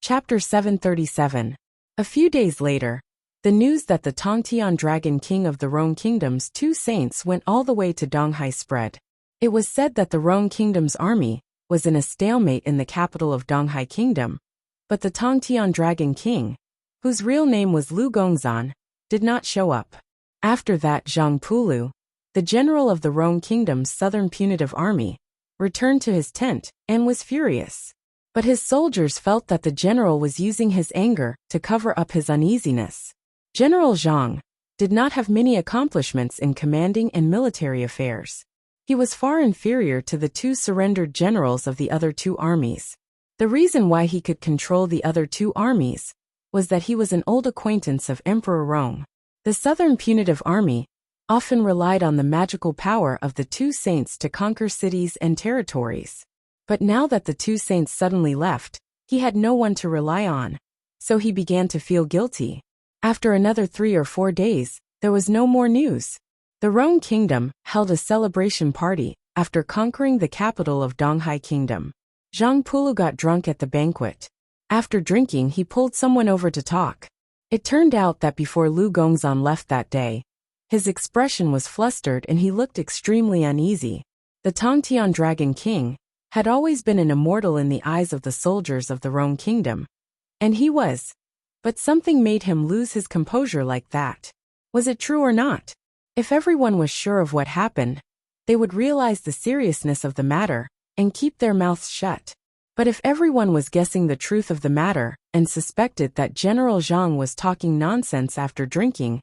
Chapter 737. A few days later, the news that the Tongtian Dragon King of the Rhone Kingdom's 2 saints went all the way to Donghai spread. It was said that the Rhone Kingdom's army was in a stalemate in the capital of Donghai Kingdom, but the Tongtian Dragon King, whose real name was Lu Gongzan, did not show up. After that, Zhang Pulu, the general of the Rhone Kingdom's southern punitive army, returned to his tent and was furious. But his soldiers felt that the general was using his anger to cover up his uneasiness. General Zhang did not have many accomplishments in commanding and military affairs. He was far inferior to the 2 surrendered generals of the other 2 armies. The reason why he could control the other 2 armies was that he was an old acquaintance of Emperor Rong. The southern punitive army often relied on the magical power of the 2 saints to conquer cities and territories. But now that the 2 saints suddenly left, he had no one to rely on, so he began to feel guilty. After another 3 or 4 days, there was no more news. The Rhone Kingdom held a celebration party after conquering the capital of Donghai Kingdom. Zhang Pulu got drunk at the banquet. After drinking, he pulled someone over to talk. It turned out that before Lu Gongzan left that day, his expression was flustered and he looked extremely uneasy. The Tongtian Dragon King had always been an immortal in the eyes of the soldiers of the Rhone Kingdom. And he was. But something made him lose his composure like that. Was it true or not? If everyone was sure of what happened, they would realize the seriousness of the matter and keep their mouths shut. But if everyone was guessing the truth of the matter and suspected that General Zhang was talking nonsense after drinking,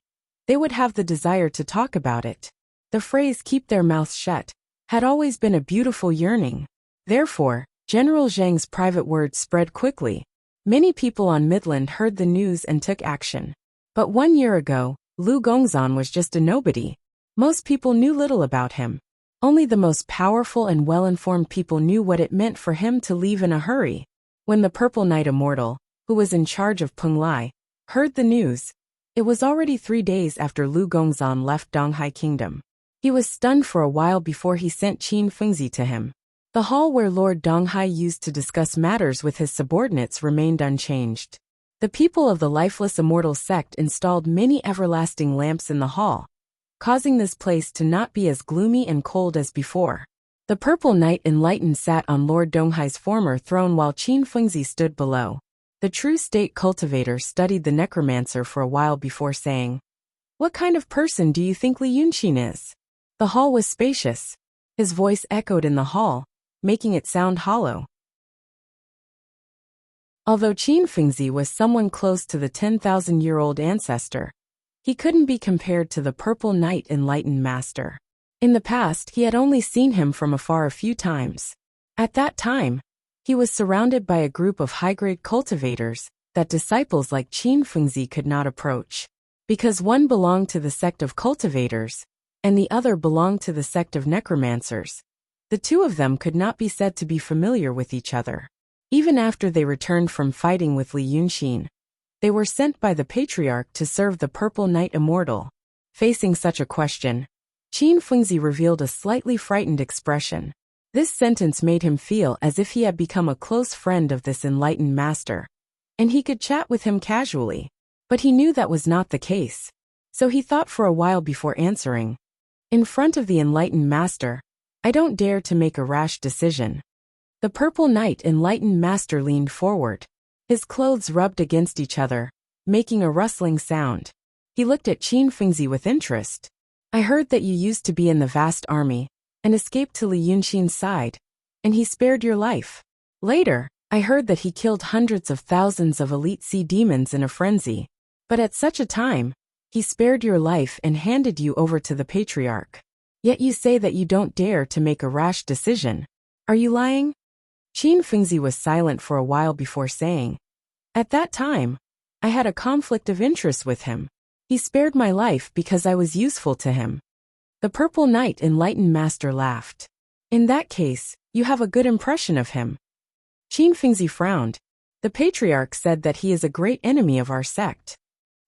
they would have the desire to talk about it. The phrase "keep their mouths shut" had always been a beautiful yearning. Therefore, General Zhang's private words spread quickly. Many people on Midland heard the news and took action. But 1 year ago, Lu Gongzan was just a nobody. Most people knew little about him. Only the most powerful and well-informed people knew what it meant for him to leave in a hurry. When the Purple Knight Immortal, who was in charge of Penglai, heard the news, it was already 3 days after Lu Gongzan left Donghai Kingdom. He was stunned for a while before he sent Qin Fengzi to him. The hall where Lord Donghai used to discuss matters with his subordinates remained unchanged. The people of the lifeless immortal sect installed many everlasting lamps in the hall, causing this place to not be as gloomy and cold as before. The Purple Knight Enlightened sat on Lord Donghai's former throne while Qin Fengzi stood below. The true state cultivator studied the necromancer for a while before saying, "What kind of person do you think Li Yunqin is?" The hall was spacious. His voice echoed in the hall, making it sound hollow. Although Qin Fengzi was someone close to the 10,000-year-old ancestor, he couldn't be compared to the Purple Knight Enlightened Master. In the past, he had only seen him from afar a few times. At that time, he was surrounded by a group of high-grade cultivators that disciples like Qin Fengzi could not approach. Because one belonged to the sect of cultivators, and the other belonged to the sect of necromancers, the 2 of them could not be said to be familiar with each other. Even after they returned from fighting with Li Yunqin, they were sent by the Patriarch to serve the Purple Knight Immortal. Facing such a question, Qin Fengzi revealed a slightly frightened expression. This sentence made him feel as if he had become a close friend of this enlightened master, and he could chat with him casually. But he knew that was not the case, so he thought for a while before answering. In front of the enlightened master, I don't dare to make a rash decision. The Purple Knight Enlightened Master leaned forward. His clothes rubbed against each other, making a rustling sound. He looked at Qin Fengzi with interest. I heard that you used to be in the vast army, and escaped to Li Yunqin's side, and he spared your life. Later, I heard that he killed hundreds of thousands of elite sea demons in a frenzy. But at such a time, he spared your life and handed you over to the Patriarch. Yet you say that you don't dare to make a rash decision. Are you lying? Qin Fengzi was silent for a while before saying, "At that time, I had a conflict of interest with him. He spared my life because I was useful to him." The Purple Knight Enlightened Master laughed. "In that case, you have a good impression of him." Qin Fengzi frowned. "The Patriarch said that he is a great enemy of our sect."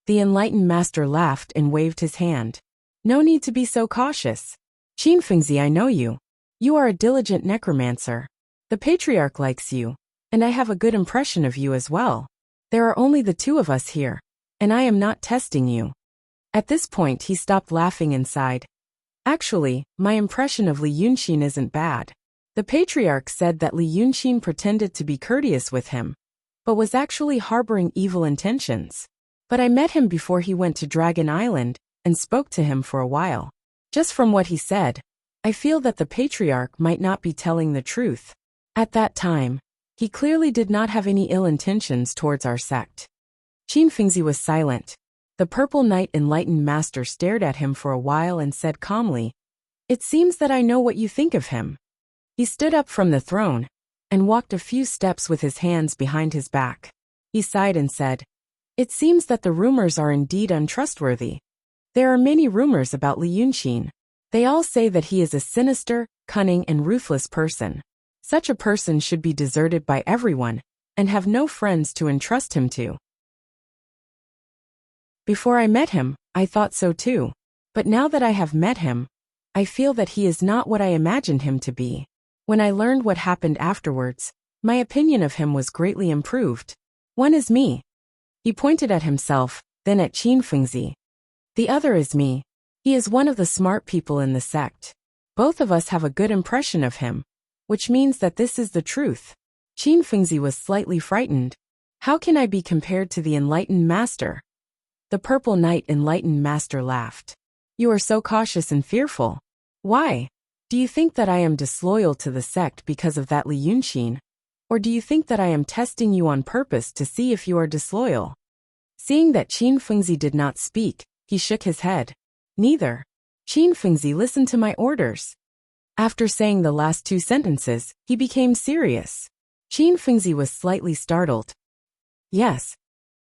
The Enlightened Master laughed and waved his hand. "No need to be so cautious. Qin Fengzi, I know you. You are a diligent necromancer. The Patriarch likes you. And I have a good impression of you as well. There are only the two of us here, and I am not testing you." At this point he stopped laughing and sighed. "Actually, my impression of Li Yunxin isn't bad." The patriarch said that Li Yunxin pretended to be courteous with him, but was actually harboring evil intentions. But I met him before he went to Dragon Island, and spoke to him for a while. Just from what he said, I feel that the patriarch might not be telling the truth. At that time, he clearly did not have any ill intentions towards our sect. Qin Fengzi was silent. The Purple Knight Enlightened Master stared at him for a while and said calmly, "It seems that I know what you think of him." He stood up from the throne, and walked a few steps with his hands behind his back. He sighed and said, "It seems that the rumors are indeed untrustworthy. There are many rumors about Li Yunxin. They all say that he is a sinister, cunning and ruthless person. Such a person should be deserted by everyone, and have no friends to entrust him to. Before I met him, I thought so too. But now that I have met him, I feel that he is not what I imagined him to be. When I learned what happened afterwards, my opinion of him was greatly improved. One is me." He pointed at himself, then at Qin Fengzi. "The other is me. He is one of the smart people in the sect. Both of us have a good impression of him, which means that this is the truth." Qin Fengzi was slightly frightened. "How can I be compared to the Enlightened Master?" The Purple Knight Enlightened Master laughed. "You are so cautious and fearful. Why? Do you think that I am disloyal to the sect because of that Li Yunxin? Or do you think that I am testing you on purpose to see if you are disloyal?" Seeing that Qin Fengzi did not speak, he shook his head. "Neither. Qin Fengzi listened to my orders." After saying the last two sentences, he became serious. Qin Fengzi was slightly startled. "Yes.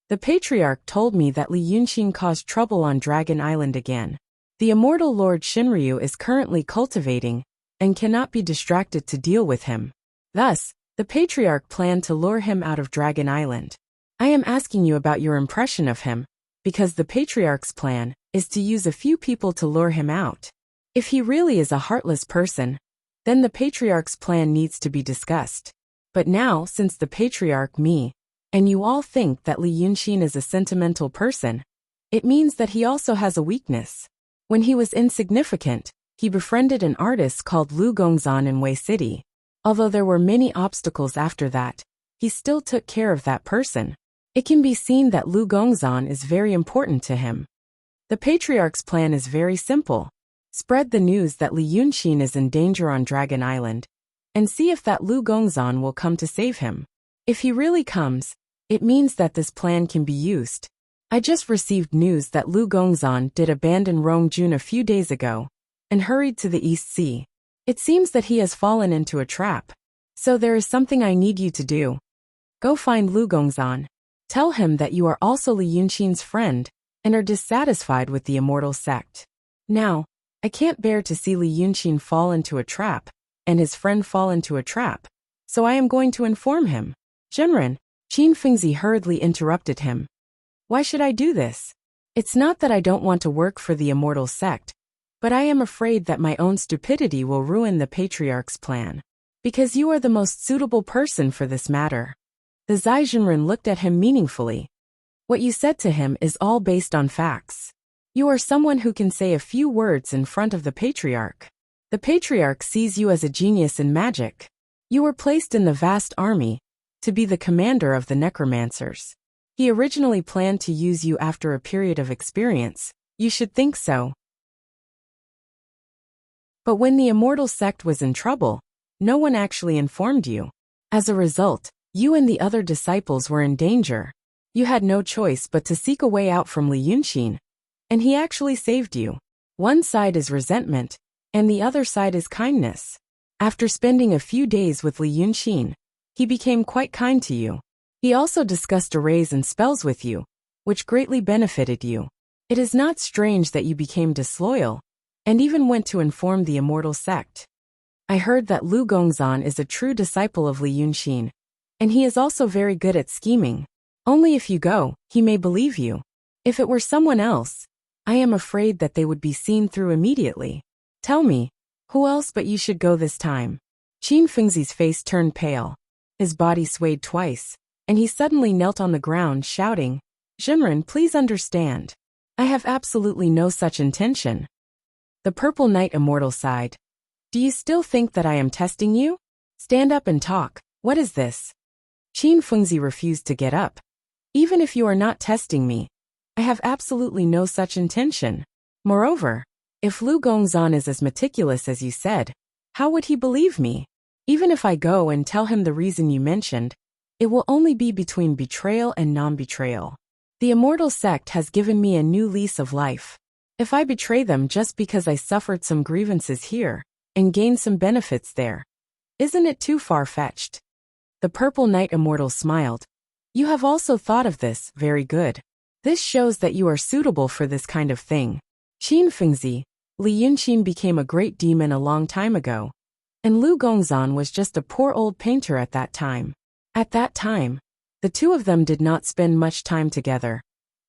The patriarch told me that Li Yunxin caused trouble on Dragon Island again. The immortal Lord Shinryu is currently cultivating, and cannot be distracted to deal with him. Thus, the patriarch planned to lure him out of Dragon Island. I am asking you about your impression of him, because the patriarch's plan is to use a few people to lure him out. If he really is a heartless person, then the patriarch's plan needs to be discussed. But now, since the patriarch, me, and you all think that Li Yunxin is a sentimental person, it means that he also has a weakness. When he was insignificant, he befriended an artist called Lu Gongzan in Wei City. Although there were many obstacles after that, he still took care of that person. It can be seen that Lu Gongzan is very important to him. The patriarch's plan is very simple. Spread the news that Li Yunxin is in danger on Dragon Island, and see if that Lu Gongzan will come to save him. If he really comes, it means that this plan can be used. I just received news that Lu Gongzan did abandon Rongjun a few days ago, and hurried to the East Sea. It seems that he has fallen into a trap. So there is something I need you to do. Go find Lu Gongzan. Tell him that you are also Li Yunxin's friend, and are dissatisfied with the immortal sect. Now, I can't bear to see Li Yunxin fall into a trap, and his friend fall into a trap, so I am going to inform him." "Zhenren," Qin Fengzi hurriedly interrupted him. "Why should I do this? It's not that I don't want to work for the immortal sect, but I am afraid that my own stupidity will ruin the patriarch's plan. Because you are the most suitable person for this matter." The Zai Zhenren looked at him meaningfully. "What you said to him is all based on facts. You are someone who can say a few words in front of the patriarch. The patriarch sees you as a genius in magic. You were placed in the vast army to be the commander of the necromancers. He originally planned to use you after a period of experience. You should think so. But when the immortal sect was in trouble, no one actually informed you. As a result, you and the other disciples were in danger. You had no choice but to seek a way out from Li Yunxin, and he actually saved you. One side is resentment, and the other side is kindness. After spending a few days with Li Yunxin, he became quite kind to you. He also discussed arrays and spells with you, which greatly benefited you. It is not strange that you became disloyal, and even went to inform the immortal sect. I heard that Lu Gongzan is a true disciple of Li Yunxin, and he is also very good at scheming. Only if you go, he may believe you. If it were someone else, I am afraid that they would be seen through immediately. Tell me, who else but you should go this time?" Qin Fengzi's face turned pale. His body swayed twice, and he suddenly knelt on the ground shouting, "Jinren, please understand. I have absolutely no such intention." The Purple Knight Immortal sighed. "Do you still think that I am testing you? Stand up and talk. What is this?" Qin Fengzi refused to get up. "Even if you are not testing me, I have absolutely no such intention. Moreover, if Lu Gongzan is as meticulous as you said, how would he believe me? Even if I go and tell him the reason you mentioned, it will only be between betrayal and non-betrayal. The Immortal Sect has given me a new lease of life. If I betray them just because I suffered some grievances here and gained some benefits there, isn't it too far-fetched?" The Purple Knight Immortal smiled. "You have also thought of this, very good. This shows that you are suitable for this kind of thing. Qin Fengzi, Li Yunqin became a great demon a long time ago, and Lu Gongzan was just a poor old painter at that time. At that time, the two of them did not spend much time together,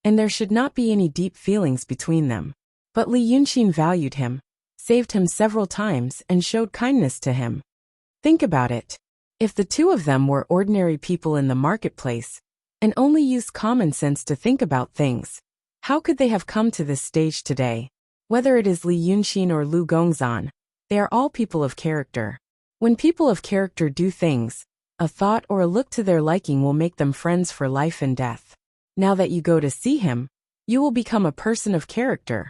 and there should not be any deep feelings between them. But Li Yunqin valued him, saved him several times, and showed kindness to him. Think about it. If the two of them were ordinary people in the marketplace, and only used common sense to think about things, how could they have come to this stage today? Whether it is Li Yunqin or Lu Gongzan, they are all people of character. When people of character do things, a thought or a look to their liking will make them friends for life and death. Now that you go to see him, you will become a person of character.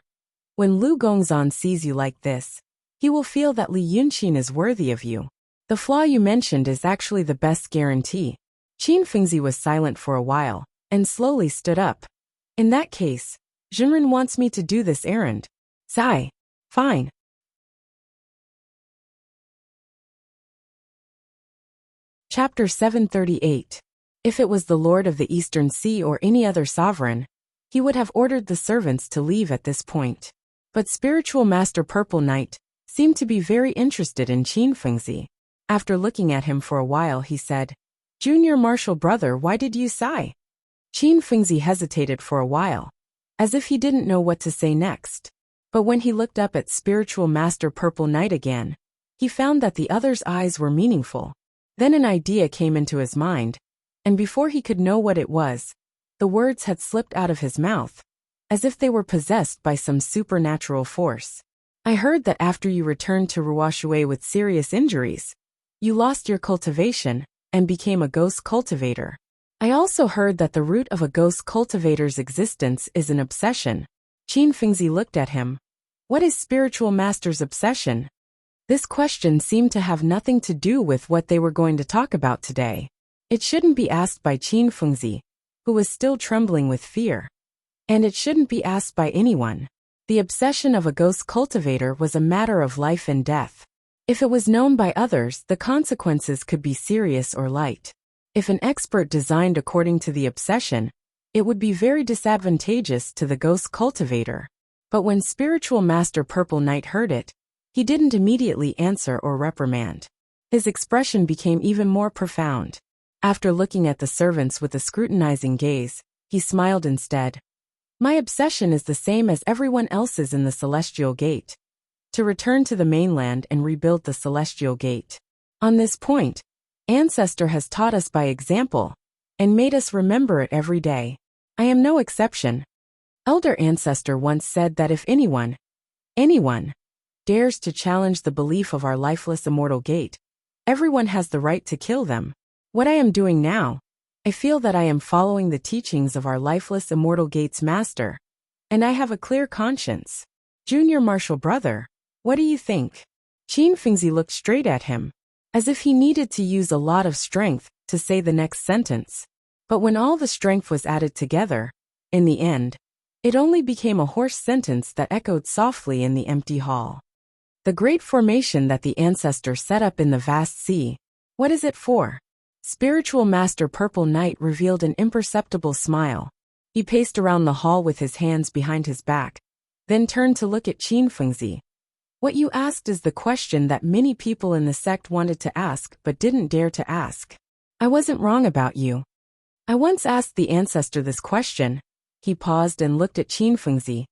When Lu Gongzan sees you like this, he will feel that Li Yunqin is worthy of you. The flaw you mentioned is actually the best guarantee." Qin Fengzi was silent for a while, and slowly stood up. "In that case, Jinren wants me to do this errand. Sigh. Fine." Chapter 738. If it was the Lord of the Eastern Sea or any other sovereign, he would have ordered the servants to leave at this point. But Spiritual Master Purple Knight seemed to be very interested in Qin Fengzi. After looking at him for a while, he said, "Junior Martial Brother, why did you sigh?" Qin Fengzi hesitated for a while, as if he didn't know what to say next. But when he looked up at Spiritual Master Purple Knight again, he found that the other's eyes were meaningful. Then an idea came into his mind, and before he could know what it was, the words had slipped out of his mouth, as if they were possessed by some supernatural force. "I heard that after you returned to Ruoshui with serious injuries, you lost your cultivation and became a ghost cultivator. I also heard that the root of a ghost cultivator's existence is an obsession." Qin Fengzi looked at him. "What is Spiritual Master's obsession?" This question seemed to have nothing to do with what they were going to talk about today. It shouldn't be asked by Qin Fengzi, who was still trembling with fear. And it shouldn't be asked by anyone. The obsession of a ghost cultivator was a matter of life and death. If it was known by others, the consequences could be serious or light. If an expert designed according to the obsession, it would be very disadvantageous to the ghost cultivator. But when Spiritual Master Purple Knight heard it, he didn't immediately answer or reprimand. His expression became even more profound. After looking at the servants with a scrutinizing gaze, he smiled instead. "My obsession is the same as everyone else's in the Celestial Gate. To return to the mainland and rebuild the Celestial Gate. On this point, Ancestor has taught us by example, and made us remember it every day. I am no exception. Elder Ancestor once said that if anyone, dares to challenge the belief of our lifeless immortal gate, everyone has the right to kill them. What I am doing now, I feel that I am following the teachings of our lifeless immortal gate's master, and I have a clear conscience. Junior Martial Brother, what do you think?" Qin Fengzi looked straight at him, as if he needed to use a lot of strength to say the next sentence. But when all the strength was added together, in the end, it only became a hoarse sentence that echoed softly in the empty hall. "The great formation that the Ancestor set up in the vast sea, what is it for?" Spiritual Master Purple Knight revealed an imperceptible smile. He paced around the hall with his hands behind his back, then turned to look at Qin Fengzi. "What you asked is the question that many people in the sect wanted to ask but didn't dare to ask. I wasn't wrong about you. I once asked the Ancestor this question." He paused and looked at Qin Fengzi.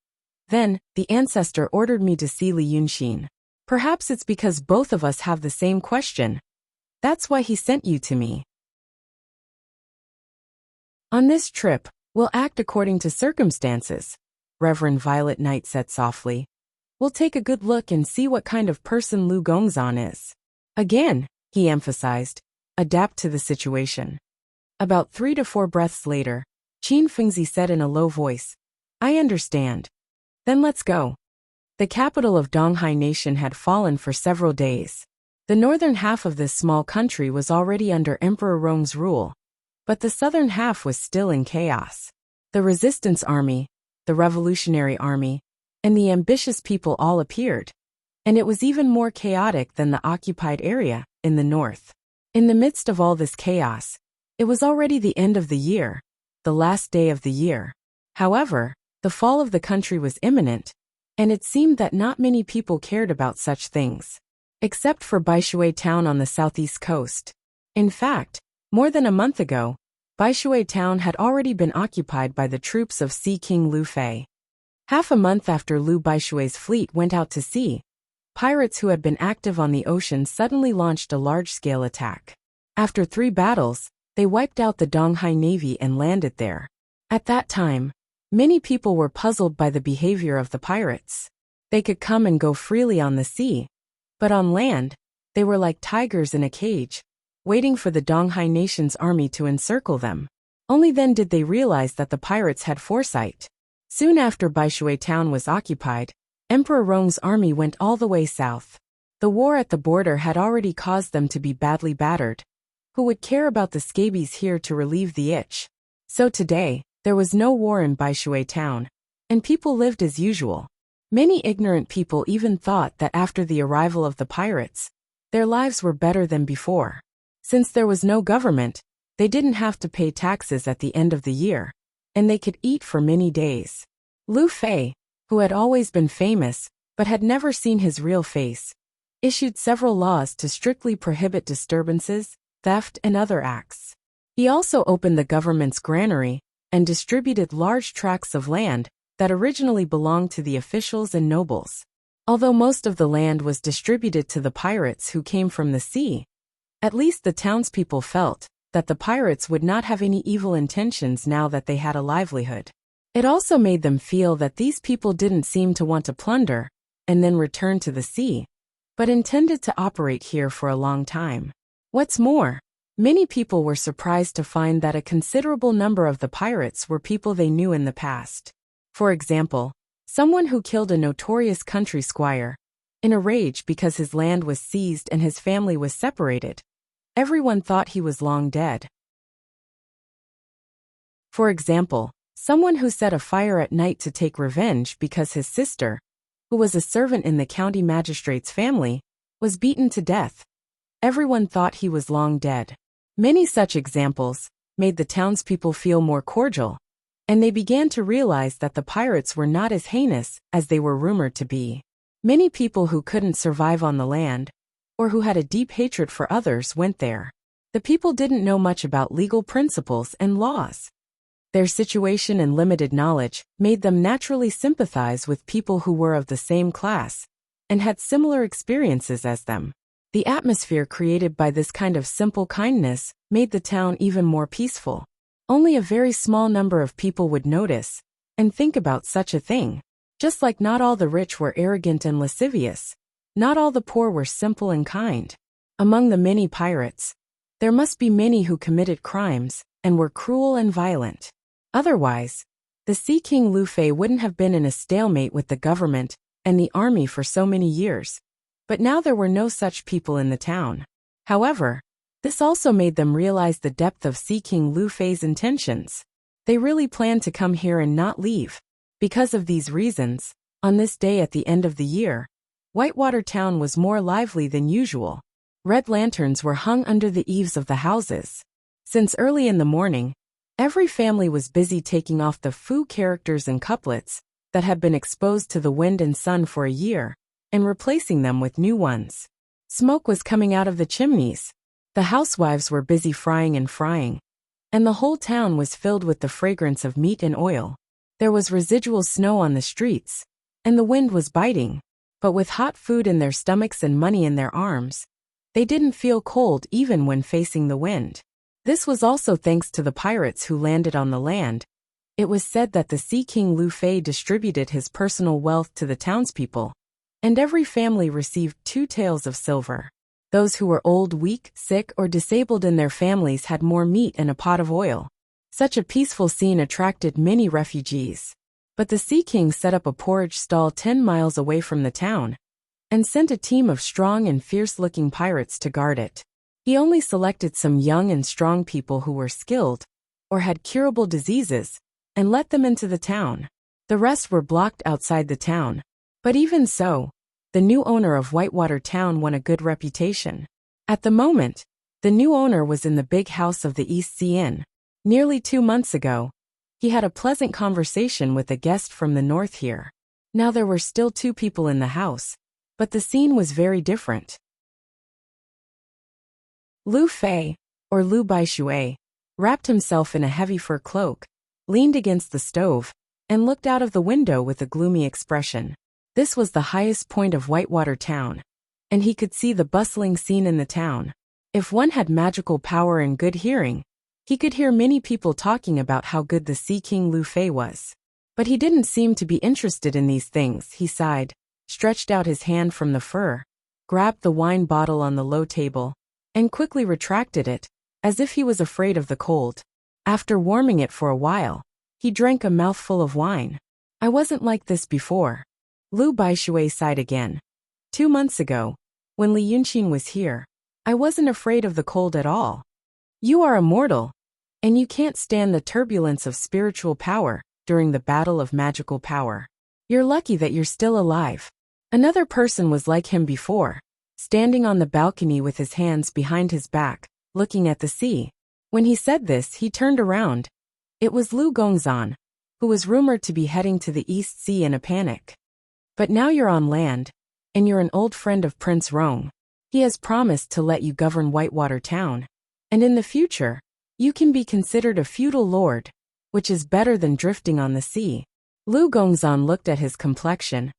"Then, the Ancestor ordered me to see Li Yunqin. Perhaps it's because both of us have the same question. That's why he sent you to me." On this trip, we'll act according to circumstances, Reverend Violet Knight said softly. We'll take a good look and see what kind of person Lu Gongzan is. Again, he emphasized, adapt to the situation. About 3 to 4 breaths later, Qin Fengzi said in a low voice, I understand. Then let's go. The capital of Donghai Nation had fallen for several days. The northern half of this small country was already under Emperor Rong's rule, but the southern half was still in chaos. The resistance army, the revolutionary army, and the ambitious people all appeared, and it was even more chaotic than the occupied area in the north. In the midst of all this chaos, it was already the end of the year, the last day of the year. However, the fall of the country was imminent, and it seemed that not many people cared about such things, except for Baishui town on the southeast coast. In fact, more than a month ago, Baishui town had already been occupied by the troops of Sea King Lu Fei. Half a month after Lu Baishui's fleet went out to sea, pirates who had been active on the ocean suddenly launched a large-scale attack. After 3 battles, they wiped out the Donghai Navy and landed there. At that time, many people were puzzled by the behavior of the pirates. They could come and go freely on the sea, but on land, they were like tigers in a cage, waiting for the Donghai Nation's army to encircle them. Only then did they realize that the pirates had foresight. Soon after Baishui town was occupied, Emperor Rong's army went all the way south. The war at the border had already caused them to be badly battered. Who would care about the scabies here to relieve the itch? So today, there was no war in Baishui town, and people lived as usual. Many ignorant people even thought that after the arrival of the pirates, their lives were better than before. Since there was no government, they didn't have to pay taxes at the end of the year, and they could eat for many days. Lu Fei, who had always been famous but had never seen his real face, issued several laws to strictly prohibit disturbances, theft, and other acts. He also opened the government's granary and distributed large tracts of land that originally belonged to the officials and nobles. Although most of the land was distributed to the pirates who came from the sea, at least the townspeople felt that the pirates would not have any evil intentions now that they had a livelihood. It also made them feel that these people didn't seem to want to plunder and then return to the sea, but intended to operate here for a long time. What's more, many people were surprised to find that a considerable number of the pirates were people they knew in the past. For example, someone who killed a notorious country squire, in a rage because his land was seized and his family was separated. Everyone thought he was long dead. For example, someone who set a fire at night to take revenge because his sister, who was a servant in the county magistrate's family, was beaten to death. Everyone thought he was long dead. Many such examples made the townspeople feel more cordial, and they began to realize that the pirates were not as heinous as they were rumored to be. Many people who couldn't survive on the land, or who had a deep hatred for others, went there. The people didn't know much about legal principles and laws. Their situation and limited knowledge made them naturally sympathize with people who were of the same class and had similar experiences as them. The atmosphere created by this kind of simple kindness made the town even more peaceful. Only a very small number of people would notice and think about such a thing. Just like not all the rich were arrogant and lascivious, not all the poor were simple and kind. Among the many pirates, there must be many who committed crimes and were cruel and violent. Otherwise, the Sea King Lu Fei wouldn't have been in a stalemate with the government and the army for so many years. But now there were no such people in the town. However, this also made them realize the depth of Sea King Lu Fei's intentions. They really planned to come here and not leave. Because of these reasons, on this day at the end of the year, Whitewater Town was more lively than usual. Red lanterns were hung under the eaves of the houses. Since early in the morning, every family was busy taking off the faux characters and couplets that had been exposed to the wind and sun for a year, and replacing them with new ones. Smoke was coming out of the chimneys. The housewives were busy frying, and the whole town was filled with the fragrance of meat and oil. There was residual snow on the streets, and the wind was biting, but with hot food in their stomachs and money in their arms, they didn't feel cold even when facing the wind. This was also thanks to the pirates who landed on the land. It was said that the Sea King Lu Fei distributed his personal wealth to the townspeople, and every family received 2 taels of silver. Those who were old, weak, sick, or disabled in their families had more meat and a pot of oil. Such a peaceful scene attracted many refugees. But the Sea King set up a porridge stall 10 miles away from the town, and sent a team of strong and fierce-looking pirates to guard it. He only selected some young and strong people who were skilled, or had curable diseases, and let them into the town. The rest were blocked outside the town. But even so, the new owner of Whitewater Town won a good reputation. At the moment, the new owner was in the big house of the East Sea Inn. Nearly 2 months ago, he had a pleasant conversation with a guest from the north here. Now there were still 2 people in the house, but the scene was very different. Lu Fei, or Lu Baishui, wrapped himself in a heavy fur cloak, leaned against the stove, and looked out of the window with a gloomy expression. This was the highest point of Whitewater Town, and he could see the bustling scene in the town. If one had magical power and good hearing, he could hear many people talking about how good the Sea King Lu Fei was. But he didn't seem to be interested in these things. He sighed, stretched out his hand from the fur, grabbed the wine bottle on the low table, and quickly retracted it, as if he was afraid of the cold. After warming it for a while, he drank a mouthful of wine. I wasn't like this before. Lu Baishui sighed again. 2 months ago, when Li Yunqin was here, I wasn't afraid of the cold at all. You are immortal, and you can't stand the turbulence of spiritual power during the battle of magical power. You're lucky that you're still alive. Another person was like him before, standing on the balcony with his hands behind his back, looking at the sea. When he said this, he turned around. It was Lu Gongzan, who was rumored to be heading to the East Sea in a panic. But now you're on land, and you're an old friend of Prince Rong. He has promised to let you govern Whitewater Town, and in the future, you can be considered a feudal lord, which is better than drifting on the sea. Lu Gongzan looked at his complexion.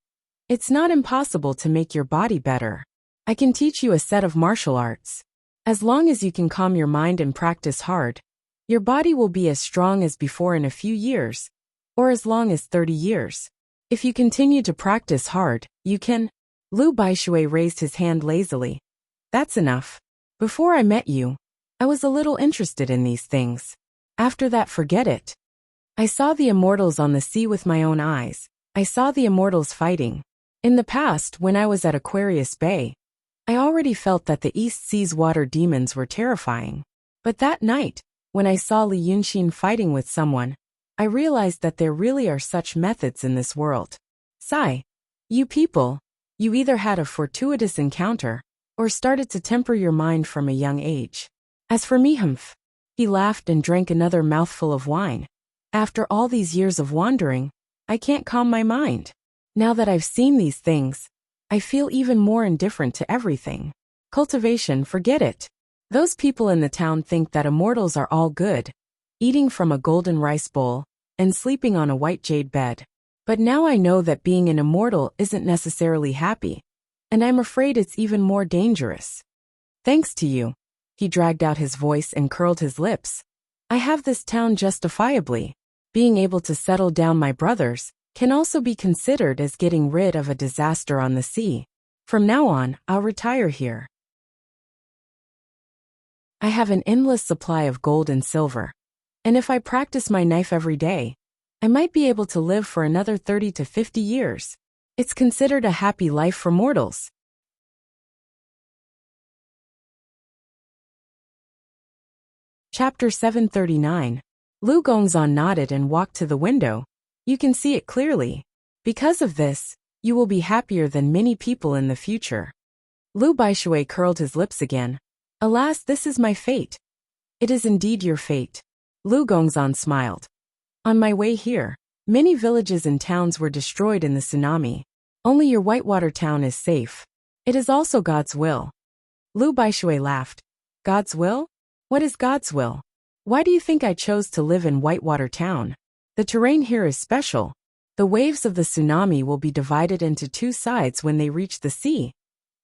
It's not impossible to make your body better. I can teach you a set of martial arts. As long as you can calm your mind and practice hard, your body will be as strong as before in a few years, or as long as 30 years. If you continue to practice hard, you can. Lu Baishui raised his hand lazily. That's enough. Before I met you, I was a little interested in these things. After that, forget it. I saw the immortals on the sea with my own eyes. I saw the immortals fighting. In the past, when I was at Aquarius Bay, I already felt that the East Sea's water demons were terrifying. But that night, when I saw Li Yunqin fighting with someone, I realized that there really are such methods in this world. Sigh. You people, you either had a fortuitous encounter, or started to temper your mind from a young age. As for me, humph. He laughed and drank another mouthful of wine. After all these years of wandering, I can't calm my mind. Now that I've seen these things, I feel even more indifferent to everything. Cultivation, forget it. Those people in the town think that immortals are all good, eating from a golden rice bowl, and sleeping on a white jade bed. But now I know that being an immortal isn't necessarily happy, and I'm afraid it's even more dangerous. Thanks to you. He dragged out his voice and curled his lips. I have this town justifiably. Being able to settle down my brothers can also be considered as getting rid of a disaster on the sea. From now on, I'll retire here. I have an endless supply of gold and silver, and if I practice my knife every day, I might be able to live for another 30 to 50 years. It's considered a happy life for mortals. Chapter 739. Lu Gongzan nodded and walked to the window. You can see it clearly. Because of this, you will be happier than many people in the future. Lu Baishui curled his lips again. Alas, this is my fate. It is indeed your fate. Lu Gongzan smiled. On my way here, many villages and towns were destroyed in the tsunami. Only your Whitewater Town is safe. It is also God's will. Lu Baishui laughed. God's will? What is God's will? Why do you think I chose to live in Whitewater Town? The terrain here is special. The waves of the tsunami will be divided into 2 sides when they reach the sea.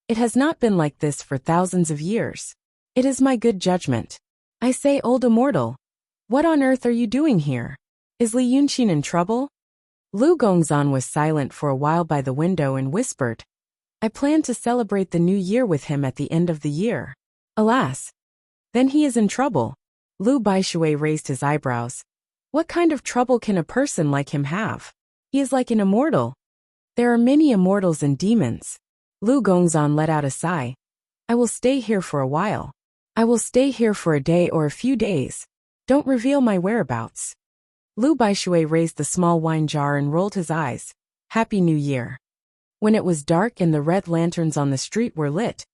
It has not been like this for thousands of years. It is my good judgment. I say, old immortal. What on earth are you doing here? Is Li Yunqin in trouble? Lu Gongzan was silent for a while by the window and whispered, I plan to celebrate the new year with him at the end of the year. Alas. Then he is in trouble. Lu Baishui raised his eyebrows. What kind of trouble can a person like him have? He is like an immortal. There are many immortals and demons. Lu Gongzan let out a sigh. I will stay here for a while. I will stay here for a day or a few days. Don't reveal my whereabouts. Lu Baishui raised the small wine jar and rolled his eyes. Happy New Year. When it was dark and the red lanterns on the street were lit,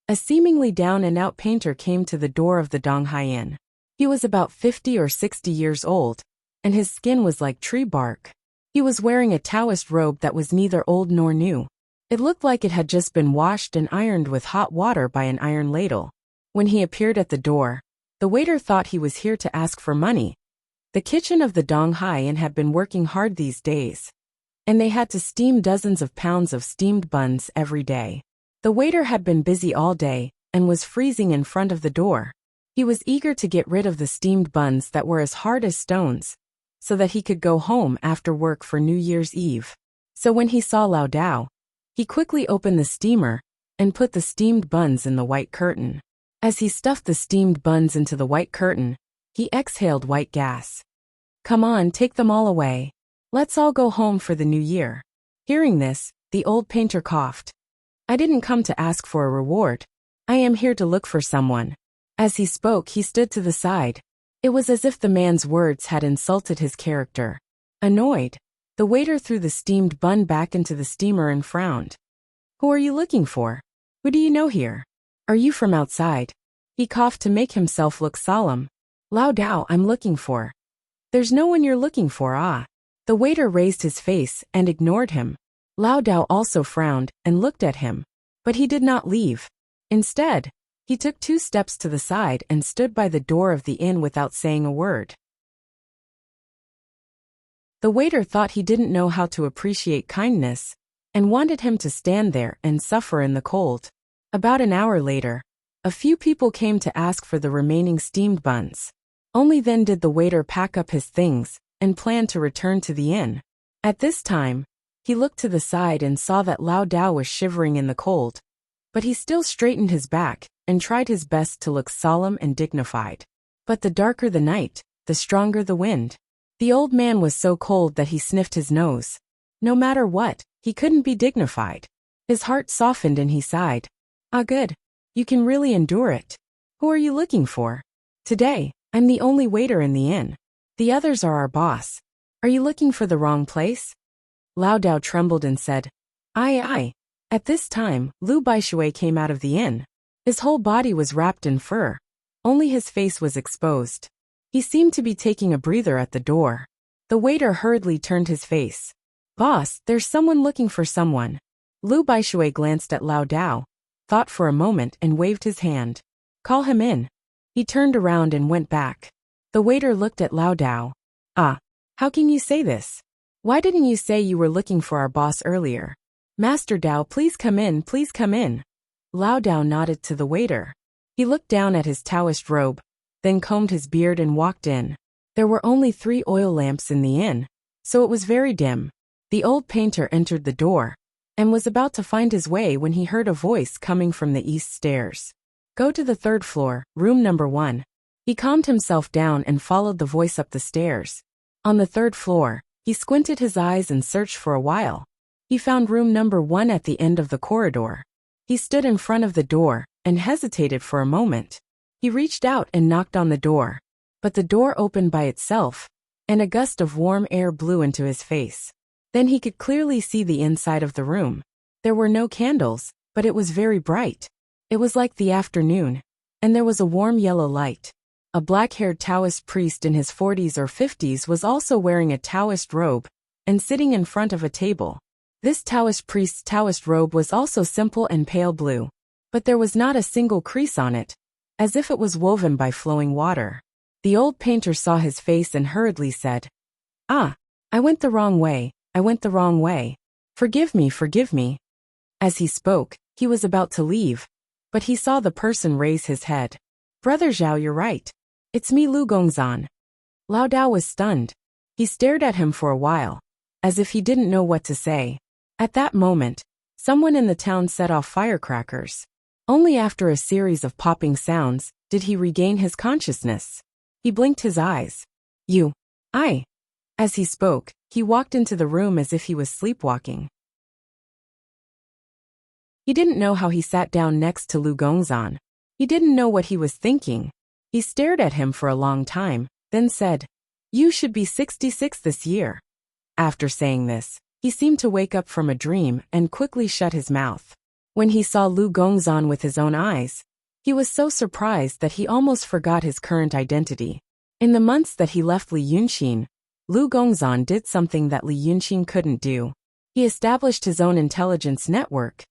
a seemingly down-and-out painter came to the door of the Donghai Inn. He was about 50 or 60 years old, and his skin was like tree bark. He was wearing a Taoist robe that was neither old nor new. It looked like it had just been washed and ironed with hot water by an iron ladle. When he appeared at the door, the waiter thought he was here to ask for money. The kitchen of the Donghai Inn had been working hard these days, and they had to steam dozens of pounds of steamed buns every day. The waiter had been busy all day and was freezing in front of the door. He was eager to get rid of the steamed buns that were as hard as stones, so that he could go home after work for New Year's Eve. So when he saw Lao Dao, he quickly opened the steamer and put the steamed buns in the white curtain. As he stuffed the steamed buns into the white curtain, he exhaled white gas. Come on, take them all away. Let's all go home for the new year. Hearing this, the old painter coughed. I didn't come to ask for a reward. I am here to look for someone. As he spoke, he stood to the side. It was as if the man's words had insulted his character. Annoyed, the waiter threw the steamed bun back into the steamer and frowned. Who are you looking for? Who do you know here? Are you from outside? He coughed to make himself look solemn. Lao Dao, I'm looking for. There's no one you're looking for, ah. The waiter raised his face and ignored him. Lao Dao also frowned and looked at him, but he did not leave. Instead, he took 2 steps to the side and stood by the door of the inn without saying a word. The waiter thought he didn't know how to appreciate kindness and wanted him to stand there and suffer in the cold. About an hour later, a few people came to ask for the remaining steamed buns. Only then did the waiter pack up his things and plan to return to the inn. At this time, he looked to the side and saw that Lao Dao was shivering in the cold, but he still straightened his back and tried his best to look solemn and dignified. But the darker the night, the stronger the wind. The old man was so cold that he sniffed his nose. No matter what, he couldn't be dignified. His heart softened and he sighed. Ah, good. You can really endure it. Who are you looking for? Today, I'm the only waiter in the inn. The others are our boss. Are you looking for the wrong place? Lao Dao trembled and said, Aye. At this time, Lu Baishui came out of the inn. His whole body was wrapped in fur. Only his face was exposed. He seemed to be taking a breather at the door. The waiter hurriedly turned his face. Boss, there's someone looking for someone. Lu Baishui glanced at Lao Dao, thought for a moment and waved his hand. Call him in. He turned around and went back. The waiter looked at Lao Dao. Ah, how can you say this? Why didn't you say you were looking for our boss earlier? Master Dao, please come in, please come in. Lao Dao nodded to the waiter. He looked down at his Taoist robe, then combed his beard and walked in. There were only 3 oil lamps in the inn, so it was very dim. The old painter entered the door and was about to find his way when he heard a voice coming from the east stairs. Go to the 3rd floor, room number 1. He calmed himself down and followed the voice up the stairs. On the 3rd floor, he squinted his eyes and searched for a while. He found room number 1 at the end of the corridor. He stood in front of the door and hesitated for a moment. He reached out and knocked on the door, but the door opened by itself, and a gust of warm air blew into his face. Then he could clearly see the inside of the room. There were no candles, but it was very bright. It was like the afternoon, and there was a warm yellow light. A black-haired Taoist priest in his 40s or 50s was also wearing a Taoist robe and sitting in front of a table. This Taoist priest's Taoist robe was also simple and pale blue, but there was not a single crease on it, as if it was woven by flowing water. The old painter saw his face and hurriedly said, Ah, I went the wrong way, I went the wrong way. Forgive me, forgive me. As he spoke, he was about to leave, but he saw the person raise his head. Brother Zhao, you're right. It's me, Lu Gongzan. Lao Dao was stunned. He stared at him for a while, as if he didn't know what to say. At that moment, someone in the town set off firecrackers. Only after a series of popping sounds did he regain his consciousness. He blinked his eyes. I. As he spoke, he walked into the room as if he was sleepwalking. He didn't know how he sat down next to Lu Gongzan. He didn't know what he was thinking. He stared at him for a long time, then said, "You should be 66 this year." After saying this, he seemed to wake up from a dream and quickly shut his mouth. When he saw Lu Gongzan with his own eyes, he was so surprised that he almost forgot his current identity. In the months that he left Li Yunxin, Lu Gongzan did something that Li Yunxin couldn't do. He established his own intelligence network,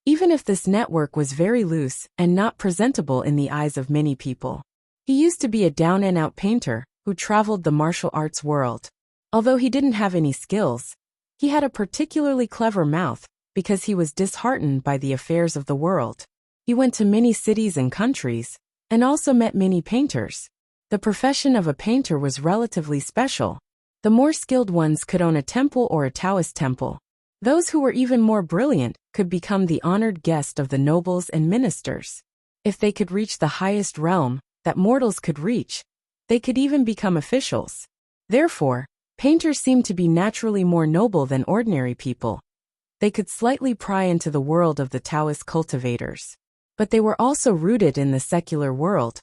even if this network was very loose and not presentable in the eyes of many people. He used to be a down-and-out painter who traveled the martial arts world. Although he didn't have any skills, he had a particularly clever mouth because he was disheartened by the affairs of the world. He went to many cities and countries, and also met many painters. The profession of a painter was relatively special. The more skilled ones could own a temple or a Taoist temple. Those who were even more brilliant could become the honored guest of the nobles and ministers. If they could reach the highest realm that mortals could reach, they could even become officials. Therefore, painters seemed to be naturally more noble than ordinary people. They could slightly pry into the world of the Taoist cultivators. But they were also rooted in the secular world,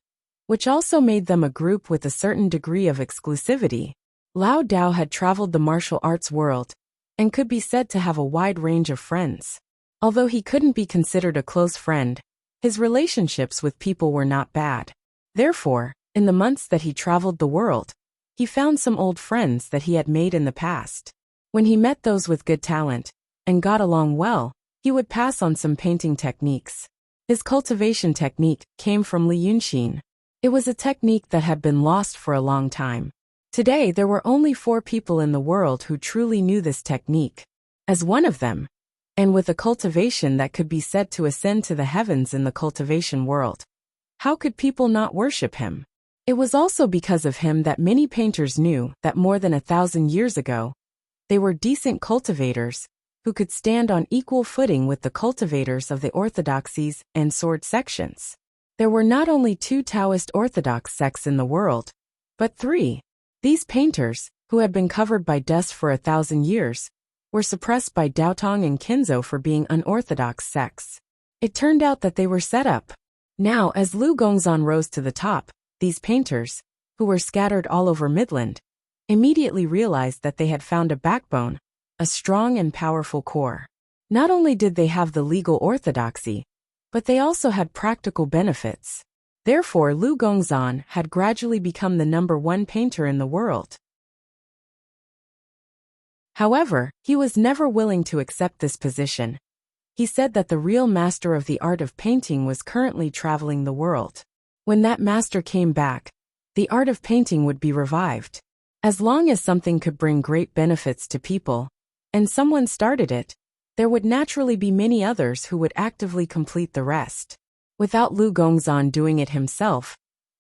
which also made them a group with a certain degree of exclusivity. Lao Dao had traveled the martial arts world and could be said to have a wide range of friends. Although he couldn't be considered a close friend, his relationships with people were not bad. Therefore, in the months that he traveled the world, he found some old friends that he had made in the past. When he met those with good talent and got along well, he would pass on some painting techniques. His cultivation technique came from Li Yunxin. It was a technique that had been lost for a long time. Today there were only 4 people in the world who truly knew this technique. As one of them, and with a cultivation that could be said to ascend to the heavens in the cultivation world, how could people not worship him? It was also because of him that many painters knew that more than 1,000 years ago, they were decent cultivators who could stand on equal footing with the cultivators of the orthodoxies and sword sections. There were not only 2 Taoist orthodox sects in the world, but 3. These painters, who had been covered by dust for 1,000 years, were suppressed by Daotong and Kinzo for being unorthodox sects. It turned out that they were set up. Now, as Lu Gongzan rose to the top, these painters, who were scattered all over Midland, immediately realized that they had found a backbone, a strong and powerful core. Not only did they have the legal orthodoxy, but they also had practical benefits. Therefore, Lu Gongzan had gradually become the #1 painter in the world. However, he was never willing to accept this position. He said that the real master of the art of painting was currently traveling the world. When that master came back, the art of painting would be revived. As long as something could bring great benefits to people, and someone started it, there would naturally be many others who would actively complete the rest. Without Lu Gongzan doing it himself,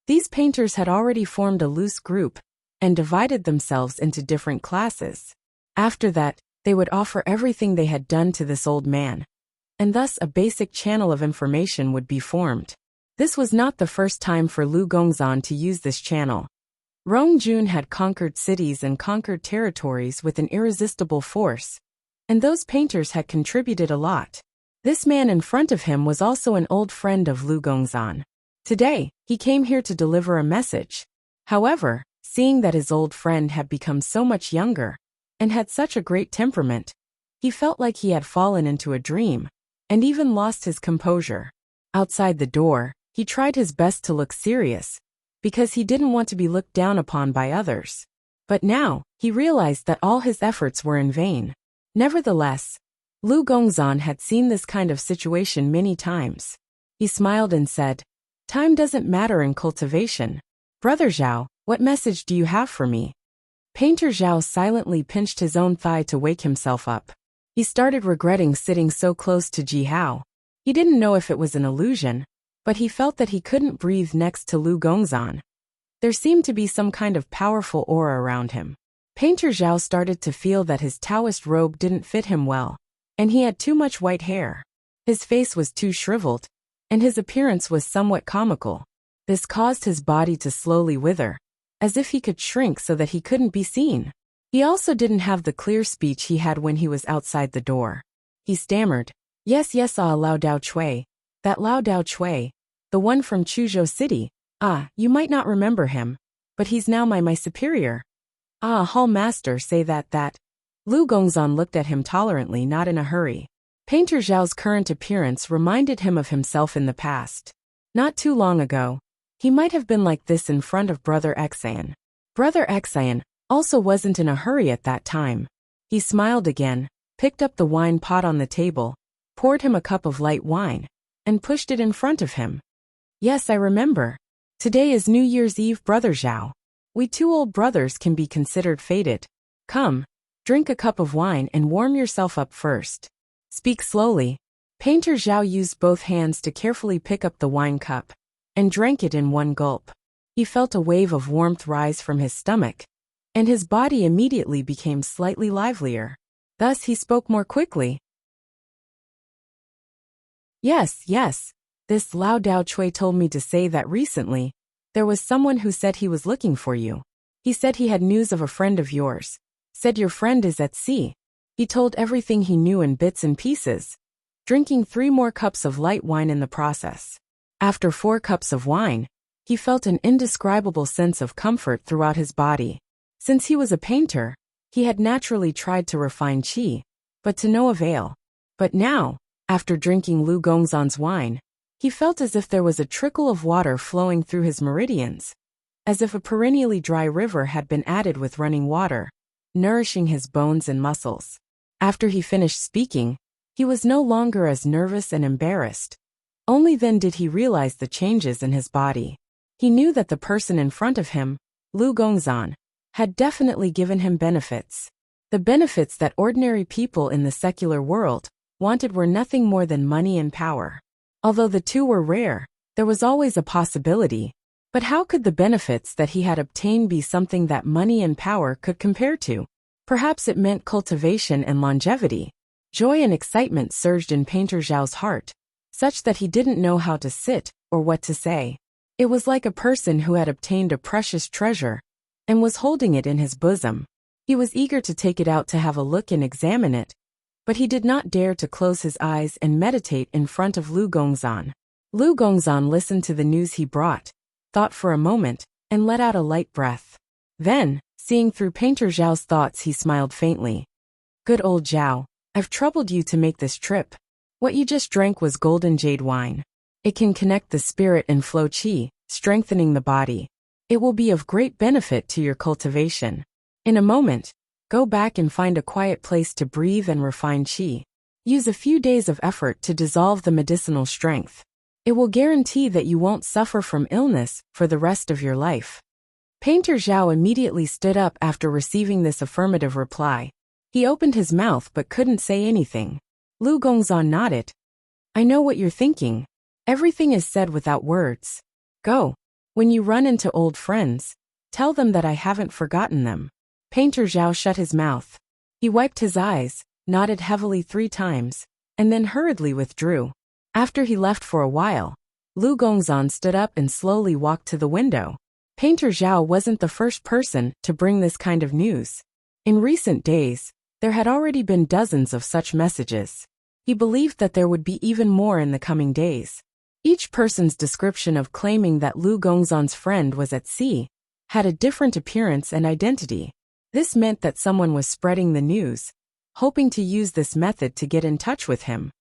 these painters had already formed a loose group and divided themselves into different classes. After that, they would offer everything they had done to this old man, and thus a basic channel of information would be formed. This was not the first time for Lu Gongzan to use this channel. Rong Jun had conquered cities and conquered territories with an irresistible force, and those painters had contributed a lot. This man in front of him was also an old friend of Lu Gongzan. Today, he came here to deliver a message. However, seeing that his old friend had become so much younger and had such a great temperament, he felt like he had fallen into a dream and even lost his composure. Outside the door, he tried his best to look serious because he didn't want to be looked down upon by others. But now, he realized that all his efforts were in vain. Nevertheless, Lu Gongzan had seen this kind of situation many times. He smiled and said, "Time doesn't matter in cultivation. Brother Zhao, what message do you have for me?" Painter Zhao silently pinched his own thigh to wake himself up. He started regretting sitting so close to Ji Hao. He didn't know if it was an illusion, but he felt that he couldn't breathe next to Lu Gongzan. There seemed to be some kind of powerful aura around him. Painter Zhao started to feel that his Taoist robe didn't fit him well, and he had too much white hair. His face was too shriveled, and his appearance was somewhat comical. This caused his body to slowly wither, as if he could shrink so that he couldn't be seen. He also didn't have the clear speech he had when he was outside the door. He stammered, Yes, Lao Dao Chui. That Lao Dao Chui, the one from Chuzhou City. You might not remember him, but he's now my superior. Hall master say that. Lu Gongzan looked at him tolerantly, not in a hurry. Painter Zhao's current appearance reminded him of himself in the past. Not too long ago, he might have been like this in front of Brother Xian. Brother Xian also wasn't in a hurry at that time. He smiled again, picked up the wine pot on the table, poured him a cup of light wine, and pushed it in front of him. Yes, I remember. Today is New Year's Eve, Brother Zhao. We two old brothers can be considered fated. Come, drink a cup of wine and warm yourself up first. Speak slowly. Painter Zhao used both hands to carefully pick up the wine cup and drank it in one gulp. He felt a wave of warmth rise from his stomach, and his body immediately became slightly livelier. Thus he spoke more quickly. Yes, this Lao Dao Chui told me to say that recently, there was someone who said he was looking for you. He said he had news of a friend of yours. Said your friend is at sea. He told everything he knew in bits and pieces, drinking 3 more cups of light wine in the process. After 4 cups of wine, he felt an indescribable sense of comfort throughout his body. Since he was a painter, he had naturally tried to refine qi, but to no avail. But now, after drinking Lu Gongzan's wine, he felt as if there was a trickle of water flowing through his meridians, as if a perennially dry river had been added with running water, nourishing his bones and muscles. After he finished speaking, he was no longer as nervous and embarrassed. Only then did he realize the changes in his body. He knew that the person in front of him, Lu Gongzan, had definitely given him benefits. The benefits that ordinary people in the secular world wanted were nothing more than money and power. Although the two were rare, there was always a possibility. But how could the benefits that he had obtained be something that money and power could compare to? Perhaps it meant cultivation and longevity. Joy and excitement surged in Painter Zhao's heart, such that he didn't know how to sit or what to say. It was like a person who had obtained a precious treasure and was holding it in his bosom. He was eager to take it out to have a look and examine it, but he did not dare to close his eyes and meditate in front of Lu Gongzan. Lu Gongzan listened to the news he brought, thought for a moment, and let out a light breath. Then, seeing through Painter Zhao's thoughts, he smiled faintly. Good old Zhao, I've troubled you to make this trip. What you just drank was golden jade wine. It can connect the spirit and flow qi, strengthening the body. It will be of great benefit to your cultivation. In a moment, go back and find a quiet place to breathe and refine qi. Use a few days of effort to dissolve the medicinal strength. It will guarantee that you won't suffer from illness for the rest of your life. Painter Zhao immediately stood up after receiving this affirmative reply. He opened his mouth but couldn't say anything. Lu Gongzan nodded. I know what you're thinking. Everything is said without words. Go. When you run into old friends, tell them that I haven't forgotten them. Painter Zhao shut his mouth. He wiped his eyes, nodded heavily 3 times, and then hurriedly withdrew. After he left for a while, Lu Gongzan stood up and slowly walked to the window. Painter Zhao wasn't the first person to bring this kind of news. In recent days, there had already been dozens of such messages. He believed that there would be even more in the coming days. Each person's description of claiming that Lu Gongzan's friend was at sea had a different appearance and identity. This meant that someone was spreading the news, hoping to use this method to get in touch with him.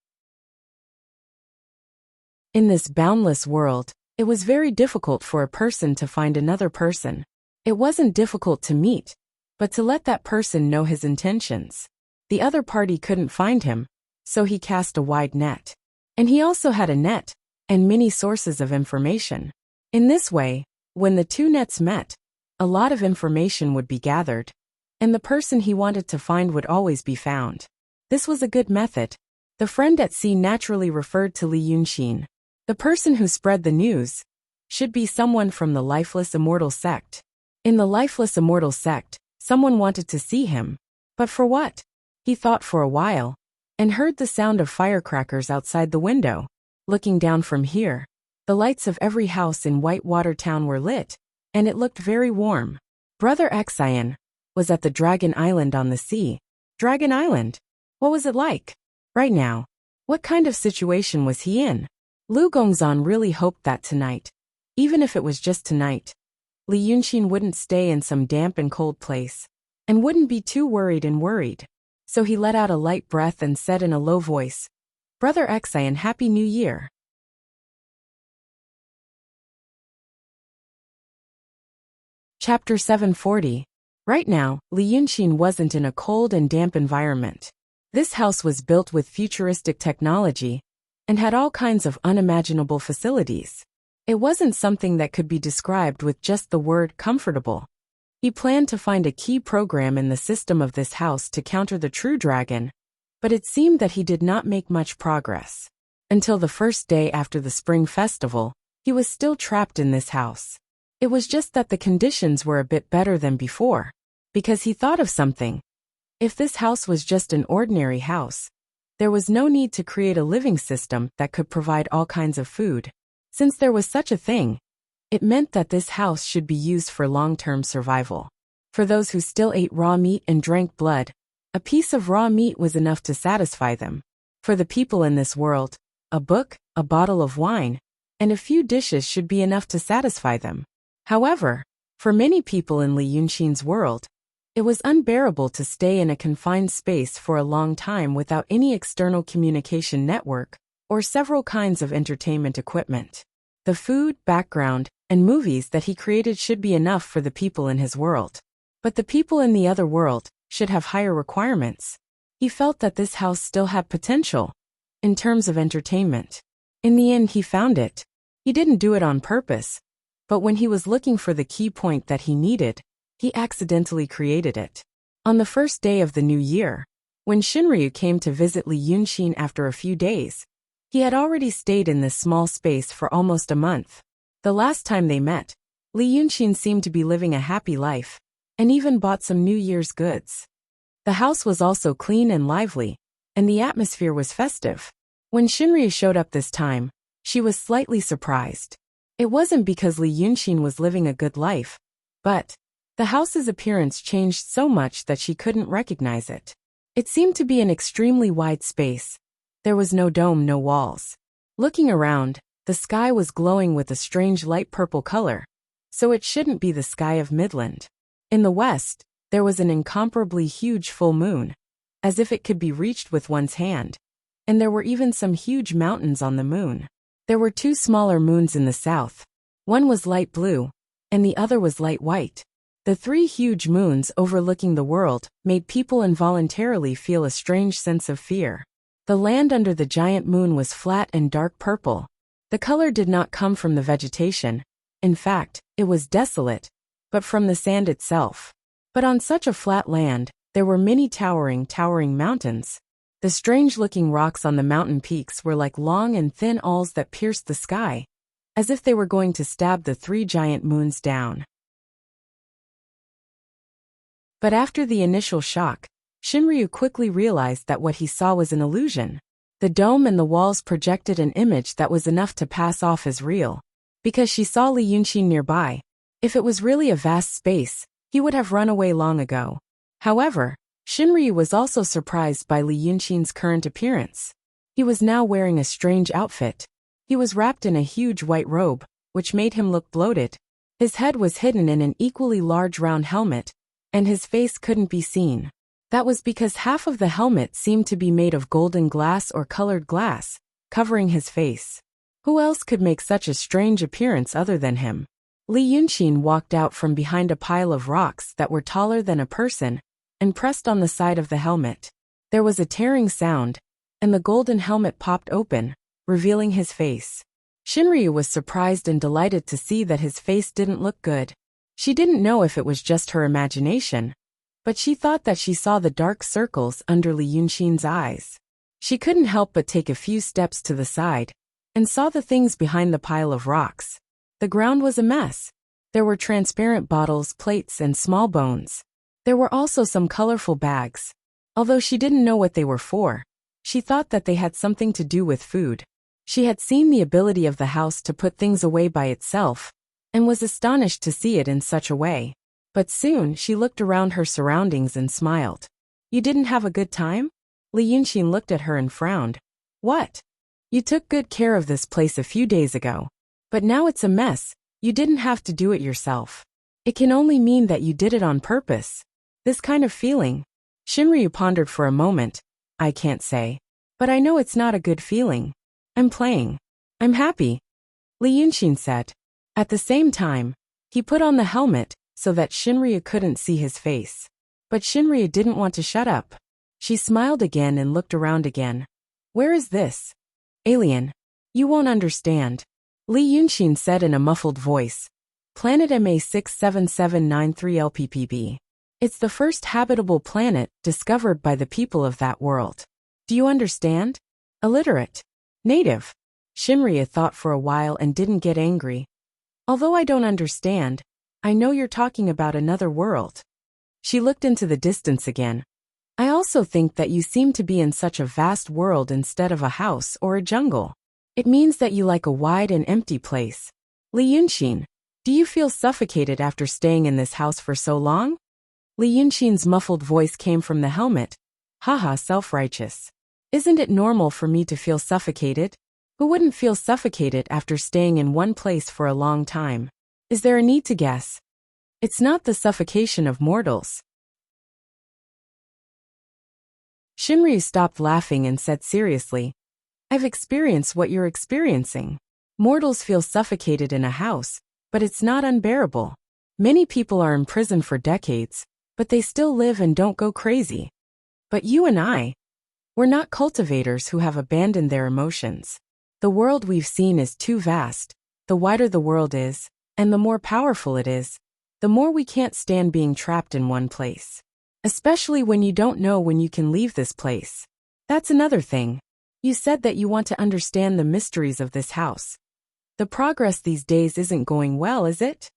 In this boundless world, it was very difficult for a person to find another person. It wasn't difficult to meet, but to let that person know his intentions. The other party couldn't find him, so he cast a wide net. And he also had a net and many sources of information. In this way, when the 2 nets met, a lot of information would be gathered, and the person he wanted to find would always be found. This was a good method. The friend at sea naturally referred to Li Yunxin. The person who spread the news should be someone from the lifeless immortal sect. In the lifeless immortal sect, someone wanted to see him. But for what? He thought for a while, and heard the sound of firecrackers outside the window. Looking down from here, the lights of every house in Whitewater Town were lit, and it looked very warm. Brother Xian was at the Dragon Island on the sea. Dragon Island? What was it like? Right now, what kind of situation was he in? Lu Gongzan really hoped that tonight, even if it was just tonight, Li Yunxin wouldn't stay in some damp and cold place, and wouldn't be too worried. So he let out a light breath and said in a low voice, Brother Xian, Happy New Year. Chapter 740. Right now, Li Yunxin wasn't in a cold and damp environment. This house was built with futuristic technology and had all kinds of unimaginable facilities. It wasn't something that could be described with just the word comfortable. He planned to find a key program in the system of this house to counter the true dragon, but it seemed that he did not make much progress. Until the first day after the Spring Festival, he was still trapped in this house. It was just that the conditions were a bit better than before, because he thought of something. If this house was just an ordinary house, there was no need to create a living system that could provide all kinds of food. Since there was such a thing, it meant that this house should be used for long-term survival. For those who still ate raw meat and drank blood, a piece of raw meat was enough to satisfy them. For the people in this world, a book, a bottle of wine, and a few dishes should be enough to satisfy them. However, for many people in Li Yunxin's world, it was unbearable to stay in a confined space for a long time without any external communication network or several kinds of entertainment equipment. The food, background, and movies that he created should be enough for the people in his world. But the people in the other world should have higher requirements. He felt that this house still had potential in terms of entertainment. In the end, he found it. He didn't do it on purpose, but when he was looking for the key point that he needed, he accidentally created it. On the first day of the new year, when Shinryu came to visit Li Yunxin after a few days, he had already stayed in this small space for almost a month. The last time they met, Li Yunxin seemed to be living a happy life, and even bought some New Year's goods. The house was also clean and lively, and the atmosphere was festive. When Shinryu showed up this time, she was slightly surprised. It wasn't because Li Yunxin was living a good life, but the house's appearance changed so much that she couldn't recognize it. It seemed to be an extremely wide space. There was no dome, no walls. Looking around, the sky was glowing with a strange light purple color, so it shouldn't be the sky of Midland. In the west, there was an incomparably huge full moon, as if it could be reached with one's hand, and there were even some huge mountains on the moon. There were two smaller moons in the south. One was light blue, and the other was light white. The three huge moons overlooking the world made people involuntarily feel a strange sense of fear. The land under the giant moon was flat and dark purple. The color did not come from the vegetation. In fact, it was desolate, but from the sand itself. But on such a flat land, there were many towering mountains. The strange-looking rocks on the mountain peaks were like long and thin awls that pierced the sky, as if they were going to stab the three giant moons down. But after the initial shock, Shinryu quickly realized that what he saw was an illusion. The dome and the walls projected an image that was enough to pass off as real. Because she saw Li Yunxin nearby, if it was really a vast space, he would have run away long ago. However, Shinryu was also surprised by Li Yunxin's current appearance. He was now wearing a strange outfit. He was wrapped in a huge white robe, which made him look bloated. His head was hidden in an equally large round helmet, and his face couldn't be seen. That was because half of the helmet seemed to be made of golden glass or colored glass, covering his face. Who else could make such a strange appearance other than him? Li Yunxin walked out from behind a pile of rocks that were taller than a person, and pressed on the side of the helmet. There was a tearing sound, and the golden helmet popped open, revealing his face. Shinryu was surprised and delighted to see that his face didn't look good. She didn't know if it was just her imagination, but she thought that she saw the dark circles under Li Yunxin's eyes. She couldn't help but take a few steps to the side, and saw the things behind the pile of rocks. The ground was a mess. There were transparent bottles, plates, and small bones. There were also some colorful bags. Although she didn't know what they were for, she thought that they had something to do with food. She had seen the ability of the house to put things away by itself, and was astonished to see it in such a way. But soon she looked around her surroundings and smiled. You didn't have a good time? Li Yunxin looked at her and frowned. What? You took good care of this place a few days ago. But now it's a mess. You didn't have to do it yourself. It can only mean that you did it on purpose. This kind of feeling. Shinryu pondered for a moment. I can't say. But I know it's not a good feeling. I'm playing. I'm happy. Li Yunxin said. At the same time, he put on the helmet so that Shinryu couldn't see his face. But Shinryu didn't want to shut up. She smiled again and looked around again. Where is this? Alien. You won't understand. Li Yunxin said in a muffled voice. Planet MA677930LPPB. It's the first habitable planet discovered by the people of that world. Do you understand? Illiterate. Native. Shinryu thought for a while and didn't get angry. Although I don't understand, I know you're talking about another world. She looked into the distance again. I also think that you seem to be in such a vast world instead of a house or a jungle. It means that you like a wide and empty place. Li Yunxin, do you feel suffocated after staying in this house for so long? Li Yunxin's muffled voice came from the helmet. Haha, self-righteous. Isn't it normal for me to feel suffocated? Who wouldn't feel suffocated after staying in one place for a long time? Is there a need to guess? It's not the suffocation of mortals. Shinryu stopped laughing and said seriously, I've experienced what you're experiencing. Mortals feel suffocated in a house, but it's not unbearable. Many people are imprisoned for decades, but they still live and don't go crazy. But you and I, we're not cultivators who have abandoned their emotions. The world we've seen is too vast. The wider the world is, and the more powerful it is, the more we can't stand being trapped in one place. Especially when you don't know when you can leave this place. That's another thing. You said that you want to understand the mysteries of this house. The progress these days isn't going well, is it?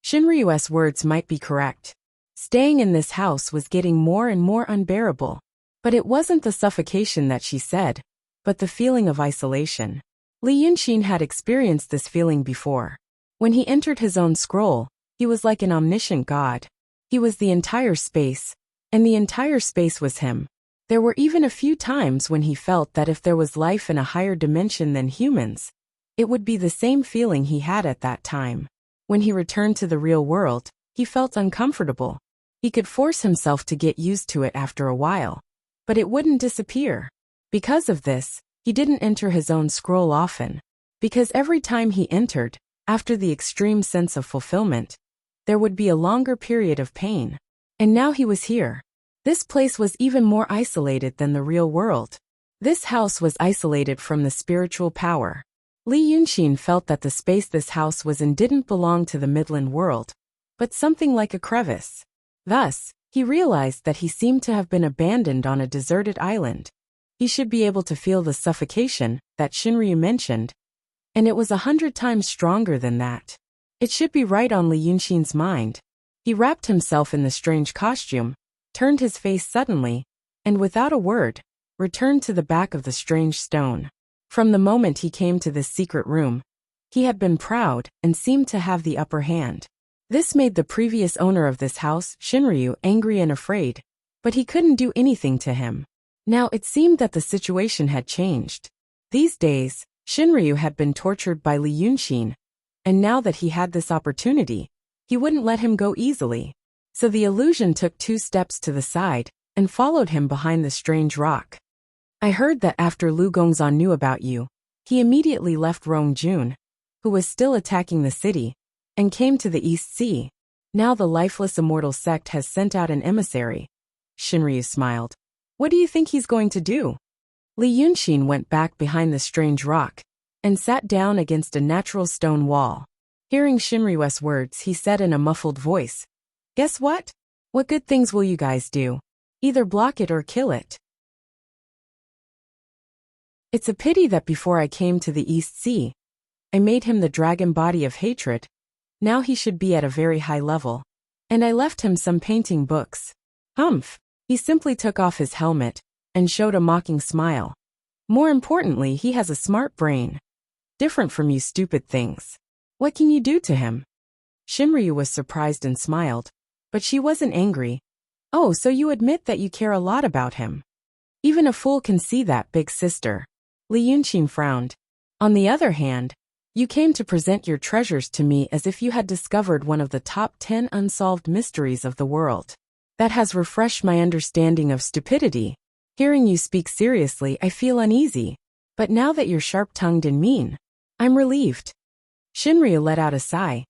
Shinryu's words might be correct. Staying in this house was getting more and more unbearable. But it wasn't the suffocation that she said, but the feeling of isolation. Li Yunxin had experienced this feeling before. When he entered his own scroll, he was like an omniscient god. He was the entire space, and the entire space was him. There were even a few times when he felt that if there was life in a higher dimension than humans, it would be the same feeling he had at that time. When he returned to the real world, he felt uncomfortable. He could force himself to get used to it after a while, but it wouldn't disappear. Because of this, he didn't enter his own scroll often. Because every time he entered, after the extreme sense of fulfillment, there would be a longer period of pain. And now he was here. This place was even more isolated than the real world. This house was isolated from the spiritual power. Li Yunxin felt that the space this house was in didn't belong to the Midland world, but something like a crevice. Thus, he realized that he seemed to have been abandoned on a deserted island. He should be able to feel the suffocation that Shinryu mentioned, and it was 100 times stronger than that. It should be right on Li Yunxin's mind. He wrapped himself in the strange costume, turned his face suddenly, and without a word, returned to the back of the strange stone. From the moment he came to this secret room, he had been proud and seemed to have the upper hand. This made the previous owner of this house, Shinryu, angry and afraid, but he couldn't do anything to him. Now it seemed that the situation had changed. These days, Shinryu had been tortured by Li Yunxin, and now that he had this opportunity, he wouldn't let him go easily. So the illusion took 2 steps to the side and followed him behind the strange rock. I heard that after Lu Gongzan knew about you, he immediately left Rongjun, who was still attacking the city, and came to the East Sea. Now the lifeless immortal sect has sent out an emissary. Shinryu smiled. What do you think he's going to do? Li Yunxin went back behind the strange rock and sat down against a natural stone wall. Hearing Shinryu's words, he said in a muffled voice, Guess what? What good things will you guys do? Either block it or kill it. It's a pity that before I came to the East Sea, I made him the dragon body of hatred. Now he should be at a very high level. And I left him some painting books. Humph. He simply took off his helmet and showed a mocking smile. More importantly, he has a smart brain. Different from you stupid things. What can you do to him? Shinryu was surprised and smiled. But she wasn't angry. Oh, so you admit that you care a lot about him. Even a fool can see that, big sister. Li Yunqing frowned. On the other hand, you came to present your treasures to me as if you had discovered one of the top 10 unsolved mysteries of the world. That has refreshed my understanding of stupidity. Hearing you speak seriously, I feel uneasy. But now that you're sharp-tongued and mean, I'm relieved. Shinryu let out a sigh.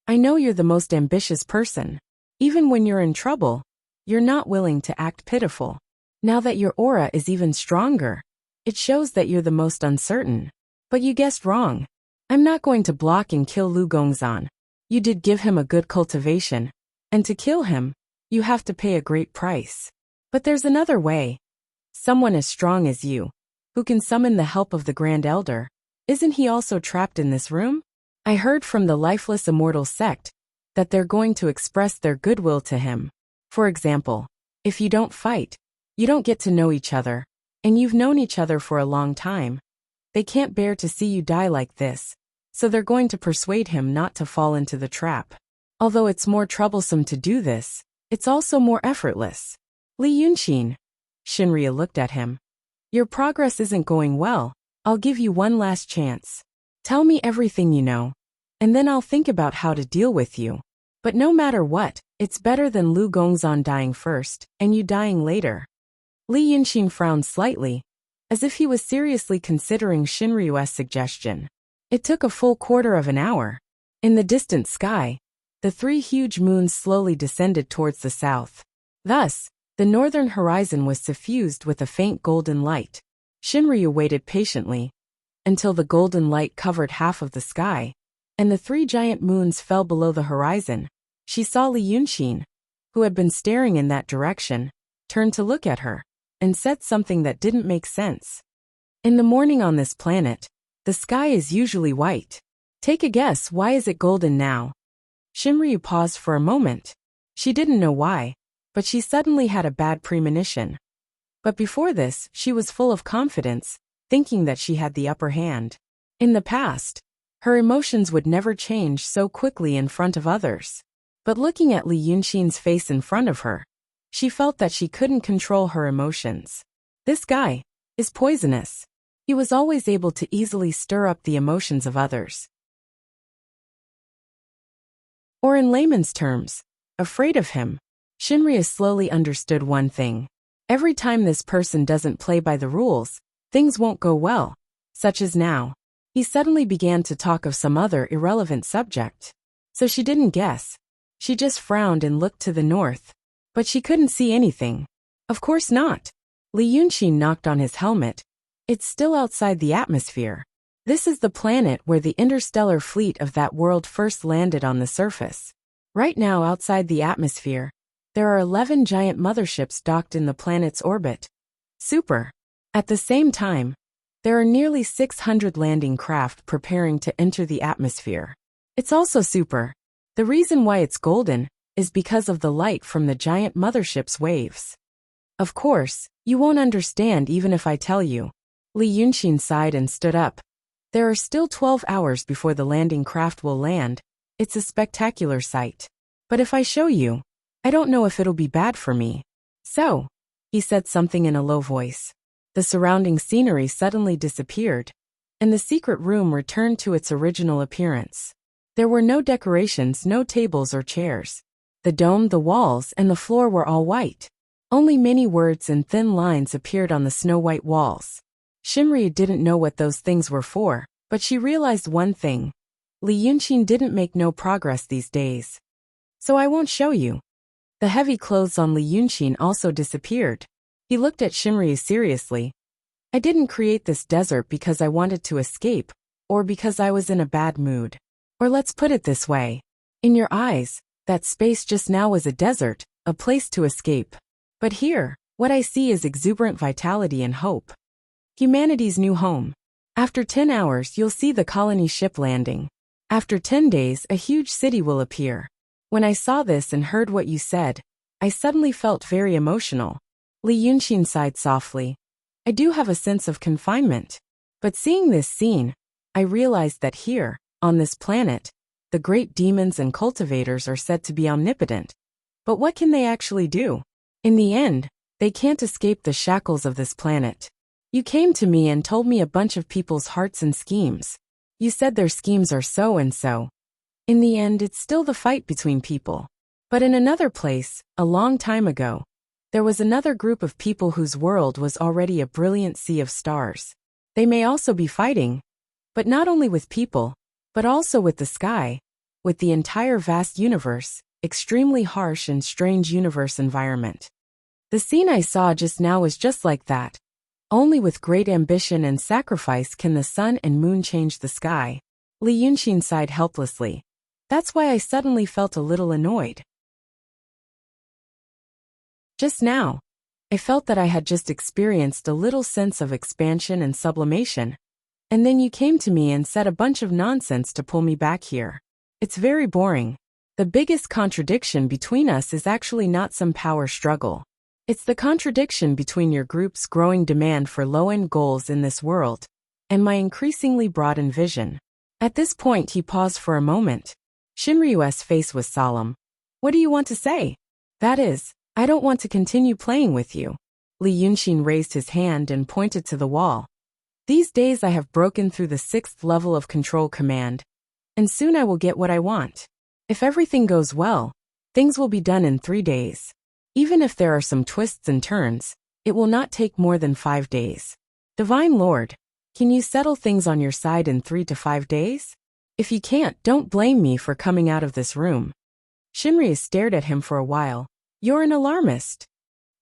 I know you're the most ambitious person. Even when you're in trouble, you're not willing to act pitiful. Now that your aura is even stronger, it shows that you're the most uncertain. But you guessed wrong. I'm not going to block and kill Lu Gongzan. You did give him a good cultivation. And to kill him, you have to pay a great price. But there's another way. Someone as strong as you, who can summon the help of the Grand Elder, isn't he also trapped in this room? I heard from the lifeless immortal sect that they're going to express their goodwill to him. For example, if you don't fight, you don't get to know each other, and you've known each other for a long time. They can't bear to see you die like this, so they're going to persuade him not to fall into the trap. Although it's more troublesome to do this, it's also more effortless. Li Yunqing. Shinryu looked at him. Your progress isn't going well. I'll give you one last chance. Tell me everything you know, and then I'll think about how to deal with you. But no matter what, it's better than Lu Gongzan dying first, and you dying later. Li Yunqing frowned slightly, as if he was seriously considering Shinryu's suggestion. It took a full quarter of an hour. In the distant sky, the 3 huge moons slowly descended towards the south. Thus, the northern horizon was suffused with a faint golden light. Shinryu waited patiently until the golden light covered half of the sky, and the 3 giant moons fell below the horizon. She saw Li Yunqing, who had been staring in that direction, turn to look at her, and said something that didn't make sense. In the morning on this planet, the sky is usually white. Take a guess, why is it golden now? Shinryu paused for a moment. She didn't know why, but she suddenly had a bad premonition. But before this, she was full of confidence, thinking that she had the upper hand. In the past, her emotions would never change so quickly in front of others. But looking at Li Yunqing's face in front of her, she felt that she couldn't control her emotions. This guy is poisonous. He was always able to easily stir up the emotions of others. Or in layman's terms, afraid of him. Shinryu slowly understood one thing. Every time this person doesn't play by the rules, things won't go well, such as now. He suddenly began to talk of some other irrelevant subject. So she didn't guess. She just frowned and looked to the north. But she couldn't see anything. Of course not. Li Yunqing knocked on his helmet. It's still outside the atmosphere. This is the planet where the interstellar fleet of that world first landed on the surface. Right now outside the atmosphere, there are 11 giant motherships docked in the planet's orbit. Super. At the same time, there are nearly 600 landing craft preparing to enter the atmosphere. It's also super. The reason why it's golden is because of the light from the giant mothership's waves. Of course, you won't understand even if I tell you. Li Yunqing sighed and stood up. There are still 12 hours before the landing craft will land. It's a spectacular sight. But if I show you, I don't know if it'll be bad for me. So, he said something in a low voice. The surrounding scenery suddenly disappeared, and the secret room returned to its original appearance. There were no decorations, no tables or chairs. The dome, the walls, and the floor were all white. Only many words and thin lines appeared on the snow-white walls. Shinryu didn't know what those things were for, but she realized one thing. Li Yunqing didn't make no progress these days. So I won't show you. The heavy clothes on Li Yunqing also disappeared. He looked at Shinryu seriously. I didn't create this desert because I wanted to escape, or because I was in a bad mood. Or let's put it this way. In your eyes, that space just now was a desert, a place to escape. But here, what I see is exuberant vitality and hope. Humanity's new home. After 10 hours, you'll see the colony ship landing. After 10 days, a huge city will appear. When I saw this and heard what you said, I suddenly felt very emotional. Li Yunxin sighed softly. I do have a sense of confinement. But seeing this scene, I realized that here, on this planet, the great demons and cultivators are said to be omnipotent. But what can they actually do? In the end, they can't escape the shackles of this planet. You came to me and told me a bunch of people's hearts and schemes. You said their schemes are so and so. In the end, it's still the fight between people. But in another place, a long time ago, there was another group of people whose world was already a brilliant sea of stars. They may also be fighting, but not only with people, but also with the sky, with the entire vast universe, extremely harsh and strange universe environment. The scene I saw just now was just like that. Only with great ambition and sacrifice can the sun and moon change the sky. Li Yunxin sighed helplessly. That's why I suddenly felt a little annoyed. Just now, I felt that I had just experienced a little sense of expansion and sublimation. And then you came to me and said a bunch of nonsense to pull me back here. It's very boring. The biggest contradiction between us is actually not some power struggle. It's the contradiction between your group's growing demand for low-end goals in this world, and my increasingly broadened vision. At this point he paused for a moment. Shinryu's face was solemn. What do you want to say? That is, I don't want to continue playing with you. Li Yunxin raised his hand and pointed to the wall. These days I have broken through the 6th level of control command, and soon I will get what I want. If everything goes well, things will be done in 3 days. Even if there are some twists and turns, it will not take more than 5 days. Divine Lord, can you settle things on your side in 3 to 5 days? If you can't, don't blame me for coming out of this room. Shinryu stared at him for a while. You're an alarmist.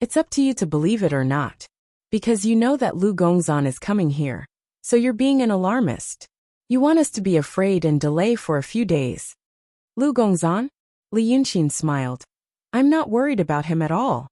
It's up to you to believe it or not. Because you know that Lu Gongzan is coming here, so you're being an alarmist. You want us to be afraid and delay for a few days. Lu Gongzan? Li Yunxin smiled. I'm not worried about him at all.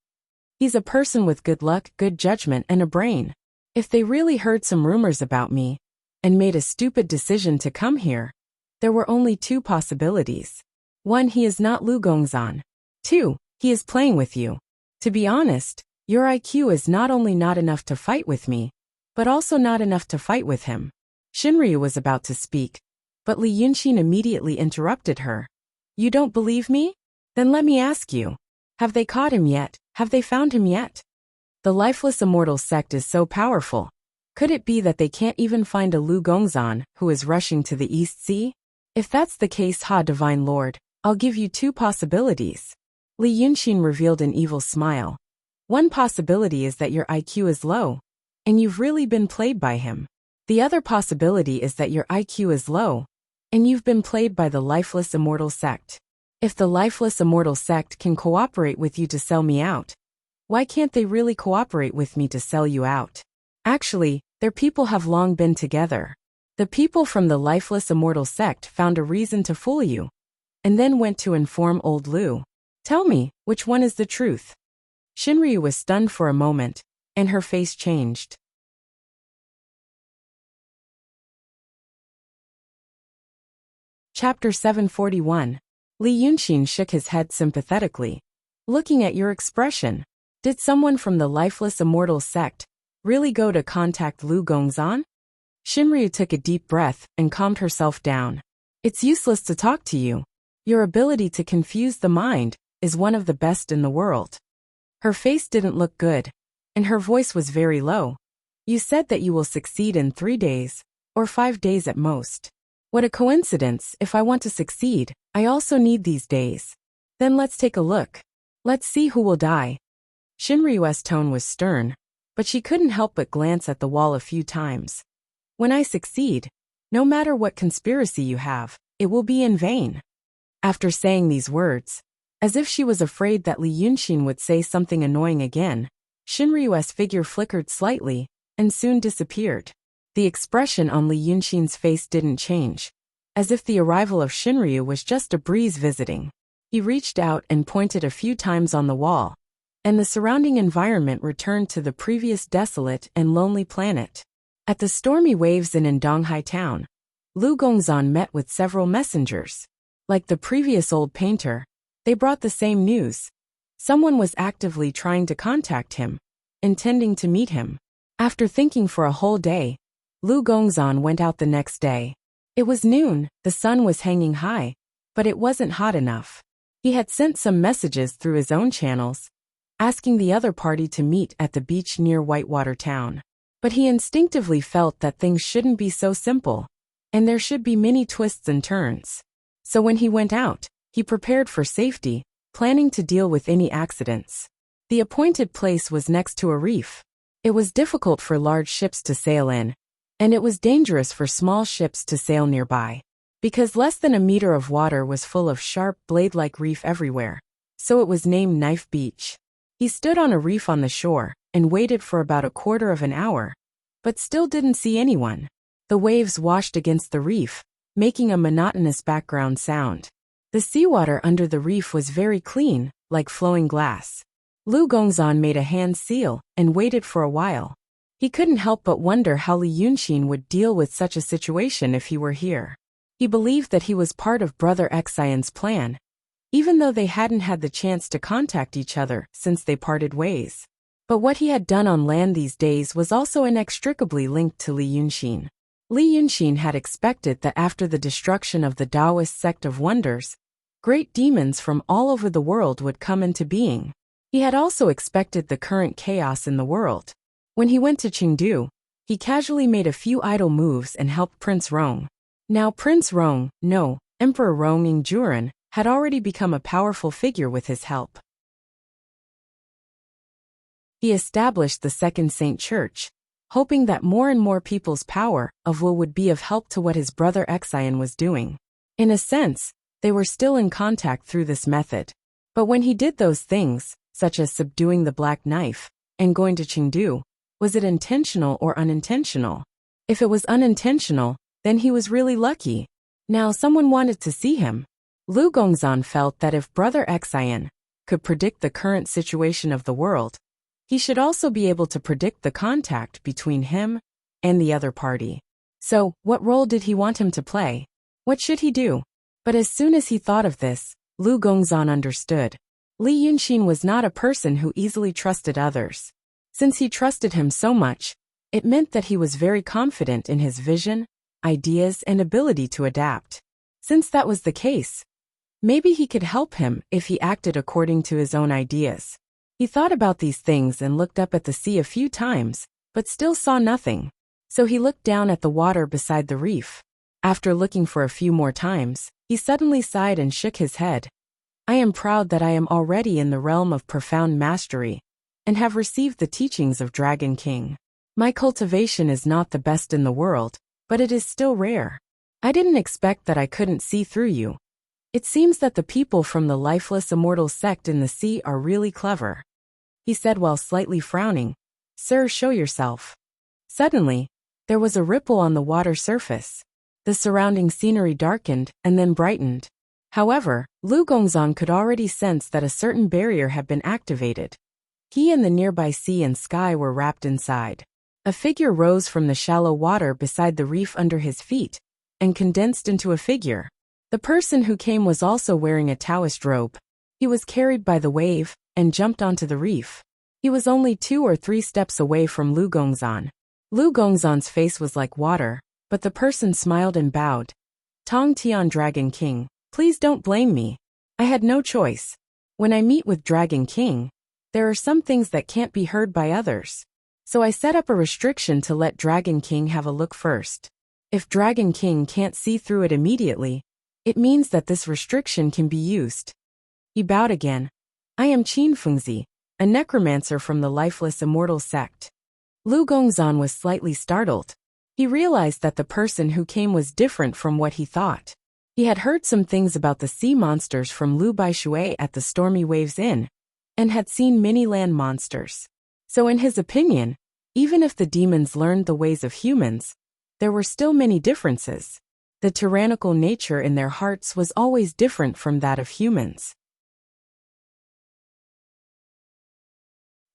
He's a person with good luck, good judgment, and a brain. If they really heard some rumors about me, and made a stupid decision to come here, there were only 2 possibilities. 1, he is not Lu Gongzan. 2, he is playing with you. To be honest, your IQ is not only not enough to fight with me, but also not enough to fight with him. Shinryu was about to speak, but Li Yunxin immediately interrupted her. You don't believe me? Then let me ask you. Have they caught him yet? Have they found him yet? The lifeless immortal sect is so powerful. Could it be that they can't even find a Lu Gongzan who is rushing to the East Sea? If that's the case, Divine Lord, I'll give you 2 possibilities. Li Yunxin revealed an evil smile. One possibility is that your IQ is low, and you've really been played by him. The other possibility is that your IQ is low, and you've been played by the lifeless immortal sect. If the lifeless immortal sect can cooperate with you to sell me out, why can't they really cooperate with me to sell you out? Actually, their people have long been together. The people from the lifeless immortal sect found a reason to fool you, and then went to inform old Lu. Tell me, which one is the truth? Shinryu was stunned for a moment, and her face changed. Chapter 741. Li Yunxin shook his head sympathetically. Looking at your expression, did someone from the lifeless immortal sect really go to contact Lu Gongzan? Shinryu took a deep breath and calmed herself down. It's useless to talk to you. Your ability to confuse the mind is one of the best in the world. Her face didn't look good, and her voice was very low. You said that you will succeed in 3 days, or 5 days at most. What a coincidence. If I want to succeed, I also need these days. Then let's take a look. Let's see who will die. Shinryu's tone was stern, but she couldn't help but glance at the wall a few times. When I succeed, no matter what conspiracy you have, it will be in vain. After saying these words, as if she was afraid that Li Yunxin would say something annoying again, Shinryu's figure flickered slightly, and soon disappeared. The expression on Li Yunxin's face didn't change, as if the arrival of Shinryu was just a breeze visiting. He reached out and pointed a few times on the wall, and the surrounding environment returned to the previous desolate and lonely planet. At the Stormy Waves Inn in Donghai town, Lu Gongzan met with several messengers. Like the previous old painter, they brought the same news. Someone was actively trying to contact him, intending to meet him. After thinking for a whole day, Lu Gongzan went out the next day. It was noon, the sun was hanging high, but it wasn't hot enough. He had sent some messages through his own channels, asking the other party to meet at the beach near Whitewater town. But he instinctively felt that things shouldn't be so simple, and there should be many twists and turns. So when he went out, he prepared for safety, planning to deal with any accidents. The appointed place was next to a reef. It was difficult for large ships to sail in, and it was dangerous for small ships to sail nearby, because less than a meter of water was full of sharp blade-like reef everywhere. So it was named Knife Beach. He stood on a reef on the shore and waited for about a quarter of an hour, but still didn't see anyone. The waves washed against the reef, making a monotonous background sound. The seawater under the reef was very clean, like flowing glass. Lu Gongzan made a hand seal and waited for a while. He couldn't help but wonder how Li Yunxin would deal with such a situation if he were here. He believed that he was part of Brother Xian's plan, even though they hadn't had the chance to contact each other since they parted ways. But what he had done on land these days was also inextricably linked to Li Yunxin. Li Yunxin had expected that after the destruction of the Taoist sect of wonders, great demons from all over the world would come into being. He had also expected the current chaos in the world. When he went to Chengdu, he casually made a few idle moves and helped Prince Rong. Now Prince Rong, no, Emperor Rong Yingjuren, had already become a powerful figure with his help. He established the Second Saint Church, hoping that more and more people's power of will would be of help to what his brother Xian was doing. In a sense, they were still in contact through this method. But when he did those things, such as subduing the Black Knife and going to Chengdu, was it intentional or unintentional? If it was unintentional, then he was really lucky. Now someone wanted to see him. Lu Gongzan felt that if Brother Xian could predict the current situation of the world, he should also be able to predict the contact between him and the other party. So, what role did he want him to play? What should he do? But as soon as he thought of this, Lu Gongzan understood. Li Yunxin was not a person who easily trusted others. Since he trusted him so much, it meant that he was very confident in his vision, ideas, and ability to adapt. Since that was the case, maybe he could help him if he acted according to his own ideas. He thought about these things and looked up at the sea a few times, but still saw nothing. So he looked down at the water beside the reef. After looking for a few more times, he suddenly sighed and shook his head. I am proud that I am already in the realm of profound mastery, and have received the teachings of Dragon King. My cultivation is not the best in the world, but it is still rare. I didn't expect that I couldn't see through you. It seems that the people from the lifeless immortal sect in the sea are really clever. He said while slightly frowning. Sir, show yourself. Suddenly, there was a ripple on the water surface. The surrounding scenery darkened and then brightened. However, Lu Gongzan could already sense that a certain barrier had been activated. He and the nearby sea and sky were wrapped inside. A figure rose from the shallow water beside the reef under his feet, and condensed into a figure. The person who came was also wearing a Taoist robe. He was carried by the wave, and jumped onto the reef. He was only 2 or 3 steps away from Lu Gongzan. Lu Gongzan's face was like water, but the person smiled and bowed. Tong Tian Dragon King, please don't blame me. I had no choice. When I meet with Dragon King, there are some things that can't be heard by others. So I set up a restriction to let Dragon King have a look first. If Dragon King can't see through it immediately, it means that this restriction can be used. He bowed again. I am Qin Fengzi, a necromancer from the lifeless immortal sect. Lu Gongzan was slightly startled. He realized that the person who came was different from what he thought. He had heard some things about the sea monsters from Lu Baishui at the Stormy Waves Inn, and had seen many land monsters. So in his opinion, even if the demons learned the ways of humans, there were still many differences. The tyrannical nature in their hearts was always different from that of humans.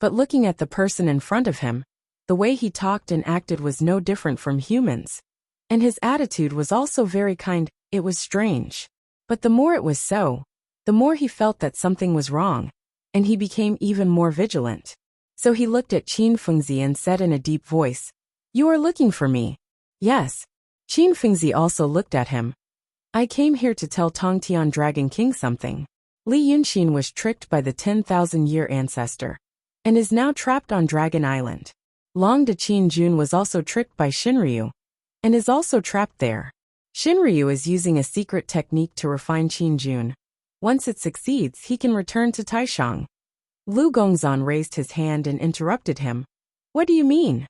But looking at the person in front of him, The way he talked and acted was no different from humans. And his attitude was also very kind. It was strange. But the more it was so, the more he felt that something was wrong, and he became even more vigilant. So he looked at Qin Fengzi and said in a deep voice, "You are looking for me." "Yes." Qin Fengzi also looked at him. "I came here to tell Tongtian Dragon King something. Li Yunxin was tricked by the 10,000-year ancestor, and is now trapped on Dragon Island. Long De Qin Jun was also tricked by Shinryu, and is also trapped there. Shinryu is using a secret technique to refine Qin Jun. Once it succeeds, he can return to Taishang." Lu Gongzan raised his hand and interrupted him. "What do you mean?"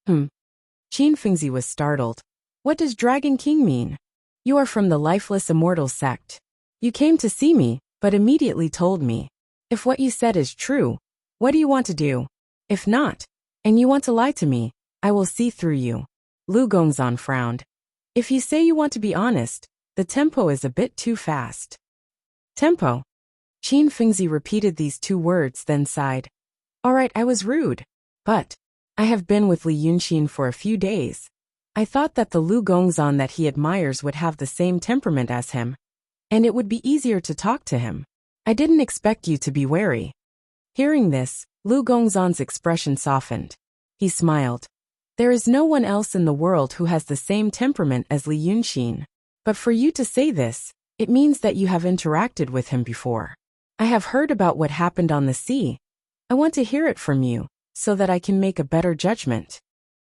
Qin Fengzi was startled. "What does Dragon King mean? You are from the lifeless immortal sect. You came to see me, but immediately told me. If what you said is true, what do you want to do? If not, and you want to lie to me, I will see through you." Lu Gongzan frowned. "If you say you want to be honest, the tempo is a bit too fast." "Tempo?" Qin Fengzi repeated these two words, then sighed. "All right, I was rude. But I have been with Li Yunxin for a few days. I thought that the Lu Gongzan that he admires would have the same temperament as him, and it would be easier to talk to him. I didn't expect you to be wary." Hearing this, Lu Gongzan's expression softened. He smiled. "There is no one else in the world who has the same temperament as Li Yunxin. But for you to say this, it means that you have interacted with him before. I have heard about what happened on the sea. I want to hear it from you, so that I can make a better judgment."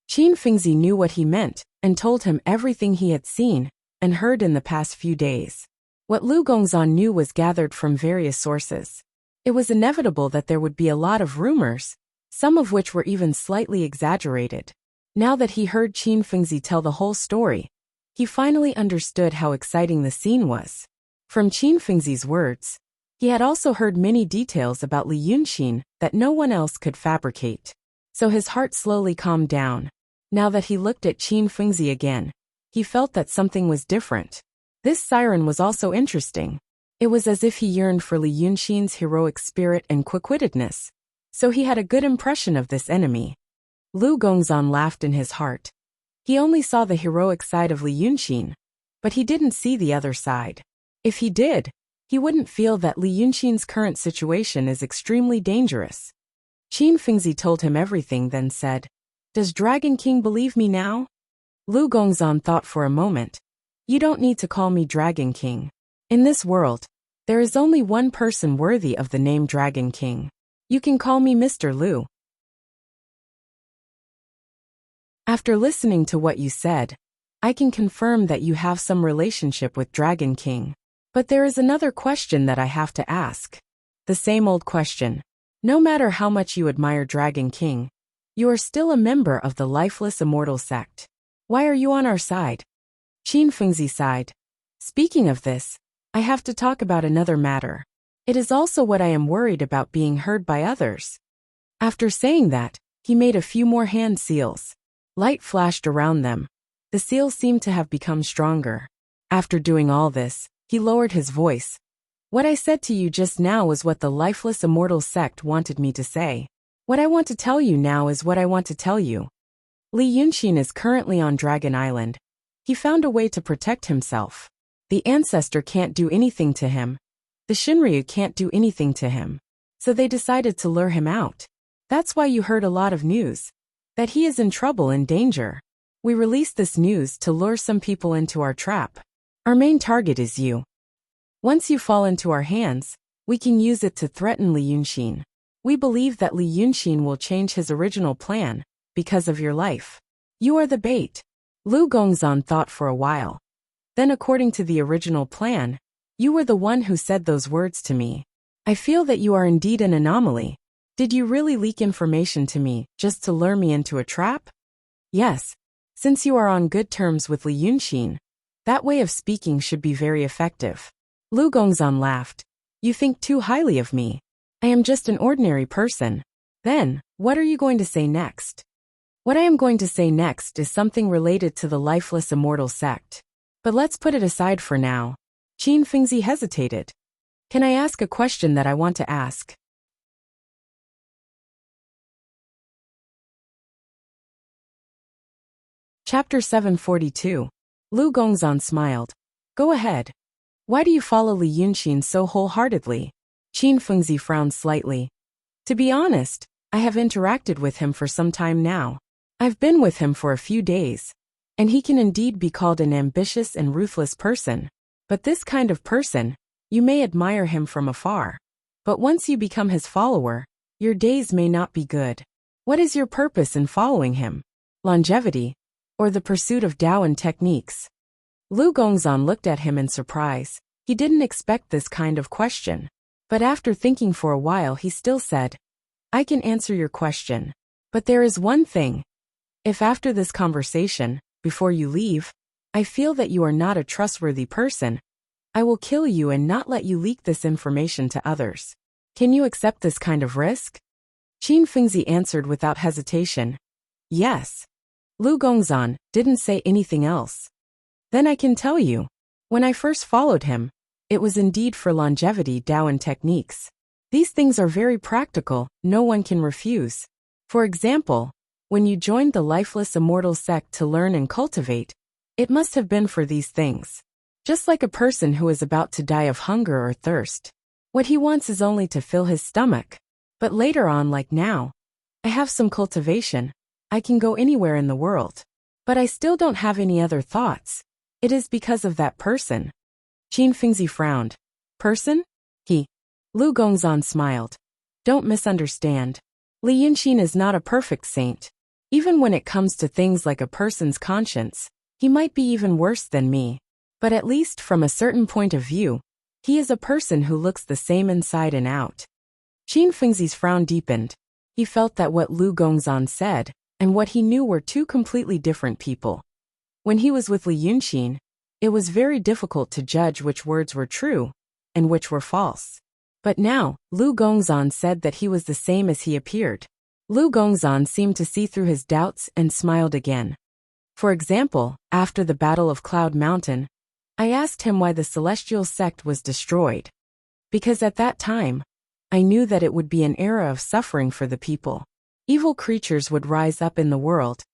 Qin Fengzi knew what he meant, and told him everything he had seen and heard in the past few days. What Lu Gongzan knew was gathered from various sources. It was inevitable that there would be a lot of rumors, some of which were even slightly exaggerated. Now that he heard Qin Fengzi tell the whole story, he finally understood how exciting the scene was. From Qin Fengzi's words, he had also heard many details about Li Yunxin that no one else could fabricate. So his heart slowly calmed down. Now that he looked at Qin Fengzi again, he felt that something was different. This siren was also interesting. It was as if he yearned for Li Yunxin's heroic spirit and quick-wittedness. So he had a good impression of this enemy. Lu Gongzan laughed in his heart. He only saw the heroic side of Li Yunxin, but he didn't see the other side. If he did, he wouldn't feel that Li Yunxin's current situation is extremely dangerous. Qin Fengzi told him everything, then said, "Does Dragon King believe me now?" Lu Gongzan thought for a moment. "You don't need to call me Dragon King. In this world, there is only one person worthy of the name Dragon King. You can call me Mr. Lu." "After listening to what you said, I can confirm that you have some relationship with Dragon King. But there is another question that I have to ask. The same old question. No matter how much you admire Dragon King, you are still a member of the lifeless immortal sect. Why are you on our side?" Qin Fengzi sighed. "Speaking of this, I have to talk about another matter. It is also what I am worried about being heard by others." After saying that, he made a few more hand seals. Light flashed around them. The seals seemed to have become stronger. After doing all this, he lowered his voice. "What I said to you just now was what the lifeless immortal sect wanted me to say. What I want to tell you now is what I want to tell you. Li Yunxin is currently on Dragon Island. He found a way to protect himself. The ancestor can't do anything to him. The Shinryu can't do anything to him. So they decided to lure him out. That's why you heard a lot of news. That he is in trouble and danger. We released this news to lure some people into our trap. Our main target is you. Once you fall into our hands, we can use it to threaten Li Yunxin. We believe that Li Yunxin will change his original plan because of your life. You are the bait." Lu Gongzan thought for a while. "Then according to the original plan, you were the one who said those words to me. I feel that you are indeed an anomaly. Did you really leak information to me just to lure me into a trap?" "Yes. Since you are on good terms with Li Yunxin, that way of speaking should be very effective." Lu Gongzan laughed. "You think too highly of me. I am just an ordinary person. Then, what are you going to say next?" "What I am going to say next is something related to the lifeless immortal sect. But let's put it aside for now." Qin Fengzi hesitated. "Can I ask a question that I want to ask?" Chapter 742. Lu Gongzan smiled. Go ahead. Why do you follow Li Yunxin so wholeheartedly? Qin Fengzi frowned slightly. To be honest, I have interacted with him for some time now. I've been with him for a few days. And he can indeed be called an ambitious and ruthless person. But this kind of person, you may admire him from afar. But once you become his follower, your days may not be good. What is your purpose in following him? Longevity? Or the pursuit of Daoan techniques? Lu Gongzan looked at him in surprise. He didn't expect this kind of question. But after thinking for a while he still said, I can answer your question. But there is one thing. If after this conversation, before you leave, I feel that you are not a trustworthy person, I will kill you and not let you leak this information to others. Can you accept this kind of risk? Qin Fengzi answered without hesitation. Yes. Lu Gongzan didn't say anything else. Then I can tell you. When I first followed him, it was indeed for longevity Daoan techniques. These things are very practical, no one can refuse. For example, when you joined the lifeless immortal sect to learn and cultivate, it must have been for these things. Just like a person who is about to die of hunger or thirst. What he wants is only to fill his stomach. But later on, like now, I have some cultivation. I can go anywhere in the world. But I still don't have any other thoughts. It is because of that person. Qin Fengzi frowned. Person? Lu Gongzan smiled. Don't misunderstand. Li Yunxin is not a perfect saint. Even when it comes to things like a person's conscience, he might be even worse than me. But at least from a certain point of view, he is a person who looks the same inside and out. Qin Fengzi's frown deepened. He felt that what Lu Gongzan said and what he knew were two completely different people. When he was with Li Yunxin, it was very difficult to judge which words were true and which were false. But now, Lu Gongzan said that he was the same as he appeared. Lu Gongzan seemed to see through his doubts and smiled again. For example, after the Battle of Cloud Mountain, I asked him why the celestial sect was destroyed. Because at that time, I knew that it would be an era of suffering for the people. Evil creatures would rise up in the world,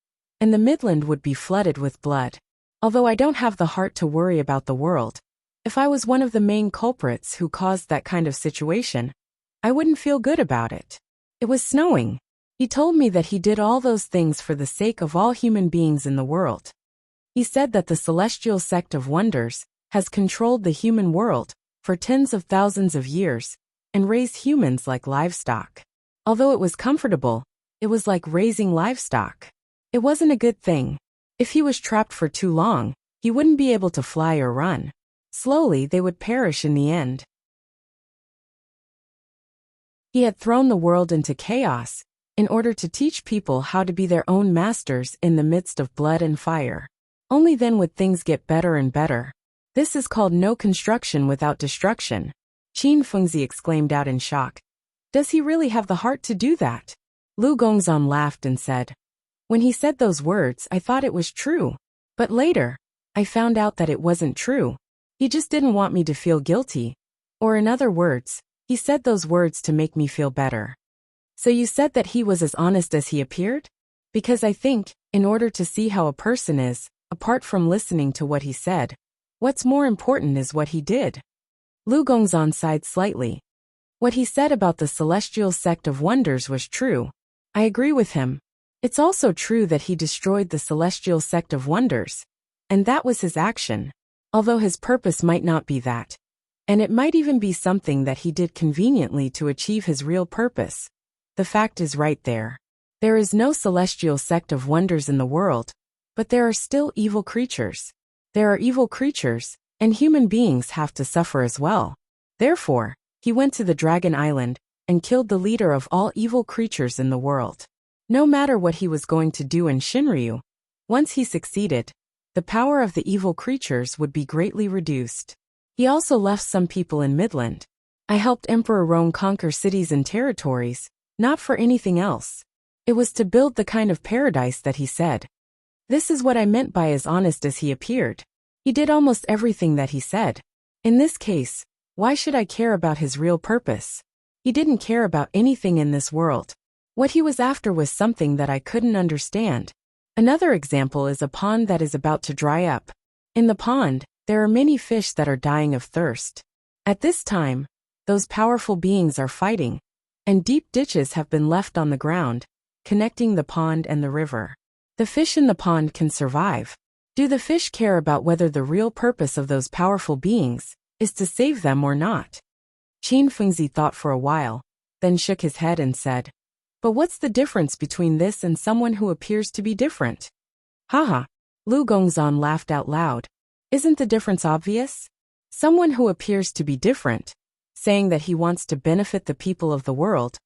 and the Midland would be flooded with blood. Although I don't have the heart to worry about the world, if I was one of the main culprits who caused that kind of situation, I wouldn't feel good about it. It was snowing. He told me that he did all those things for the sake of all human beings in the world. He said that the celestial sect of wonders has controlled the human world for tens of thousands of years and raised humans like livestock. Although it was comfortable, it was like raising livestock. It wasn't a good thing. If he was trapped for too long, he wouldn't be able to fly or run. Slowly, they would perish in the end. He had thrown the world into chaos in order to teach people how to be their own masters in the midst of blood and fire. Only then would things get better and better. This is called no construction without destruction. Qin Fengzi exclaimed out in shock. Does he really have the heart to do that? Lu Gongzan laughed and said, when he said those words, I thought it was true. But later, I found out that it wasn't true. He just didn't want me to feel guilty. Or in other words, he said those words to make me feel better. So you said that he was as honest as he appeared? Because I think, in order to see how a person is, apart from listening to what he said, what's more important is what he did. Lu Gongzan sighed slightly. What he said about the celestial sect of wonders was true. I agree with him. It's also true that he destroyed the celestial sect of wonders. And that was his action. Although his purpose might not be that. And it might even be something that he did conveniently to achieve his real purpose. The fact is right there. There is no celestial sect of wonders in the world, but there are still evil creatures. There are evil creatures, and human beings have to suffer as well. Therefore, he went to the Dragon Island and killed the leader of all evil creatures in the world. No matter what he was going to do in Shinryu, once he succeeded, the power of the evil creatures would be greatly reduced. He also left some people in Midland. I helped Emperor Rome conquer cities and territories, not for anything else. It was to build the kind of paradise that he said. This is what I meant by as honest as he appeared. He did almost everything that he said. In this case, why should I care about his real purpose? He didn't care about anything in this world. What he was after was something that I couldn't understand. Another example is a pond that is about to dry up. In the pond, there are many fish that are dying of thirst. At this time, those powerful beings are fighting, and deep ditches have been left on the ground, connecting the pond and the river. The fish in the pond can survive. Do the fish care about whether the real purpose of those powerful beings is to save them or not? Qin Fengzi thought for a while, then shook his head and said, "But what's the difference between this and someone who appears to be different?" Haha. Lu Gongzan laughed out loud. Isn't the difference obvious? Someone who appears to be different, saying that he wants to benefit the people of the world,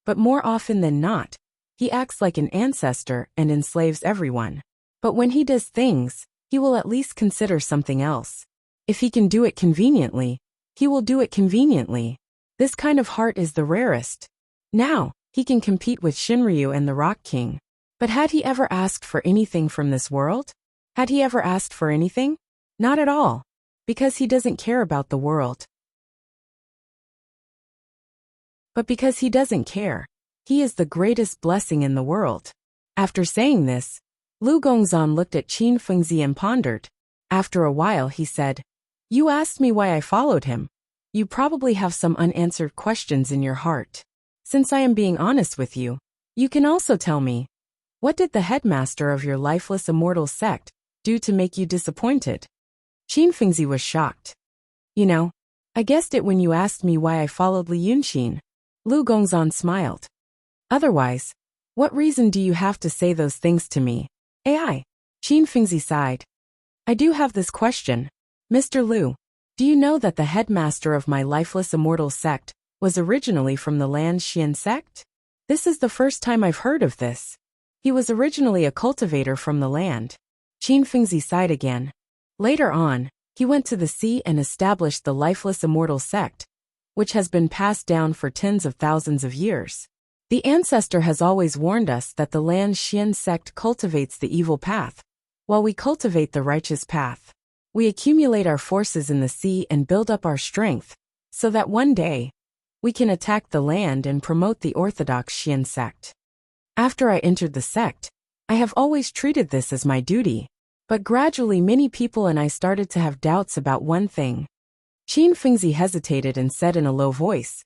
but more often than not, he acts like an ancestor and enslaves everyone. But when he does things, he will at least consider something else. If he can do it conveniently, he will do it conveniently. This kind of heart is the rarest. Now, he can compete with Shinryu and the Rock King. But had he ever asked for anything from this world? Had he ever asked for anything? Not at all. Because he doesn't care about the world. But because he doesn't care, he is the greatest blessing in the world. After saying this, Lu Gongzan looked at Qin Fengzi and pondered. After a while he said, "You asked me why I followed him. You probably have some unanswered questions in your heart. Since I am being honest with you, you can also tell me, what did the headmaster of your lifeless immortal sect do to make you disappointed?" Qin Fengzi was shocked. "You know, I guessed it when you asked me why I followed Li Yunxin." Lu Gongzan smiled. "Otherwise, what reason do you have to say those things to me?" AI. Qin Fengzi sighed. "I do have this question. Mr. Lu, do you know that the headmaster of my lifeless immortal sect was originally from the land Xian sect? This is the first time I've heard of this. He was originally a cultivator from the land." Qin Fengzi sighed again. Later on, he went to the sea and established the lifeless immortal sect, which has been passed down for tens of thousands of years. The ancestor has always warned us that the land Xian sect cultivates the evil path, while we cultivate the righteous path. We accumulate our forces in the sea and build up our strength, so that one day, we can attack the land and promote the orthodox Xian sect. After I entered the sect, I have always treated this as my duty, but gradually many people and I started to have doubts about one thing. Qin Fengzi hesitated and said in a low voice,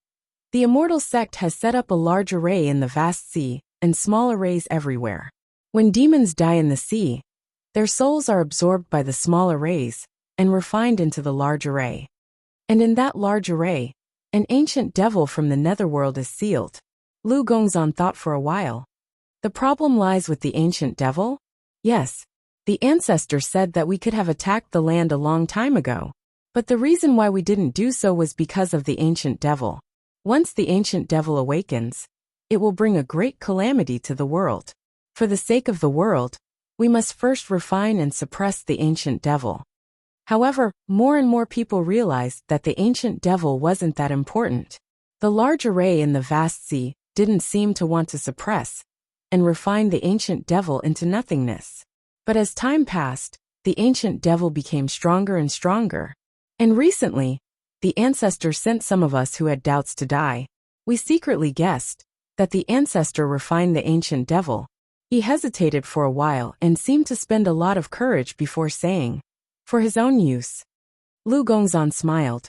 "The immortal sect has set up a large array in the vast sea, and small arrays everywhere. When demons die in the sea, their souls are absorbed by the small arrays, and refined into the large array. And in that large array, an ancient devil from the netherworld is sealed." Lu Gongzan thought for a while. "The problem lies with the ancient devil?" "Yes. The ancestor said that we could have attacked the land a long time ago, but the reason why we didn't do so was because of the ancient devil. Once the ancient devil awakens, it will bring a great calamity to the world. For the sake of the world, we must first refine and suppress the ancient devil." However, more and more people realized that the ancient devil wasn't that important. The large array in the vast sea didn't seem to want to suppress and refine the ancient devil into nothingness. But as time passed, the ancient devil became stronger and stronger. And recently, the ancestor sent some of us who had doubts to die. We secretly guessed that the ancestor refined the ancient devil. He hesitated for a while and seemed to spend a lot of courage before saying, "For his own use." Lu Gongzan smiled.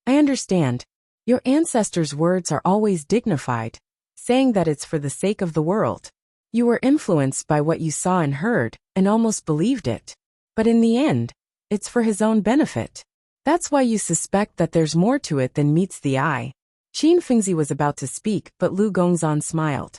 "I understand. Your ancestors' words are always dignified, saying that it's for the sake of the world. You were influenced by what you saw and heard, and almost believed it. But in the end, it's for his own benefit. That's why you suspect that there's more to it than meets the eye." Qin Fengzi was about to speak, but Lu Gongzan smiled.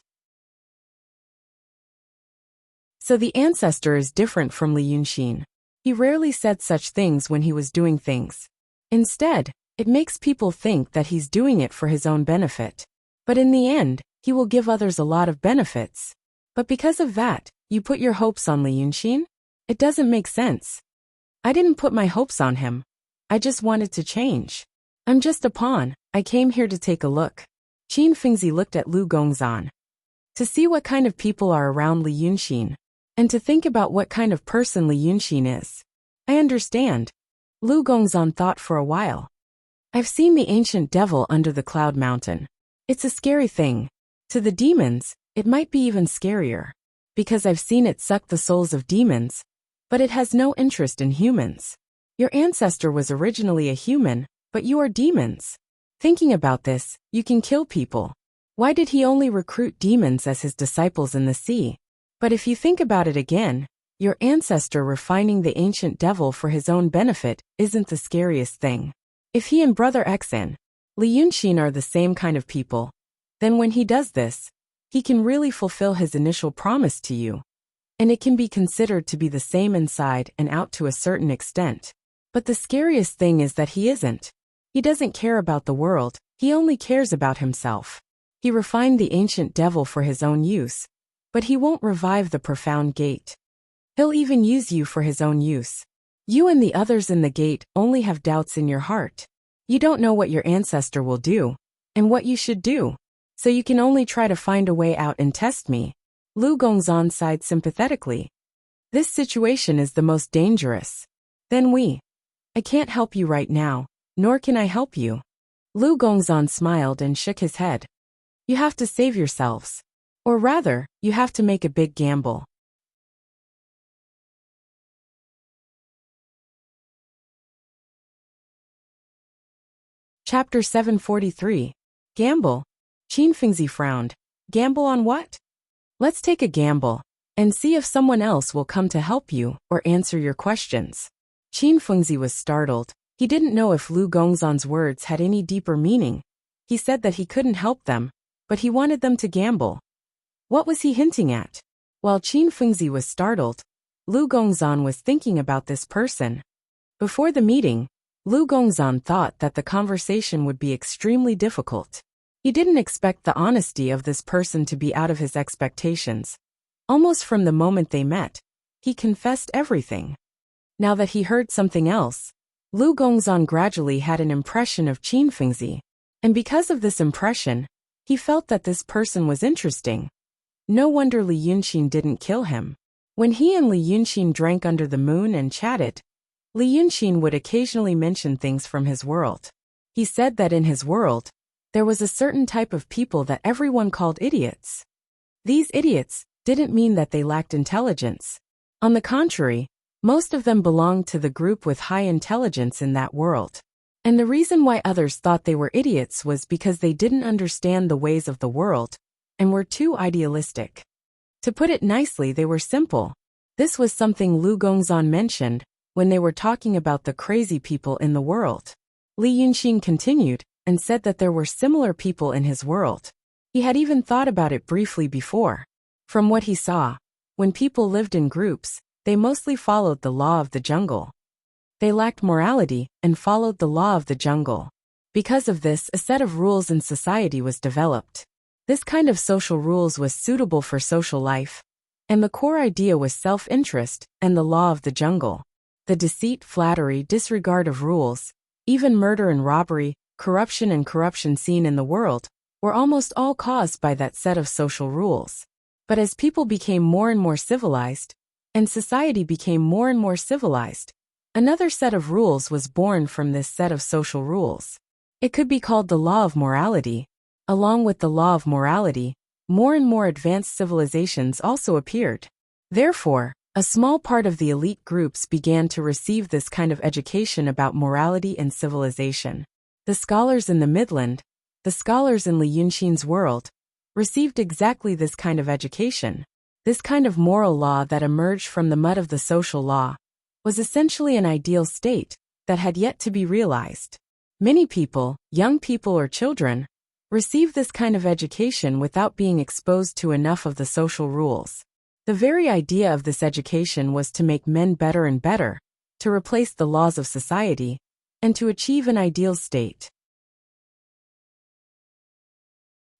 "So the ancestor is different from Li Yunxin. He rarely said such things when he was doing things. Instead, it makes people think that he's doing it for his own benefit. But in the end, he will give others a lot of benefits. But because of that, you put your hopes on Li Yunxin? It doesn't make sense." "I didn't put my hopes on him. I just wanted to change. I'm just a pawn. I came here to take a look." Qin Fengzi looked at Lu Gongzan. "To see what kind of people are around Li Yunxin, and to think about what kind of person Li Yunxin is." "I understand." Lu Gongzan thought for a while. "I've seen the ancient devil under the cloud mountain. It's a scary thing. To the demons, it might be even scarier. because I've seen it suck the souls of demons, but it has no interest in humans. Your ancestor was originally a human, but you are demons. Thinking about this, you can kill people. Why did he only recruit demons as his disciples in the sea? But if you think about it again, your ancestor refining the ancient devil for his own benefit isn't the scariest thing. If he and Brother Xen, Li Yunxin are the same kind of people, then when he does this, he can really fulfill his initial promise to you. And it can be considered to be the same inside and out to a certain extent. But the scariest thing is that he isn't. He doesn't care about the world, he only cares about himself. He refined the ancient devil for his own use, but he won't revive the profound gate. He'll even use you for his own use. You and the others in the gate only have doubts in your heart. You don't know what your ancestor will do, and what you should do. So you can only try to find a way out and test me. Lu Gongzan sighed sympathetically. This situation is the most dangerous. Then I can't help you right now, nor can I help you. Lu Gongzan smiled and shook his head. You have to save yourselves. Or rather, you have to make a big gamble. Chapter 743. Gamble. Qin Fengzi frowned. Gamble on what? Let's take a gamble, and see if someone else will come to help you or answer your questions. Qin Fengzi was startled. He didn't know if Lu Gongzan's words had any deeper meaning. He said that he couldn't help them, but he wanted them to gamble. What was he hinting at? While Qin Fengzi was startled, Lu Gongzan was thinking about this person. Before the meeting, Lu Gongzan thought that the conversation would be extremely difficult. He didn't expect the honesty of this person to be out of his expectations. Almost from the moment they met, he confessed everything. Now that he heard something else, Lu Gongzan gradually had an impression of Qin Fengzi, and because of this impression, he felt that this person was interesting. No wonder Li Yunxin didn't kill him. When he and Li Yunxin drank under the moon and chatted, Li Yunxin would occasionally mention things from his world. He said that in his world, there was a certain type of people that everyone called idiots. These idiots didn't mean that they lacked intelligence. On the contrary, most of them belonged to the group with high intelligence in that world. And the reason why others thought they were idiots was because they didn't understand the ways of the world and were too idealistic. To put it nicely, they were simple. This was something Lu Gongzan mentioned when they were talking about the crazy people in the world. Li Yunxin continued and said that there were similar people in his world. He had even thought about it briefly before. From what he saw, when people lived in groups, they mostly followed the law of the jungle. They lacked morality and followed the law of the jungle. Because of this, a set of rules in society was developed. This kind of social rules was suitable for social life, and the core idea was self-interest and the law of the jungle. The deceit, flattery, disregard of rules, even murder and robbery, corruption and corruption seen in the world, were almost all caused by that set of social rules. But as people became more and more civilized, and society became more and more civilized, another set of rules was born from this set of social rules. It could be called the law of morality. Along with the law of morality, more and more advanced civilizations also appeared. Therefore, a small part of the elite groups began to receive this kind of education about morality and civilization. The scholars in the Midland, the scholars in Li Yunxin's world, received exactly this kind of education. This kind of moral law that emerged from the mud of the social law was essentially an ideal state that had yet to be realized. Many people, young people or children, receive this kind of education without being exposed to enough of the social rules. The very idea of this education was to make men better and better, to replace the laws of society, and to achieve an ideal state.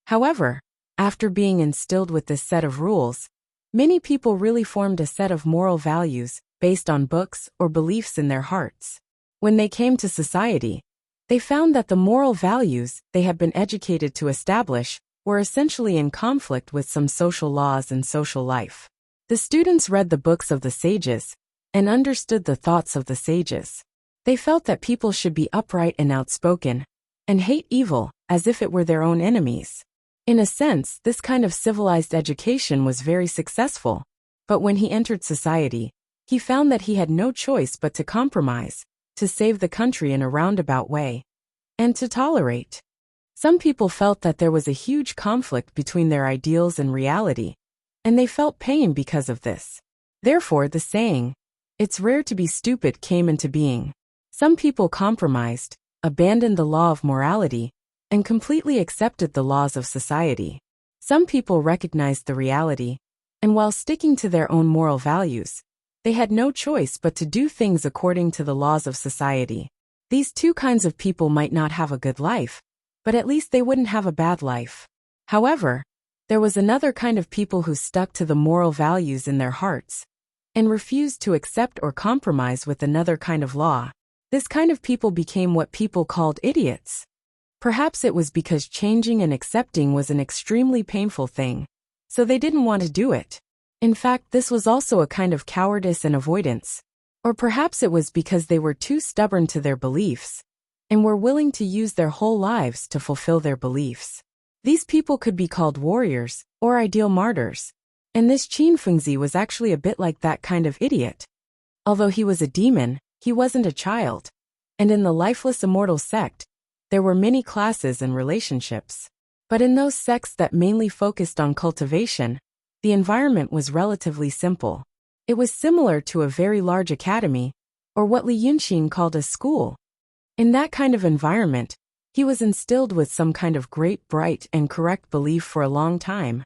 However, after being instilled with this set of rules, many people really formed a set of moral values based on books or beliefs in their hearts. When they came to society, they found that the moral values they had been educated to establish were essentially in conflict with some social laws and social life. The students read the books of the sages and understood the thoughts of the sages. They felt that people should be upright and outspoken, and hate evil as if it were their own enemies. In a sense, this kind of civilized education was very successful. But when he entered society, he found that he had no choice but to compromise, to save the country in a roundabout way, and to tolerate. Some people felt that there was a huge conflict between their ideals and reality, and they felt pain because of this. Therefore, the saying, "It's rare to be stupid," came into being. Some people compromised, abandoned the law of morality, and completely accepted the laws of society. Some people recognized the reality, and while sticking to their own moral values, they had no choice but to do things according to the laws of society. These two kinds of people might not have a good life, but at least they wouldn't have a bad life. However, there was another kind of people who stuck to the moral values in their hearts and refused to accept or compromise with another kind of law. This kind of people became what people called idiots. Perhaps it was because changing and accepting was an extremely painful thing, so they didn't want to do it. In fact, this was also a kind of cowardice and avoidance. Or perhaps it was because they were too stubborn to their beliefs and were willing to use their whole lives to fulfill their beliefs. These people could be called warriors or ideal martyrs, and this Qin Fengzi was actually a bit like that kind of idiot. Although he was a demon, he wasn't a child, and in the lifeless immortal sect, there were many classes and relationships. But in those sects that mainly focused on cultivation, the environment was relatively simple. It was similar to a very large academy, or what Li Yunqin called a school. In that kind of environment, he was instilled with some kind of great, bright, and correct belief for a long time,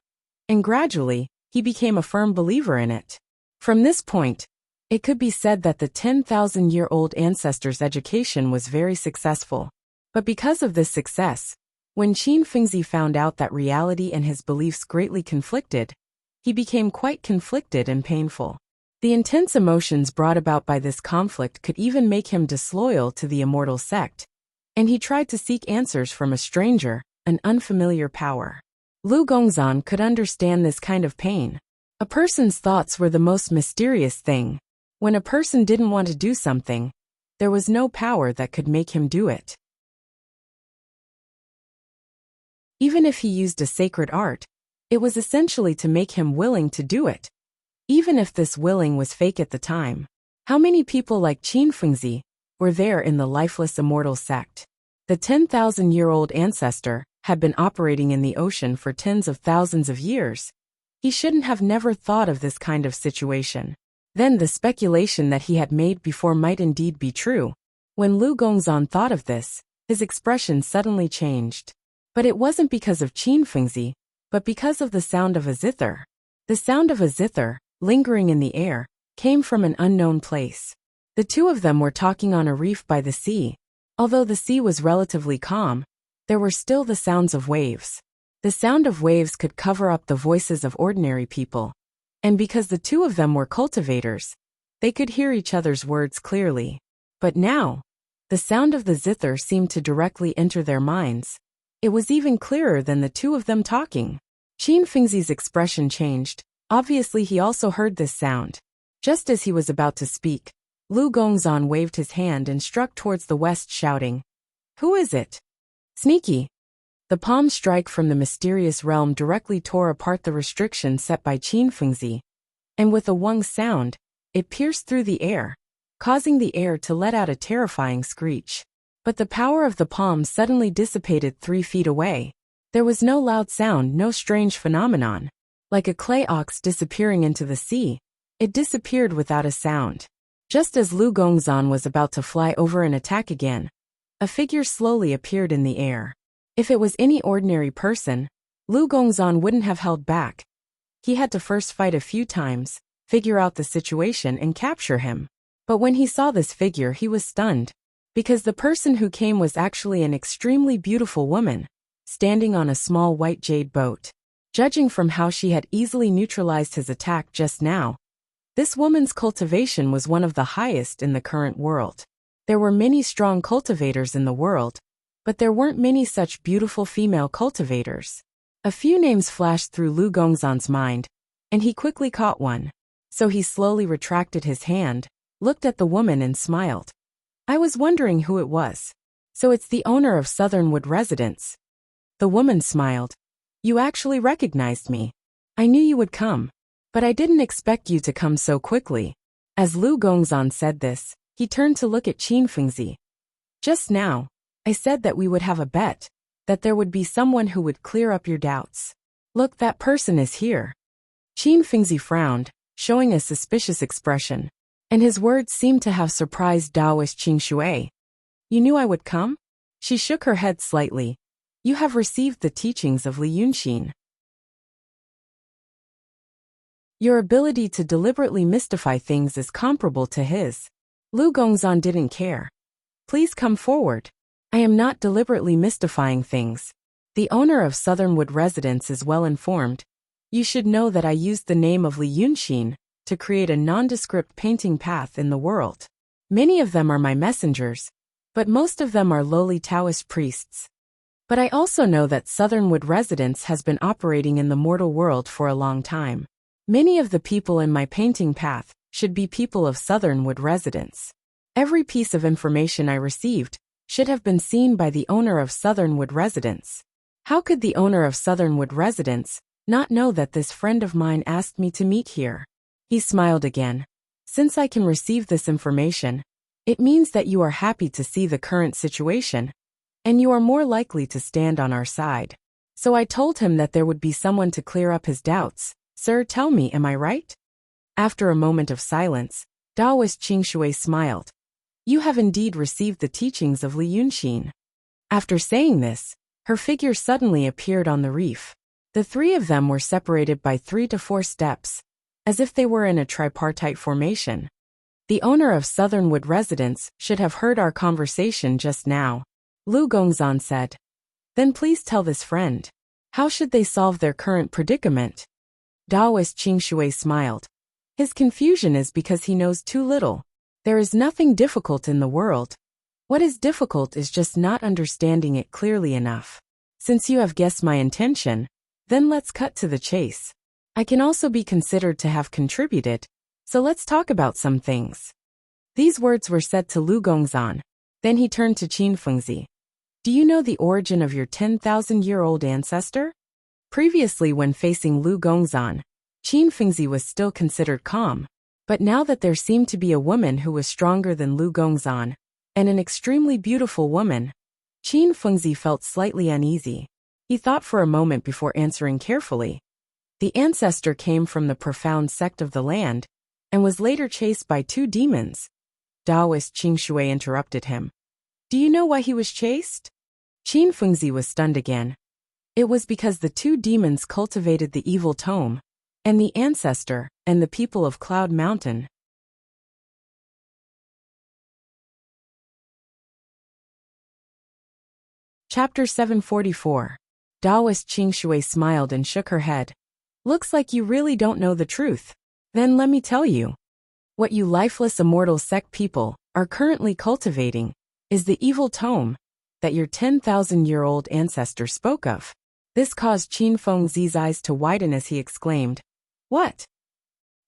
and gradually, he became a firm believer in it. From this point, it could be said that the 10,000-year-old ancestor's education was very successful. But because of this success, when Qin Fengzi found out that reality and his beliefs greatly conflicted, he became quite conflicted and painful. The intense emotions brought about by this conflict could even make him disloyal to the immortal sect, and he tried to seek answers from a stranger, an unfamiliar power. Lu Gongzan could understand this kind of pain. A person's thoughts were the most mysterious thing. When a person didn't want to do something, there was no power that could make him do it. Even if he used a sacred art, it was essentially to make him willing to do it, even if this willing was fake at the time. How many people like Qin Fengzi were there in the lifeless immortal sect? The 10,000-year-old ancestor had been operating in the ocean for tens of thousands of years. He shouldn't have never thought of this kind of situation. Then the speculation that he had made before might indeed be true. When Lu Gongzan thought of this, his expression suddenly changed. But it wasn't because of Qin Fengzi, but because of the sound of a zither. The sound of a zither, lingering in the air, came from an unknown place. The two of them were talking on a reef by the sea. Although the sea was relatively calm, there were still the sounds of waves. The sound of waves could cover up the voices of ordinary people. And because the two of them were cultivators, they could hear each other's words clearly. But now, the sound of the zither seemed to directly enter their minds. It was even clearer than the two of them talking. Qin Fengzi's expression changed. Obviously he also heard this sound. Just as he was about to speak, Lu Gongzan waved his hand and struck towards the west, shouting, "Who is it? Sneaky!" The palm strike from the mysterious realm directly tore apart the restriction set by Qin Fengzi, and with a wung sound, it pierced through the air, causing the air to let out a terrifying screech. But the power of the palm suddenly dissipated 3 feet away. There was no loud sound, no strange phenomenon. Like a clay ox disappearing into the sea, it disappeared without a sound. Just as Lu Gongzan was about to fly over and attack again, a figure slowly appeared in the air. If it was any ordinary person, Lu Gongzan wouldn't have held back. He had to first fight a few times, figure out the situation and capture him. But when he saw this figure, he was stunned, because the person who came was actually an extremely beautiful woman, standing on a small white jade boat. Judging from how she had easily neutralized his attack just now, this woman's cultivation was one of the highest in the current world. There were many strong cultivators in the world, but there weren't many such beautiful female cultivators. A few names flashed through Lu Gongzan's mind, and he quickly caught one. So he slowly retracted his hand, looked at the woman and smiled. "I was wondering who it was. So it's the owner of Southernwood Residence." The woman smiled. You actually recognized me. I knew you would come. But I didn't expect you to come so quickly. As Lu Gongzan said this, he turned to look at Qin Fengzi. Just now, I said that we would have a bet, that there would be someone who would clear up your doubts. Look, that person is here. Qin Fengzi frowned, showing a suspicious expression, and his words seemed to have surprised Taoist Qing Shui. You knew I would come? She shook her head slightly. You have received the teachings of Li Yunxin. Your ability to deliberately mystify things is comparable to his. Lu Gongzan didn't care. Please come forward. I am not deliberately mystifying things. The owner of Southernwood Residence is well informed. You should know that I used the name of Li Yunxin to create a nondescript painting path in the world. Many of them are my messengers, but most of them are lowly Taoist priests. But I also know that Southernwood Residence has been operating in the mortal world for a long time. Many of the people in my painting path should be people of Southernwood Residence. Every piece of information I received should have been seen by the owner of Southernwood Residence. How could the owner of Southernwood Residence not know that this friend of mine asked me to meet here? He smiled again. Since I can receive this information, it means that you are happy to see the current situation, and you are more likely to stand on our side. So I told him that there would be someone to clear up his doubts. Sir, tell me, am I right? After a moment of silence, Taoist Qing Shui smiled. You have indeed received the teachings of Li Yunxin. After saying this, her figure suddenly appeared on the reef. The three of them were separated by 3 to 4 steps, as if they were in a tripartite formation. The owner of Southernwood Residence should have heard our conversation just now. Lu Gongzan said. Then please tell this friend. How should they solve their current predicament? Taoist Qing Shui smiled. His confusion is because he knows too little. There is nothing difficult in the world. What is difficult is just not understanding it clearly enough. Since you have guessed my intention, then let's cut to the chase. I can also be considered to have contributed, so let's talk about some things. These words were said to Lu Gongzan. Then he turned to Qin Fengzi. Do you know the origin of your 10,000-year-old ancestor? Previously, when facing Lu Gongzan, Qin Fengzi was still considered calm, but now that there seemed to be a woman who was stronger than Lu Gongzan, and an extremely beautiful woman, Qin Fengzi felt slightly uneasy. He thought for a moment before answering carefully. The ancestor came from the profound sect of the land, and was later chased by 2 demons. Taoist Qing Shui interrupted him. Do you know why he was chased? Qin Fengzi was stunned again. It was because the 2 demons cultivated the evil tome, and the ancestor, and the people of Cloud Mountain. Chapter 744. Taoist Qing Shui smiled and shook her head. Looks like you really don't know the truth. Then let me tell you. What you lifeless immortal sect people are currently cultivating is the evil tome that your 10,000-year-old ancestor spoke of. This caused Qin Fengzi's eyes to widen as he exclaimed, What?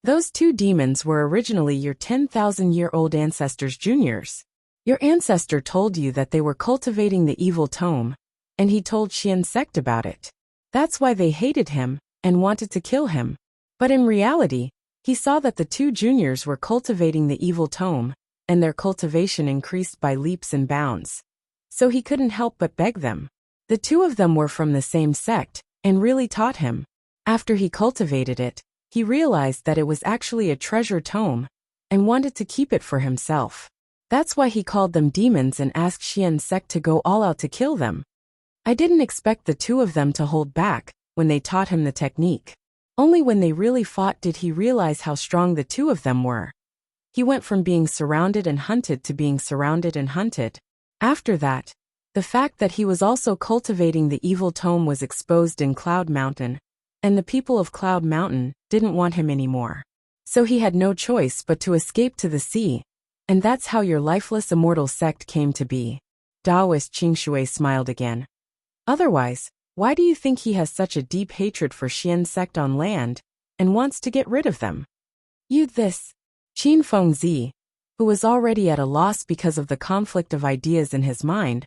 Those 2 demons were originally your 10,000-year-old ancestor's juniors. Your ancestor told you that they were cultivating the evil tome, and he told Xian sect about it. That's why they hated him and wanted to kill him. But in reality, he saw that the 2 juniors were cultivating the evil tome, and their cultivation increased by leaps and bounds. So he couldn't help but beg them. The 2 of them were from the same sect, and really taught him. After he cultivated it, he realized that it was actually a treasure tome, and wanted to keep it for himself. That's why he called them demons and asked Xian sect to go all out to kill them. I didn't expect the 2 of them to hold back when they taught him the technique. Only when they really fought did he realize how strong the 2 of them were. He went from being surrounded and hunted to being surrounded and hunted. After that, the fact that he was also cultivating the evil tome was exposed in Cloud Mountain, and the people of Cloud Mountain didn't want him anymore. So he had no choice but to escape to the sea, and that's how your lifeless immortal sect came to be. Taoist Qing Shui smiled again. Otherwise, why do you think he has such a deep hatred for Xian sect on land, and wants to get rid of them? Qin Fengzi, who was already at a loss because of the conflict of ideas in his mind,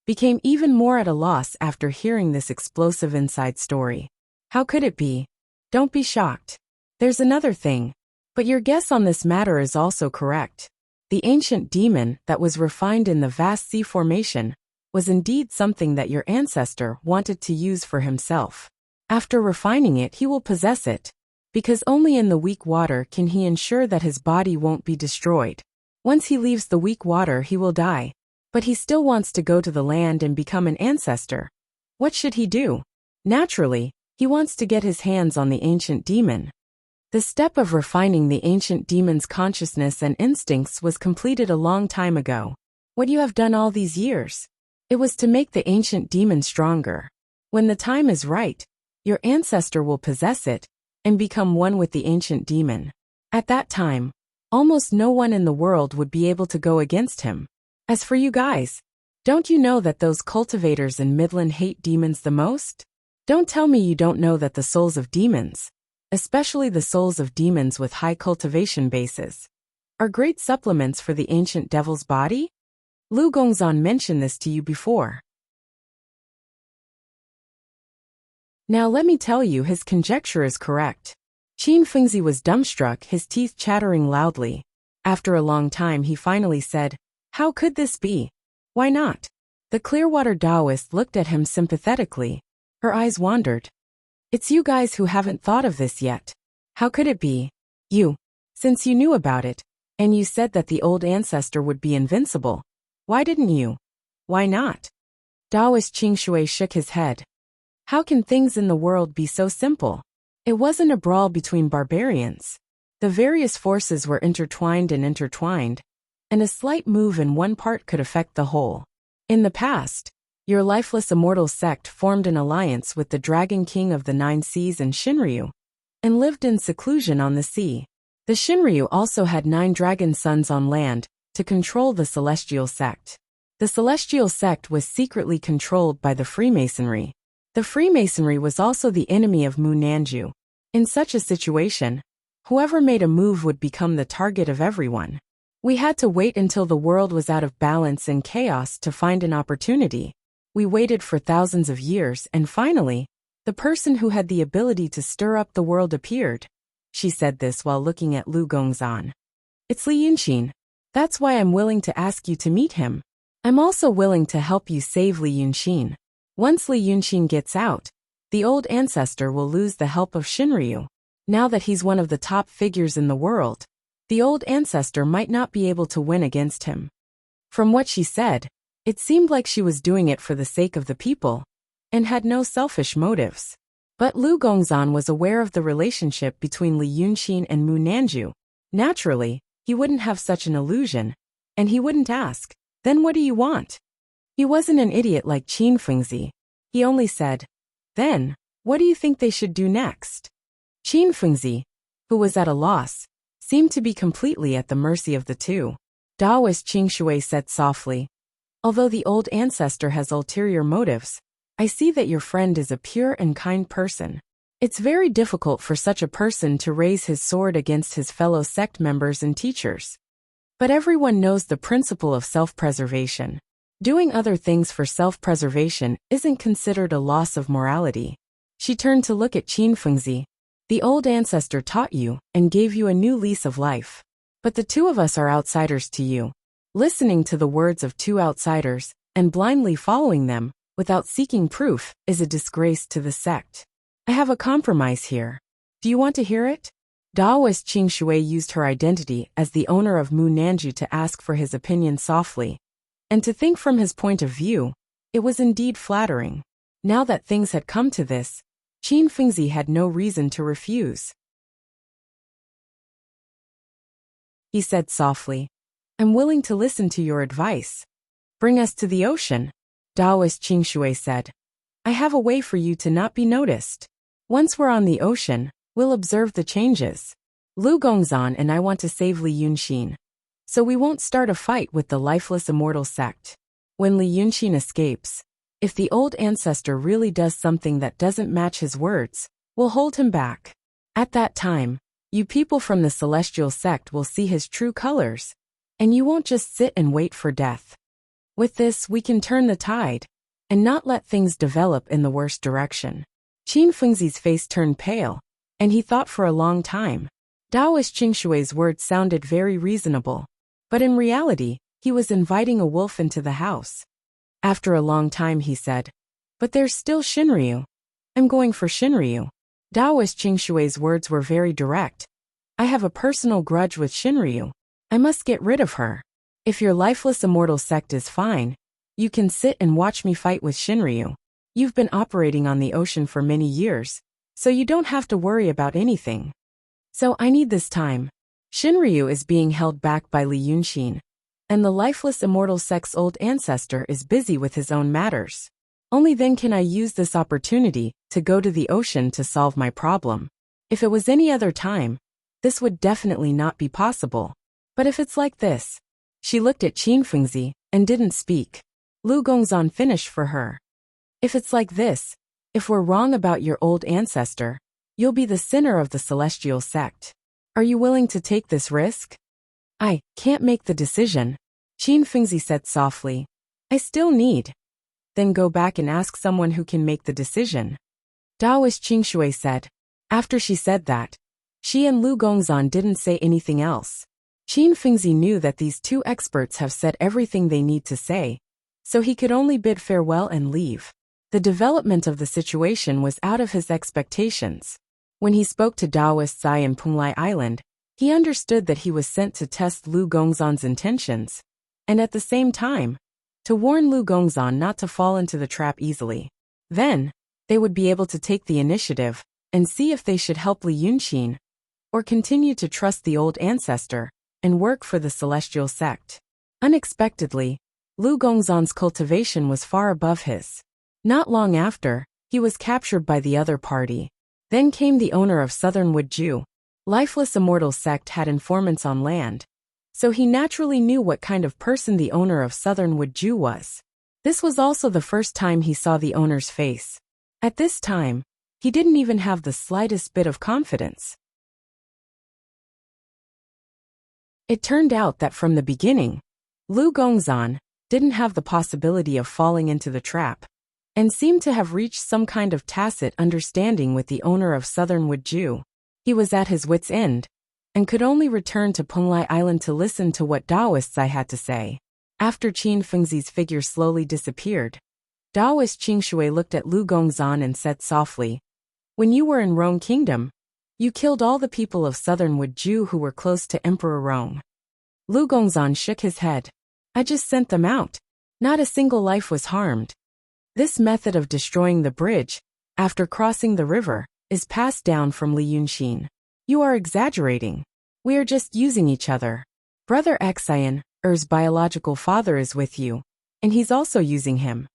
became even more at a loss after hearing this explosive inside story. How could it be? Don't be shocked. There's another thing. But your guess on this matter is also correct. The ancient demon that was refined in the vast sea formation was indeed something that your ancestor wanted to use for himself. After refining it, he will possess it, because only in the weak water can he ensure that his body won't be destroyed. Once he leaves the weak water, he will die. But he still wants to go to the land and become an ancestor. What should he do? Naturally, he wants to get his hands on the ancient demon. The step of refining the ancient demon's consciousness and instincts was completed a long time ago. What you have done all these years? It was to make the ancient demon stronger. When the time is right, your ancestor will possess it and become one with the ancient demon. At that time, almost no one in the world would be able to go against him. As for you guys, don't you know that those cultivators in Midland hate demons the most? Don't tell me you don't know that the souls of demons, especially the souls of demons with high cultivation bases, are great supplements for the ancient devil's body? Lu Gongzan mentioned this to you before. Now let me tell you, his conjecture is correct. Qin Fengzi was dumbstruck, his teeth chattering loudly. After a long time he finally said, "How could this be? Why not?" The Clearwater Taoist looked at him sympathetically. Her eyes wandered. "It's you guys who haven't thought of this yet. How could it be? You. Since you knew about it, and you said that the old ancestor would be invincible, why didn't you? Why not?" Taoist Qing Shui shook his head. How can things in the world be so simple? It wasn't a brawl between barbarians. The various forces were intertwined, and a slight move in one part could affect the whole. In the past, your lifeless immortal sect formed an alliance with the Dragon King of the Nine Seas and Shinryu, and lived in seclusion on the sea. The Shinryu also had 9 dragon sons on land to control the celestial sect. The celestial sect was secretly controlled by the Freemasonry. The Freemasonry was also the enemy of Mu Nanju. In such a situation, whoever made a move would become the target of everyone. We had to wait until the world was out of balance and chaos to find an opportunity. We waited for thousands of years, and finally, the person who had the ability to stir up the world appeared. She said this while looking at Lu Gongzan. It's Li Yunqin. That's why I'm willing to ask you to meet him. I'm also willing to help you save Li Yunqin. Once Li Yunqin gets out, the old ancestor will lose the help of Shinryu. Now that he's one of the top figures in the world, the old ancestor might not be able to win against him. From what she said, it seemed like she was doing it for the sake of the people, and had no selfish motives. But Lu Gongzan was aware of the relationship between Li Yunqin and Mu Nanju. Naturally, he wouldn't have such an illusion, and he wouldn't ask, "Then what do you want?" He wasn't an idiot like Qin Fengzi. He only said, "Then, what do you think they should do next?" Qin Fengzi, who was at a loss, seemed to be completely at the mercy of the two. Taoist Qing Shui said softly, "Although the old ancestor has ulterior motives, I see that your friend is a pure and kind person. It's very difficult for such a person to raise his sword against his fellow sect members and teachers. But everyone knows the principle of self-preservation. Doing other things for self-preservation isn't considered a loss of morality." She turned to look at Qin Fengzi. "The old ancestor taught you and gave you a new lease of life. But the two of us are outsiders to you. Listening to the words of two outsiders and blindly following them without seeking proof is a disgrace to the sect. I have a compromise here. Do you want to hear it?" Taoist Qing Shui used her identity as the owner of Mu Nanju to ask for his opinion softly. And to think from his point of view, it was indeed flattering. Now that things had come to this, Qin Fengzi had no reason to refuse. He said softly, "I'm willing to listen to your advice. Bring us to the ocean," Taoist Qing Shui said. "I have a way for you to not be noticed. Once we're on the ocean, we'll observe the changes. Lu Gongzan and I want to save Li Yunqin, so we won't start a fight with the lifeless immortal sect. When Li Yunqin escapes, if the old ancestor really does something that doesn't match his words, we'll hold him back. At that time, you people from the celestial sect will see his true colors, and you won't just sit and wait for death." With this, we can turn the tide and not let things develop in the worst direction. Qin Fengzi's face turned pale, and he thought for a long time. Taoist Qingshui's words sounded very reasonable, but in reality, he was inviting a wolf into the house. After a long time he said, "But there's still Shinryu. I'm going for Shinryu." Taoist Qingshui's words were very direct. "I have a personal grudge with Shinryu. I must get rid of her. If your lifeless immortal sect is fine, you can sit and watch me fight with Shinryu. You've been operating on the ocean for many years, so you don't have to worry about anything. So I need this time. Shinryu is being held back by Li Yunxin, and the lifeless immortal sect's old ancestor is busy with his own matters. Only then can I use this opportunity to go to the ocean to solve my problem. If it was any other time, this would definitely not be possible. But if it's like this..." She looked at Qin Fengzi and didn't speak. Lu Gongzan finished for her. "If it's like this, if we're wrong about your old ancestor, you'll be the sinner of the celestial sect. Are you willing to take this risk?" "I can't make the decision," Qin Fengzi said softly. "I still need." "Then go back and ask someone who can make the decision," Taoist Qingshui said. After she said that, she and Lu Gongzan didn't say anything else. Qin Fengzi knew that these two experts have said everything they need to say, so he could only bid farewell and leave. The development of the situation was out of his expectations. When he spoke to Taoist Zai in Punglai Island, he understood that he was sent to test Lu Gongzan's intentions, and at the same time, to warn Lu Gongzan not to fall into the trap easily. Then, they would be able to take the initiative and see if they should help Li Yunxin or continue to trust the old ancestor and work for the celestial sect. Unexpectedly, Lu Gongzan's cultivation was far above his. Not long after, he was captured by the other party. Then came the owner of Southern Wuxia. Lifeless immortal sect had informants on land, so he naturally knew what kind of person the owner of Southern Wuxia was. This was also the first time he saw the owner's face. At this time, he didn't even have the slightest bit of confidence. It turned out that from the beginning, Lu Gongzan didn't have the possibility of falling into the trap, and seemed to have reached some kind of tacit understanding with the owner of Southern Wuxia. He was at his wits' end, and could only return to Punglai Island to listen to what Taoists I had to say. After Qin Fengzi's figure slowly disappeared, Taoist Qingshui looked at Lu Gongzan and said softly, "When you were in Rong Kingdom, you killed all the people of Southern Wuxia who were close to Emperor Rong." Lu Gongzan shook his head. "I just sent them out. Not a single life was harmed. This method of destroying the bridge, after crossing the river, is passed down from Li Yunxin. You are exaggerating. We are just using each other. Brother Xian, Er's biological father, is with you, and he's also using him."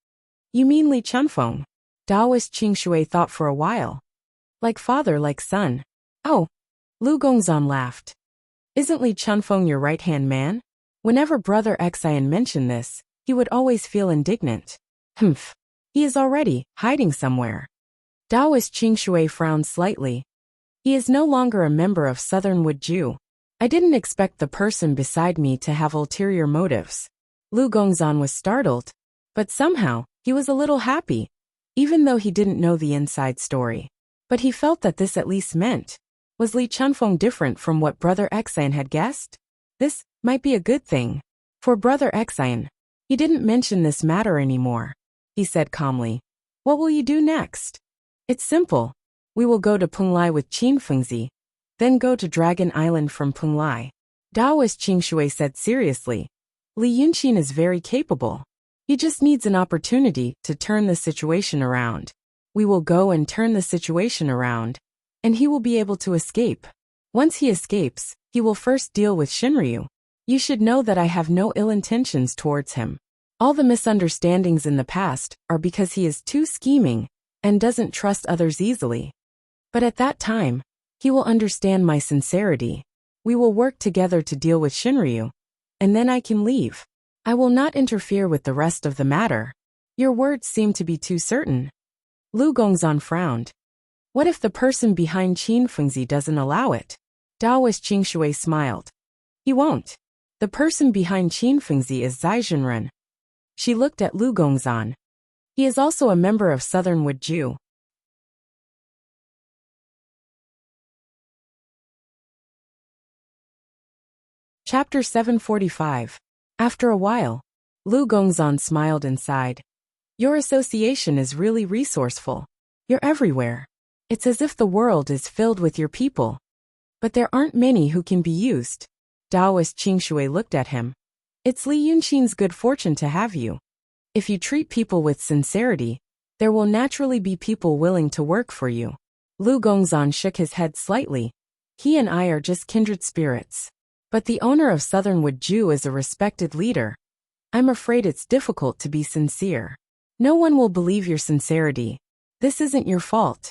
"You mean Li Chunfeng?" Taoist Qingshui thought for a while. "Like father, like son." "Oh." Lu Gongzan laughed. "Isn't Li Chunfeng your right-hand man?" Whenever Brother Xian mentioned this, he would always feel indignant. "Humph. He is already hiding somewhere." Taoist Qingshui frowned slightly. "He is no longer a member of Southern Wuxia. I didn't expect the person beside me to have ulterior motives." Lu Gongzan was startled, but somehow, he was a little happy, even though he didn't know the inside story. But he felt that this at least meant, was Li Chunfeng different from what Brother Xian had guessed? This might be a good thing. For Brother Xian, he didn't mention this matter anymore. He said calmly, "What will you do next?" "It's simple. We will go to Punglai with Qin Fengzi, then go to Dragon Island from Punglai." Taoist Qingshui said seriously, "Li Yunxin is very capable. He just needs an opportunity to turn the situation around. We will go and turn the situation around, and he will be able to escape. Once he escapes, he will first deal with Shinryu. You should know that I have no ill intentions towards him. All the misunderstandings in the past are because he is too scheming and doesn't trust others easily. But at that time, he will understand my sincerity. We will work together to deal with Shinryu, and then I can leave. I will not interfere with the rest of the matter." "Your words seem to be too certain." Lu Gongzan frowned. "What if the person behind Qin Fengzi doesn't allow it?" Taoist Qingshui smiled. "He won't. The person behind Qin Fengzi is Zai Zhenren. She looked at Lu Gongzan. He is also a member of Southern Wuxia. Chapter 745. After a while, Lu Gongzan smiled and sighed. Your association is really resourceful. You're everywhere. It's as if the world is filled with your people. But there aren't many who can be used. Taoist Qingshui looked at him. It's Li Yunxin's good fortune to have you. If you treat people with sincerity, there will naturally be people willing to work for you. Lu Gongzan shook his head slightly. He and I are just kindred spirits. But the owner of Southern Wuxia is a respected leader. I'm afraid it's difficult to be sincere. No one will believe your sincerity. This isn't your fault.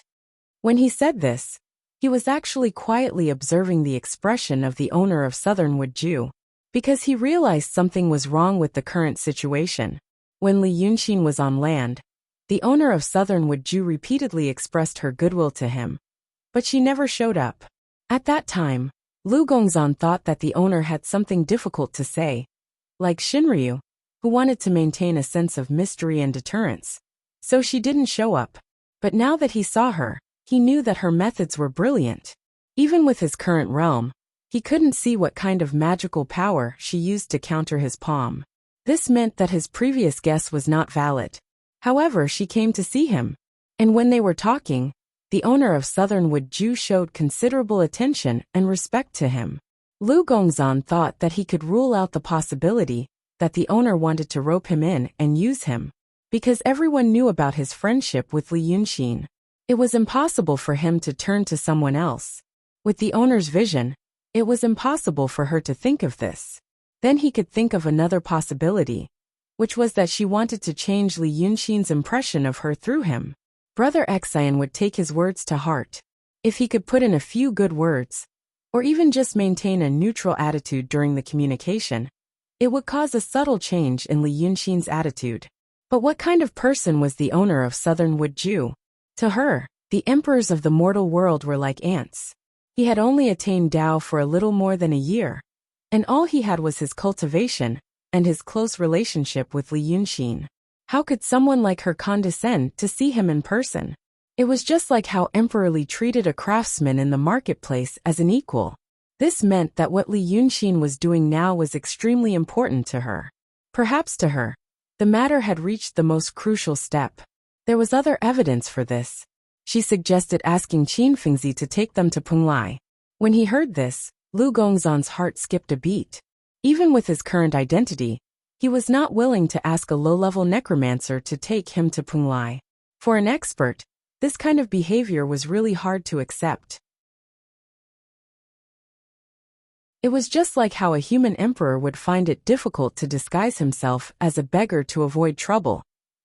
When he said this, he was actually quietly observing the expression of the owner of Southern Wuxia, because he realized something was wrong with the current situation. When Li Yunxin was on land, the owner of Southern Wuxia repeatedly expressed her goodwill to him, but she never showed up. At that time, Lu Gongzan thought that the owner had something difficult to say, like Shinryu, who wanted to maintain a sense of mystery and deterrence. So she didn't show up. But now that he saw her, he knew that her methods were brilliant. Even with his current realm, he couldn't see what kind of magical power she used to counter his palm. This meant that his previous guess was not valid. However, she came to see him, and when they were talking, the owner of Southern Wuxia showed considerable attention and respect to him. Lu Gongzan thought that he could rule out the possibility that the owner wanted to rope him in and use him, because everyone knew about his friendship with Li Yunxin. It was impossible for him to turn to someone else. With the owner's vision, it was impossible for her to think of this. Then he could think of another possibility, which was that she wanted to change Li Yunxin's impression of her through him. Brother Xian would take his words to heart. If he could put in a few good words, or even just maintain a neutral attitude during the communication, it would cause a subtle change in Li Yunxin's attitude. But what kind of person was the owner of Southern Wuxia? To her, the emperors of the mortal world were like ants. He had only attained Tao for a little more than a year, and all he had was his cultivation and his close relationship with Li Yunxin. How could someone like her condescend to see him in person? It was just like how Emperor Li treated a craftsman in the marketplace as an equal. This meant that what Li Yunxin was doing now was extremely important to her. Perhaps to her, the matter had reached the most crucial step. There was other evidence for this. She suggested asking Qin Fengzi to take them to Punglai. When he heard this, Lu Gongzan's heart skipped a beat. Even with his current identity, he was not willing to ask a low-level necromancer to take him to Punglai. For an expert, this kind of behavior was really hard to accept. It was just like how a human emperor would find it difficult to disguise himself as a beggar to avoid trouble,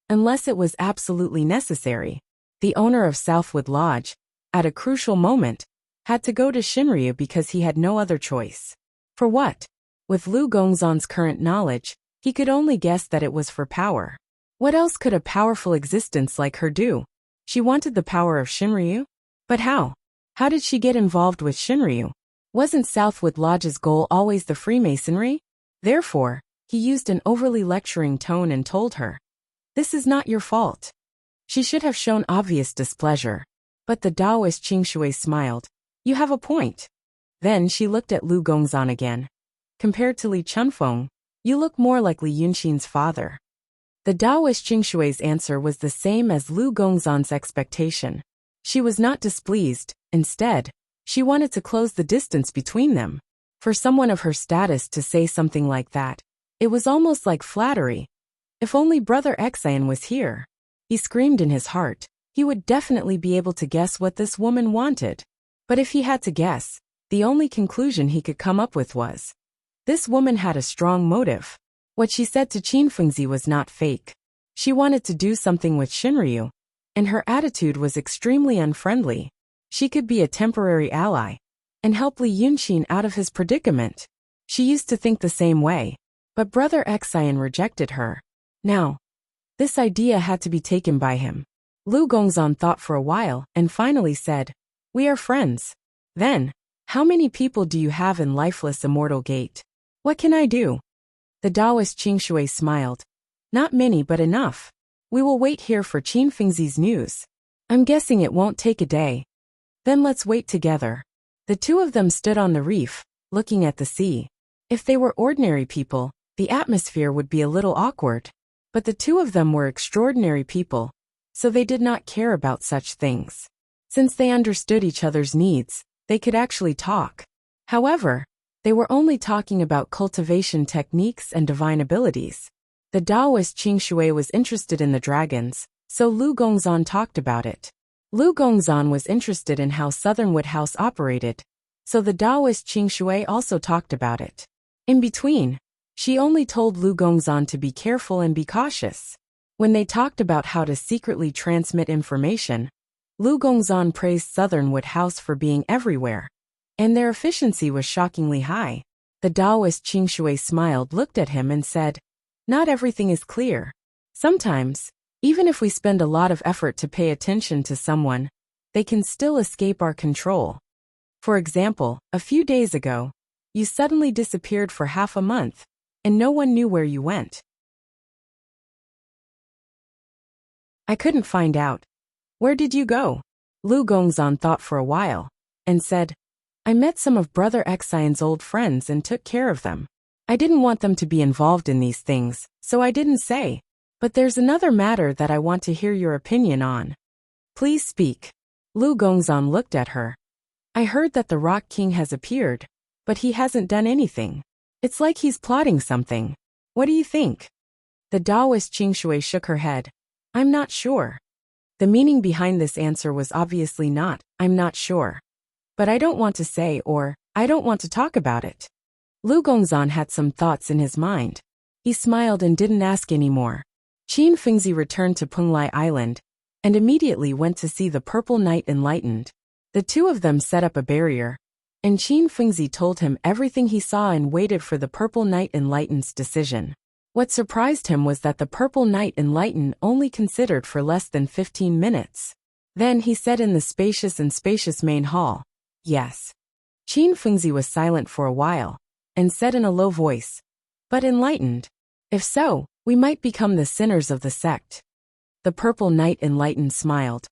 unless it was absolutely necessary. The owner of Southwood Lodge, at a crucial moment, had to go to Shinryu because he had no other choice. For what? With Lu Gongzan's current knowledge, he could only guess that it was for power. What else could a powerful existence like her do? She wanted the power of Shinryu? But how? How did she get involved with Shinryu? Wasn't Southwood Lodge's goal always the Freemasonry? Therefore, he used an overly lecturing tone and told her, "This is not your fault." She should have shown obvious displeasure. But the Taoist Qingshui smiled. "You have a point." Then she looked at Lu Gongzan again. "Compared to Li Chunfeng, you look more like Li Yunxin's father." The Taoist Qingshui's answer was the same as Lu Gongzan's expectation. She was not displeased. Instead, she wanted to close the distance between them. For someone of her status to say something like that, it was almost like flattery. If only Brother Xian was here. He screamed in his heart. He would definitely be able to guess what this woman wanted. But if he had to guess, the only conclusion he could come up with was, this woman had a strong motive. What she said to Qin Fengzi was not fake. She wanted to do something with Shinryu, and her attitude was extremely unfriendly. She could be a temporary ally and help Li Yunxin out of his predicament. She used to think the same way, but Brother Xian rejected her. Now, this idea had to be taken by him. Lu Gongzan thought for a while and finally said, "We are friends." Then, "How many people do you have in Lifeless Immortal Gate? What can I do?" The Taoist Qingshui smiled. Not many but enough. We will wait here for Qin Fengzi's news. I'm guessing it won't take a day. Then let's wait together. The two of them stood on the reef, looking at the sea. If they were ordinary people, the atmosphere would be a little awkward. But the two of them were extraordinary people, so they did not care about such things. Since they understood each other's needs, they could actually talk. However, they were only talking about cultivation techniques and divine abilities. The Taoist Qing Shui was interested in the dragons, so Lu Gongzan talked about it. Lu Gongzan was interested in how Southernwood House operated, so the Taoist Qing Shui also talked about it. In between, she only told Lu Gongzan to be careful and be cautious. When they talked about how to secretly transmit information, Lu Gongzan praised Southernwood House for being everywhere, and their efficiency was shockingly high. The Taoist Qing Shui smiled, looked at him and said, "Not everything is clear. Sometimes, even if we spend a lot of effort to pay attention to someone, they can still escape our control. For example, a few days ago, you suddenly disappeared for half a month, and no one knew where you went. I couldn't find out. Where did you go?" Lu Gongzan thought for a while, and said, "I met some of Brother Xian's old friends and took care of them. I didn't want them to be involved in these things, so I didn't say. But there's another matter that I want to hear your opinion on." "Please speak." Lu Gongzan looked at her. "I heard that the Rock King has appeared, but he hasn't done anything. It's like he's plotting something. What do you think?" The Taoist Qing Shui shook her head. "I'm not sure." The meaning behind this answer was obviously not, "I'm not sure. But I don't want to say," or "I don't want to talk about it." Lu Gongzan had some thoughts in his mind. He smiled and didn't ask any more. Qin Fengzi returned to Penglai Island, and immediately went to see the Purple Knight Enlightened. The two of them set up a barrier, and Qin Fengzi told him everything he saw and waited for the Purple Knight Enlightened's decision. What surprised him was that the Purple Knight Enlightened only considered for less than 15 minutes. Then he said in the spacious main hall, "Yes." Qin Fengzi was silent for a while, and said in a low voice, "But enlightened? If so, we might become the sinners of the sect." The Purple Knight Enlightened smiled.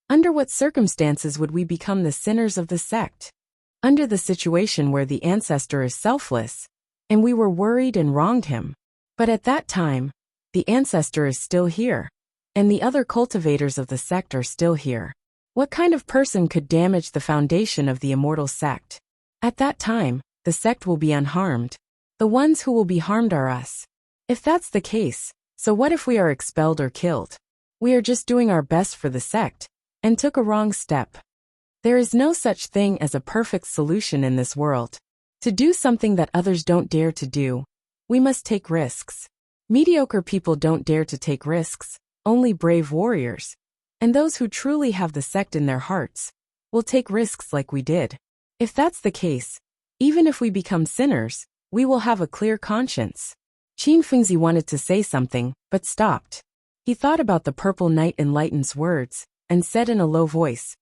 "Under what circumstances would we become the sinners of the sect?" "Under the situation where the ancestor is selfless, and we were worried and wronged him. But at that time, the ancestor is still here, and the other cultivators of the sect are still here. What kind of person could damage the foundation of the immortal sect? At that time, the sect will be unharmed. The ones who will be harmed are us. If that's the case, so what if we are expelled or killed? We are just doing our best for the sect, and took a wrong step. There is no such thing as a perfect solution in this world. To do something that others don't dare to do, we must take risks. Mediocre people don't dare to take risks, only brave warriors. And those who truly have the sect in their hearts will take risks like we did. If that's the case, even if we become sinners, we will have a clear conscience." Qin Fengzi wanted to say something, but stopped. He thought about the Purple Knight Enlightened's words, and said in a low voice,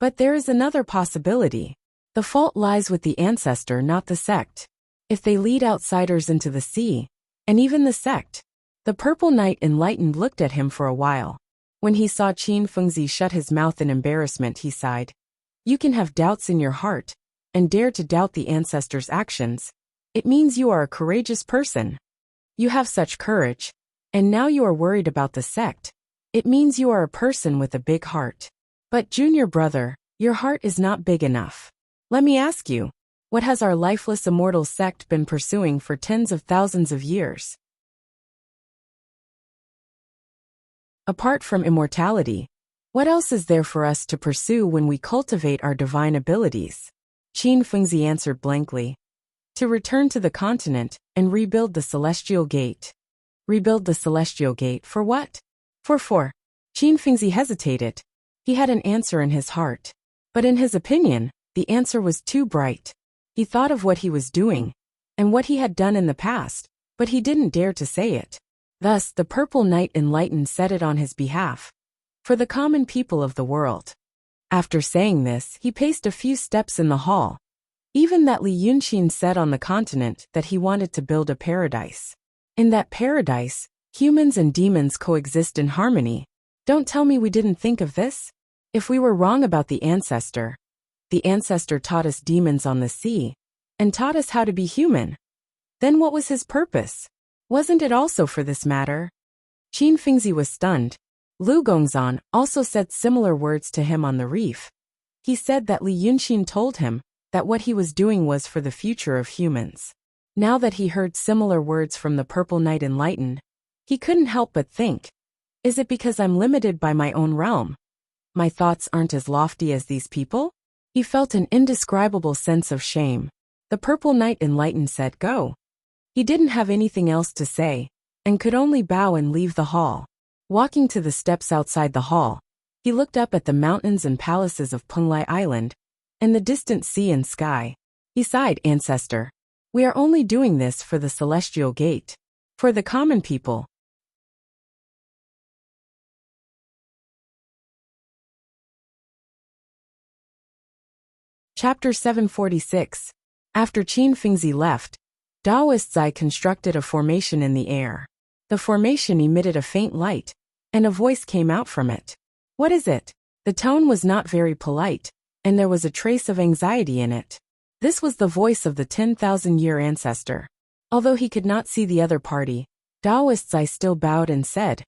"But there is another possibility. The fault lies with the ancestor, not the sect. If they lead outsiders into the sea, and even the sect." The Purple Knight Enlightened looked at him for a while. When he saw Qin Fengzi shut his mouth in embarrassment, he sighed. "You can have doubts in your heart, and dare to doubt the ancestor's actions. It means you are a courageous person. You have such courage, and now you are worried about the sect. It means you are a person with a big heart. But junior brother, your heart is not big enough. Let me ask you, what has our lifeless immortal sect been pursuing for tens of thousands of years? Apart from immortality, what else is there for us to pursue when we cultivate our divine abilities?" Qin Fengzi answered blankly. "To return to the continent and rebuild the Celestial Gate." "Rebuild the Celestial Gate for what?" For. Qin Fengzi hesitated. He had an answer in his heart, but in his opinion, the answer was too bright. He thought of what he was doing, and what he had done in the past, but he didn't dare to say it. Thus, the Purple Knight Enlightened said it on his behalf, for the common people of the world. After saying this, he paced a few steps in the hall. Even that Li Yunqin said on the continent that he wanted to build a paradise. In that paradise, Humans and demons coexist in harmony. Don't tell me we didn't think of this? If we were wrong about the ancestor taught us demons on the sea, and taught us how to be human. Then what was his purpose? Wasn't it also for this matter? Qin Fengzi was stunned. Lu Gongzan also said similar words to him on the reef. He said that Li Yunxin told him that what he was doing was for the future of humans. Now that he heard similar words from the Purple Knight Enlightened, he couldn't help but think, is it because I'm limited by my own realm? My thoughts aren't as lofty as these people? He felt an indescribable sense of shame. The Purple Knight Enlightened said go. He didn't have anything else to say, and could only bow and leave the hall. Walking to the steps outside the hall, he looked up at the mountains and palaces of Penglai Island, and the distant sea and sky. He sighed, Ancestor. We are only doing this for the Celestial Gate. For the common people. Chapter 746. After Qin Fengzi left, Daoist Zai constructed a formation in the air. The formation emitted a faint light, and a voice came out from it. What is it? The tone was not very polite, and there was a trace of anxiety in it. This was the voice of the 10,000-year ancestor. Although he could not see the other party, Daoist Zai still bowed and said,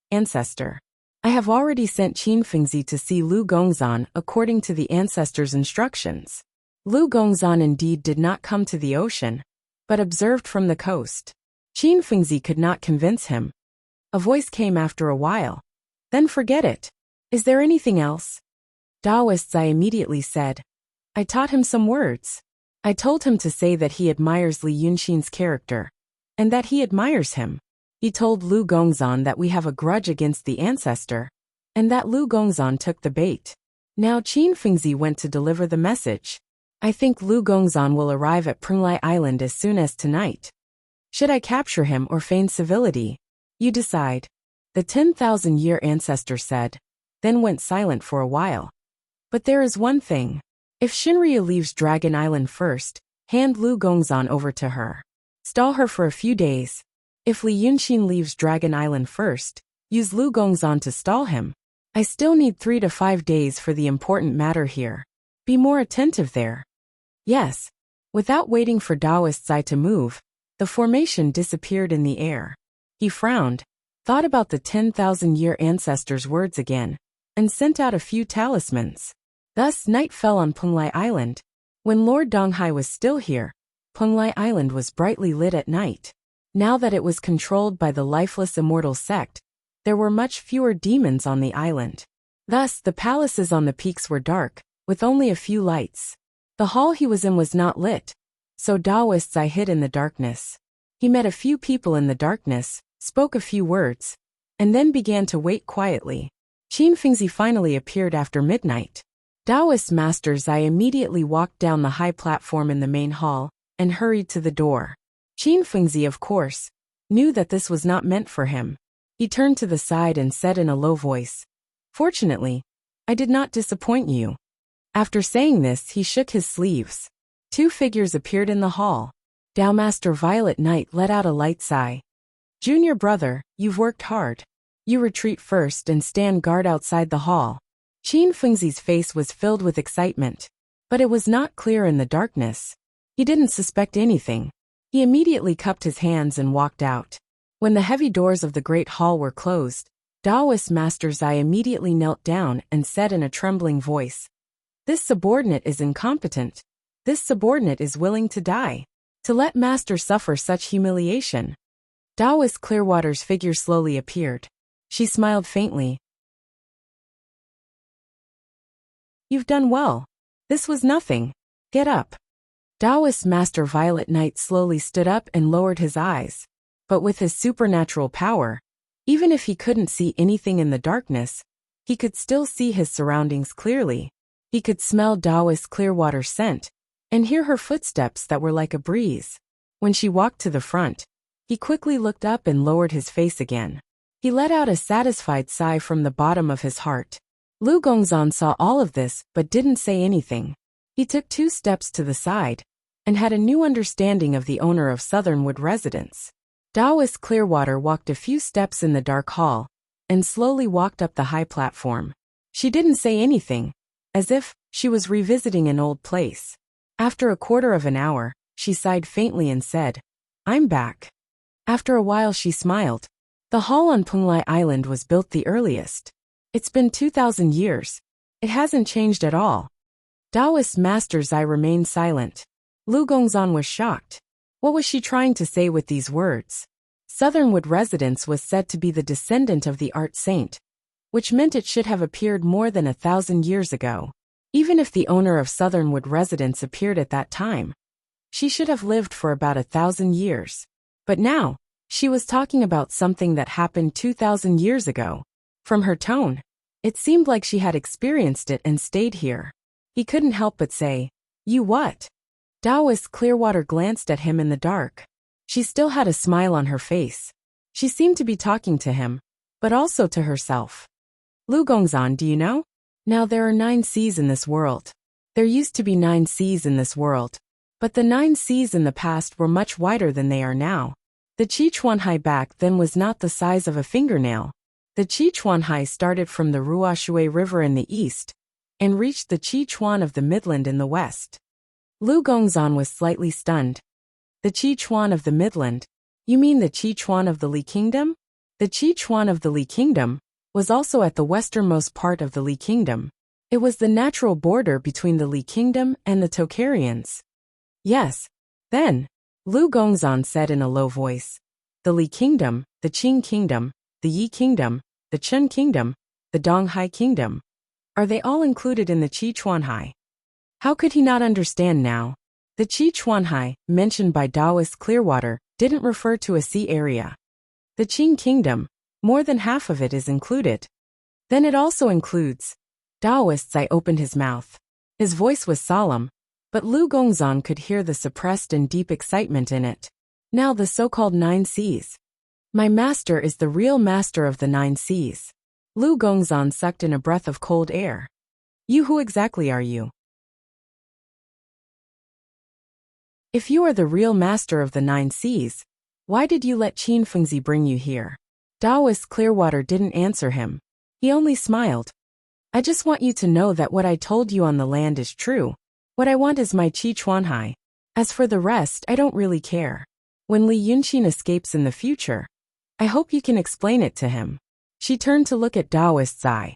Ancestor, I have already sent Qin Fengzi to see Lu Gongzan according to the ancestor's instructions. Lu Gongzan indeed did not come to the ocean, but observed from the coast. Qin Fengzi could not convince him. A voice came after a while. Then forget it. Is there anything else? Daoist Zai immediately said, I taught him some words. I told him to say that he admires Li Yunxin's character, and that he admires him. He told Lu Gongzan that we have a grudge against the ancestor, and that Lu Gongzan took the bait. Now Qin Fengzi went to deliver the message. I think Lu Gongzan will arrive at Penglai Island as soon as tonight. Should I capture him or feign civility? You decide. The 10,000-year ancestor said, then went silent for a while. But there is one thing. If Shinryu leaves Dragon Island first, hand Lu Gongzan over to her. Stall her for a few days. If Li Yunxin leaves Dragon Island first, use Lu Gongzan to stall him. I still need 3 to 5 days for the important matter here. Be more attentive there. Yes. Without waiting for Daoist Zai to move, the formation disappeared in the air. He frowned, thought about the 10,000-year ancestor's words again, and sent out a few talismans. Thus night fell on Penglai Island. When Lord Donghai was still here, Penglai Island was brightly lit at night. Now that it was controlled by the lifeless immortal sect, there were much fewer demons on the island. Thus the palaces on the peaks were dark, with only a few lights. The hall he was in was not lit, so Daoist Zai hid in the darkness. He met a few people in the darkness, spoke a few words, and then began to wait quietly. Qin Fengzi finally appeared after midnight. Daoist Master Zai immediately walked down the high platform in the main hall, and hurried to the door. Qin Fengzi, of course, knew that this was not meant for him. He turned to the side and said in a low voice, Fortunately, I did not disappoint you. After saying this, he shook his sleeves. 2 figures appeared in the hall. Dowmaster Violet Knight let out a light sigh. Junior brother, you've worked hard. You retreat first and stand guard outside the hall. Qin Fengzi's face was filled with excitement, but it was not clear in the darkness. He didn't suspect anything. He immediately cupped his hands and walked out. When the heavy doors of the great hall were closed, Daoist Master Zai immediately knelt down and said in a trembling voice, This subordinate is incompetent. This subordinate is willing to die. To let Master suffer such humiliation. Daoist Clearwater's figure slowly appeared. She smiled faintly. You've done well. This was nothing. Get up. Daoist Master Violet Knight slowly stood up and lowered his eyes. But with his supernatural power, even if he couldn't see anything in the darkness, he could still see his surroundings clearly. He could smell Daoist Clearwater's scent, and hear her footsteps that were like a breeze. When she walked to the front, he quickly looked up and lowered his face again. He let out a satisfied sigh from the bottom of his heart. Lu Gongzan saw all of this but didn't say anything. He took 2 steps to the side, and had a new understanding of the owner of Southernwood residence. Taoist Clearwater walked a few steps in the dark hall, and slowly walked up the high platform. She didn't say anything, as if she was revisiting an old place. After a quarter of an hour, she sighed faintly and said, "I'm back." After a while she smiled. The hall on Punglai Island was built the earliest. It's been 2,000 years. It hasn't changed at all. Taoist Master Zai remained silent. Lu Gongzan was shocked. What was she trying to say with these words? Southernwood Residence was said to be the descendant of the art saint, which meant it should have appeared more than 1,000 years ago. Even if the owner of Southernwood Residence appeared at that time, she should have lived for about 1,000 years. But now, she was talking about something that happened 2,000 years ago. From her tone, it seemed like she had experienced it and stayed here. He couldn't help but say, "You what?" Taoist Clearwater glanced at him in the dark. She still had a smile on her face. She seemed to be talking to him, but also to herself. "Lu Gongzan, do you know? Now there are 9 seas in this world. There used to be 9 seas in this world. But the 9 seas in the past were much wider than they are now. The Sichuanhai back then was not the size of a fingernail. The Sichuanhai started from the Ruoshui River in the east, and reached the Sichuan of the Midland in the west." Lu Gongzan was slightly stunned. "The Sichuan of the Midland? You mean the Sichuan of the Li Kingdom?" The Sichuan of the Li Kingdom was also at the westernmost part of the Li Kingdom. It was the natural border between the Li Kingdom and the Tocharians. "Yes. Then," Lu Gongzan said in a low voice, "the Li Kingdom, the Qing Kingdom, the Yi Kingdom, the Chen Kingdom, the Donghai Kingdom. Are they all included in the Sichuanhai?" How could he not understand now? The Sichuanhai, mentioned by Taoist Clearwater, didn't refer to a sea area. The Qing Kingdom, more than half of it is included. Then it also includes. Taoist Zai opened his mouth. His voice was solemn, but Lu Gongzan could hear the suppressed and deep excitement in it. "Now the so-called 9 seas. My master is the real master of the 9 seas." Lu Gongzan sucked in a breath of cold air. "You, who exactly are you? If you are the real master of the 9 seas, why did you let Qin Fengzi bring you here?" Taoist Clearwater didn't answer him. He only smiled. "I just want you to know that what I told you on the land is true. What I want is my Sichuanhai. As for the rest, I don't really care. When Li Yunqin escapes in the future, I hope you can explain it to him." She turned to look at Taoist Zai.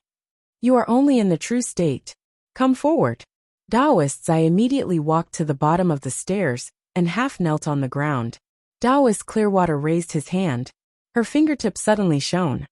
"You are only in the true state. Come forward." Taoist Zai immediately walked to the bottom of the stairs and half knelt on the ground. Taoist Clearwater raised his hand. Her fingertip suddenly shone.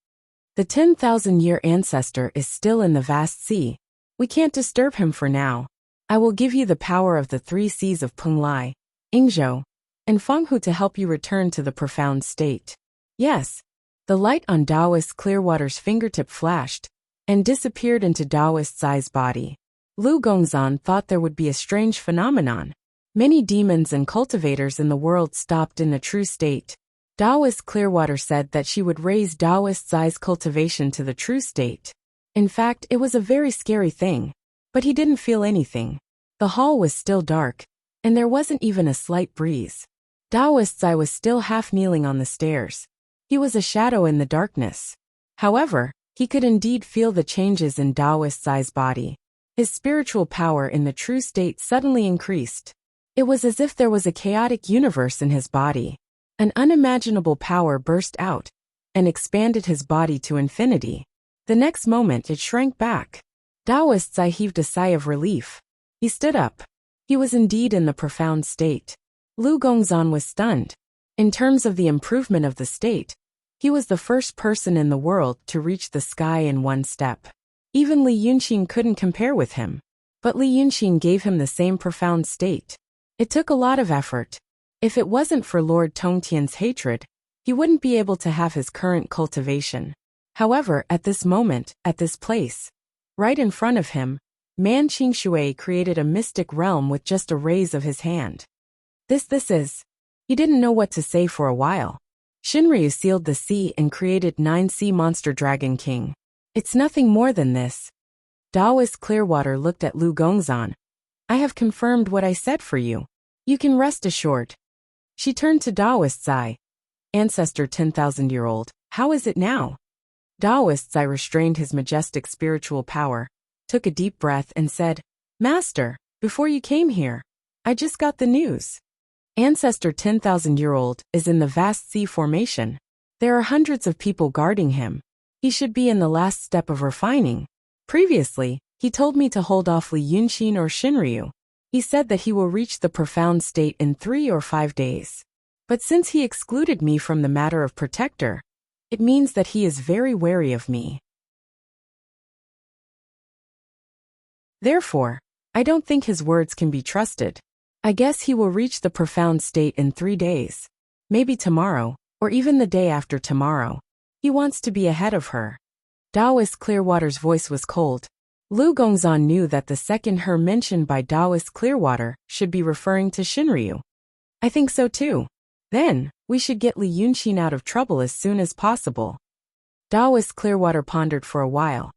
"The 10,000-year ancestor is still in the vast sea. We can't disturb him for now. I will give you the power of the 3 seas of Punglai, Yingzhou, and Fenghu to help you return to the profound state." "Yes." The light on Taoist Clearwater's fingertip flashed and disappeared into Taoist Zai's body. Lu Gongzan thought there would be a strange phenomenon. Many demons and cultivators in the world stopped in the true state. Taoist Clearwater said that she would raise Taoist Zai's cultivation to the true state. In fact, it was a very scary thing. But he didn't feel anything. The hall was still dark, and there wasn't even a slight breeze. Taoist Zai was still half kneeling on the stairs. He was a shadow in the darkness. However, he could indeed feel the changes in Taoist Zai's body. His spiritual power in the true state suddenly increased. It was as if there was a chaotic universe in his body. An unimaginable power burst out and expanded his body to infinity. The next moment it shrank back. Taoist Zai heaved a sigh of relief. He stood up. He was indeed in the profound state. Lu Gongzan was stunned. In terms of the improvement of the state, he was the first person in the world to reach the sky in 1 step. Even Li Yunqin couldn't compare with him. But Li Yunqin gave him the same profound state. It took a lot of effort. If it wasn't for Lord Tongtian's hatred, he wouldn't be able to have his current cultivation. However, at this moment, at this place, right in front of him, Man Qingshui created a mystic realm with just a raise of his hand. This is. He didn't know what to say for a while. Shinryu sealed the sea and created 9 sea monster Dragon King. It's nothing more than this. Taoist Clearwater looked at Lu Gongzan. "I have confirmed what I said for you. You can rest assured." She turned to Taoist Zai. Ancestor 10,000-year-old, how is it now? Taoists I restrained his majestic spiritual power, took a deep breath and said, Master, before you came here, I just got the news. Ancestor 10,000-year-old is in the vast sea formation. There are hundreds of people guarding him. He should be in the last step of refining. Previously, he told me to hold off Li Yunxin or Shinryu. He said that he will reach the profound state in 3 or 5 days. But since he excluded me from the matter of protector, it means that he is very wary of me. Therefore, I don't think his words can be trusted. I guess he will reach the profound state in 3 days. Maybe tomorrow, or even the day after tomorrow. He wants to be ahead of her. Taoist Clearwater's voice was cold. Lu Gongzan knew that the second her mentioned by Taoist Clearwater should be referring to Shinryu. I think so too. Then, we should get Li Yunxin out of trouble as soon as possible. Taoist Clearwater pondered for a while.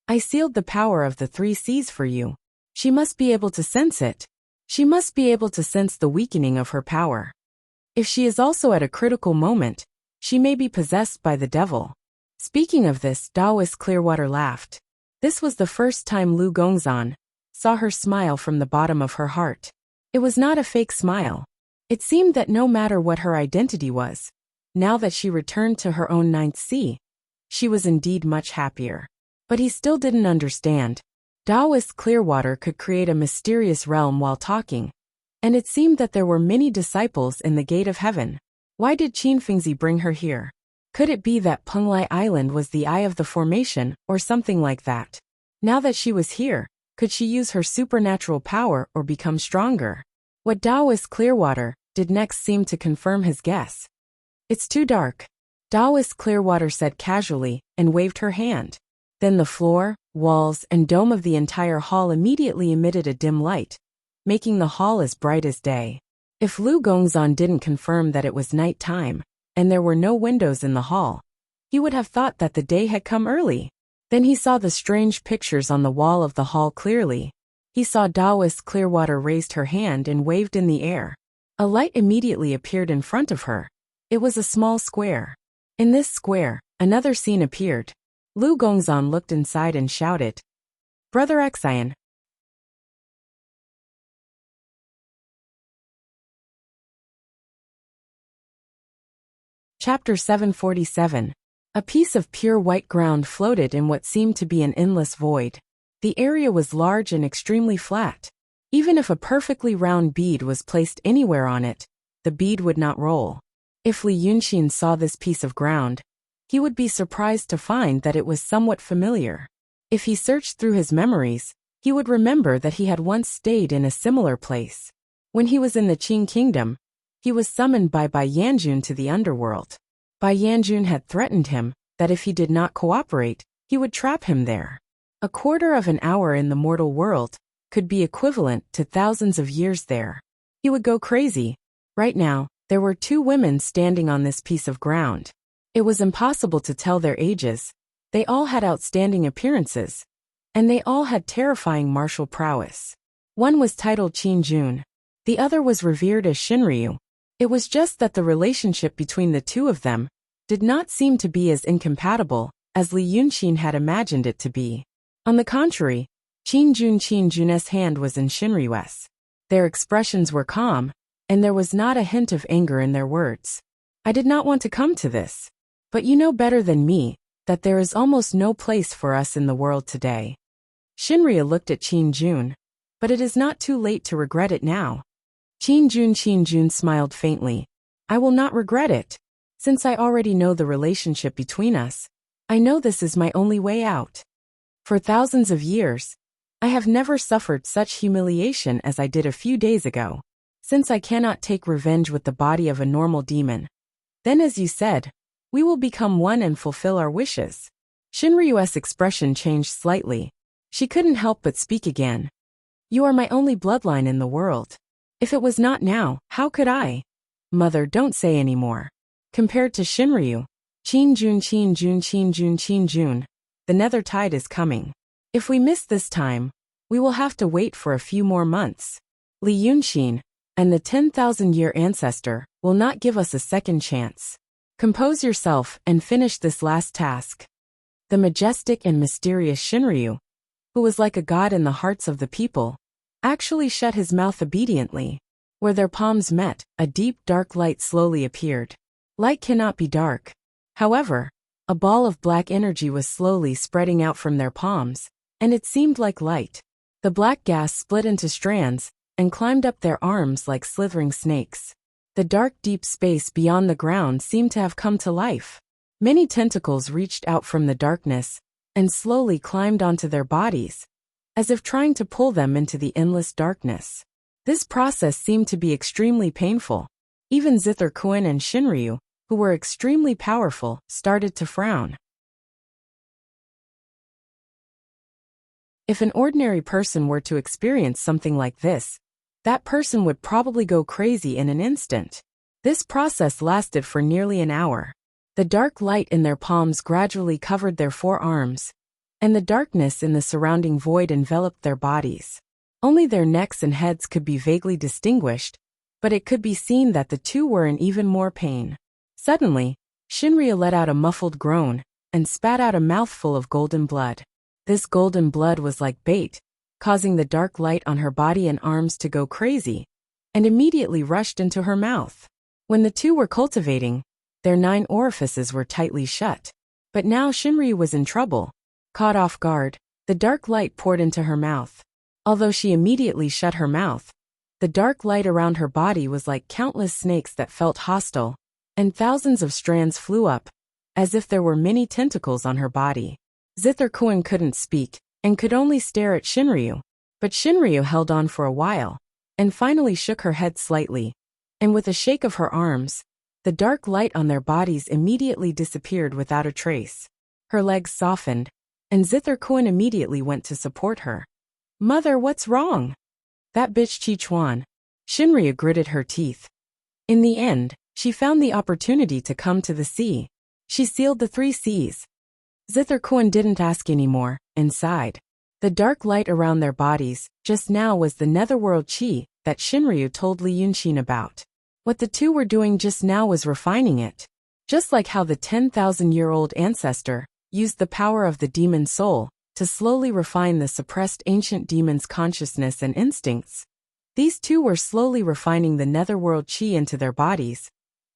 I sealed the power of the 3 Cs for you. She must be able to sense it. She must be able to sense the weakening of her power. If she is also at a critical moment, she may be possessed by the devil. Speaking of this, Taoist Clearwater laughed. This was the first time Lu Gongzan saw her smile from the bottom of her heart. It was not a fake smile. It seemed that no matter what her identity was, now that she returned to her own 9th sea, she was indeed much happier. But he still didn't understand. Taoist Clearwater could create a mysterious realm while talking, and it seemed that there were many disciples in the gate of heaven. Why did Qin Fengzi bring her here? Could it be that Penglai Island was the eye of the formation, or something like that? Now that she was here, could she use her supernatural power or become stronger? What Taoist Clearwater did next seemed to confirm his guess. It's too dark, Taoist Clearwater said casually, and waved her hand. Then the floor, walls, and dome of the entire hall immediately emitted a dim light, making the hall as bright as day. If Lu Gongzan didn't confirm that it was night time, and there were no windows in the hall, he would have thought that the day had come early. Then he saw the strange pictures on the wall of the hall clearly. He saw Taoist Clearwater raised her hand and waved in the air. A light immediately appeared in front of her. It was a small square. In this square, another scene appeared. Lu Gongzan looked inside and shouted, Brother Xian. Chapter 747. A piece of pure white ground floated in what seemed to be an endless void. The area was large and extremely flat. Even if a perfectly round bead was placed anywhere on it, the bead would not roll. If Li Yunxin saw this piece of ground, he would be surprised to find that it was somewhat familiar. If he searched through his memories, he would remember that he had once stayed in a similar place. When he was in the Qing kingdom, he was summoned by Bai Yanjun to the underworld. Bai Yanjun had threatened him that if he did not cooperate, he would trap him there. A quarter of an hour in the mortal world could be equivalent to thousands of years there. He would go crazy. Right now, there were 2 women standing on this piece of ground. It was impossible to tell their ages. They all had outstanding appearances, and they all had terrifying martial prowess. One was titled Qin Jun. The other was revered as Shinryu. It was just that the relationship between the 2 of them did not seem to be as incompatible as Li Yunxin had imagined it to be. On the contrary, Qin Jun's hand was in Shinryu's. Their expressions were calm, and there was not a hint of anger in their words. I did not want to come to this. But you know better than me that there is almost no place for us in the world today. Shinryu looked at Qin Jun. But it is not too late to regret it now. Qin Jun smiled faintly. I will not regret it. Since I already know the relationship between us, I know this is my only way out. For thousands of years, I have never suffered such humiliation as I did a few days ago. Since I cannot take revenge with the body of a normal demon, then as you said, we will become one and fulfill our wishes. Shinryu's expression changed slightly. She couldn't help but speak again. You are my only bloodline in the world. If it was not now, how could I? Mother, don't say any more. Compared to Shinryu, Qin Jun, the nether tide is coming. If we miss this time, we will have to wait for a few more months. Li Yunxin and the 10,000-year ancestor will not give us a second chance. Compose yourself and finish this last task. The majestic and mysterious Shinryu, who was like a god in the hearts of the people, actually shut his mouth obediently. Where their palms met, a deep dark light slowly appeared. Light cannot be dark. However, a ball of black energy was slowly spreading out from their palms, and it seemed like light. The black gas split into strands and climbed up their arms like slithering snakes. The dark deep space beyond the ground seemed to have come to life. Many tentacles reached out from the darkness and slowly climbed onto their bodies, as if trying to pull them into the endless darkness. This process seemed to be extremely painful. Even Zither-kun and Shinryu, who were extremely powerful, started to frown. If an ordinary person were to experience something like this, that person would probably go crazy in an instant. This process lasted for nearly an hour. The dark light in their palms gradually covered their forearms, and the darkness in the surrounding void enveloped their bodies. Only their necks and heads could be vaguely distinguished, but it could be seen that the two were in even more pain. Suddenly, Shinryu let out a muffled groan and spat out a mouthful of golden blood. This golden blood was like bait, causing the dark light on her body and arms to go crazy, and immediately rushed into her mouth. When the two were cultivating, their 9 orifices were tightly shut. But now Shinryu was in trouble. Caught off guard, the dark light poured into her mouth. Although she immediately shut her mouth, the dark light around her body was like countless snakes that felt hostile, and thousands of strands flew up, as if there were many tentacles on her body. Zither-kun couldn't speak, and could only stare at Shinryu, but Shinryu held on for a while, and finally shook her head slightly, and with a shake of her arms, the dark light on their bodies immediately disappeared without a trace. Her legs softened, and Zither-kun immediately went to support her. "Mother, what's wrong?" "That bitch Chi-chuan." Shinryu gritted her teeth. In the end, she found the opportunity to come to the sea. She sealed the 3 seas. Zither-kun didn't ask anymore, and sighed. The dark light around their bodies just now was the netherworld chi that Shinryu told Li Yunqin about. What the two were doing just now was refining it. Just like how the 10,000-year-old ancestor used the power of the demon soul to slowly refine the suppressed ancient demon's consciousness and instincts, these two were slowly refining the netherworld chi into their bodies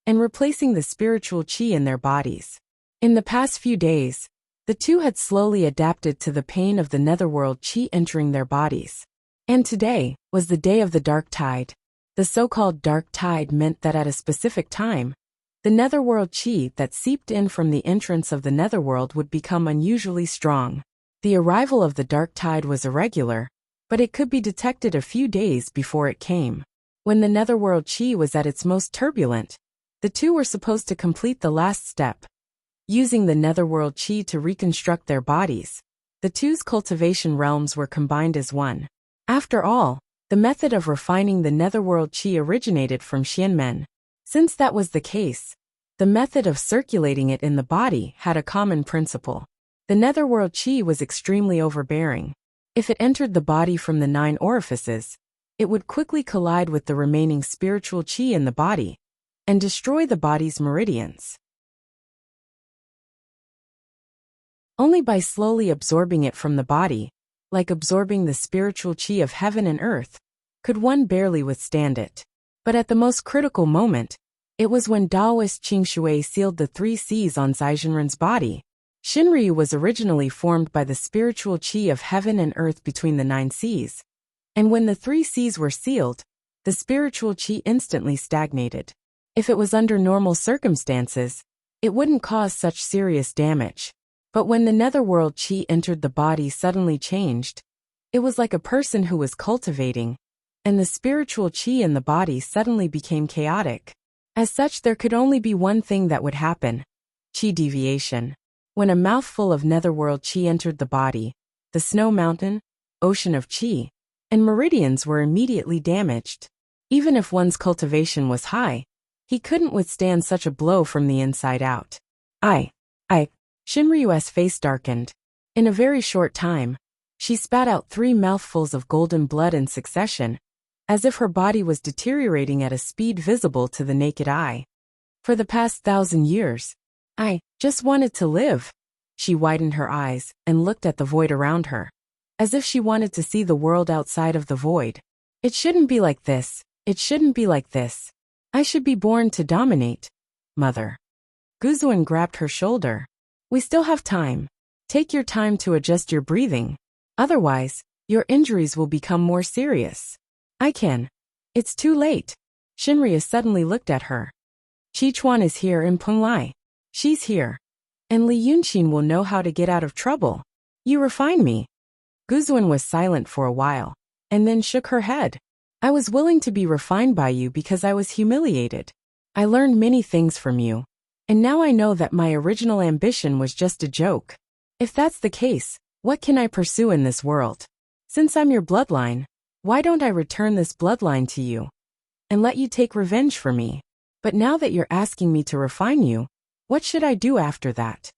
and replacing the spiritual chi in their bodies. In the past few days, the two had slowly adapted to the pain of the netherworld chi entering their bodies. And today was the day of the dark tide. The so-called dark tide meant that at a specific time, the netherworld chi that seeped in from the entrance of the netherworld would become unusually strong. The arrival of the dark tide was irregular, but it could be detected a few days before it came. When the netherworld chi was at its most turbulent, the two were supposed to complete the last step. Using the netherworld chi to reconstruct their bodies, the two's cultivation realms were combined as one. After all, the method of refining the netherworld chi originated from Xianmen. Since that was the case, the method of circulating it in the body had a common principle. The netherworld chi was extremely overbearing. If it entered the body from the 9 orifices, it would quickly collide with the remaining spiritual chi in the body and destroy the body's meridians. Only by slowly absorbing it from the body, like absorbing the spiritual chi of heaven and earth, could one barely withstand it. But at the most critical moment, it was when Taoist Qing Shui sealed the 3 Cs on Zaizhenren's body. Shinryu was originally formed by the spiritual chi of heaven and earth between the 9 Cs, and when the 3 Cs were sealed, the spiritual chi instantly stagnated. If it was under normal circumstances, it wouldn't cause such serious damage. But when the netherworld chi entered the body suddenly changed. It was like a person who was cultivating, and the spiritual chi in the body suddenly became chaotic. As such, there could only be one thing that would happen: chi deviation. When a mouthful of netherworld chi entered the body, the snow mountain, ocean of chi, and meridians were immediately damaged. Even if one's cultivation was high, he couldn't withstand such a blow from the inside out. Shinryu's face darkened. In a very short time, she spat out 3 mouthfuls of golden blood in succession, as if her body was deteriorating at a speed visible to the naked eye. For the past 1,000 years, I just wanted to live. She widened her eyes and looked at the void around her, as if she wanted to see the world outside of the void. It shouldn't be like this. It shouldn't be like this. I should be born to dominate. Mother. Guzuan grabbed her shoulder. We still have time. Take your time to adjust your breathing. Otherwise, your injuries will become more serious. I can. It's too late. Shinryu suddenly looked at her. Qichuan is here in Penglai. She's here. And Li Yunxin will know how to get out of trouble. You refine me. Guzuan was silent for a while, and then shook her head. I was willing to be refined by you because I was humiliated. I learned many things from you. And now I know that my original ambition was just a joke. If that's the case, what can I pursue in this world? Since I'm your bloodline, why don't I return this bloodline to you and let you take revenge for me? But now that you're asking me to refine you, what should I do after that?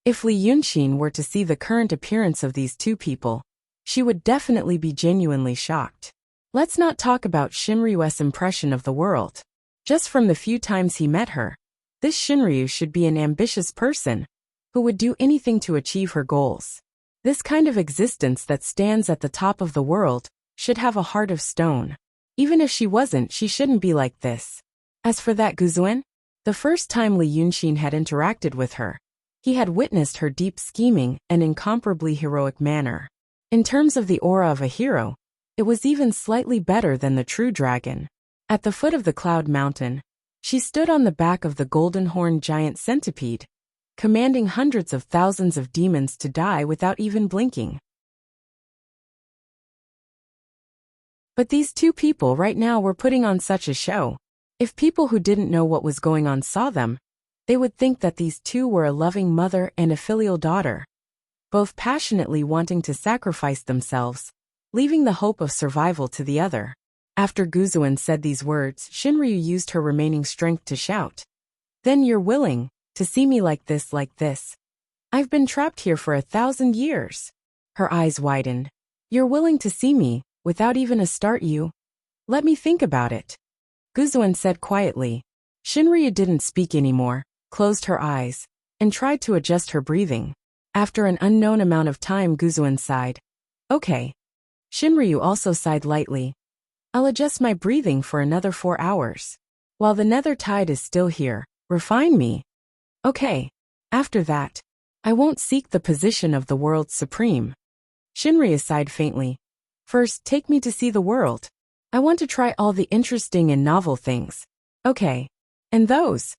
If Li Yunxin were to see the current appearance of these two people, she would definitely be genuinely shocked. Let's not talk about Shinryu's impression of the world. Just from the few times he met her, this Shinryu should be an ambitious person who would do anything to achieve her goals. This kind of existence that stands at the top of the world should have a heart of stone. Even if she wasn't, she shouldn't be like this. As for that Guzuan, the first time Li Yunxin had interacted with her, he had witnessed her deep scheming and incomparably heroic manner. In terms of the aura of a hero, it was even slightly better than the true dragon. At the foot of the cloud mountain, she stood on the back of the golden-horned giant centipede, commanding hundreds of thousands of demons to die without even blinking. But these two people right now were putting on such a show. If people who didn't know what was going on saw them, they would think that these two were a loving mother and a filial daughter, both passionately wanting to sacrifice themselves, leaving the hope of survival to the other. After Guzuan said these words, Shinryu used her remaining strength to shout. Then you're willing to see me like this, like this. I've been trapped here for 1,000 years. Her eyes widened. You're willing to see me, without even a start you? Let me think about it. Guzuan said quietly. Shinryu didn't speak anymore, closed her eyes, and tried to adjust her breathing. After an unknown amount of time, Guzuan sighed. Okay. Shinryu also sighed lightly. I'll adjust my breathing for another 4 hours. While the nether tide is still here, refine me. Okay. After that, I won't seek the position of the world's supreme. Shinryu sighed faintly. First, take me to see the world. I want to try all the interesting and novel things. Okay. And those.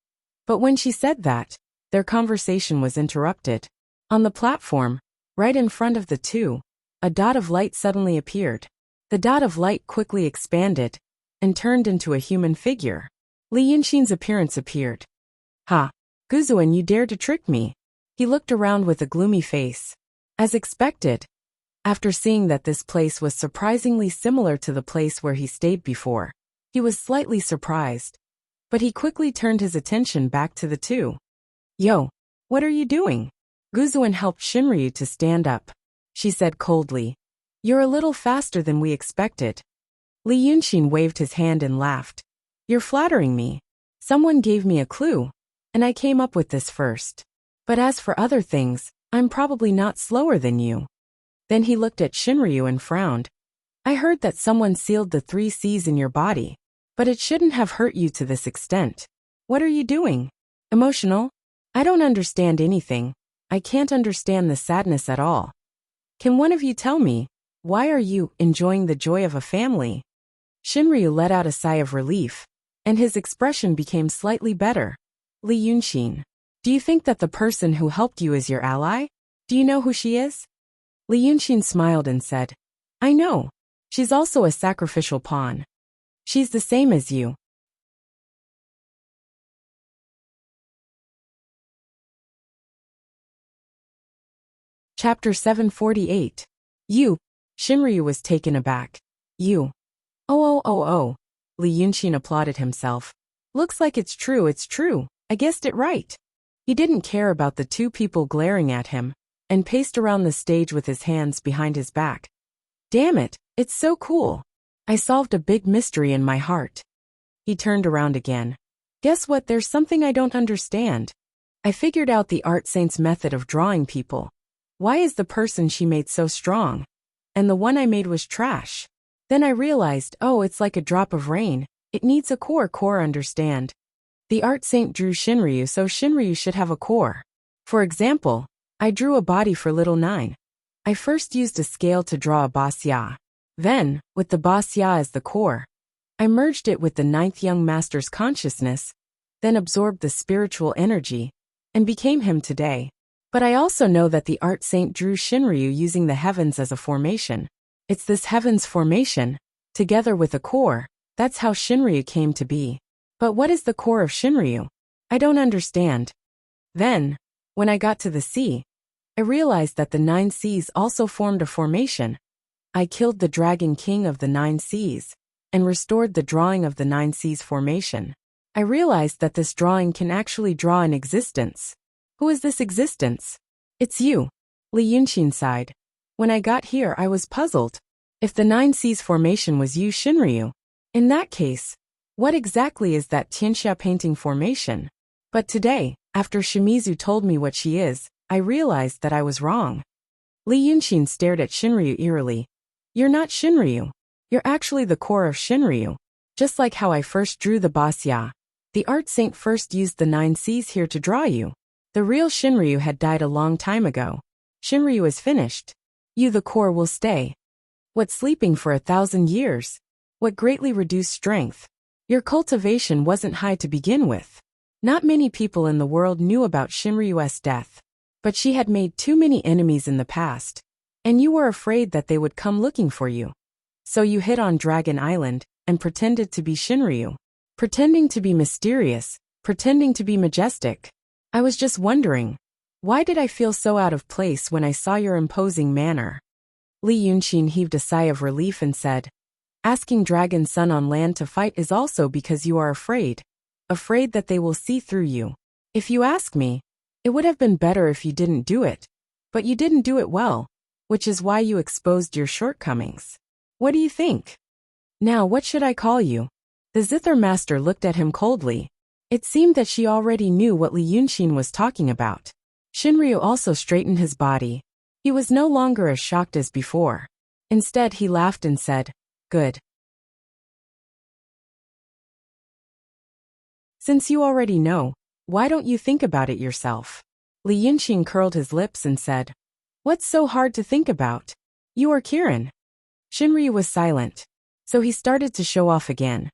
But when she said that, their conversation was interrupted. On the platform, right in front of the two, a dot of light suddenly appeared. The dot of light quickly expanded and turned into a human figure. Li Yunxin's appearance appeared. Ha! Guzuan, you dare to trick me. He looked around with a gloomy face. As expected, after seeing that this place was surprisingly similar to the place where he stayed before, he was slightly surprised. But he quickly turned his attention back to the two. Yo, what are you doing? Guzuan helped Shinryu to stand up. She said coldly. You're a little faster than we expected. Li Yunxin waved his hand and laughed. You're flattering me. Someone gave me a clue, and I came up with this first. But as for other things, I'm probably not slower than you. Then he looked at Shinryu and frowned. I heard that someone sealed the 3 C's in your body, but it shouldn't have hurt you to this extent. What are you doing? Emotional? I don't understand anything. I can't understand the sadness at all. Can one of you tell me, why are you enjoying the joy of a family? Shinryu let out a sigh of relief, and his expression became slightly better. Li Yunxin, do you think that the person who helped you is your ally? Do you know who she is? Li Yunxin smiled and said, I know. She's also a sacrificial pawn. She's the same as you. Chapter 748. You. Shinryu was taken aback. You. Oh. Li Yunxin applauded himself. Looks like it's true. I guessed it right. He didn't care about the two people glaring at him, and paced around the stage with his hands behind his back. Damn it, it's so cool. I solved a big mystery in my heart. He turned around again. Guess what? There's something I don't understand. I figured out the art saint's method of drawing people. Why is the person she made so strong? And the one I made was trash. Then I realized, oh, it's like a drop of rain. It needs a core understand. The art saint drew Shinryu, so Shinryu should have a core. For example, I drew a body for little 9. I first used a scale to draw a basya. Then, with the basya as the core, I merged it with the 9th young master's consciousness, then absorbed the spiritual energy, and became him today. But I also know that the art saint drew Shinryu using the heavens as a formation. It's this heavens formation, together with a core, that's how Shinryu came to be. But what is the core of Shinryu? I don't understand. Then, when I got to the sea, I realized that the 9 seas also formed a formation. I killed the dragon king of the 9 seas, and restored the drawing of the 9 seas formation. I realized that this drawing can actually draw an existence. Who is this existence? It's you. Li Yunqin sighed. When I got here I was puzzled. If the 9 seas formation was you, Shinryu, in that case, what exactly is that Tianxia painting formation? But today, after Shimizu told me what she is, I realized that I was wrong. Li Yunqin stared at Shinryu eerily. You're not Shinryu. You're actually the core of Shinryu. Just like how I first drew the basya. The art saint first used the 9 seas here to draw you. The real Shinryu had died a long time ago. Shinryu is finished. You, the core, will stay. What, sleeping for 1,000 years? What greatly reduced strength? Your cultivation wasn't high to begin with. Not many people in the world knew about Shinryu's death. But she had made too many enemies in the past. And you were afraid that they would come looking for you. So you hid on Dragon Island, and pretended to be Shinryu. Pretending to be mysterious, pretending to be majestic. I was just wondering, why did I feel so out of place when I saw your imposing manner? Li Yunqin heaved a sigh of relief and said, asking Dragon Sun on land to fight is also because you are afraid. Afraid that they will see through you. If you ask me, it would have been better if you didn't do it. But you didn't do it well, which is why you exposed your shortcomings. What do you think? Now what should I call you? The Zither master looked at him coldly. It seemed that she already knew what Li Yunqin was talking about. Shinryu also straightened his body. He was no longer as shocked as before. Instead he laughed and said, good. Since you already know, why don't you think about it yourself? Li Yunqin curled his lips and said, what's so hard to think about? You are Kirin. Shinryu was silent. So he started to show off again.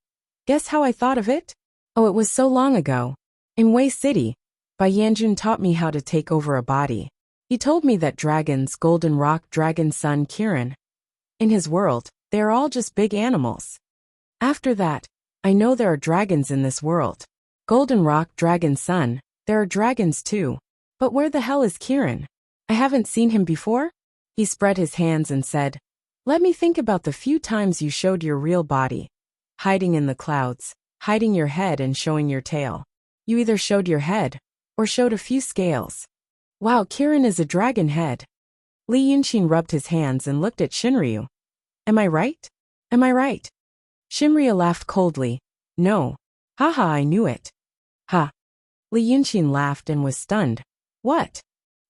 Guess how I thought of it? Oh, it was so long ago. In Wei City, Bai Yanjun taught me how to take over a body. He told me that dragons, Golden Rock, Dragon Sun, Kirin. In his world, they are all just big animals. After that, I know there are dragons in this world. Golden Rock, Dragon Sun, there are dragons too. But where the hell is Kirin? I haven't seen him before? He spread his hands and said, let me think about the few times you showed your real body. Hiding in the clouds, hiding your head and showing your tail. You either showed your head, or showed a few scales. Wow, Kirin is a dragon head. Li Yunqin rubbed his hands and looked at Shinryu. Am I right? Am I right? Shinryu laughed coldly. No. Haha, I knew it. Ha. Li Yunqin laughed and was stunned. What?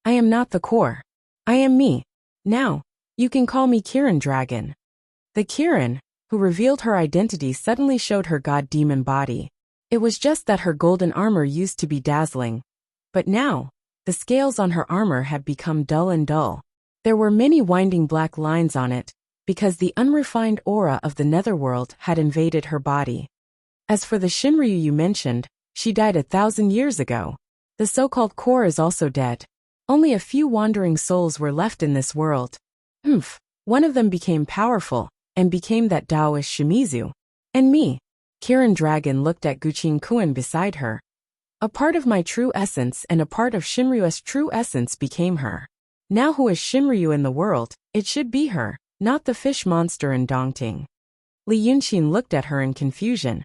I am not the core. I am me. Now, you can call me Kirin Dragon. The Kirin, who revealed her identity, suddenly showed her god-demon body. It was just that her golden armor used to be dazzling. But now, the scales on her armor had become dull and dull. There were many winding black lines on it, because the unrefined aura of the netherworld had invaded her body. As for the Shinryu you mentioned, she died 1,000 years ago. The so-called core is also dead. Only a few wandering souls were left in this world. One of them became powerful, and became that Taoist Shimizu. And me. Kirin Dragon looked at Guqin Kuan beside her. A part of my true essence and a part of Shinryu's true essence became her. Now who is Shinryu in the world, it should be her, not the fish monster in Dongting. Li Yunqin looked at her in confusion.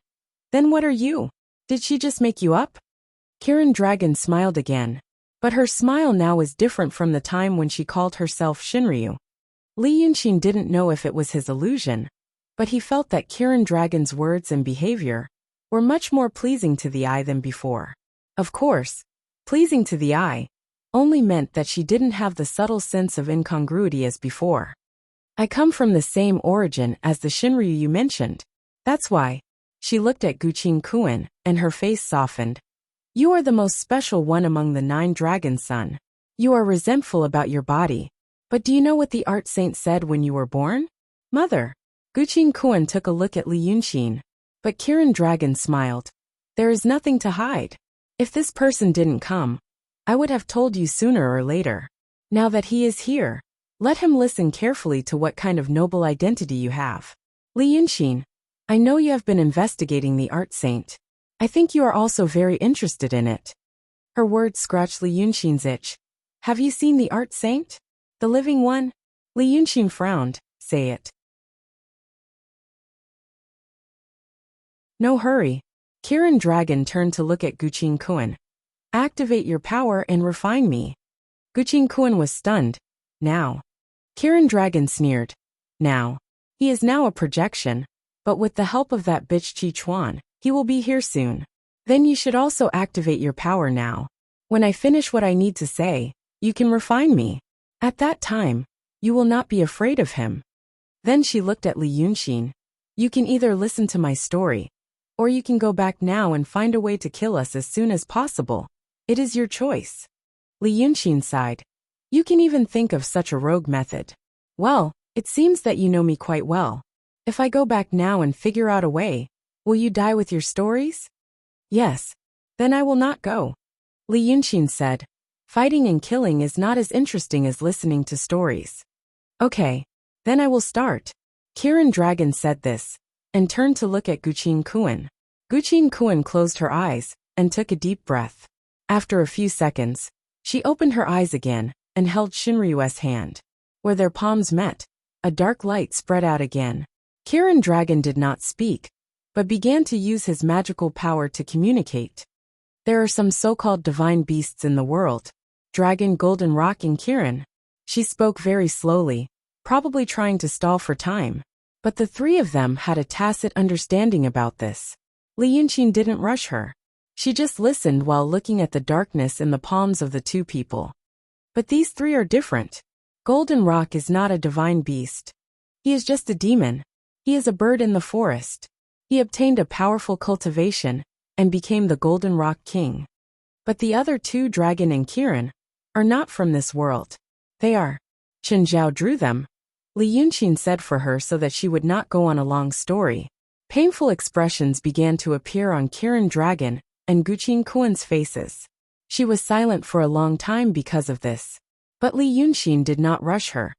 Then what are you? Did she just make you up? Kirin Dragon smiled again. But her smile now was different from the time when she called herself Shinryu. Li Yunqin didn't know if it was his illusion, but he felt that Kirin Dragon's words and behavior were much more pleasing to the eye than before. Of course, pleasing to the eye only meant that she didn't have the subtle sense of incongruity as before. I come from the same origin as the Shinryu you mentioned. That's why. She looked at Guqin Kuan, and her face softened. You are the most special one among the 9 dragons, son. You are resentful about your body. But do you know what the art saint said when you were born? Mother. Guqin Kuan took a look at Li Yunqin. But Kirin Dragon smiled. There is nothing to hide. If this person didn't come, I would have told you sooner or later. Now that he is here, let him listen carefully to what kind of noble identity you have. Li Yunqin, I know you have been investigating the art saint. I think you are also very interested in it. Her words scratched Li Yunqin's itch. Have you seen the art saint? The living one? Li Yunqin frowned. Say it. No hurry. Kirin Dragon turned to look at Guqin Kuan. Activate your power and refine me. Guqin Kuan was stunned. Now. Kirin Dragon sneered. Now. He is now a projection, but with the help of that bitch Chi Chuan, he will be here soon. Then you should also activate your power now. When I finish what I need to say, you can refine me. At that time, you will not be afraid of him. Then she looked at Li Yunqin. You can either listen to my story, or you can go back now and find a way to kill us as soon as possible. It is your choice. Li Yunqin sighed. You can even think of such a rogue method. Well, it seems that you know me quite well. If I go back now and figure out a way, will you die with your stories? Yes. Then I will not go. Li Yunqin said. Fighting and killing is not as interesting as listening to stories. Okay. Then I will start. Kirin Dragon said this, and turned to look at Guqin Kuan. Guqin Kuan closed her eyes, and took a deep breath. After a few seconds, she opened her eyes again, and held Shinryu's hand. Where their palms met, a dark light spread out again. Kirin Dragon did not speak, but began to use his magical power to communicate. There are some so-called divine beasts in the world. Dragon, Golden Rock, and Kirin. She spoke very slowly, probably trying to stall for time. But the 3 of them had a tacit understanding about this. Li Yunqin didn't rush her. She just listened while looking at the darkness in the palms of the 2 people. But these 3 are different. Golden Rock is not a divine beast. He is just a demon. He is a bird in the forest. He obtained a powerful cultivation and became the Golden Rock King. But the other 2, Dragon and Kirin, are not from this world. They are. Chen Zhao drew them. Li Yunqin said for her so that she would not go on a long story. Painful expressions began to appear on Kirin Dragon and Guqin Kuan's faces. She was silent for a long time because of this. But Li Yunqin did not rush her.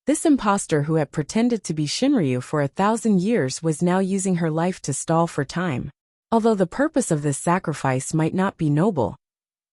This impostor who had pretended to be Shinryu for 1,000 years was now using her life to stall for time. Although the purpose of this sacrifice might not be noble,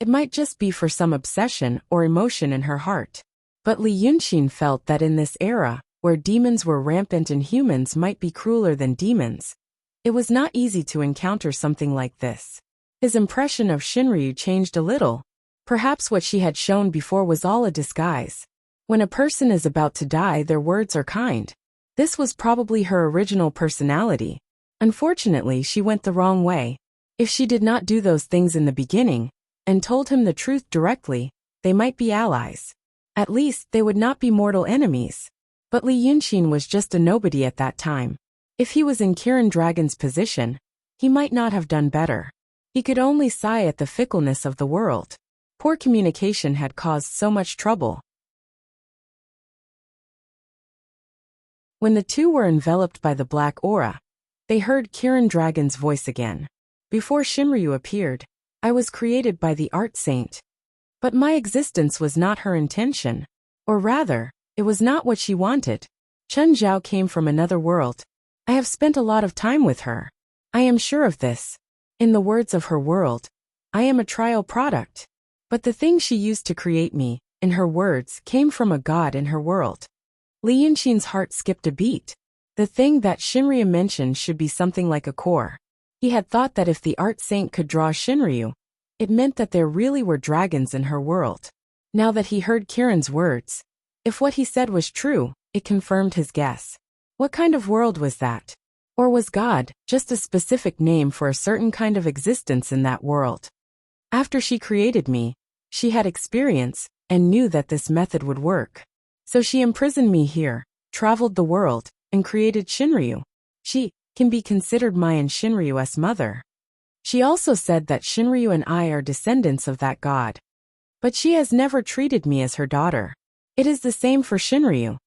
it might just be for some obsession or emotion in her heart. But Li Yunqin felt that in this era, where demons were rampant and humans might be crueler than demons, it was not easy to encounter something like this. His impression of Shinryu changed a little. Perhaps what she had shown before was all a disguise. When a person is about to die, their words are kind. This was probably her original personality. Unfortunately, she went the wrong way. If she did not do those things in the beginning, and told him the truth directly, they might be allies. At least, they would not be mortal enemies. But Li Yunqin was just a nobody at that time. If he was in Kirin Dragon's position, he might not have done better. He could only sigh at the fickleness of the world. Poor communication had caused so much trouble. When the 2 were enveloped by the black aura, they heard Kirin Dragon's voice again. Before Shinryu appeared, I was created by the art saint. But my existence was not her intention. Or rather, it was not what she wanted. Chen Zhao came from another world. I have spent a lot of time with her. I am sure of this. In the words of her world, I am a trial product. But the thing she used to create me, in her words, came from a god in her world. Li Yunqin's heart skipped a beat. The thing that Shinryu mentioned should be something like a core. He had thought that if the art saint could draw Shinryu, it meant that there really were dragons in her world. Now that he heard Kirin's words, if what he said was true, it confirmed his guess. What kind of world was that? Or was God just a specific name for a certain kind of existence in that world? After she created me, she had experience and knew that this method would work. So she imprisoned me here, traveled the world, and created Shinryu. She can be considered my and Shinryu's mother. She also said that Shinryu and I are descendants of that god. But she has never treated me as her daughter. It is the same for Shinryu.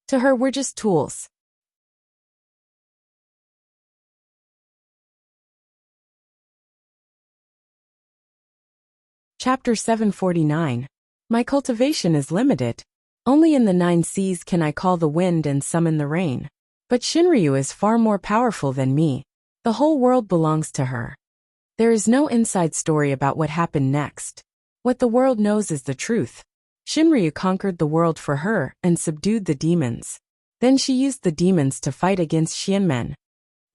To her, we're just tools. Chapter 749. My cultivation is limited. Only in the 9 seas can I call the wind and summon the rain. But Shinryu is far more powerful than me. The whole world belongs to her. There is no inside story about what happened next. What the world knows is the truth. Shinryu conquered the world for her and subdued the demons. Then she used the demons to fight against Xianmen.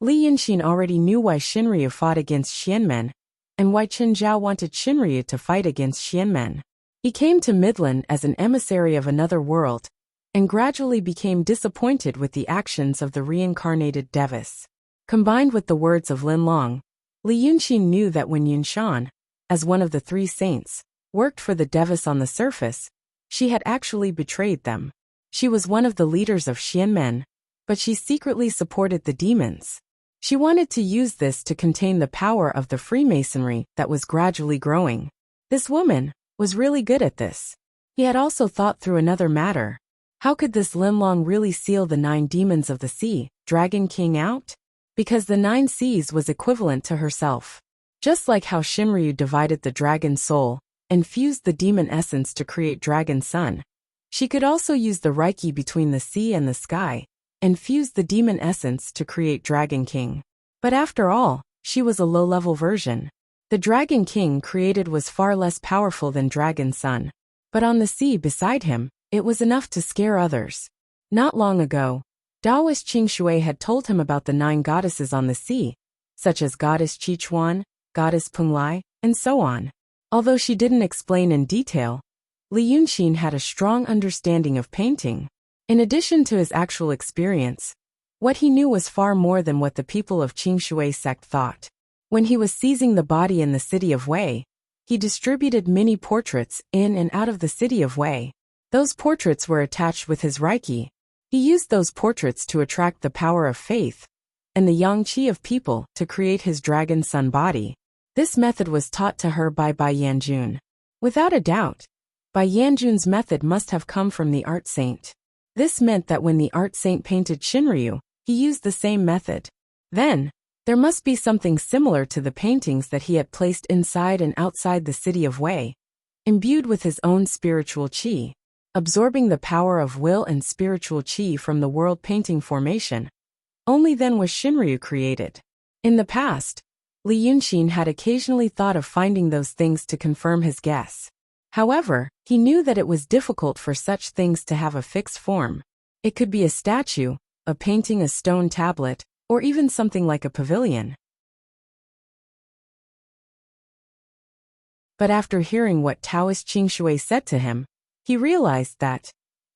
Li Yinxin already knew why Shinryu fought against Xianmen, and why Chen Zhao wanted Shinryu to fight against Xianmen. He came to Midland as an emissary of another world, and gradually became disappointed with the actions of the reincarnated Devis. Combined with the words of Lin Long, Li Yunxin knew that when Yunshan, as one of the 3 saints, worked for the Devis on the surface, she had actually betrayed them. She was one of the leaders of Xianmen, but she secretly supported the demons. She wanted to use this to contain the power of the Freemasonry that was gradually growing. This woman was really good at this. He had also thought through another matter. How could this Lin Long really seal the 9 demons of the sea, Dragon King, out? Because the 9 seas was equivalent to herself. Just like how Shinryu divided the dragon soul and fused the demon essence to create Dragon Sun, she could also use the Reiki between the sea and the sky and fuse the demon essence to create Dragon King. But after all, she was a low-level version. The Dragon King created was far less powerful than Dragon Sun. But on the sea beside him, it was enough to scare others. Not long ago, Taoist Qing Shui had told him about the 9 goddesses on the sea, such as Goddess Qichuan, Goddess Punglai, and so on. Although she didn't explain in detail, Li Yunxin had a strong understanding of painting. In addition to his actual experience, what he knew was far more than what the people of Qing Shui sect thought. When he was seizing the body in the city of Wei, he distributed many portraits in and out of the city of Wei. Those portraits were attached with his Reiki. He used those portraits to attract the power of faith and the yang qi of people to create his Dragon Sun body. This method was taught to her by Bai Yanjun. Without a doubt, Bai Yanjun's method must have come from the art saint. This meant that when the art saint painted Shinryu, he used the same method. Then, there must be something similar to the paintings that he had placed inside and outside the city of Wei, imbued with his own spiritual qi, absorbing the power of will and spiritual qi from the world painting formation. Only then was Shinryu created. In the past, Li Yunxin had occasionally thought of finding those things to confirm his guess. However, he knew that it was difficult for such things to have a fixed form. It could be a statue, a painting, a stone tablet, or even something like a pavilion. But after hearing what Taoist Qing Shui said to him, he realized that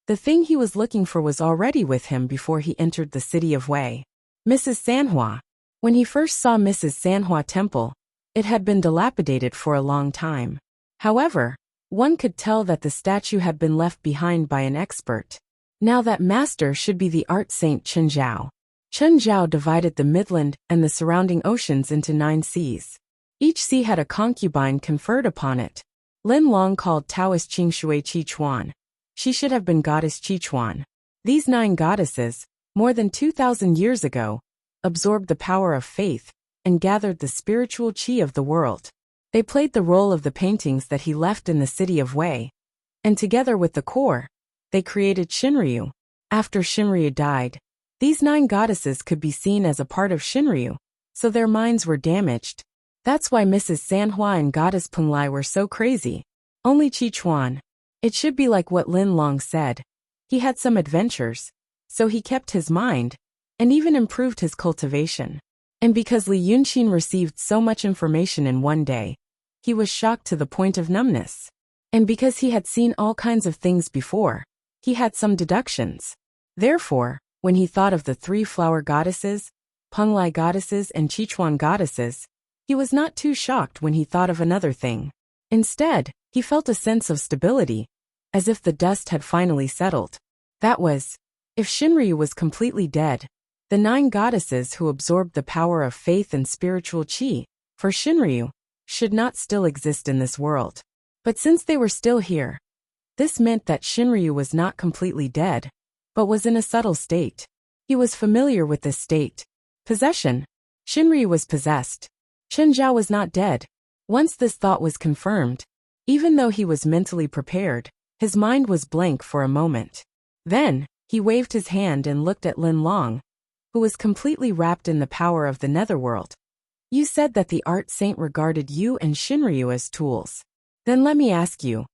the thing he was looking for was already with him before he entered the city of Wei. Mrs. Sanhua. When he first saw Mrs. Sanhua Temple, it had been dilapidated for a long time. However, one could tell that the statue had been left behind by an expert. Now that master should be the art saint Chen Zhao. Chen Zhao divided the Midland and the surrounding oceans into 9 seas. Each sea had a concubine conferred upon it. Lin Long called Taoist Qing Shui Qichuan. She should have been Goddess Qichuan. These 9 goddesses, more than 2,000 years ago, absorbed the power of faith and gathered the spiritual qi of the world. They played the role of the paintings that he left in the city of Wei, and together with the core, they created Shinryu. After Shinryu died, these 9 goddesses could be seen as a part of Shinryu, so their minds were damaged. That's why Mrs. Sanhua and Goddess Punglai were so crazy. Only Qichuan. It should be like what Lin Long said. He had some adventures, so he kept his mind, and even improved his cultivation. And because Li Yunxin received so much information in one day, he was shocked to the point of numbness. And because he had seen all kinds of things before, he had some deductions. Therefore, when he thought of the 3 flower goddesses, Penglai goddesses and Sichuan goddesses, he was not too shocked when he thought of another thing. Instead, he felt a sense of stability, as if the dust had finally settled. That was, if Shinryu was completely dead, the 9 goddesses who absorbed the power of faith and spiritual qi, for Shinryu, should not still exist in this world. But since they were still here, this meant that Shinryu was not completely dead, but was in a subtle state. He was familiar with this state. Possession. Shinryu was possessed. Chen Zhao was not dead. Once this thought was confirmed, even though he was mentally prepared, his mind was blank for a moment. Then, he waved his hand and looked at Lin Long, who was completely wrapped in the power of the netherworld. You said that the art saint regarded you and Shinryu as tools. Then let me ask you,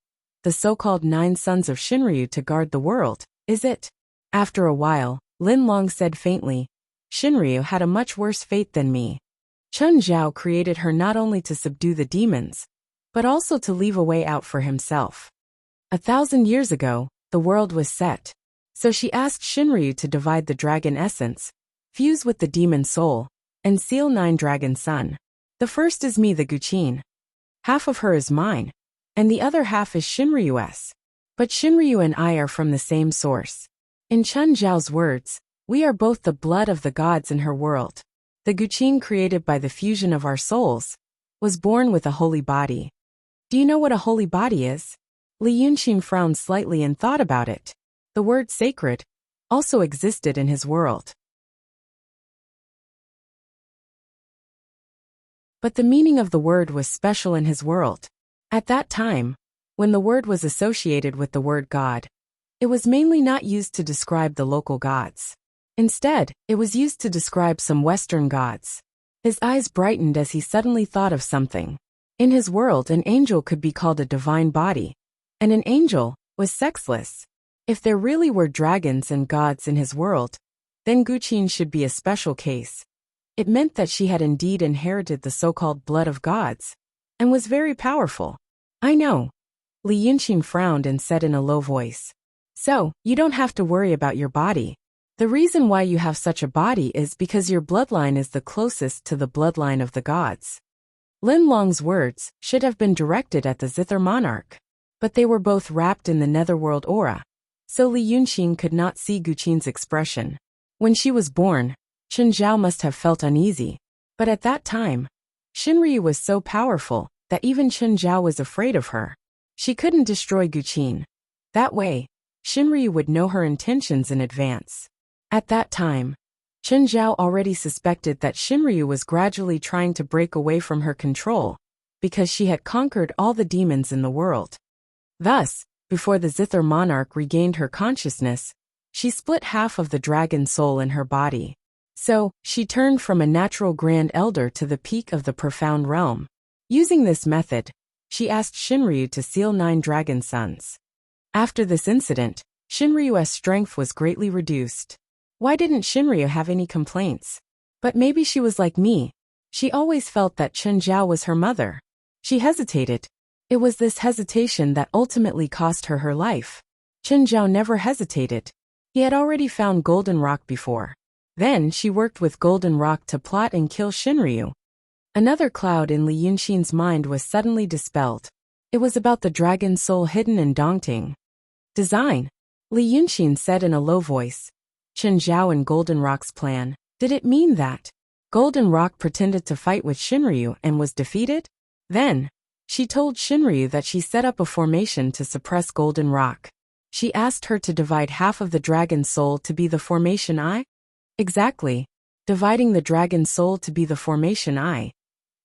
the so-called 9 sons of Shinryu to guard the world, is it? After a while, Lin Long said faintly, Shinryu had a much worse fate than me. Chen Zhao created her not only to subdue the demons, but also to leave a way out for himself. 1,000 years ago, the world was set. So she asked Shinryu to divide the dragon essence, fuse with the demon soul, and seal 9 dragon sun. The first is me, the Guqin. Half of her is mine, and the other half is Shinryu's. But Shinryu and I are from the same source. In Chen Zhao's words, we are both the blood of the gods in her world. The Guqin created by the fusion of our souls, was born with a holy body. Do you know what a holy body is? Li Yunqing frowned slightly and thought about it. The word sacred also existed in his world. But the meaning of the word was special in his world. At that time, when the word was associated with the word God, it was mainly not used to describe the local gods. Instead, it was used to describe some Western gods. His eyes brightened as he suddenly thought of something. In his world, an angel could be called a divine body, and an angel was sexless. If there really were dragons and gods in his world, then Guqin should be a special case. It meant that she had indeed inherited the so-called blood of gods, and was very powerful. I know. Li Yunqing frowned and said in a low voice. So, you don't have to worry about your body. The reason why you have such a body is because your bloodline is the closest to the bloodline of the gods. Lin Long's words should have been directed at the Zither monarch, but they were both wrapped in the netherworld aura, so Li Yunqing could not see Guqin's expression. When she was born, Chen Zhao must have felt uneasy, but at that time, Shinryu was so powerful that even Chen Zhao was afraid of her. She couldn't destroy Guqin. That way, Shinryu would know her intentions in advance. At that time, Chen Zhao already suspected that Shinryu was gradually trying to break away from her control, because she had conquered all the demons in the world. Thus, before the Zither monarch regained her consciousness, she split half of the dragon soul in her body. So, she turned from a natural grand elder to the peak of the profound realm. Using this method, she asked Shinryu to seal 9 dragon sons. After this incident, Shinryu's strength was greatly reduced. Why didn't Shinryu have any complaints? But maybe she was like me. She always felt that Chen Zhao was her mother. She hesitated. It was this hesitation that ultimately cost her her life. Chen Zhao never hesitated. He had already found Golden Rock before. Then she worked with Golden Rock to plot and kill Shinryu. Another cloud in Li Yunqing's mind was suddenly dispelled. It was about the dragon soul hidden in Dongting. Design. Li Yunqing said in a low voice. Chen Zhao and Golden Rock's plan. Did it mean that Golden Rock pretended to fight with Shinryu and was defeated? Then, she told Shinryu that she set up a formation to suppress Golden Rock. She asked her to divide half of the dragon soul to be the formation I? Exactly. Dividing the dragon soul to be the formation I.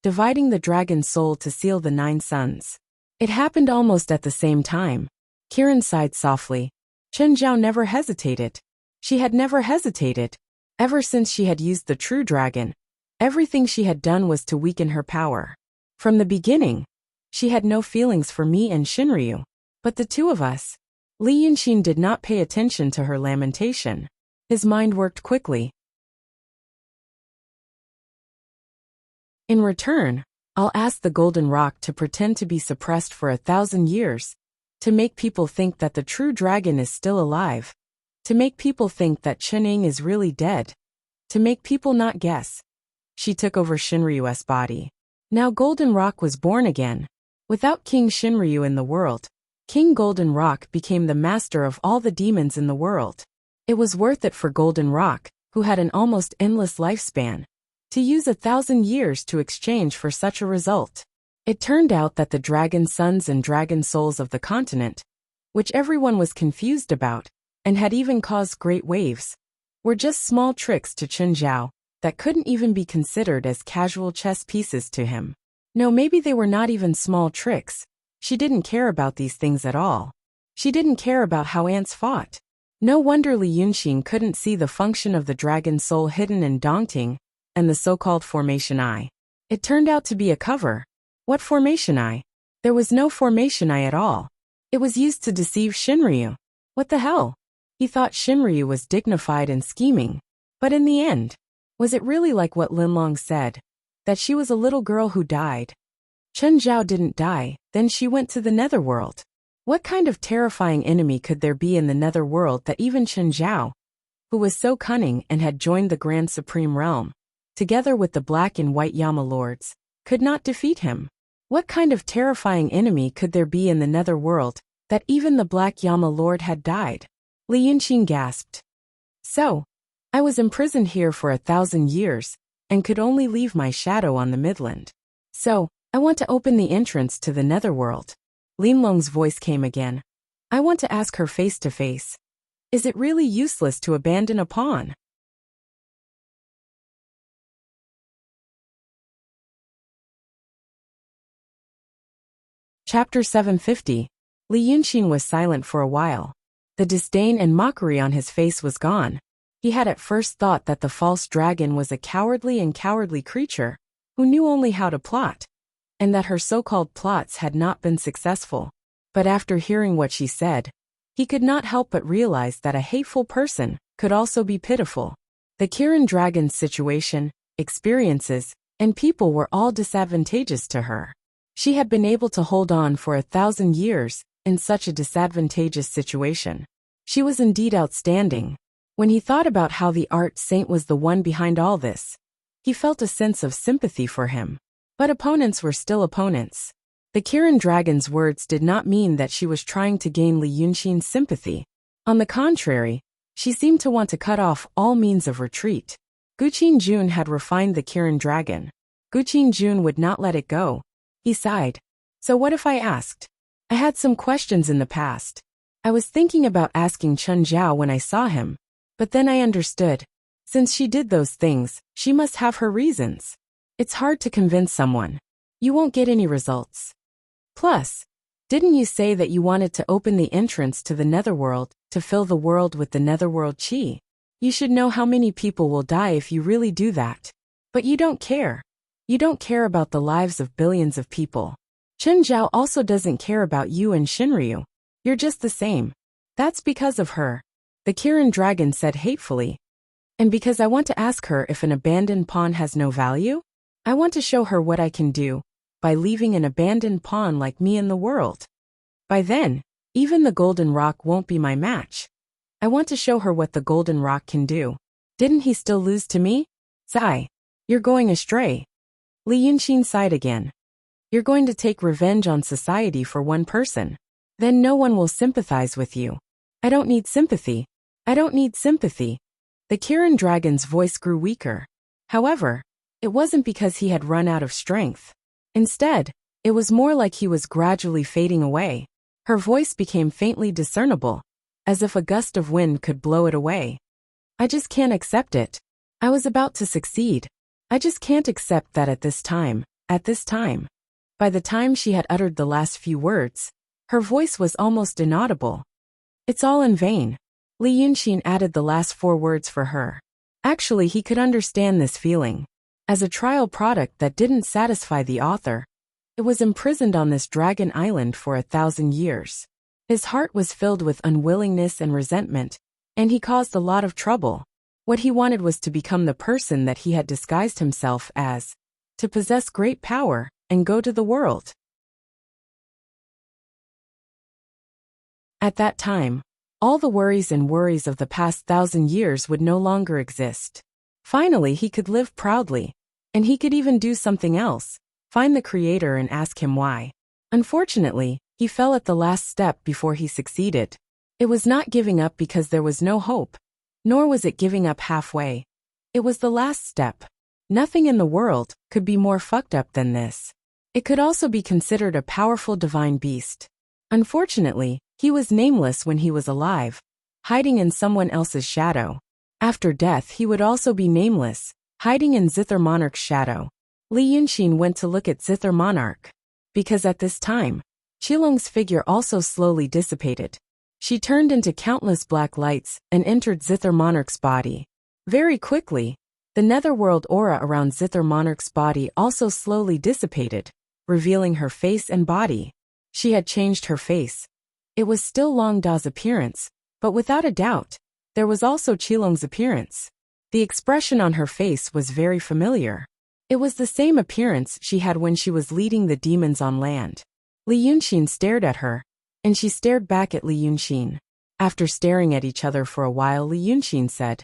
Dividing the dragon soul to seal the 9 sons. It happened almost at the same time. Kiran sighed softly. Chen Zhao never hesitated. She had never hesitated. Ever since she had used the true dragon, everything she had done was to weaken her power. From the beginning, she had no feelings for me and Shinryu. But the two of us. Li Yunqing did not pay attention to her lamentation. His mind worked quickly. In return, I'll ask the Golden Rock to pretend to be suppressed for 1,000 years, to make people think that the true dragon is still alive, to make people think that Chen Ying is really dead, To make people not guess, she took over Shinryu's body. Now Golden Rock was born again. Without King Shinryu in the world, King Golden Rock became the master of all the demons in the world. It was worth it for Golden Rock, who had an almost endless lifespan, to use 1,000 years to exchange for such a result. It turned out that the dragon sons and dragon souls of the continent, which everyone was confused about, and had even caused great waves, were just small tricks to Chen Zhao that couldn't even be considered as casual chess pieces to him. No, maybe they were not even small tricks. She didn't care about these things at all. She didn't care about how ants fought. No wonder Li Yunxin couldn't see the function of the dragon soul hidden in Dongting and the so-called formation eye. It turned out to be a cover. What formation eye? There was no formation eye at all. It was used to deceive Shinryu. What the hell? He thought Shinryu was dignified and scheming. But in the end, was it really like what Linlong said? That she was a little girl who died? Chen Zhao didn't die, then she went to the netherworld. What kind of terrifying enemy could there be in the netherworld that even Chen Zhao, who was so cunning and had joined the Grand Supreme Realm, together with the Black and White Yama Lords, could not defeat him? What kind of terrifying enemy could there be in the netherworld that even the Black Yama Lord had died? Li Yunxin gasped. So, I was imprisoned here for 1,000 years, and could only leave my shadow on the midland. So, I want to open the entrance to the netherworld. Linlong's voice came again. I want to ask her face to face. Is it really useless to abandon a pawn? Chapter 750. Li Yunxin was silent for a while. The disdain and mockery on his face was gone. He had at first thought that the false dragon was a cowardly creature, who knew only how to plot, and that her so-called plots had not been successful. But after hearing what she said, he could not help but realize that a hateful person could also be pitiful. The Kirin dragon's situation, experiences, and people were all disadvantageous to her. She had been able to hold on for 1,000 years in such a disadvantageous situation. She was indeed outstanding. When he thought about how the art saint was the one behind all this, he felt a sense of sympathy for him. But opponents were still opponents. The Kirin dragon's words did not mean that she was trying to gain Li Yunxin's sympathy. On the contrary, she seemed to want to cut off all means of retreat. Guqin Jun had refined the Kirin dragon. Guqin Jun would not let it go. He sighed. So what if I asked? I had some questions in the past. I was thinking about asking Chen Zhao when I saw him. But then I understood. Since she did those things, she must have her reasons. It's hard to convince someone. You won't get any results. Plus, didn't you say that you wanted to open the entrance to the netherworld to fill the world with the netherworld chi? You should know how many people will die if you really do that. But you don't care. You don't care about the lives of billions of people. Chen Zhao also doesn't care about you and Shinryu. You're just the same. That's because of her. The Kirin dragon said hatefully. And because I want to ask her if an abandoned pawn has no value? I want to show her what I can do by leaving an abandoned pawn like me in the world. By then, even the Golden Rock won't be my match. I want to show her what the Golden Rock can do. Didn't he still lose to me? Sigh. You're going astray. Li Yunxin sighed again. You're going to take revenge on society for one person. Then no one will sympathize with you. I don't need sympathy. I don't need sympathy. The Kirin dragon's voice grew weaker. However, it wasn't because he had run out of strength. Instead, it was more like he was gradually fading away. Her voice became faintly discernible, as if a gust of wind could blow it away. I just can't accept it. I was about to succeed. I just can't accept that at this time. By the time she had uttered the last few words, her voice was almost inaudible. It's all in vain. Li Yunxin added the last 4 words for her. Actually, he could understand this feeling. As a trial product that didn't satisfy the author, it was imprisoned on this dragon island for 1,000 years. His heart was filled with unwillingness and resentment, and he caused a lot of trouble. What he wanted was to become the person that he had disguised himself as, to possess great power and go to the world. At that time, all the worries of the past 1,000 years would no longer exist. Finally, he could live proudly. And he could even do something else, find the creator and ask him why. Unfortunately, he fell at the last step before he succeeded. It was not giving up because there was no hope, nor was it giving up halfway. It was the last step. Nothing in the world could be more fucked up than this. It could also be considered a powerful divine beast. Unfortunately, he was nameless when he was alive, hiding in someone else's shadow. After death, he would also be nameless, hiding in Zither Monarch's shadow. Li Yunxin went to look at Zither Monarch, because at this time, Qilong's figure also slowly dissipated. She turned into countless black lights and entered Zither Monarch's body. Very quickly, the netherworld aura around Zither Monarch's body also slowly dissipated, revealing her face and body. She had changed her face. It was still Long Da's appearance, but without a doubt, there was also Qilong's appearance. The expression on her face was very familiar. It was the same appearance she had when she was leading the demons on land. Li Yunxin stared at her, and she stared back at Li Yunxin. After staring at each other for a while, Li Yunxin said,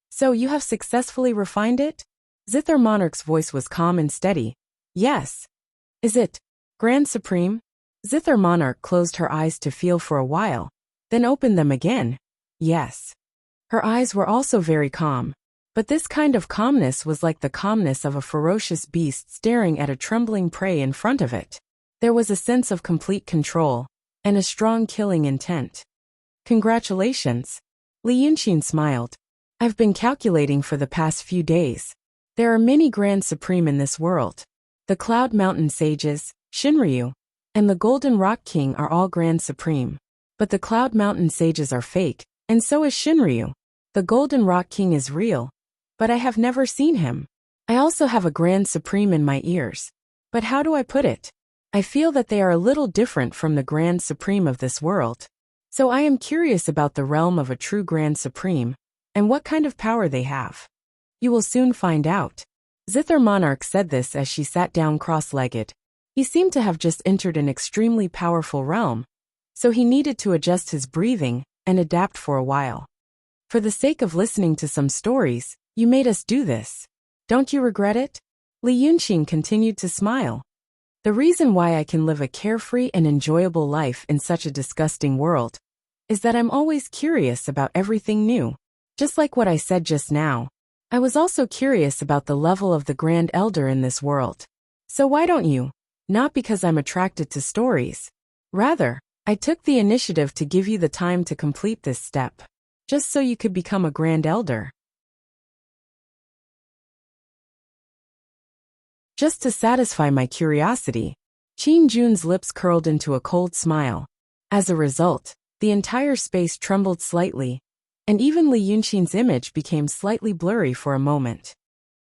"So you have successfully refined it?" Zither Monarch's voice was calm and steady. "Yes." "Is it Grand Supreme?" Zither Monarch closed her eyes to feel for a while, then opened them again. "Yes." Her eyes were also very calm, but this kind of calmness was like the calmness of a ferocious beast staring at a trembling prey in front of it. There was a sense of complete control, and a strong killing intent. "Congratulations." Li Yunxin smiled. "I've been calculating for the past few days. There are many Grand Supreme in this world. The Cloud Mountain Sages, Shinryu, and the Golden Rock King are all Grand Supreme. But the Cloud Mountain Sages are fake, and so is Shinryu. The Golden Rock King is real, but I have never seen him. I also have a Grand Supreme in my ears. But how do I put it? I feel that they are a little different from the Grand Supreme of this world. So I am curious about the realm of a true Grand Supreme, and what kind of power they have. You will soon find out." Zither Monarch said this as she sat down cross-legged. He seemed to have just entered an extremely powerful realm, so he needed to adjust his breathing and adapt for a while. "For the sake of listening to some stories, you made us do this. Don't you regret it?" Li Yunxin continued to smile. "The reason why I can live a carefree and enjoyable life in such a disgusting world is that I'm always curious about everything new. Just like what I said just now, I was also curious about the level of the Grand Elder in this world. So why don't you? Not because I'm attracted to stories. Rather, I took the initiative to give you the time to complete this step, just so you could become a Grand Elder. Just to satisfy my curiosity." Qin Jun's lips curled into a cold smile. As a result, the entire space trembled slightly, and even Li Yunxin's image became slightly blurry for a moment.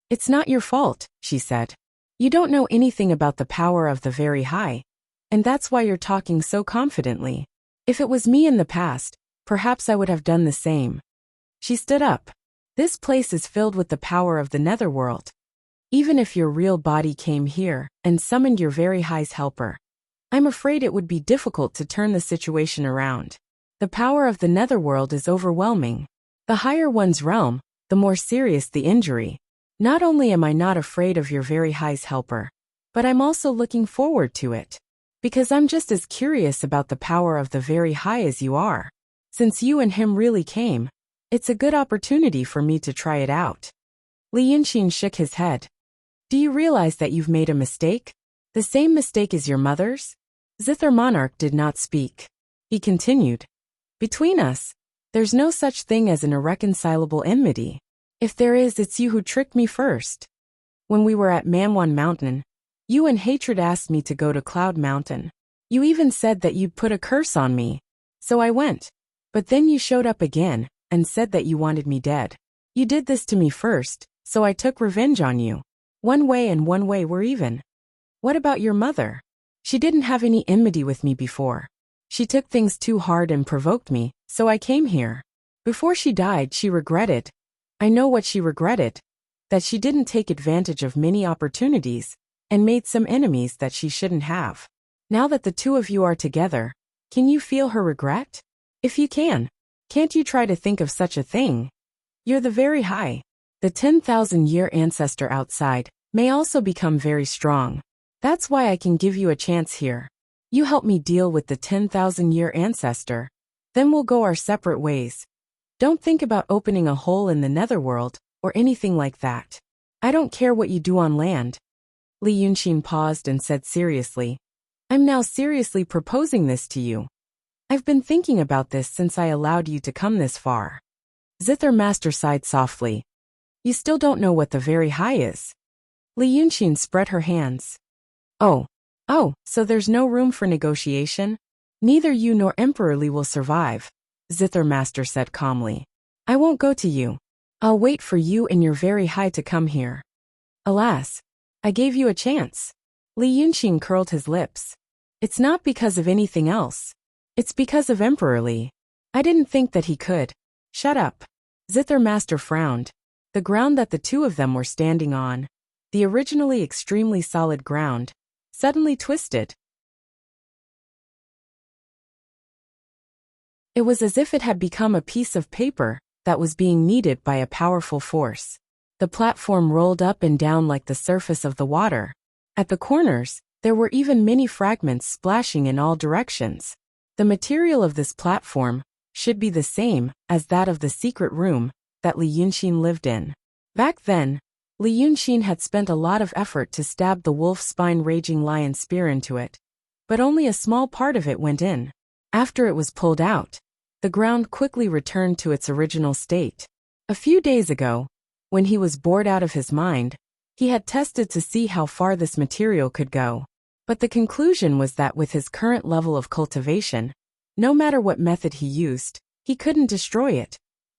"It's not your fault," she said. "You don't know anything about the power of the very high, and that's why you're talking so confidently. If it was me in the past, perhaps I would have done the same." She stood up. "This place is filled with the power of the netherworld. Even if your real body came here and summoned your very high's helper, I'm afraid it would be difficult to turn the situation around. The power of the netherworld is overwhelming. The higher one's realm, the more serious the injury. Not only am I not afraid of your very high's helper, but I'm also looking forward to it. Because I'm just as curious about the power of the very high as you are. Since you and him really came, it's a good opportunity for me to try it out." Li Yunxin shook his head. "Do you realize that you've made a mistake? The same mistake as your mother's?" Zither Monarch did not speak. He continued, "Between us, there's no such thing as an irreconcilable enmity. If there is, it's you who tricked me first. When we were at Manwan Mountain, you and Hatred asked me to go to Cloud Mountain. You even said that you'd put a curse on me. So I went. But then you showed up again and said that you wanted me dead. You did this to me first, so I took revenge on you. One way and one way were even. What about your mother? She didn't have any enmity with me before. She took things too hard and provoked me, so I came here. Before she died, she regretted. I know what she regretted. That she didn't take advantage of many opportunities and made some enemies that she shouldn't have. Now that the two of you are together, can you feel her regret? If you can, can't you try to think of such a thing? You're the very high. The 10,000-year ancestor outside may also become very strong. That's why I can give you a chance here. You help me deal with the 10,000-year ancestor. Then we'll go our separate ways. Don't think about opening a hole in the netherworld or anything like that. I don't care what you do on land. Li Yunxin paused and said seriously, I'm now seriously proposing this to you. I've been thinking about this since I allowed you to come this far. Zither Master sighed softly. You still don't know what the very high is. Li Yunxin spread her hands. Oh, so there's no room for negotiation? Neither you nor Emperor Li will survive, Zither Master said calmly. I won't go to you. I'll wait for you and your very high to come here. Alas, I gave you a chance. Li Yunxin curled his lips. It's not because of anything else. It's because of Emperor Li. I didn't think that he could. Shut up. Zither Master frowned. The ground that the two of them were standing on, the originally extremely solid ground, suddenly twisted. It was as if it had become a piece of paper that was being kneaded by a powerful force. The platform rolled up and down like the surface of the water. At the corners, there were even many fragments splashing in all directions. The material of this platform should be the same as that of the secret room that Li Yunxin lived in. Back then, Li Yunxin had spent a lot of effort to stab the wolf spine raging lion spear into it, but only a small part of it went in. After it was pulled out, the ground quickly returned to its original state. A few days ago, when he was bored out of his mind, he had tested to see how far this material could go. But the conclusion was that with his current level of cultivation, no matter what method he used, he couldn't destroy it.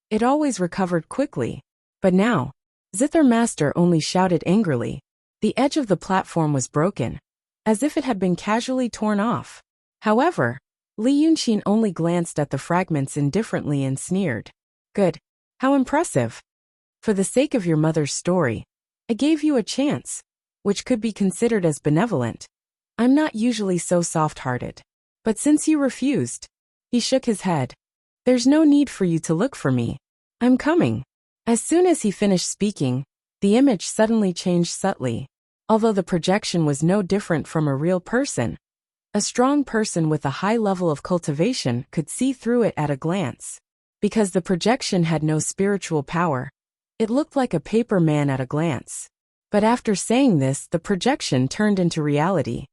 It always recovered quickly. But now, Zither Master only shouted angrily. The edge of the platform was broken, as if it had been casually torn off. However, Li Yunxin only glanced at the fragments indifferently and sneered. Good. How impressive. For the sake of your mother's story, I gave you a chance, which could be considered as benevolent. I'm not usually so soft-hearted. But since you refused, he shook his head. There's no need for you to look for me. I'm coming. As soon as he finished speaking, the image suddenly changed subtly. Although the projection was no different from a real person, a strong person with a high level of cultivation could see through it at a glance. Because the projection had no spiritual power, it looked like a paper man at a glance. But after saying this, the projection turned into reality.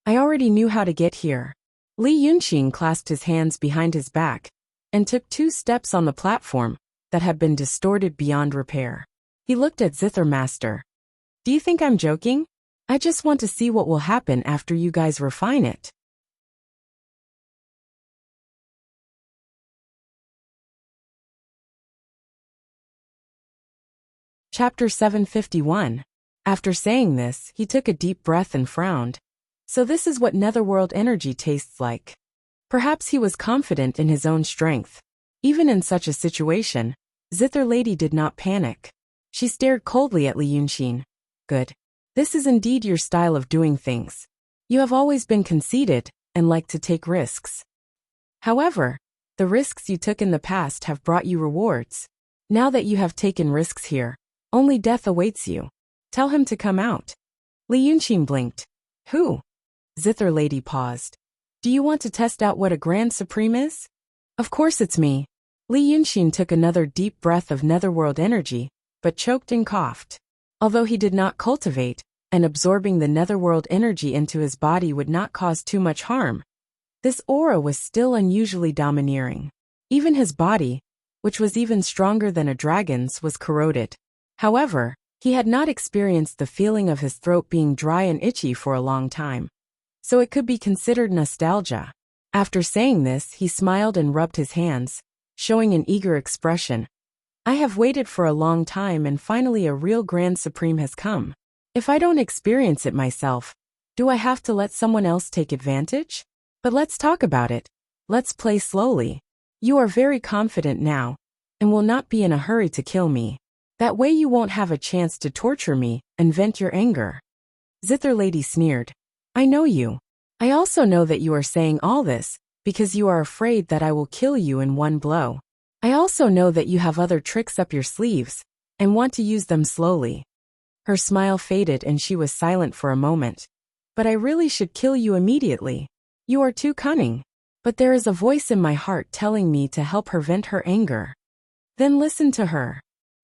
I already knew how to get here. Li Yunxin clasped his hands behind his back and took 2 steps on the platform that had been distorted beyond repair. He looked at Zither Master. Do you think I'm joking? I just want to see what will happen after you guys refine it. Chapter 751. After saying this, he took a deep breath and frowned. So this is what netherworld energy tastes like. Perhaps he was confident in his own strength. Even in such a situation, Zither Lady did not panic. She stared coldly at Li Yunxin. Good. This is indeed your style of doing things. You have always been conceited and like to take risks. However, the risks you took in the past have brought you rewards. Now that you have taken risks here, only death awaits you. Tell him to come out. Li Yunxin blinked. Who? Zither Lady paused. Do you want to test out what a Grand Supreme is? Of course it's me. Li Yunxin took another deep breath of netherworld energy, but choked and coughed. Although he did not cultivate, and absorbing the netherworld energy into his body would not cause too much harm, this aura was still unusually domineering. Even his body, which was even stronger than a dragon's, was corroded. However, he had not experienced the feeling of his throat being dry and itchy for a long time, so it could be considered nostalgia. After saying this, he smiled and rubbed his hands, showing an eager expression. I have waited for a long time and finally a real Grand Supreme has come. If I don't experience it myself, do I have to let someone else take advantage? But let's talk about it. Let's play slowly. You are very confident now, and will not be in a hurry to kill me. That way you won't have a chance to torture me and vent your anger. Zither Lady sneered. I know you. I also know that you are saying all this because you are afraid that I will kill you in one blow. I also know that you have other tricks up your sleeves, and want to use them slowly." Her smile faded and she was silent for a moment. "But I really should kill you immediately. You are too cunning. But there is a voice in my heart telling me to help her vent her anger." "Then listen to her,"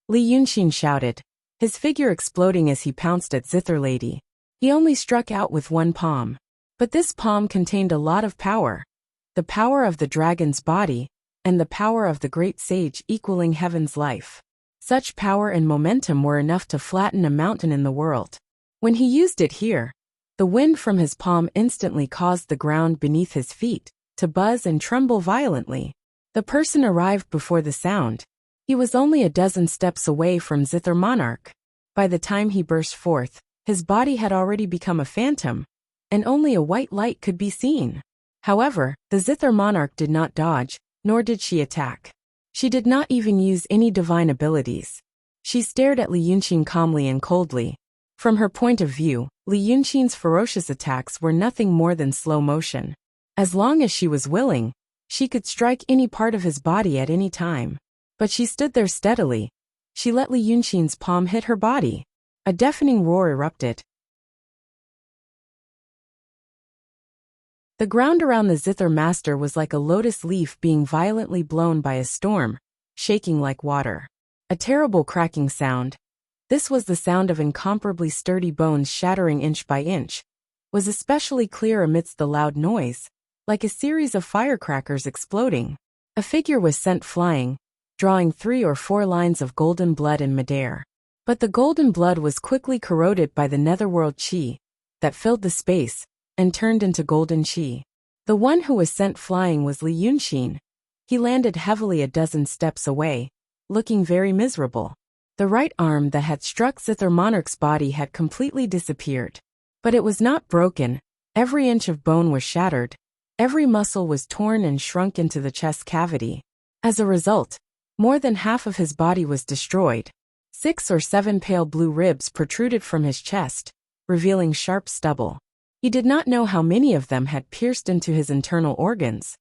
Li Yunxin shouted, his figure exploding as he pounced at Zither Lady. He only struck out with one palm. But this palm contained a lot of power. The power of the dragon's body, and the power of the great sage equaling heaven's life. Such power and momentum were enough to flatten a mountain in the world. When he used it here, the wind from his palm instantly caused the ground beneath his feet to buzz and tremble violently. The person arrived before the sound. He was only a dozen steps away from Zither Monarch. By the time he burst forth, his body had already become a phantom, and only a white light could be seen. However, the Zither Monarch did not dodge, nor did she attack. She did not even use any divine abilities. She stared at Li Yunxin calmly and coldly. From her point of view, Li Yunxin's ferocious attacks were nothing more than slow motion. As long as she was willing, she could strike any part of his body at any time. But she stood there steadily. She let Li Yunxin's palm hit her body. A deafening roar erupted. The ground around the Zither Master was like a lotus leaf being violently blown by a storm, shaking like water. A terrible cracking sound. This was the sound of incomparably sturdy bones shattering inch by inch. Was especially clear amidst the loud noise, like a series of firecrackers exploding. A figure was sent flying, drawing 3 or 4 lines of golden blood in midair. But the golden blood was quickly corroded by the netherworld chi that filled the space and turned into golden chi. The one who was sent flying was Li Yunxin. He landed heavily a dozen steps away, looking very miserable. The right arm that had struck Zither Monarch's body had completely disappeared. But it was not broken. Every inch of bone was shattered. Every muscle was torn and shrunk into the chest cavity. As a result, more than half of his body was destroyed. 6 or 7 pale blue ribs protruded from his chest, revealing sharp stubble. He did not know how many of them had pierced into his internal organs,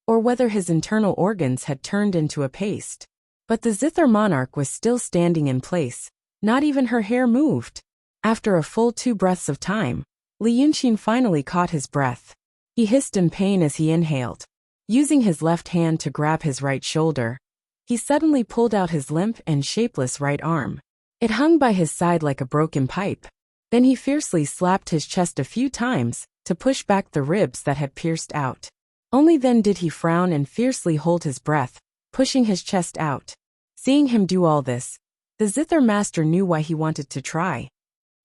or whether his internal organs had turned into a paste. But the Zither Monarch was still standing in place. Not even her hair moved. After a full 2 breaths of time, Li Yunxin finally caught his breath. He hissed in pain as he inhaled. Using his left hand to grab his right shoulder, he suddenly pulled out his limp and shapeless right arm. It hung by his side like a broken pipe. Then he fiercely slapped his chest a few times to push back the ribs that had pierced out. Only then did he frown and fiercely hold his breath, pushing his chest out. Seeing him do all this, the Zither Master knew why he wanted to try.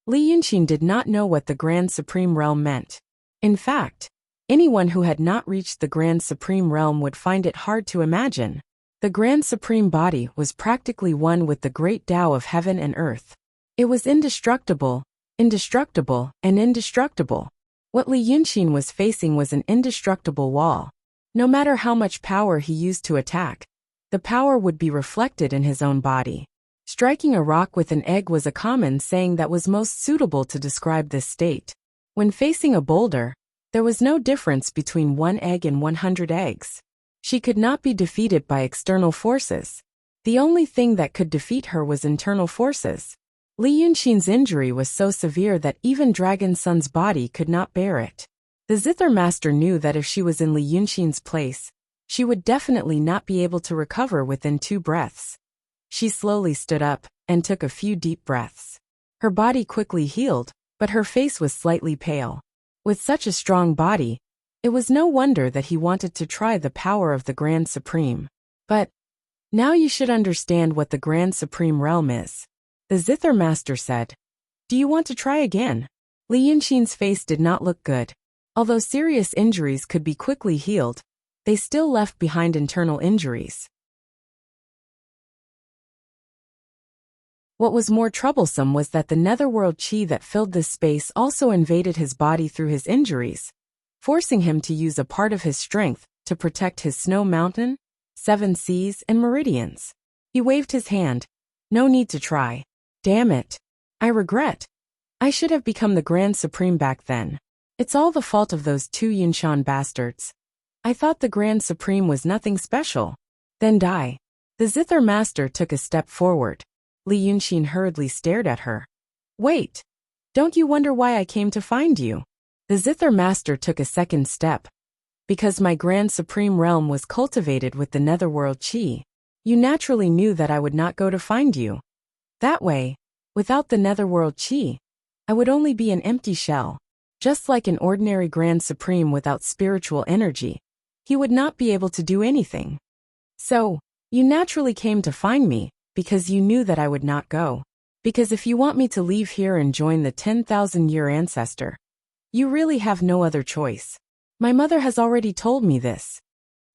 Li Yunxin did not know what the Grand Supreme Realm meant. In fact, anyone who had not reached the Grand Supreme Realm would find it hard to imagine. The Grand Supreme Body was practically one with the great Tao of heaven and earth. It was indestructible, and indestructible. What Li Yunxin was facing was an indestructible wall. No matter how much power he used to attack, the power would be reflected in his own body. Striking a rock with an egg was a common saying that was most suitable to describe this state. When facing a boulder, there was no difference between 1 egg and 100 eggs. She could not be defeated by external forces. The only thing that could defeat her was internal forces. Li Yunxin's injury was so severe that even Dragon Sun's body could not bear it. The Zither Master knew that if she was in Li Yunxin's place, she would definitely not be able to recover within 2 breaths. She slowly stood up and took a few deep breaths. Her body quickly healed, but her face was slightly pale. With such a strong body, it was no wonder that he wanted to try the power of the Grand Supreme. But now you should understand what the Grand Supreme Realm is, the Zither Master said. Do you want to try again? Li Yunxin's face did not look good. Although serious injuries could be quickly healed, they still left behind internal injuries. What was more troublesome was that the netherworld chi that filled this space also invaded his body through his injuries, forcing him to use a part of his strength to protect his snow mountain, 7 seas, and meridians. He waved his hand. No need to try. Damn it. I regret. I should have become the Grand Supreme back then. It's all the fault of those 2 Yunshan bastards. I thought the Grand Supreme was nothing special. Then die. The Zither Master took a step forward. Li Yunxin hurriedly stared at her. Wait! Don't you wonder why I came to find you? The Zither Master took a second step. Because my Grand Supreme Realm was cultivated with the Netherworld Qi. You naturally knew that I would not go to find you. That way, without the Netherworld Qi, I would only be an empty shell. Just like an ordinary Grand Supreme without spiritual energy, he would not be able to do anything. So, you naturally came to find me, because you knew that I would not go. Because if you want me to leave here and join the 10,000-year ancestor, you really have no other choice. My mother has already told me this.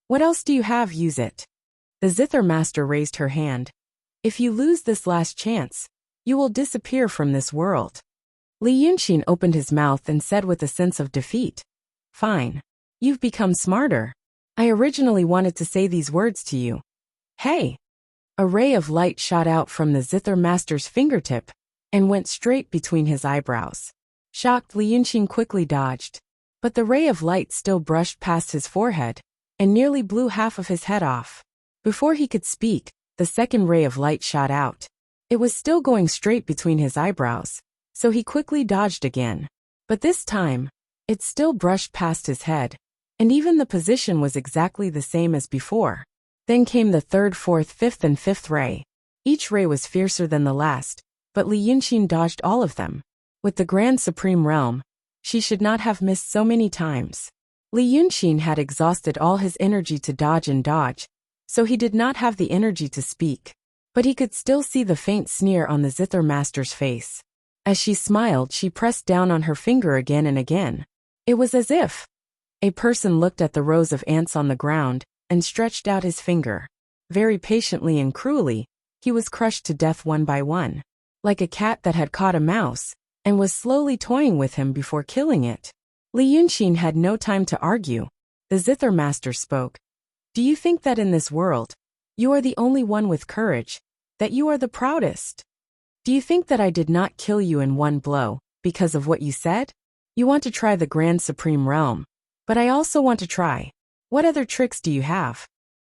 What else do you have? Use it. The Zither Master raised her hand. If you lose this last chance, you will disappear from this world. Li Yunxin opened his mouth and said with a sense of defeat. Fine. You've become smarter. I originally wanted to say these words to you. Hey! A ray of light shot out from the Zither Master's fingertip and went straight between his eyebrows. Shocked, Li Yunxin quickly dodged. But the ray of light still brushed past his forehead and nearly blew half of his head off. Before he could speak, the second ray of light shot out. It was still going straight between his eyebrows, so he quickly dodged again. But this time, it still brushed past his head, and even the position was exactly the same as before. Then came the third, fourth, fifth, and fifth ray. Each ray was fiercer than the last, but Li Yunxin dodged all of them. With the Grand Supreme Realm, she should not have missed so many times. Li Yunxin had exhausted all his energy to dodge and dodge, so he did not have the energy to speak. But he could still see the faint sneer on the Zither Master's face. As she smiled, she pressed down on her finger again and again. It was as if a person looked at the rows of ants on the ground and stretched out his finger. Very patiently and cruelly, he was crushed to death one by one. Like a cat that had caught a mouse and was slowly toying with him before killing it. Li Yunxin had no time to argue. The Zither Master spoke. Do you think that in this world, you are the only one with courage, that you are the proudest? Do you think that I did not kill you in one blow, because of what you said? You want to try the Grand Supreme Realm, but I also want to try. What other tricks do you have?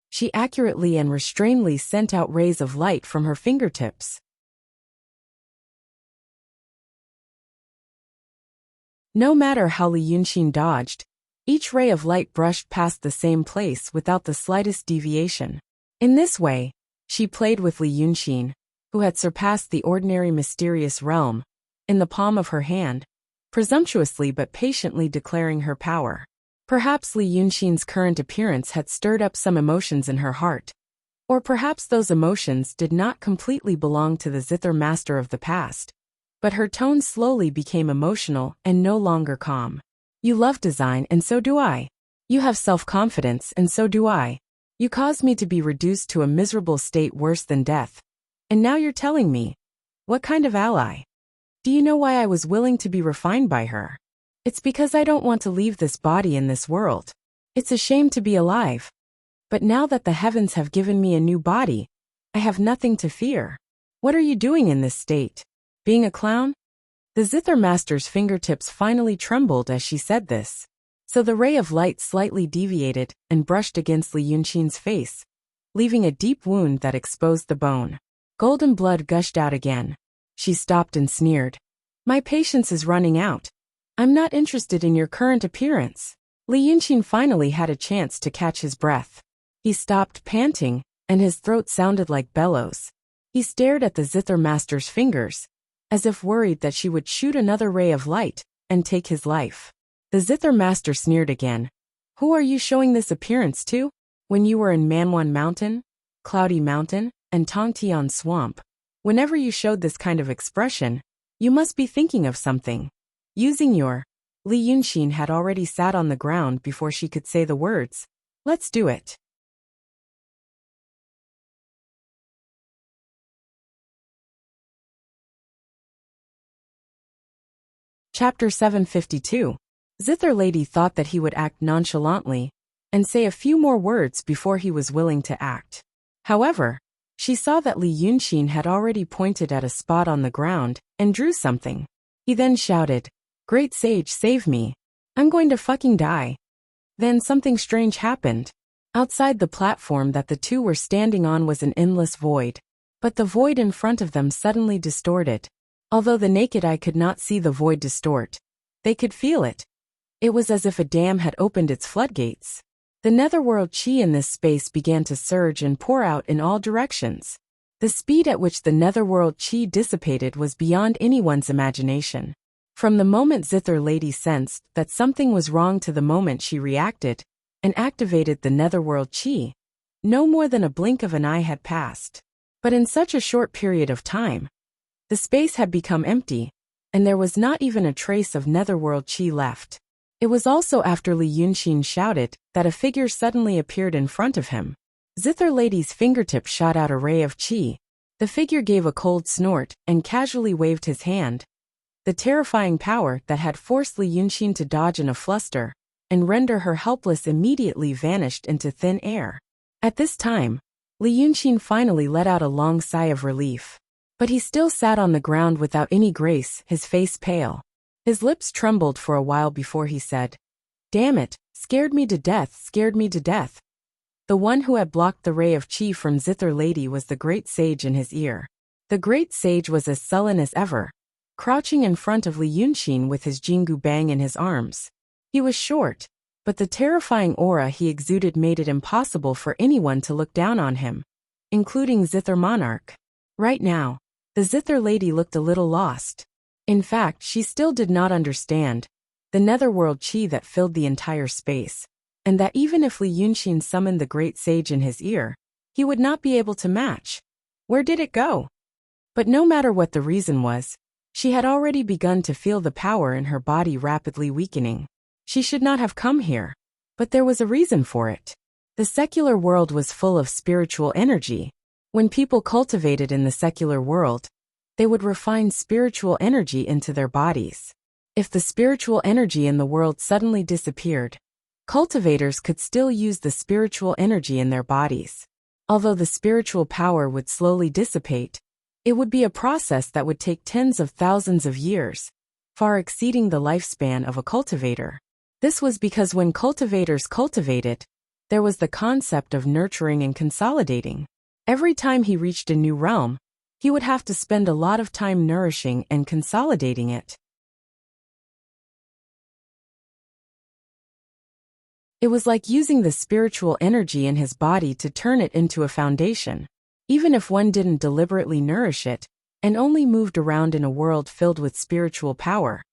She accurately and restrainedly sent out rays of light from her fingertips. No matter how Li Yunxin dodged, each ray of light brushed past the same place without the slightest deviation. In this way, she played with Li Yunxin, who had surpassed the ordinary mysterious realm, in the palm of her hand, presumptuously but patiently declaring her power. Perhaps Li Yunxin's current appearance had stirred up some emotions in her heart. Or perhaps those emotions did not completely belong to the Zither Master of the past. But her tone slowly became emotional and no longer calm. You love design and so do I. You have self-confidence and so do I. You caused me to be reduced to a miserable state worse than death. And now you're telling me. What kind of ally? Do you know why I was willing to be refined by her? It's because I don't want to leave this body in this world. It's a shame to be alive. But now that the heavens have given me a new body, I have nothing to fear. What are you doing in this state? Being a clown? The Zither Master's fingertips finally trembled as she said this. So the ray of light slightly deviated and brushed against Li Yunxin's face, leaving a deep wound that exposed the bone. Golden blood gushed out again. She stopped and sneered. My patience is running out. I'm not interested in your current appearance. Li Yunxin finally had a chance to catch his breath. He stopped panting, and his throat sounded like bellows. He stared at the Zither Master's fingers, as if worried that she would shoot another ray of light and take his life. The Zither Master sneered again. Who are you showing this appearance to? When you were in Manwan Mountain, Cloudy Mountain, and Tongtian Swamp, whenever you showed this kind of expression, you must be thinking of something. Using your... Li Yunxin had already sat on the ground before she could say the words. Let's do it. Chapter 752. Zither Lady thought that he would act nonchalantly and say a few more words before he was willing to act. However, she saw that Li Yunxin had already pointed at a spot on the ground and drew something. He then shouted, Great Sage, save me. I'm going to fucking die. Then something strange happened. Outside the platform that the two were standing on was an endless void. But the void in front of them suddenly distorted. Although the naked eye could not see the void distort, they could feel it. It was as if a dam had opened its floodgates. The netherworld chi in this space began to surge and pour out in all directions. The speed at which the netherworld chi dissipated was beyond anyone's imagination. From the moment Zither Lady sensed that something was wrong to the moment she reacted and activated the netherworld chi, no more than a blink of an eye had passed. But in such a short period of time, the space had become empty, and there was not even a trace of netherworld chi left. It was also after Li Yunxin shouted that a figure suddenly appeared in front of him. Zither Lady's fingertip shot out a ray of chi. The figure gave a cold snort and casually waved his hand. The terrifying power that had forced Li Yunxin to dodge in a fluster and render her helpless immediately vanished into thin air. At this time, Li Yunxin finally let out a long sigh of relief. But he still sat on the ground without any grace, his face pale. His lips trembled for a while before he said, "Damn it, scared me to death, scared me to death." The one who had blocked the ray of chi from Zither Lady was the great sage in his ear. The great sage was as sullen as ever, crouching in front of Li Yunxin with his Jingu Bang in his arms. He was short, but the terrifying aura he exuded made it impossible for anyone to look down on him, including Zither Monarch. Right now, the Zither Lady looked a little lost. In fact, she still did not understand the netherworld chi that filled the entire space, and that even if Li Yunxin summoned the great sage in his ear, he would not be able to match. Where did it go? But no matter what the reason was, she had already begun to feel the power in her body rapidly weakening. She should not have come here, but there was a reason for it. The secular world was full of spiritual energy. When people cultivated in the secular world, they would refine spiritual energy into their bodies. If the spiritual energy in the world suddenly disappeared, cultivators could still use the spiritual energy in their bodies. Although the spiritual power would slowly dissipate, it would be a process that would take tens of thousands of years, far exceeding the lifespan of a cultivator. This was because when cultivators cultivated, there was the concept of nurturing and consolidating. Every time he reached a new realm, he would have to spend a lot of time nourishing and consolidating it. It was like using the spiritual energy in his body to turn it into a foundation. Even if one didn't deliberately nourish it, and only moved around in a world filled with spiritual power,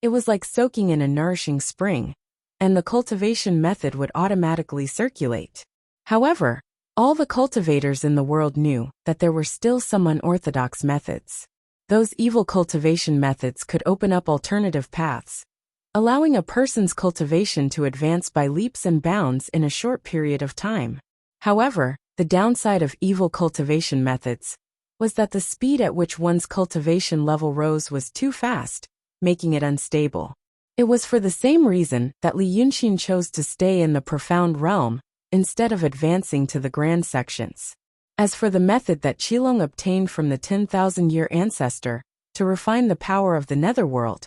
it was like soaking in a nourishing spring, and the cultivation method would automatically circulate. However, all the cultivators in the world knew that there were still some unorthodox methods. Those evil cultivation methods could open up alternative paths, allowing a person's cultivation to advance by leaps and bounds in a short period of time. However, the downside of evil cultivation methods was that the speed at which one's cultivation level rose was too fast, making it unstable. It was for the same reason that Li Yunxin chose to stay in the profound realm instead of advancing to the grand sections. As for the method that Qilong obtained from the 10,000-year ancestor to refine the power of the netherworld,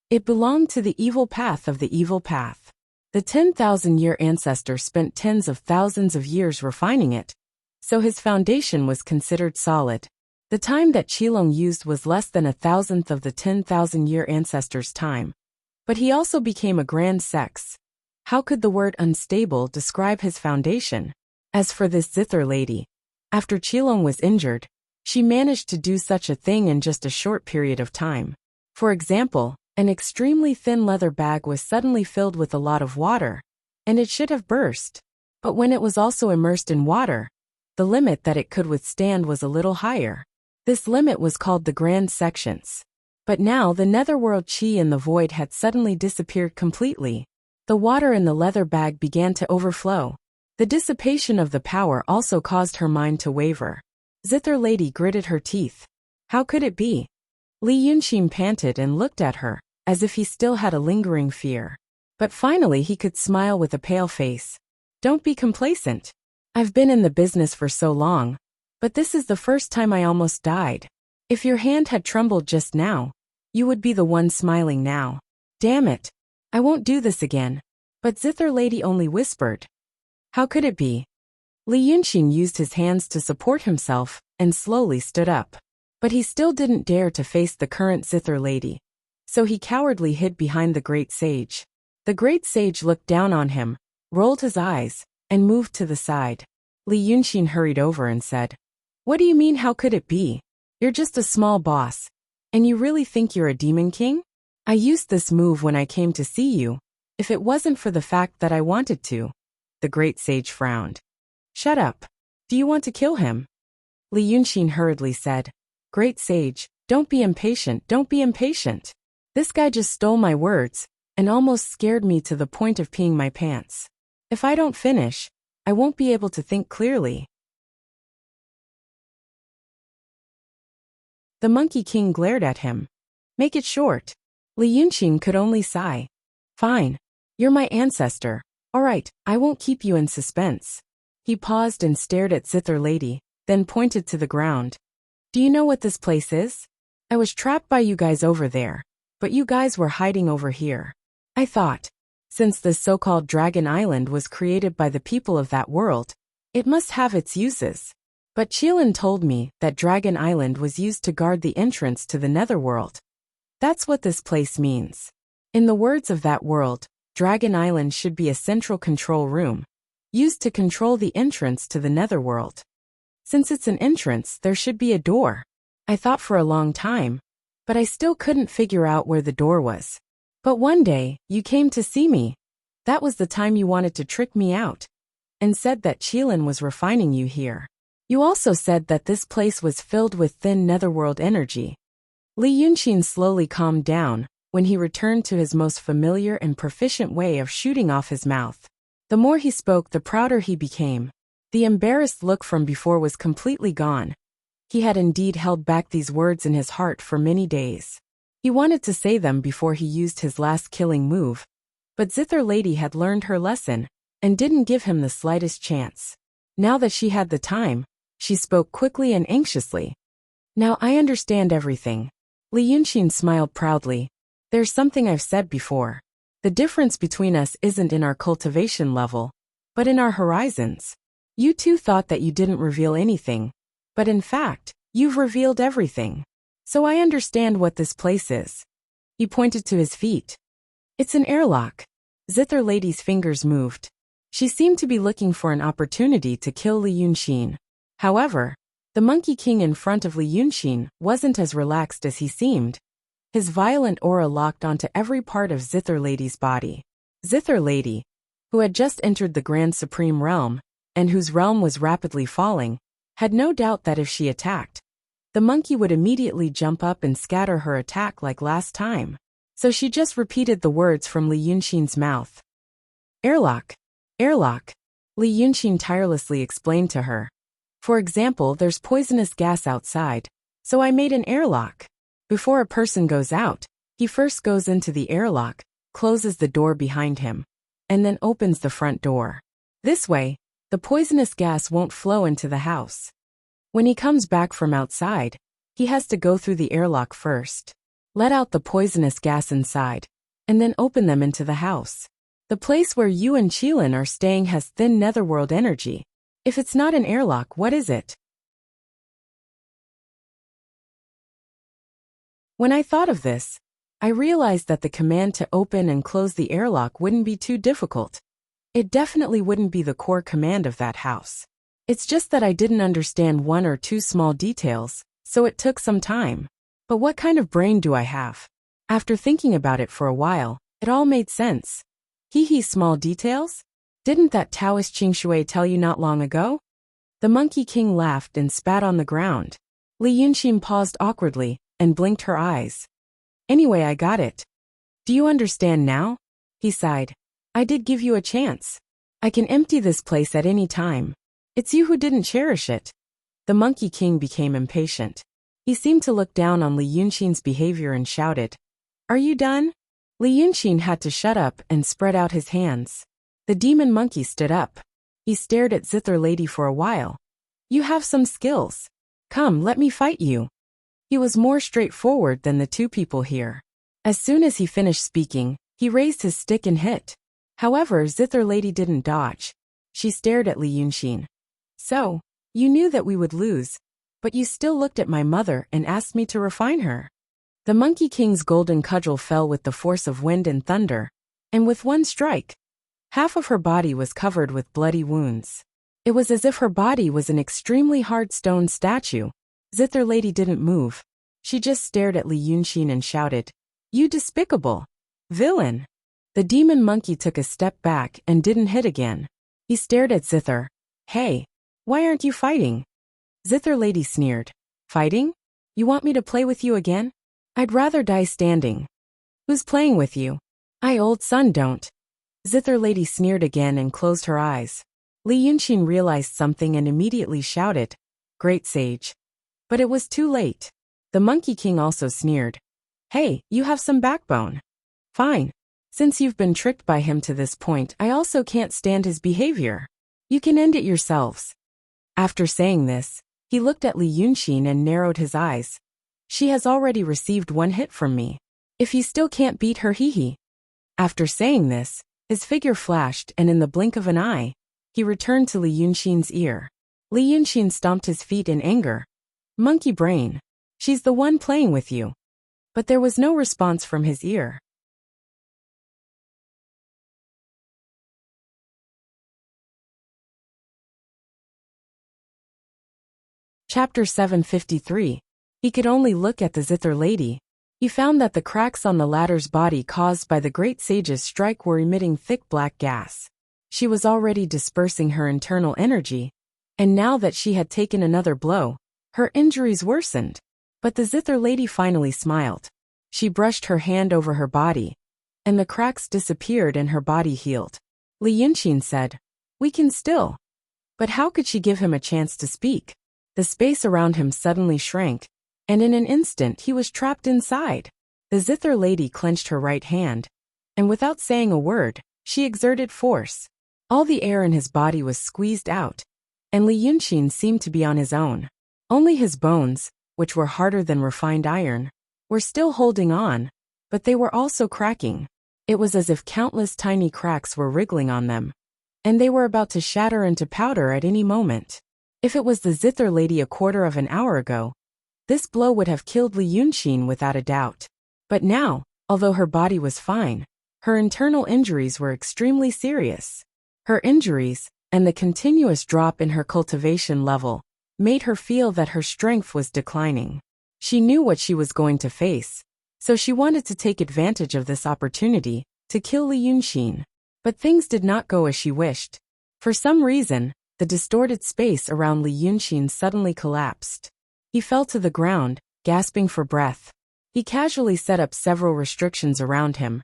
it belonged to the evil path of the evil path. The 10,000-year ancestor spent tens of thousands of years refining it, so his foundation was considered solid. The time that Qilong used was less than 1,000th of the 10,000-year ancestor's time. But he also became a grand sex. How could the word unstable describe his foundation? As for this Zither Lady, after Qilong was injured, she managed to do such a thing in just a short period of time. For example, an extremely thin leather bag was suddenly filled with a lot of water, and it should have burst. But when it was also immersed in water, the limit that it could withstand was a little higher. This limit was called the grand sections. But now the netherworld chi in the void had suddenly disappeared completely. The water in the leather bag began to overflow. The dissipation of the power also caused her mind to waver. Zither Lady gritted her teeth. How could it be? Li Yunxin panted and looked at her, as if he still had a lingering fear. But finally he could smile with a pale face. Don't be complacent. I've been in the business for so long, but this is the first time I almost died. If your hand had trembled just now, you would be the one smiling now. Damn it. I won't do this again. But Zither Lady only whispered. How could it be? Li Yunxin used his hands to support himself and slowly stood up. But he still didn't dare to face the current zither lady. So he cowardly hid behind the great sage. The great sage looked down on him, rolled his eyes, and moved to the side. Li Yunxin hurried over and said, "What do you mean, how could it be? You're just a small boss. And you really think you're a demon king? I used this move when I came to see you, if it wasn't for the fact that I wanted to." The great sage frowned. "Shut up. Do you want to kill him?" Li Yunxin hurriedly said, "Great sage, don't be impatient, don't be impatient. This guy just stole my words and almost scared me to the point of peeing my pants. If I don't finish, I won't be able to think clearly." The Monkey King glared at him. "Make it short." Li Yunxin could only sigh. "Fine. You're my ancestor. All right, I won't keep you in suspense." He paused and stared at Zither Lady, then pointed to the ground. "Do you know what this place is? I was trapped by you guys over there, but you guys were hiding over here. I thought, since this so-called Dragon Island was created by the people of that world, it must have its uses. But Qilin told me that Dragon Island was used to guard the entrance to the Netherworld. That's what this place means. In the words of that world, Dragon Island should be a central control room, used to control the entrance to the Netherworld. Since it's an entrance, there should be a door. I thought for a long time, but I still couldn't figure out where the door was. But one day, you came to see me. That was the time you wanted to trick me out, and said that Qilin was refining you here. You also said that this place was filled with thin netherworld energy." Li Yunxin slowly calmed down when he returned to his most familiar and proficient way of shooting off his mouth. The more he spoke, the prouder he became. The embarrassed look from before was completely gone. He had indeed held back these words in his heart for many days. He wanted to say them before he used his last killing move, but Zither Lady had learned her lesson and didn't give him the slightest chance. Now that she had the time, she spoke quickly and anxiously. "Now I understand everything." Li Yunxin smiled proudly. "There's something I've said before. The difference between us isn't in our cultivation level, but in our horizons. You two thought that you didn't reveal anything, but in fact, you've revealed everything. So I understand what this place is." He pointed to his feet. "It's an airlock." Zither Lady's fingers moved. She seemed to be looking for an opportunity to kill Li Yunxin. However, the Monkey King in front of Li Yunxin wasn't as relaxed as he seemed. His violent aura locked onto every part of Zither Lady's body. Zither Lady, who had just entered the Grand Supreme Realm, and whose realm was rapidly falling, had no doubt that if she attacked, the monkey would immediately jump up and scatter her attack like last time. So she just repeated the words from Li Yunxin's mouth. "Airlock. Airlock." Li Yunxin tirelessly explained to her. "For example, there's poisonous gas outside, so I made an airlock. Before a person goes out, he first goes into the airlock, closes the door behind him, and then opens the front door. This way, the poisonous gas won't flow into the house. When he comes back from outside, he has to go through the airlock first, let out the poisonous gas inside, and then open them into the house. The place where you and Qilin are staying has thin netherworld energy. If it's not an airlock, what is it?" When I thought of this, I realized that the command to open and close the airlock wouldn't be too difficult. It definitely wouldn't be the core command of that house. It's just that I didn't understand one or two small details, so it took some time. But what kind of brain do I have? After thinking about it for a while, it all made sense. Hee, small details? Didn't that Taoist Qing Shui tell you not long ago? The Monkey King laughed and spat on the ground. Li Yunxin paused awkwardly and blinked her eyes. "Anyway, I got it. Do you understand now?" He sighed. "I did give you a chance. I can empty this place at any time. It's you who didn't cherish it." The Monkey King became impatient. He seemed to look down on Li Yunxin's behavior and shouted, "Are you done?" Li Yunxin had to shut up and spread out his hands. The demon monkey stood up. He stared at Zither Lady for a while. "You have some skills. Come, let me fight you." He was more straightforward than the two people here. As soon as he finished speaking, he raised his stick and hit. However, Zither Lady didn't dodge. She stared at Li Yunxin. So, you knew that we would lose, but you still looked at my mother and asked me to refine her. The Monkey King's golden cudgel fell with the force of wind and thunder, and with one strike, half of her body was covered with bloody wounds. It was as if her body was an extremely hard stone statue. Zither Lady didn't move. She just stared at Li Yunxin and shouted, "You despicable villain!" The demon monkey took a step back and didn't hit again. He stared at Zither. "Hey, why aren't you fighting?" Zither Lady sneered. "Fighting? You want me to play with you again? I'd rather die standing." "Who's playing with you? I old son don't." Zither Lady sneered again and closed her eyes. Li Yunxin realized something and immediately shouted, "Great sage." But it was too late. The Monkey King also sneered. "Hey, you have some backbone. Fine. Since you've been tricked by him to this point, I also can't stand his behavior. You can end it yourselves." After saying this, he looked at Li Yunxin and narrowed his eyes. "She has already received one hit from me. If you still can't beat her, hee." After saying this, his figure flashed and in the blink of an eye, he returned to Li Yunxin's ear. Li Yunxin stomped his feet in anger. "Monkey brain. She's the one playing with you." But there was no response from his ear. Chapter 753. He could only look at the Zither Lady. He found that the cracks on the latter's body caused by the great sage's strike were emitting thick black gas. She was already dispersing her internal energy, and now that she had taken another blow, her injuries worsened. But the Zither Lady finally smiled. She brushed her hand over her body, and the cracks disappeared and her body healed. Li Yunxin said, "We can still." But how could she give him a chance to speak? The space around him suddenly shrank, and in an instant he was trapped inside. The Zither Lady clenched her right hand, and without saying a word, she exerted force. All the air in his body was squeezed out, and Li Yunxin seemed to be on his own. Only his bones, which were harder than refined iron, were still holding on, but they were also cracking. It was as if countless tiny cracks were wriggling on them, and they were about to shatter into powder at any moment. If it was the Zither Lady a quarter of an hour ago, this blow would have killed Li Yunxin without a doubt. But now, although her body was fine, her internal injuries were extremely serious. Her injuries, and the continuous drop in her cultivation level, made her feel that her strength was declining. She knew what she was going to face, so she wanted to take advantage of this opportunity to kill Li Yunxin. But things did not go as she wished. For some reason, the distorted space around Li Yunxin suddenly collapsed. He fell to the ground, gasping for breath. He casually set up several restrictions around him,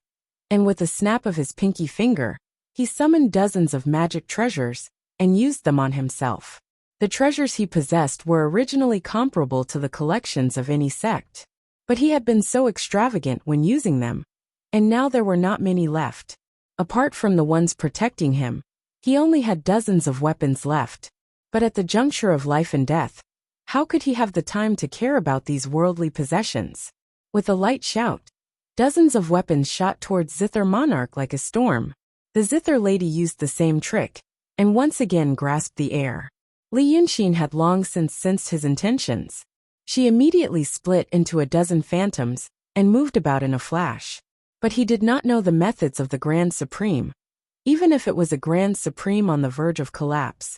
and with a snap of his pinky finger, he summoned dozens of magic treasures and used them on himself. The treasures he possessed were originally comparable to the collections of any sect, but he had been so extravagant when using them, and now there were not many left. Apart from the ones protecting him, he only had dozens of weapons left. But at the juncture of life and death, how could he have the time to care about these worldly possessions? With a light shout, dozens of weapons shot towards Zither Monarch like a storm. The Zither Lady used the same trick, and once again grasped the air. Li Yunxin had long since sensed his intentions. She immediately split into a dozen phantoms and moved about in a flash. But he did not know the methods of the Grand Supreme. Even if it was a Grand Supreme on the verge of collapse,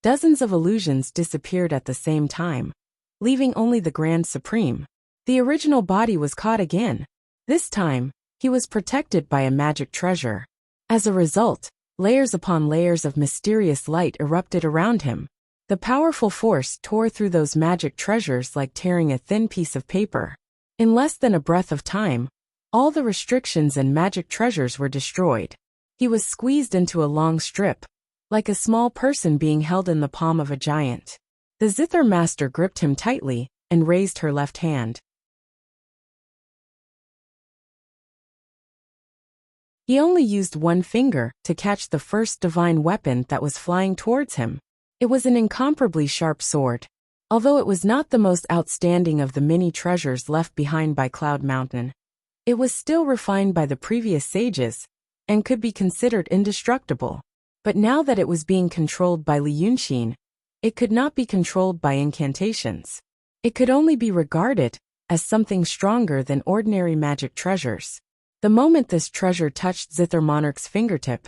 dozens of illusions disappeared at the same time, leaving only the Grand Supreme. The original body was caught again. This time, he was protected by a magic treasure. As a result, layers upon layers of mysterious light erupted around him. The powerful force tore through those magic treasures like tearing a thin piece of paper. In less than a breath of time, all the restrictions and magic treasures were destroyed. He was squeezed into a long strip, like a small person being held in the palm of a giant. The Zither Master gripped him tightly and raised her left hand. He only used one finger to catch the first divine weapon that was flying towards him. It was an incomparably sharp sword. Although it was not the most outstanding of the many treasures left behind by Cloud Mountain, it was still refined by the previous sages, and could be considered indestructible. But now that it was being controlled by Li Yunxin, It could not be controlled by incantations. It could only be regarded as something stronger than ordinary magic treasures. The moment this treasure touched Zither Monarch's fingertip,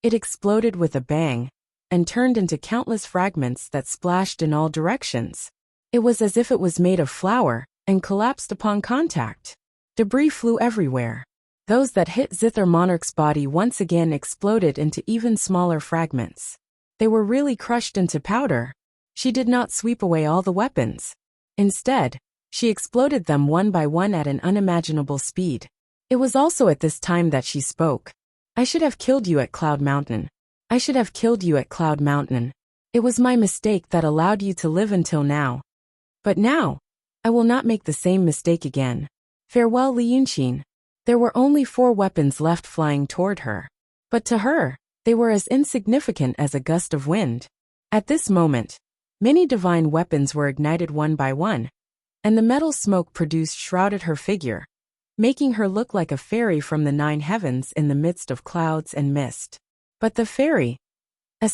it exploded with a bang and turned into countless fragments that splashed in all directions. It was as if it was made of flour and collapsed upon contact. Debris flew everywhere. Those that hit Zither Monarch's body once again exploded into even smaller fragments. They were really crushed into powder. She did not sweep away all the weapons. Instead, she exploded them one by one at an unimaginable speed. It was also at this time that she spoke. I should have killed you at Cloud Mountain. I should have killed you at Cloud Mountain. It was my mistake that allowed you to live until now. But now, I will not make the same mistake again. Farewell, Li Yunqin. There were only 4 weapons left flying toward her. But to her, they were as insignificant as a gust of wind. At this moment, many divine weapons were ignited one by one, and the metal smoke produced shrouded her figure, making her look like a fairy from the 9 heavens in the midst of clouds and mist. But the fairy's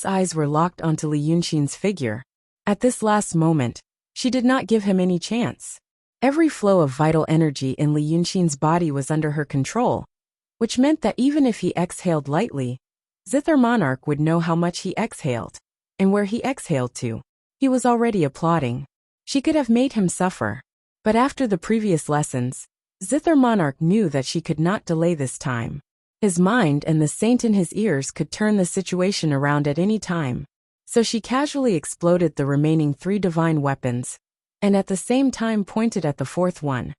eyes were locked onto Li Yunqin's figure. At this last moment, she did not give him any chance. Every flow of vital energy in Li Yunqin's body was under her control, which meant that even if he exhaled lightly, Zither Monarch would know how much he exhaled, and where he exhaled to. He was already applauding. She could have made him suffer. But after the previous lessons, Zither Monarch knew that she could not delay this time. His mind and the saint in his ears could turn the situation around at any time. So she casually exploded the remaining 3 divine weapons, and at the same time pointed at the 4th one.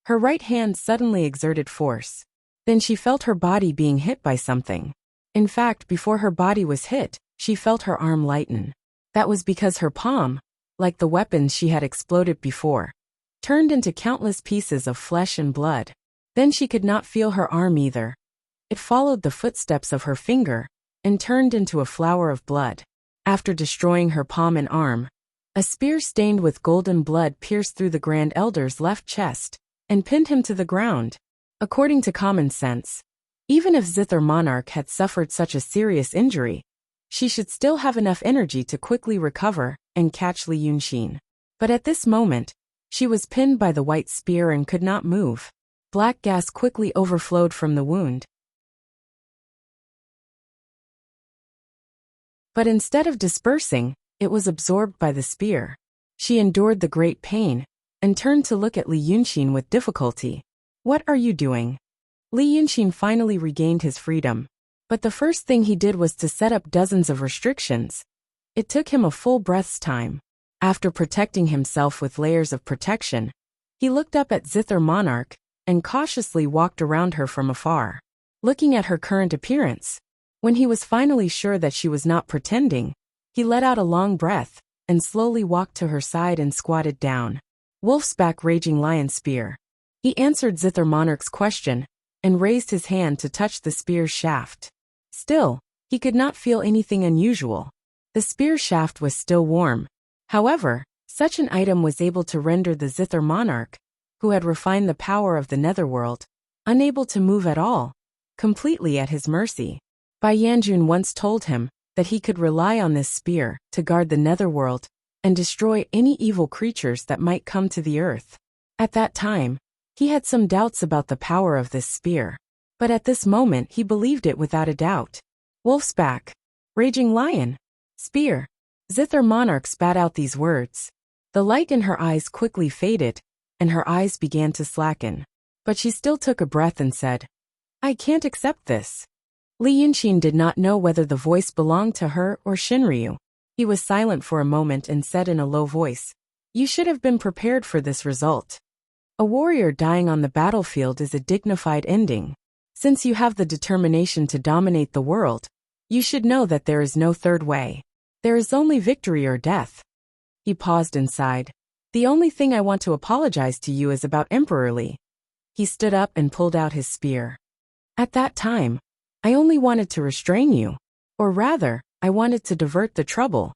Her right hand suddenly exerted force. Then she felt her body being hit by something. In fact, before her body was hit, she felt her arm lighten. That was because her palm, like the weapons she had exploded before, turned into countless pieces of flesh and blood. Then she could not feel her arm either. It followed the footsteps of her finger and turned into a flower of blood. After destroying her palm and arm, a spear stained with golden blood pierced through the Grand Elder's left chest and pinned him to the ground. According to common sense, even if Zither Monarch had suffered such a serious injury, she should still have enough energy to quickly recover and catch Li Yunqin. But at this moment, she was pinned by the white spear and could not move. Black gas quickly overflowed from the wound. But instead of dispersing, it was absorbed by the spear. She endured the great pain and turned to look at Li Yunqin with difficulty. What are you doing? Li Yunqin finally regained his freedom. But the first thing he did was to set up dozens of restrictions. It took him a full breath's time. After protecting himself with layers of protection, he looked up at Zither Monarch and cautiously walked around her from afar. Looking at her current appearance, when he was finally sure that she was not pretending, he let out a long breath and slowly walked to her side and squatted down. Wolfsback Raging Lion Spear. He answered Zither Monarch's question and raised his hand to touch the spear's shaft. Still, he could not feel anything unusual. The spear shaft was still warm. However, such an item was able to render the Zither Monarch, who had refined the power of the netherworld, unable to move at all, completely at his mercy. Bai Yanjun once told him that he could rely on this spear to guard the netherworld and destroy any evil creatures that might come to the earth. At that time, he had some doubts about the power of this spear, but at this moment he believed it without a doubt. Wolfsback, Raging Lion, Spear. Zither Monarch spat out these words. The light in her eyes quickly faded, and her eyes began to slacken. But she still took a breath and said, I can't accept this. Li Yunqin did not know whether the voice belonged to her or Shinryu. He was silent for a moment and said in a low voice, You should have been prepared for this result. A warrior dying on the battlefield is a dignified ending. Since you have the determination to dominate the world, you should know that there is no third way. There is only victory or death. He paused and sighed. The only thing I want to apologize to you is about Emperor Li. He stood up and pulled out his spear. At that time, I only wanted to restrain you. Or rather, I wanted to divert the trouble.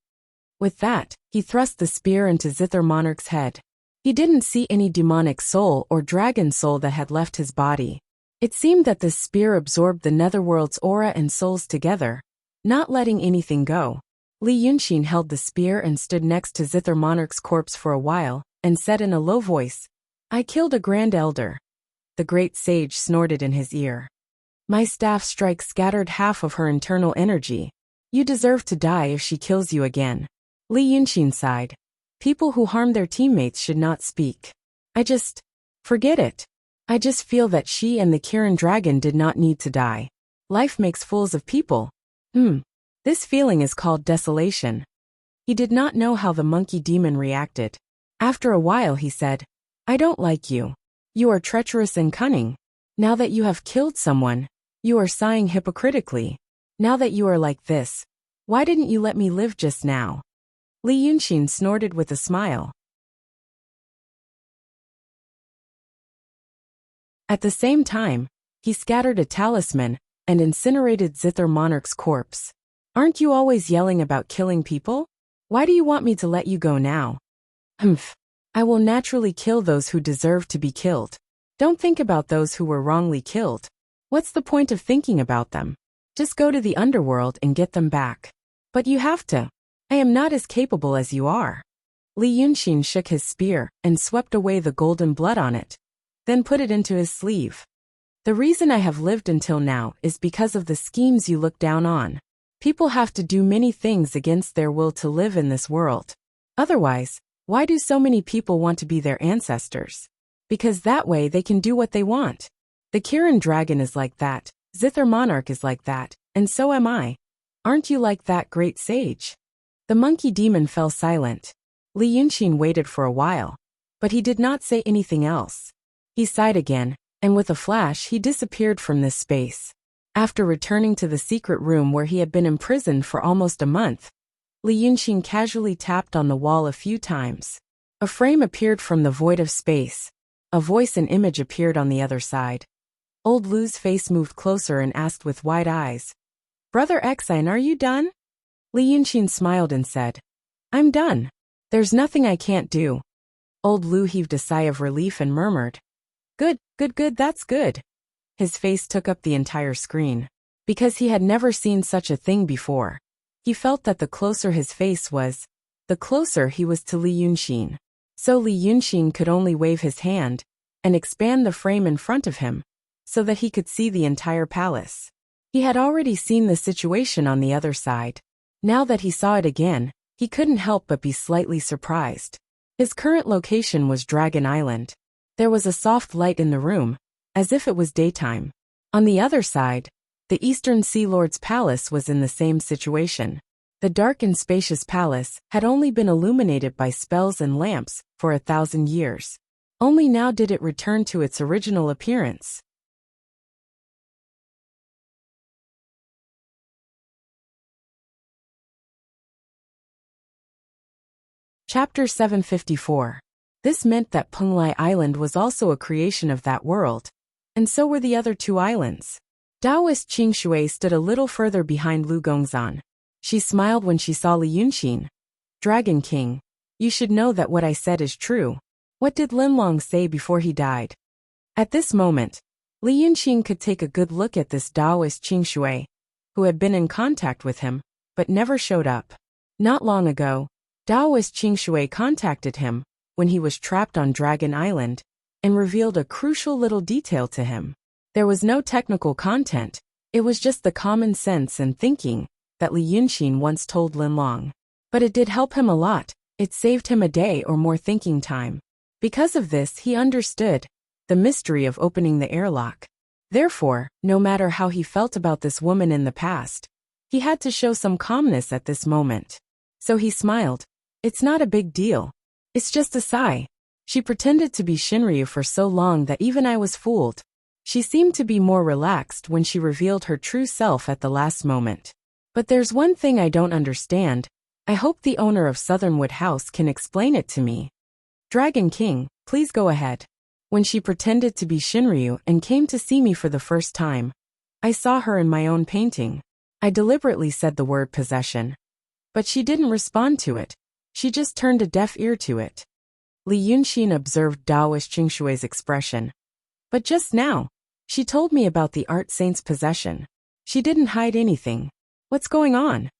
With that, he thrust the spear into Zither Monarch's head. He didn't see any demonic soul or dragon soul that had left his body. It seemed that this spear absorbed the netherworld's aura and souls together, not letting anything go. Li Yunxin held the spear and stood next to Zither Monarch's corpse for a while, and said in a low voice, "I killed a grand elder." The great sage snorted in his ear. "My staff strike scattered half of her internal energy. You deserve to die if she kills you again." Li Yunxin sighed. People who harm their teammates should not speak. Forget it. I just feel that she and the Kirin dragon did not need to die. Life makes fools of people. This feeling is called desolation. He did not know how the monkey demon reacted. After a while he said, "I don't like you. You are treacherous and cunning. Now that you have killed someone, you are sighing hypocritically. Now that you are like this, why didn't you let me live just now?" Li Yunxin snorted with a smile. At the same time, he scattered a talisman and incinerated Zither Monarch's corpse. "Aren't you always yelling about killing people? Why do you want me to let you go now?" I will naturally kill those who deserve to be killed. Don't think about those who were wrongly killed. What's the point of thinking about them? Just go to the underworld and get them back. But you have to. I am not as capable as you are." Li Yunxin shook his spear and swept away the golden blood on it, then put it into his sleeve. "The reason I have lived until now is because of the schemes you look down on. People have to do many things against their will to live in this world. Otherwise, why do so many people want to be their ancestors? Because that way they can do what they want. The Kirin dragon is like that, Zither Monarch is like that, and so am I. Aren't you like that, great sage?" The monkey demon fell silent. Li Yunxin waited for a while, but he did not say anything else. He sighed again, and with a flash he disappeared from this space. After returning to the secret room where he had been imprisoned for almost a month, Li Yunxin casually tapped on the wall a few times. A frame appeared from the void of space. A voice and image appeared on the other side. Old Lu's face moved closer and asked with wide eyes, "Brother Exine, are you done?" Li Yunxin smiled and said, "I'm done. There's nothing I can't do." Old Lu heaved a sigh of relief and murmured, "Good, that's good." His face took up the entire screen. Because he had never seen such a thing before. He felt that the closer his face was, the closer he was to Li Yunxin. So Li Yunxin could only wave his hand and expand the frame in front of him, so that he could see the entire palace. He had already seen the situation on the other side. Now that he saw it again, he couldn't help but be slightly surprised. His current location was Dragon Island. There was a soft light in the room, as if it was daytime. On the other side, the Eastern Sea Lord's palace was in the same situation. The dark and spacious palace had only been illuminated by spells and lamps for 1,000 years. Only now did it return to its original appearance. Chapter 754. This meant that Penglai Island was also a creation of that world, and so were the other two islands. Taoist Qingshui stood a little further behind Lu Gongzan. She smiled when she saw Li Yunxin. "Dragon King, you should know that what I said is true. What did Linlong say before he died?" At this moment, Li Yunxin could take a good look at this Taoist Qingshui, who had been in contact with him, but never showed up. Not long ago, Taoist Qingshui contacted him when he was trapped on Dragon Island and revealed a crucial little detail to him. There was no technical content, it was just the common sense and thinking that Li Yunxin once told Linlong. But it did help him a lot, it saved him a day or more thinking time. Because of this he understood the mystery of opening the airlock. Therefore, no matter how he felt about this woman in the past, he had to show some calmness at this moment. So he smiled. "It's not a big deal. It's just a sigh. She pretended to be Shinryu for so long that even I was fooled." She seemed to be more relaxed when she revealed her true self at the last moment. "But there's one thing I don't understand. I hope the owner of Southernwood House can explain it to me." "Dragon King, please go ahead." "When she pretended to be Shinryu and came to see me for the first time, I saw her in my own painting. I deliberately said the word possession. But she didn't respond to it. She just turned a deaf ear to it." Li Yunxin observed Taoist Qingshui's expression. "But just now, she told me about the art saint's possession. She didn't hide anything. What's going on?"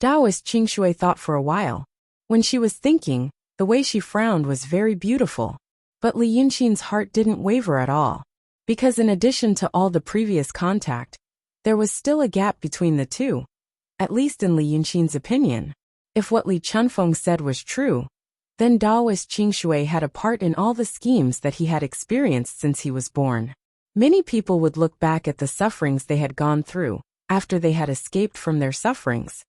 Taoist Qingshui thought for a while. When she was thinking, the way she frowned was very beautiful. But Li Yunxin's heart didn't waver at all. Because in addition to all the previous contact, there was still a gap between the two. At least in Li Yunxin's opinion. If what Li Chunfeng said was true, then Taoist Qingshui had a part in all the schemes that he had experienced since he was born. Many people would look back at the sufferings they had gone through, after they had escaped from their sufferings,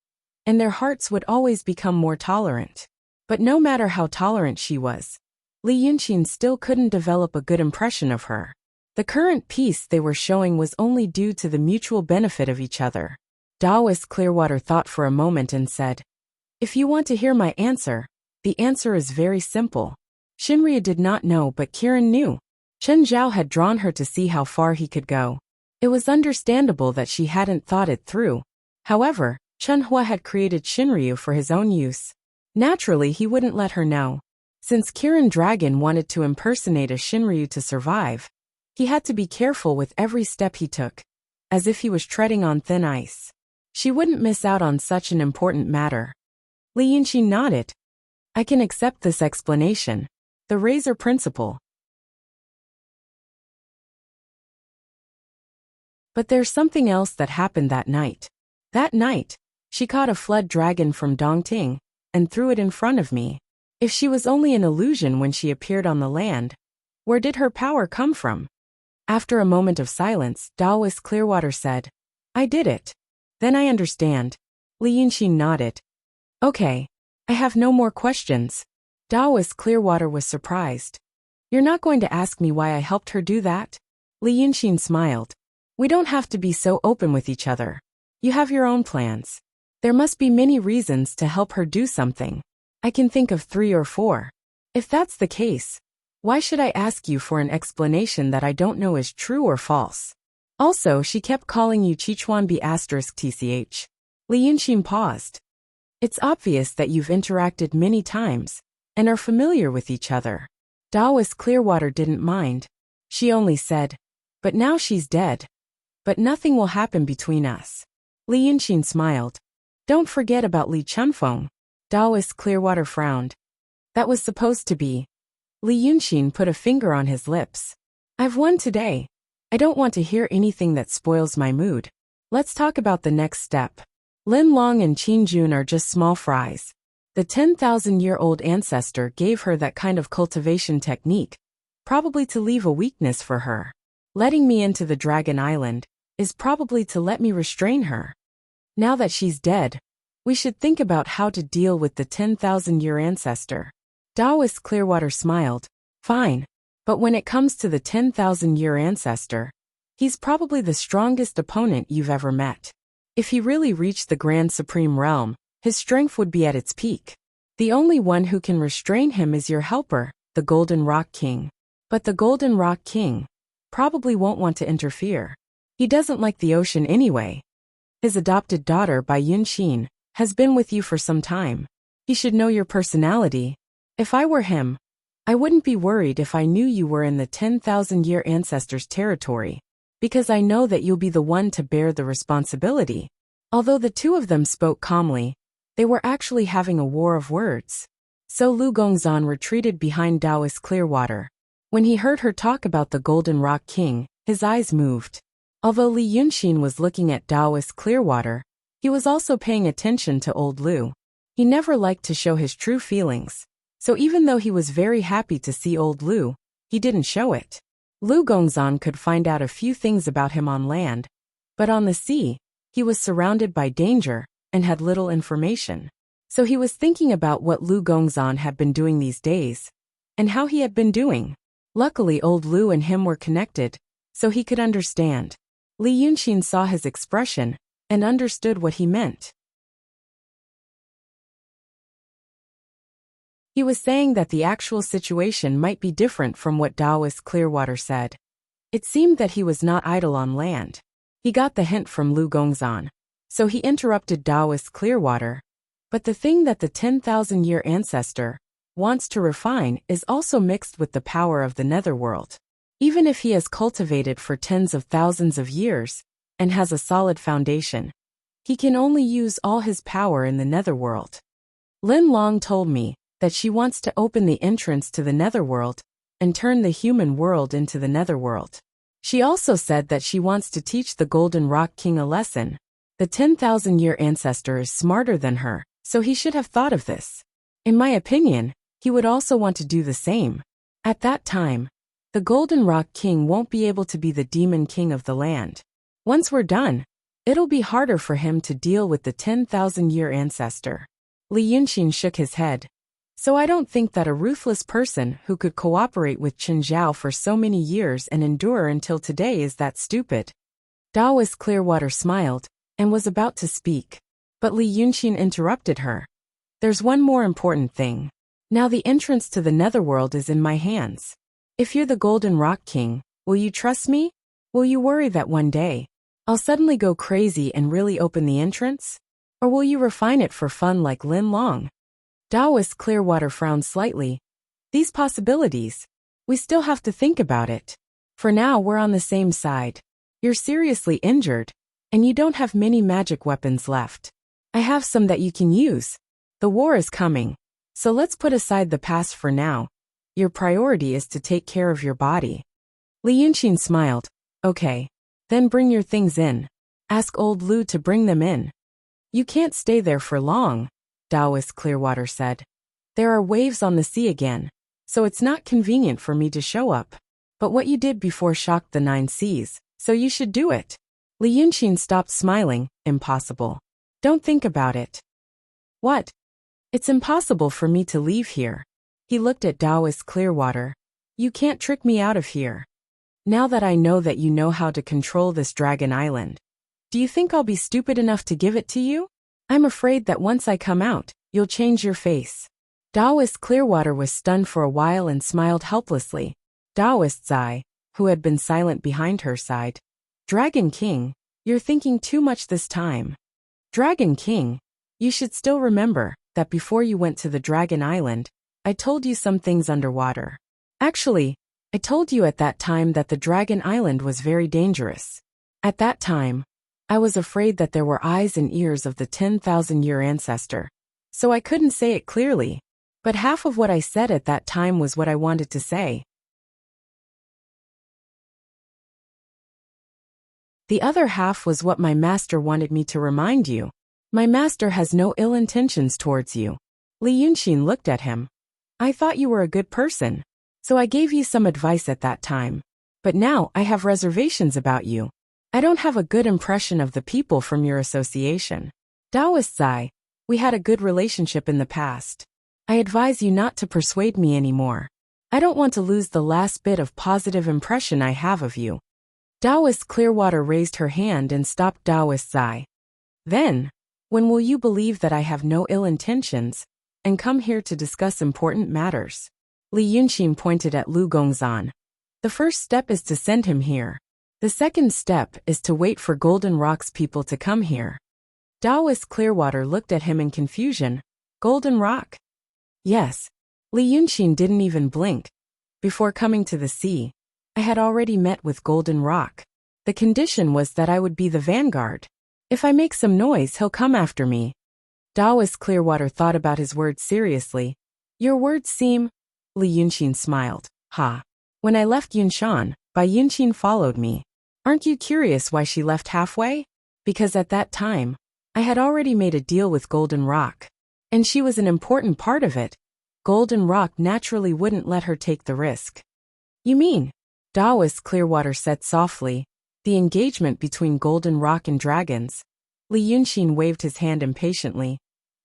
and their hearts would always become more tolerant. But no matter how tolerant she was, Li Yunxin still couldn't develop a good impression of her. The current peace they were showing was only due to the mutual benefit of each other. Taoist Clearwater thought for a moment and said, "If you want to hear my answer, the answer is very simple." Shinryu did not know, but Kirin knew. Chen Zhao had drawn her to see how far he could go. It was understandable that she hadn't thought it through. However, Chen Hua had created Shinryu for his own use. Naturally, he wouldn't let her know. Since Kirin Dragon wanted to impersonate a Shinryu to survive, he had to be careful with every step he took, as if he was treading on thin ice. She wouldn't miss out on such an important matter. Li Yunxin nodded. "I can accept this explanation. The razor principle. But there's something else that happened that night. That night, she caught a flood dragon from Dongting and threw it in front of me. If she was only an illusion when she appeared on the land, where did her power come from?" After a moment of silence, Taoist Clearwater said, "I did it. Then I understand." Li Yunxin nodded. "Okay. I have no more questions." Taoist Clearwater was surprised. "You're not going to ask me why I helped her do that?" Li Yunxin smiled. "We don't have to be so open with each other. You have your own plans. There must be many reasons to help her do something. I can think of 3 or 4. If that's the case, why should I ask you for an explanation that I don't know is true or false? Also, she kept calling you Chichuanbi *tch. Li Yunxin paused. "It's obvious that you've interacted many times and are familiar with each other." Taoist Clearwater didn't mind. She only said, "But now she's dead. But nothing will happen between us." Li Yunxin smiled. "Don't forget about Li Chunfeng." Taoist Clearwater frowned. "That was supposed to be." Li Yunxin put a finger on his lips. "I've won today. I don't want to hear anything that spoils my mood. Let's talk about the next step. Lin Long and Qin Jun are just small fries. The 10,000-year-old ancestor gave her that kind of cultivation technique, probably to leave a weakness for her. Letting me into the Dragon Island is probably to let me restrain her. Now that she's dead, we should think about how to deal with the 10,000-year ancestor." Taoist Clearwater smiled. "Fine. But when it comes to the 10,000-year ancestor, he's probably the strongest opponent you've ever met. If he really reached the Grand Supreme Realm, his strength would be at its peak. The only one who can restrain him is your helper, the Golden Rock King. But the Golden Rock King probably won't want to interfere. He doesn't like the ocean anyway. His adopted daughter, Bai Yunxin, has been with you for some time. He should know your personality. If I were him, I wouldn't be worried if I knew you were in the 10,000-year ancestor's territory, because I know that you'll be the one to bear the responsibility." Although the two of them spoke calmly, they were actually having a war of words. So Lu Gongzan retreated behind Taoist Clearwater. When he heard her talk about the Golden Rock King, his eyes moved. Although Li Yunxin was looking at Taoist Clearwater, he was also paying attention to old Lu. He never liked to show his true feelings, so even though he was very happy to see old Lu, he didn't show it. Lu Gongzan could find out a few things about him on land, but on the sea, he was surrounded by danger and had little information. So he was thinking about what Lu Gongzan had been doing these days, and how he had been doing. Luckily old Lu and him were connected, so he could understand. Li Yunxin saw his expression and understood what he meant. He was saying that the actual situation might be different from what Taoist Clearwater said. It seemed that he was not idle on land. He got the hint from Lu Gongzan, so he interrupted Taoist Clearwater. But the thing that the 10,000-year ancestor wants to refine is also mixed with the power of the netherworld. Even if he has cultivated for tens of thousands of years and has a solid foundation, He can only use all his power in the netherworld. Lin Long told me that she wants to open the entrance to the netherworld and turn the human world into the netherworld. She also said that she wants to teach the Golden Rock King a lesson. The 10,000-year ancestor is smarter than her, so he should have thought of this. In my opinion, he would also want to do the same. At that time, the Golden Rock King won't be able to be the Demon King of the land. Once we're done, it'll be harder for him to deal with the 10,000-year ancestor. Li Yunxin shook his head. So I don't think that a ruthless person who could cooperate with Chen Zhao for so many years and endure until today is that stupid. Daoist Clearwater smiled and was about to speak, but Li Yunxin interrupted her. There's one more important thing. Now the entrance to the netherworld is in my hands. If you're the Golden Rock King, will you trust me? Will you worry that one day I'll suddenly go crazy and really open the entrance? Or will you refine it for fun like Lin Long? Daoist Clearwater frowned slightly. These possibilities. We still have to think about it. For now we're on the same side. You're seriously injured, and you don't have many magic weapons left. I have some that you can use. The war is coming, so let's put aside the past for now. Your priority is to take care of your body. Li Yunxin smiled. Okay. Then bring your things in. Ask old Lu to bring them in. You can't stay there for long, Daoist Clearwater said. There are waves on the sea again, so it's not convenient for me to show up. But what you did before shocked the 9 seas, so you should do it. Li Yunxin stopped smiling. Impossible. Don't think about it. What? It's impossible for me to leave here. He looked at Daoist Clearwater. You can't trick me out of here. Now that I know that you know how to control this dragon island, do you think I'll be stupid enough to give it to you? I'm afraid that once I come out, you'll change your face. Daoist Clearwater was stunned for a while and smiled helplessly. Daoist Zai, who had been silent behind her, sighed. Dragon King, you're thinking too much this time. Dragon King, you should still remember that before you went to the Dragon Island, I told you some things underwater. Actually, I told you at that time that the Dragon Island was very dangerous. At that time, I was afraid that there were eyes and ears of the 10,000-year ancestor, so I couldn't say it clearly, but half of what I said at that time was what I wanted to say. The other half was what my master wanted me to remind you. My master has no ill intentions towards you. Li Yunxin looked at him. I thought you were a good person, so I gave you some advice at that time. But now I have reservations about you. I don't have a good impression of the people from your association. Daoist Zai, we had a good relationship in the past. I advise you not to persuade me anymore. I don't want to lose the last bit of positive impression I have of you. Daoist Clearwater raised her hand and stopped Daoist Zai. Then, when will you believe that I have no ill intentions and come here to discuss important matters? Li Yunxin pointed at Lu Gongzan. The first step is to send him here. The second step is to wait for Golden Rock's people to come here. Daoist Clearwater looked at him in confusion. Golden Rock? Yes. Li Yunxin didn't even blink. Before coming to the sea, I had already met with Golden Rock. The condition was that I would be the vanguard. If I make some noise, he'll come after me. Daoist Clearwater thought about his words seriously. Your words seem... Li Yunxin smiled. Ha. When I left Yunshan, Bai Yunxin followed me. Aren't you curious why she left halfway? Because at that time, I had already made a deal with Golden Rock. And she was an important part of it. Golden Rock naturally wouldn't let her take the risk. You mean? Daoist Clearwater said softly. The engagement between Golden Rock and dragons. Li Yunxin waved his hand impatiently.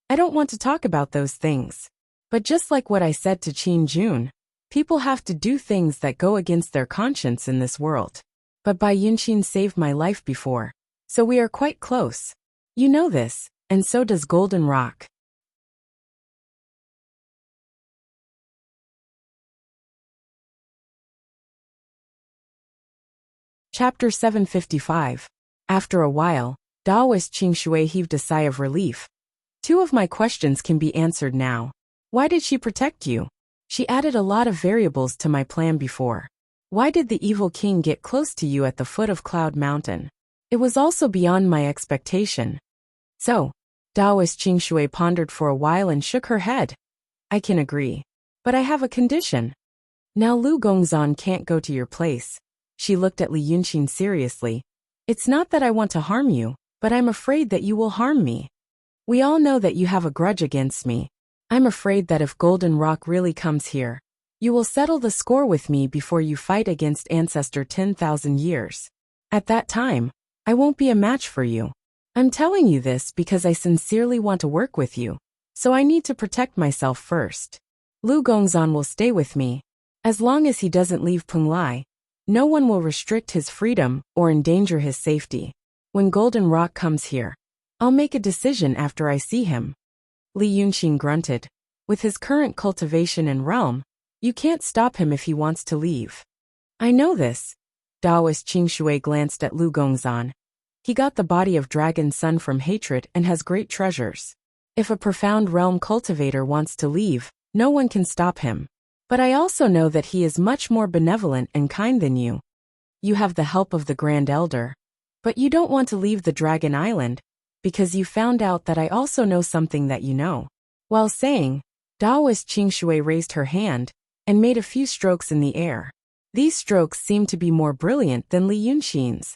I don't want to talk about those things. But just like what I said to Qin Jun, people have to do things that go against their conscience in this world. But Bai Yunxin saved my life before, so we are quite close. You know this, and so does Golden Rock. Chapter 755. After a while, Daoist Qingshui heaved a sigh of relief. 2 of my questions can be answered now. Why did she protect you? She added a lot of variables to my plan before. Why did the evil king get close to you at the foot of Cloud Mountain? It was also beyond my expectation. So, Taoist Qingshui pondered for a while and shook her head. I can agree. But I have a condition. Now Lu Gongzan can't go to your place. She looked at Li Yunqin seriously. It's not that I want to harm you, but I'm afraid that you will harm me. We all know that you have a grudge against me. I'm afraid that if Golden Rock really comes here, you will settle the score with me before you fight against Ancestor 10,000 years. At that time, I won't be a match for you. I'm telling you this because I sincerely want to work with you, so I need to protect myself first. Lu Gongzan will stay with me. As long as he doesn't leave Penglai, no one will restrict his freedom or endanger his safety. When Golden Rock comes here, I'll make a decision after I see him. Li Yunqin grunted. With his current cultivation and realm, you can't stop him if he wants to leave. I know this. Taoist Qingshui glanced at Lu Gongzan. He got the body of Dragon Sun from hatred and has great treasures. If a profound realm cultivator wants to leave, no one can stop him. But I also know that he is much more benevolent and kind than you. You have the help of the Grand Elder. But you don't want to leave the Dragon Island, because you found out that I also know something that you know. While saying, Taoist Qingshui raised her hand and made a few strokes in the air. These strokes seemed to be more brilliant than Li Yunqin's.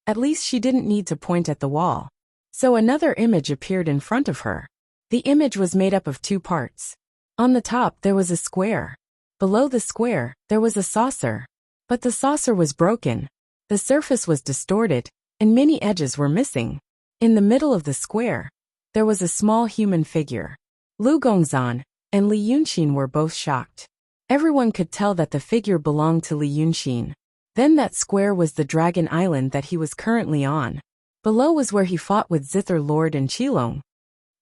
At least she didn't need to point at the wall. So another image appeared in front of her. The image was made up of two parts. On the top there was a square. Below the square, there was a saucer. But the saucer was broken. The surface was distorted, and many edges were missing. In the middle of the square, there was a small human figure. Lu Gongzan and Li Yunqin were both shocked. Everyone could tell that the figure belonged to Li Yunqin. Then that square was the Dragon Island that he was currently on. Below was where he fought with Zither Lord and Qilong.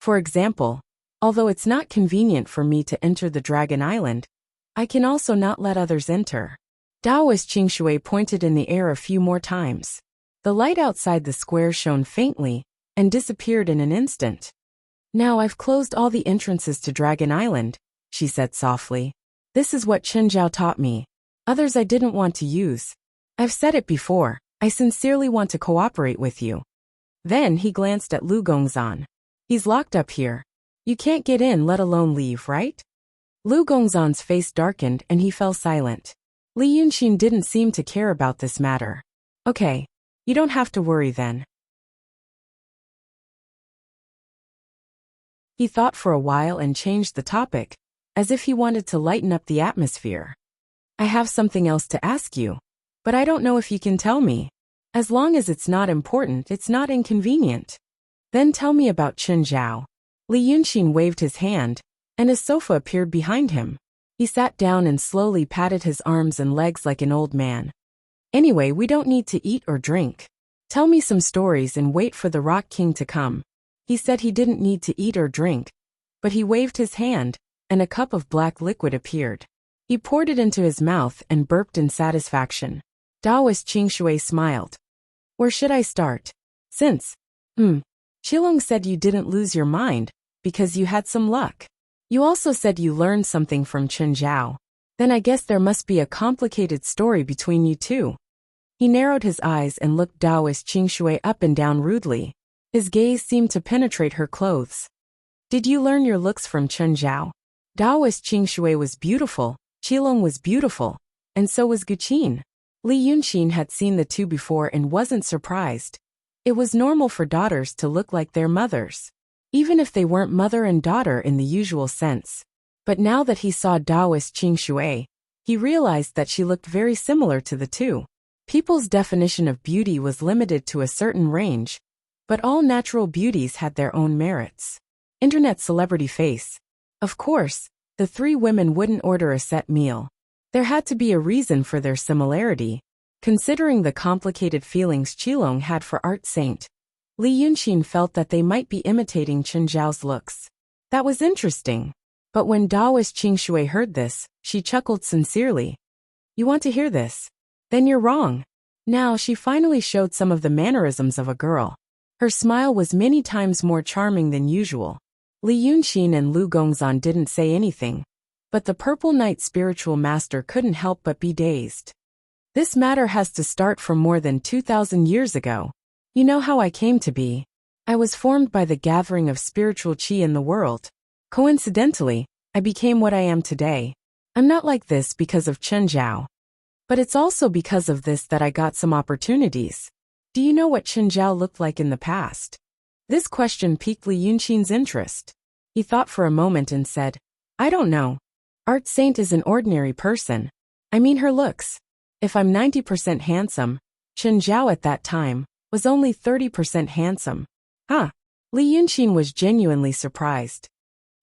For example, although it's not convenient for me to enter the Dragon Island, I can also not let others enter. Taoist Qingshui pointed in the air a few more times. The light outside the square shone faintly and disappeared in an instant. Now I've closed all the entrances to Dragon Island, she said softly. This is what Chen Zhao taught me. Others I didn't want to use. I've said it before, I sincerely want to cooperate with you. Then he glanced at Lu Gongzan. He's locked up here. You can't get in, let alone leave, right? Lu Gongzan's face darkened and he fell silent. Li Yunqin didn't seem to care about this matter. Okay, you don't have to worry then. He thought for a while and changed the topic, as if he wanted to lighten up the atmosphere. I have something else to ask you, but I don't know if you can tell me. As long as it's not important, it's not inconvenient. Then tell me about Chen Zhao. Li Yunqin waved his hand, and a sofa appeared behind him. He sat down and slowly patted his arms and legs like an old man. Anyway, we don't need to eat or drink. Tell me some stories and wait for the Rock King to come. He said he didn't need to eat or drink, but he waved his hand, and a cup of black liquid appeared. He poured it into his mouth and burped in satisfaction. Taoist Qingshui smiled. Where should I start? Since, Qilong said you didn't lose your mind, because you had some luck. You also said you learned something from Chen Zhao. Then I guess there must be a complicated story between you two. He narrowed his eyes and looked Taoist Qingshui up and down rudely. His gaze seemed to penetrate her clothes. Did you learn your looks from Chen Zhao? Taoist Qingshui was beautiful, Qilong was beautiful, and so was Guqin. Li Yunqin had seen the two before and wasn't surprised. It was normal for daughters to look like their mothers, even if they weren't mother and daughter in the usual sense. But now that he saw Taoist Qingshui, he realized that she looked very similar to the two. People's definition of beauty was limited to a certain range, but all natural beauties had their own merits. Internet celebrity face. Of course, the three women wouldn't order a set meal. There had to be a reason for their similarity, considering the complicated feelings Qilong had for Art Saint. Li Yunqin felt that they might be imitating Chen Zhao's looks. That was interesting. But when Taoist Qingshui heard this, she chuckled sincerely. You want to hear this? Then you're wrong. Now she finally showed some of the mannerisms of a girl. Her smile was many times more charming than usual. Li Yunqin and Lu Gongzan didn't say anything, but the Purple Knight spiritual master couldn't help but be dazed. This matter has to start from more than 2,000 years ago. You know how I came to be. I was formed by the gathering of spiritual qi in the world. Coincidentally, I became what I am today. I'm not like this because of Chen Zhao. But it's also because of this that I got some opportunities. Do you know what Chen Zhao looked like in the past? This question piqued Li Yunqin's interest. He thought for a moment and said, I don't know. Art Saint is an ordinary person. I mean her looks. If I'm 90% handsome, Chen Zhao at that time was only 30% handsome. Huh. Li Yunqin was genuinely surprised.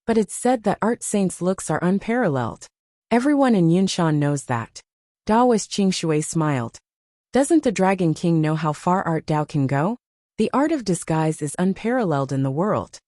But it's said that Art Saint's looks are unparalleled. Everyone in Yunshan knows that. Daoist Qingshui smiled. Doesn't the Dragon King know how far Art Dao can go? The art of disguise is unparalleled in the world.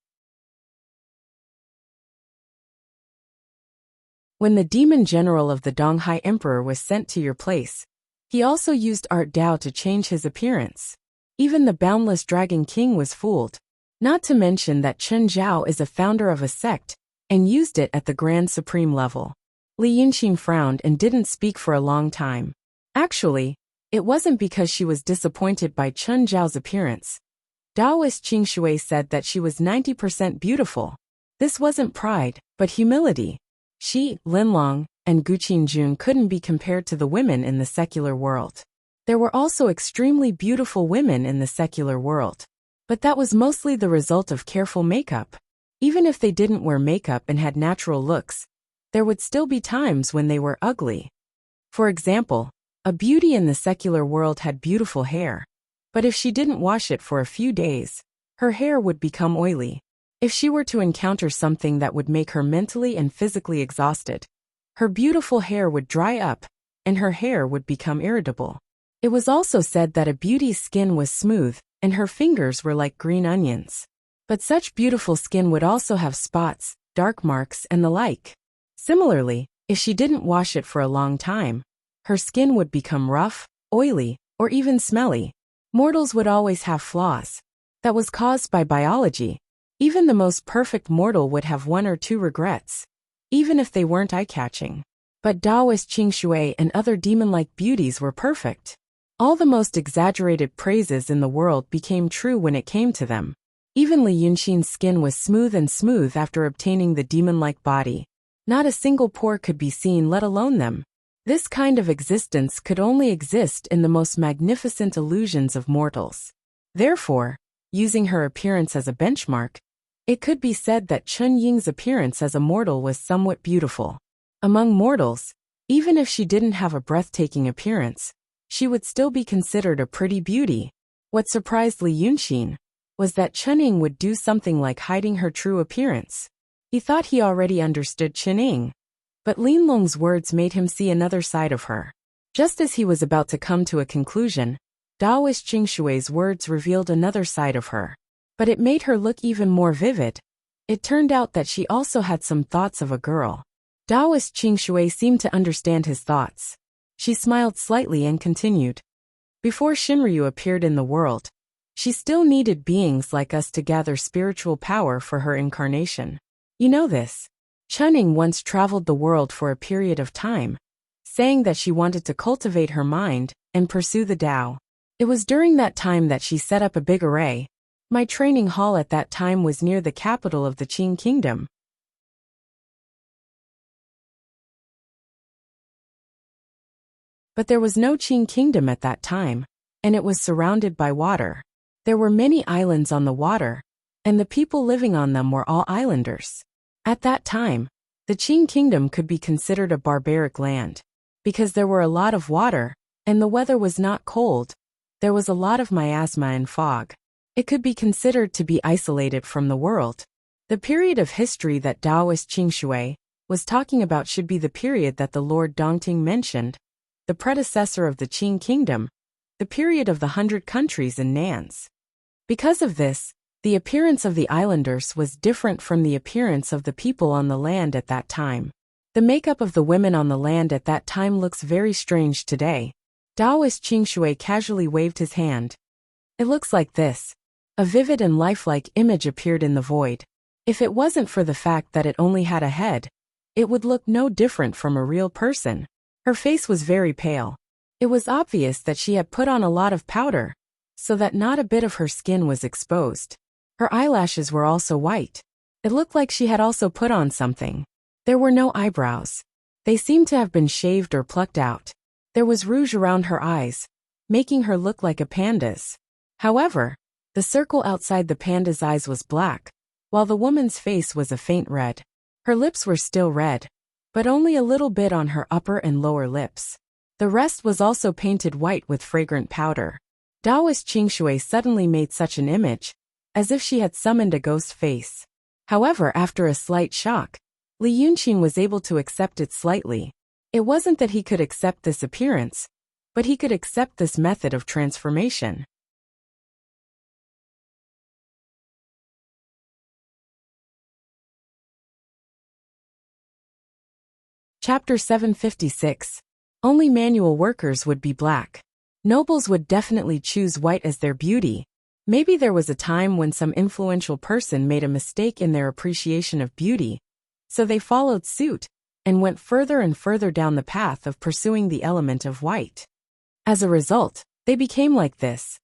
When the demon general of the Donghai Emperor was sent to your place, he also used Art Dao to change his appearance. Even the boundless Dragon King was fooled. Not to mention that Chen Zhao is a founder of a sect, and used it at the Grand Supreme level. Li Yunqin frowned and didn't speak for a long time. Actually, it wasn't because she was disappointed by Chen Zhao's appearance. Daoist Qingshui said that she was 90% beautiful. This wasn't pride, but humility. She, Linlong, and Gu Qingjun couldn't be compared to the women in the secular world. There were also extremely beautiful women in the secular world. But that was mostly the result of careful makeup. Even if they didn't wear makeup and had natural looks, there would still be times when they were ugly. For example, a beauty in the secular world had beautiful hair. But if she didn't wash it for a few days, her hair would become oily. If she were to encounter something that would make her mentally and physically exhausted, her beautiful hair would dry up, and her hair would become irritable. It was also said that a beauty's skin was smooth, and her fingers were like green onions. But such beautiful skin would also have spots, dark marks, and the like. Similarly, if she didn't wash it for a long time, her skin would become rough, oily, or even smelly. Mortals would always have flaws. That was caused by biology. Even the most perfect mortal would have one or two regrets, even if they weren't eye-catching. But Daoist Qingshui and other demon-like beauties were perfect. All the most exaggerated praises in the world became true when it came to them. Even Li Yunqin's skin was smooth and smooth after obtaining the demon-like body. Not a single pore could be seen, let alone them. This kind of existence could only exist in the most magnificent illusions of mortals. Therefore, using her appearance as a benchmark, it could be said that Chun Ying's appearance as a mortal was somewhat beautiful. Among mortals, even if she didn't have a breathtaking appearance, she would still be considered a pretty beauty. What surprised Li Yunqin was that Chen Ying would do something like hiding her true appearance. He thought he already understood Chen Ying, but Lin Long's words made him see another side of her. Just as he was about to come to a conclusion, Daoist Qingshui's words revealed another side of her. But it made her look even more vivid. It turned out that she also had some thoughts of a girl. Daoist Qingshui seemed to understand his thoughts. She smiled slightly and continued. Before Shinryu appeared in the world, she still needed beings like us to gather spiritual power for her incarnation. You know this. Chunning once traveled the world for a period of time, saying that she wanted to cultivate her mind and pursue the Tao. It was during that time that she set up a big array. My training hall at that time was near the capital of the Qing Kingdom. But there was no Qing Kingdom at that time, and it was surrounded by water. There were many islands on the water, and the people living on them were all islanders. At that time, the Qing Kingdom could be considered a barbaric land. Because there were a lot of water, and the weather was not cold, there was a lot of miasma and fog. It could be considered to be isolated from the world. The period of history that Daoist Qingshui was talking about should be the period that the Lord Dongting mentioned, the predecessor of the Qing Kingdom, the period of the 100 countries in Nans. Because of this, the appearance of the islanders was different from the appearance of the people on the land at that time. The makeup of the women on the land at that time looks very strange today. Daoist Qingshui casually waved his hand. It looks like this. A vivid and lifelike image appeared in the void. If it wasn't for the fact that it only had a head, it would look no different from a real person. Her face was very pale. It was obvious that she had put on a lot of powder, so that not a bit of her skin was exposed. Her eyelashes were also white. It looked like she had also put on something. There were no eyebrows. They seemed to have been shaved or plucked out. There was rouge around her eyes, making her look like a panda's. However, the circle outside the panda's eyes was black, while the woman's face was a faint red. Her lips were still red, but only a little bit on her upper and lower lips. The rest was also painted white with fragrant powder. Taoist Qingshui suddenly made such an image, as if she had summoned a ghost face. However, after a slight shock, Li Yunqing was able to accept it slightly. It wasn't that he could accept this appearance, but he could accept this method of transformation. Chapter 756. Only manual workers would be black. Nobles would definitely choose white as their beauty. Maybe there was a time when some influential person made a mistake in their appreciation of beauty, so they followed suit and went further and further down the path of pursuing the element of white. As a result, they became like this: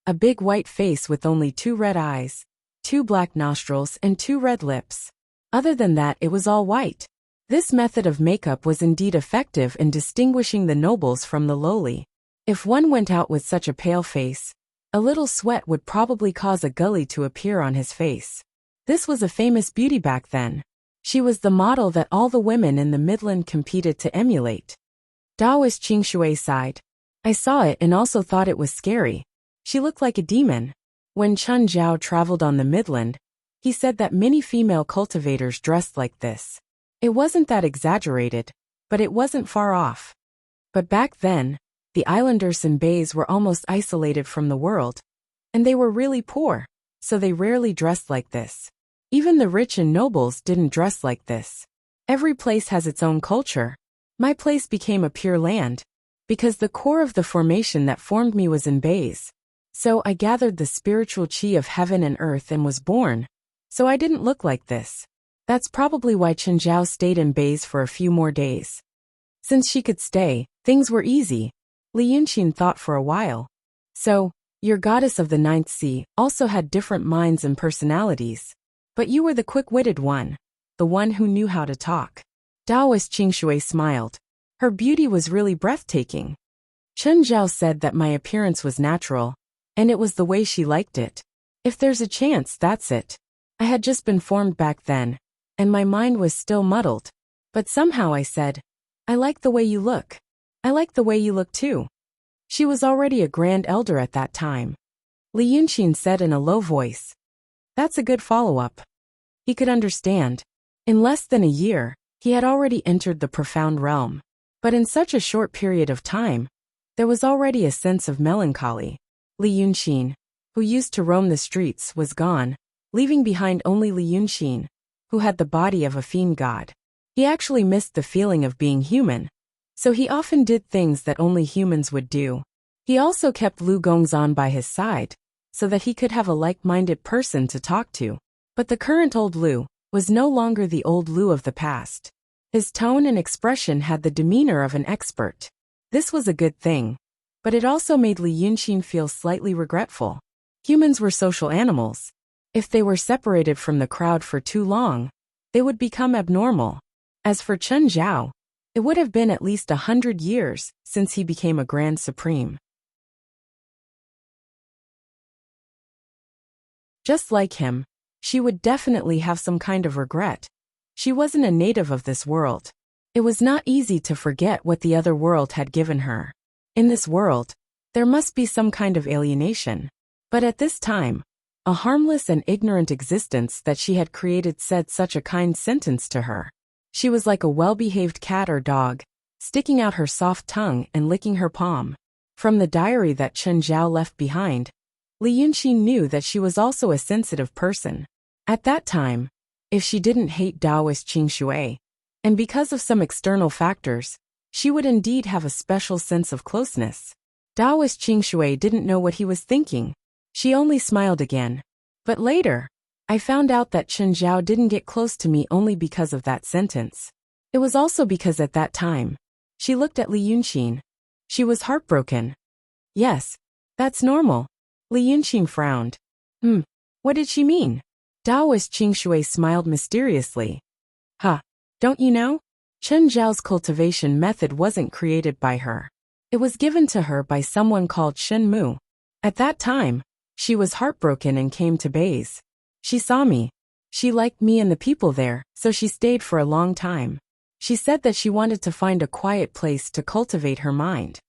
a big white face with only 2 red eyes, 2 black nostrils, and 2 red lips. Other than that, it was all white. This method of makeup was indeed effective in distinguishing the nobles from the lowly. If one went out with such a pale face, a little sweat would probably cause a gully to appear on his face. This was a famous beauty back then. She was the model that all the women in the Midland competed to emulate. Taoist Qingshui sighed. I saw it and also thought it was scary. She looked like a demon. When Chun Zhao traveled on the Midland, he said that many female cultivators dressed like this. It wasn't that exaggerated, but it wasn't far off. But back then, the islanders and bays were almost isolated from the world, and they were really poor, so they rarely dressed like this. Even the rich and nobles didn't dress like this. Every place has its own culture. My place became a pure land, because the core of the formation that formed me was in bays. So I gathered the spiritual chi of heaven and earth and was born, so I didn't look like this. That's probably why Chen Zhao stayed in bays for a few more days. Since she could stay, things were easy. Li Yunqing thought for a while. So, your goddess of the ninth sea also had different minds and personalities. But you were the quick-witted one, the one who knew how to talk. Taoist Qingshui smiled. Her beauty was really breathtaking. Chen Zhao said that my appearance was natural, and it was the way she liked it. If there's a chance, that's it. I had just been formed back then, and my mind was still muddled. But somehow I said, I like the way you look. I like the way you look too. She was already a grand elder at that time. Li Yunqing said in a low voice. That's a good follow-up. He could understand. In less than a year, he had already entered the profound realm. But in such a short period of time, there was already a sense of melancholy. Li Yunqing, who used to roam the streets, was gone, leaving behind only Li Yunqing, who had the body of a fiend god. He actually missed the feeling of being human, so he often did things that only humans would do. He also kept Lu Gongzan by his side, so that he could have a like-minded person to talk to. But the current old Lu was no longer the old Lu of the past. His tone and expression had the demeanor of an expert. This was a good thing, but it also made Li Yunqing feel slightly regretful. Humans were social animals. If they were separated from the crowd for too long, they would become abnormal. As for Chen Zhao, it would have been at least 100 years since he became a Grand Supreme. Just like him, she would definitely have some kind of regret. She wasn't a native of this world. It was not easy to forget what the other world had given her. In this world, there must be some kind of alienation. But at this time, a harmless and ignorant existence that she had created said such a kind sentence to her. She was like a well-behaved cat or dog, sticking out her soft tongue and licking her palm. From the diary that Chen Zhao left behind, Li Yunqing knew that she was also a sensitive person. At that time, if she didn't hate Taoist Qingshui, and because of some external factors, she would indeed have a special sense of closeness. Taoist Qingshui didn't know what he was thinking. She only smiled again. But later, I found out that Chen Zhao didn't get close to me only because of that sentence. It was also because at that time, she looked at Li Yunqing. She was heartbroken. Yes, that's normal. Li Yunqing frowned. What did she mean? Taoist Qingshui smiled mysteriously. Huh, don't you know? Chen Zhao's cultivation method wasn't created by her. It was given to her by someone called Shen Mu. At that time, she was heartbroken and came to Baize. She saw me. She liked me and the people there, so she stayed for a long time. She said that she wanted to find a quiet place to cultivate her mind.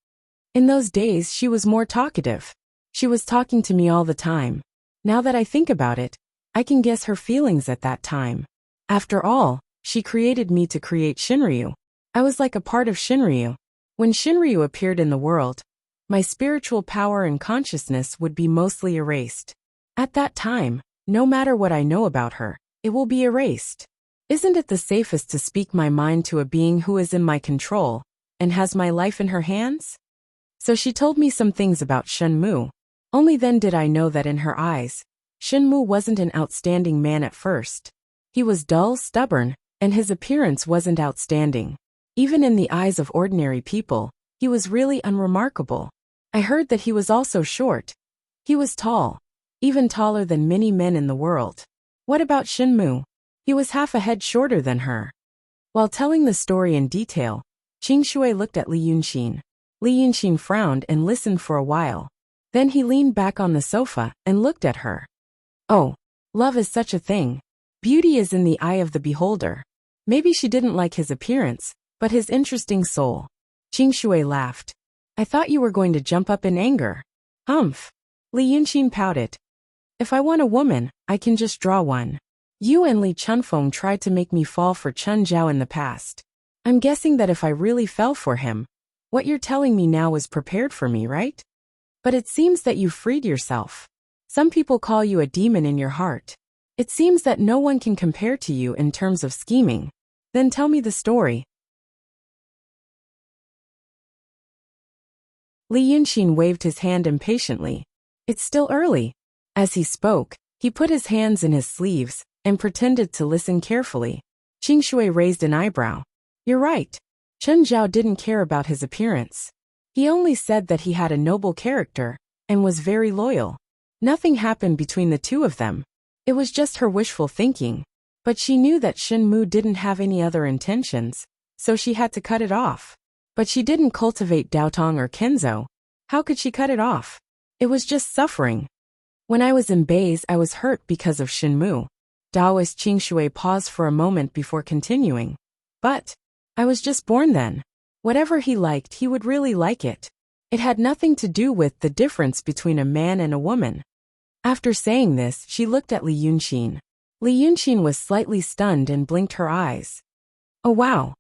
In those days she was more talkative. She was talking to me all the time. Now that I think about it, I can guess her feelings at that time. After all, she created me to create Shinryu. I was like a part of Shinryu. When Shinryu appeared in the world, my spiritual power and consciousness would be mostly erased. At that time, no matter what I know about her, it will be erased. Isn't it the safest to speak my mind to a being who is in my control and has my life in her hands? So she told me some things about Shen Mu. Only then did I know that in her eyes, Shen Mu wasn't an outstanding man at first. He was dull, stubborn, and his appearance wasn't outstanding. Even in the eyes of ordinary people, he was really unremarkable. I heard that he was also short. He was tall, even taller than many men in the world. What about Shen Mu? He was half a head shorter than her. While telling the story in detail, Qingshui looked at Li Yunxin. Li Yunxin frowned and listened for a while. Then he leaned back on the sofa and looked at her. Oh, love is such a thing. Beauty is in the eye of the beholder. Maybe she didn't like his appearance, but his interesting soul. Qingshui laughed. I thought you were going to jump up in anger. Humph. Li Yunxin pouted. If I want a woman, I can just draw one. You and Li Chunfeng tried to make me fall for Chen Zhao in the past. I'm guessing that if I really fell for him, what you're telling me now is prepared for me, right? But it seems that you freed yourself. Some people call you a demon in your heart. It seems that no one can compare to you in terms of scheming. Then tell me the story. Li Yunxin waved his hand impatiently. It's still early. As he spoke, he put his hands in his sleeves and pretended to listen carefully. Qingshui raised an eyebrow. You're right. Chen Zhao didn't care about his appearance. He only said that he had a noble character and was very loyal. Nothing happened between the two of them. It was just her wishful thinking. But she knew that Shen Mu didn't have any other intentions, so she had to cut it off. But she didn't cultivate Daotong or Kenzo. How could she cut it off? It was just suffering. When I was in Baize, I was hurt because of Shen Mu. Taoist Qingshui paused for a moment before continuing. But I was just born then. Whatever he liked, he would really like it. It had nothing to do with the difference between a man and a woman. After saying this, she looked at Li Yunxin. Li Yunxin was slightly stunned and blinked her eyes. Oh wow.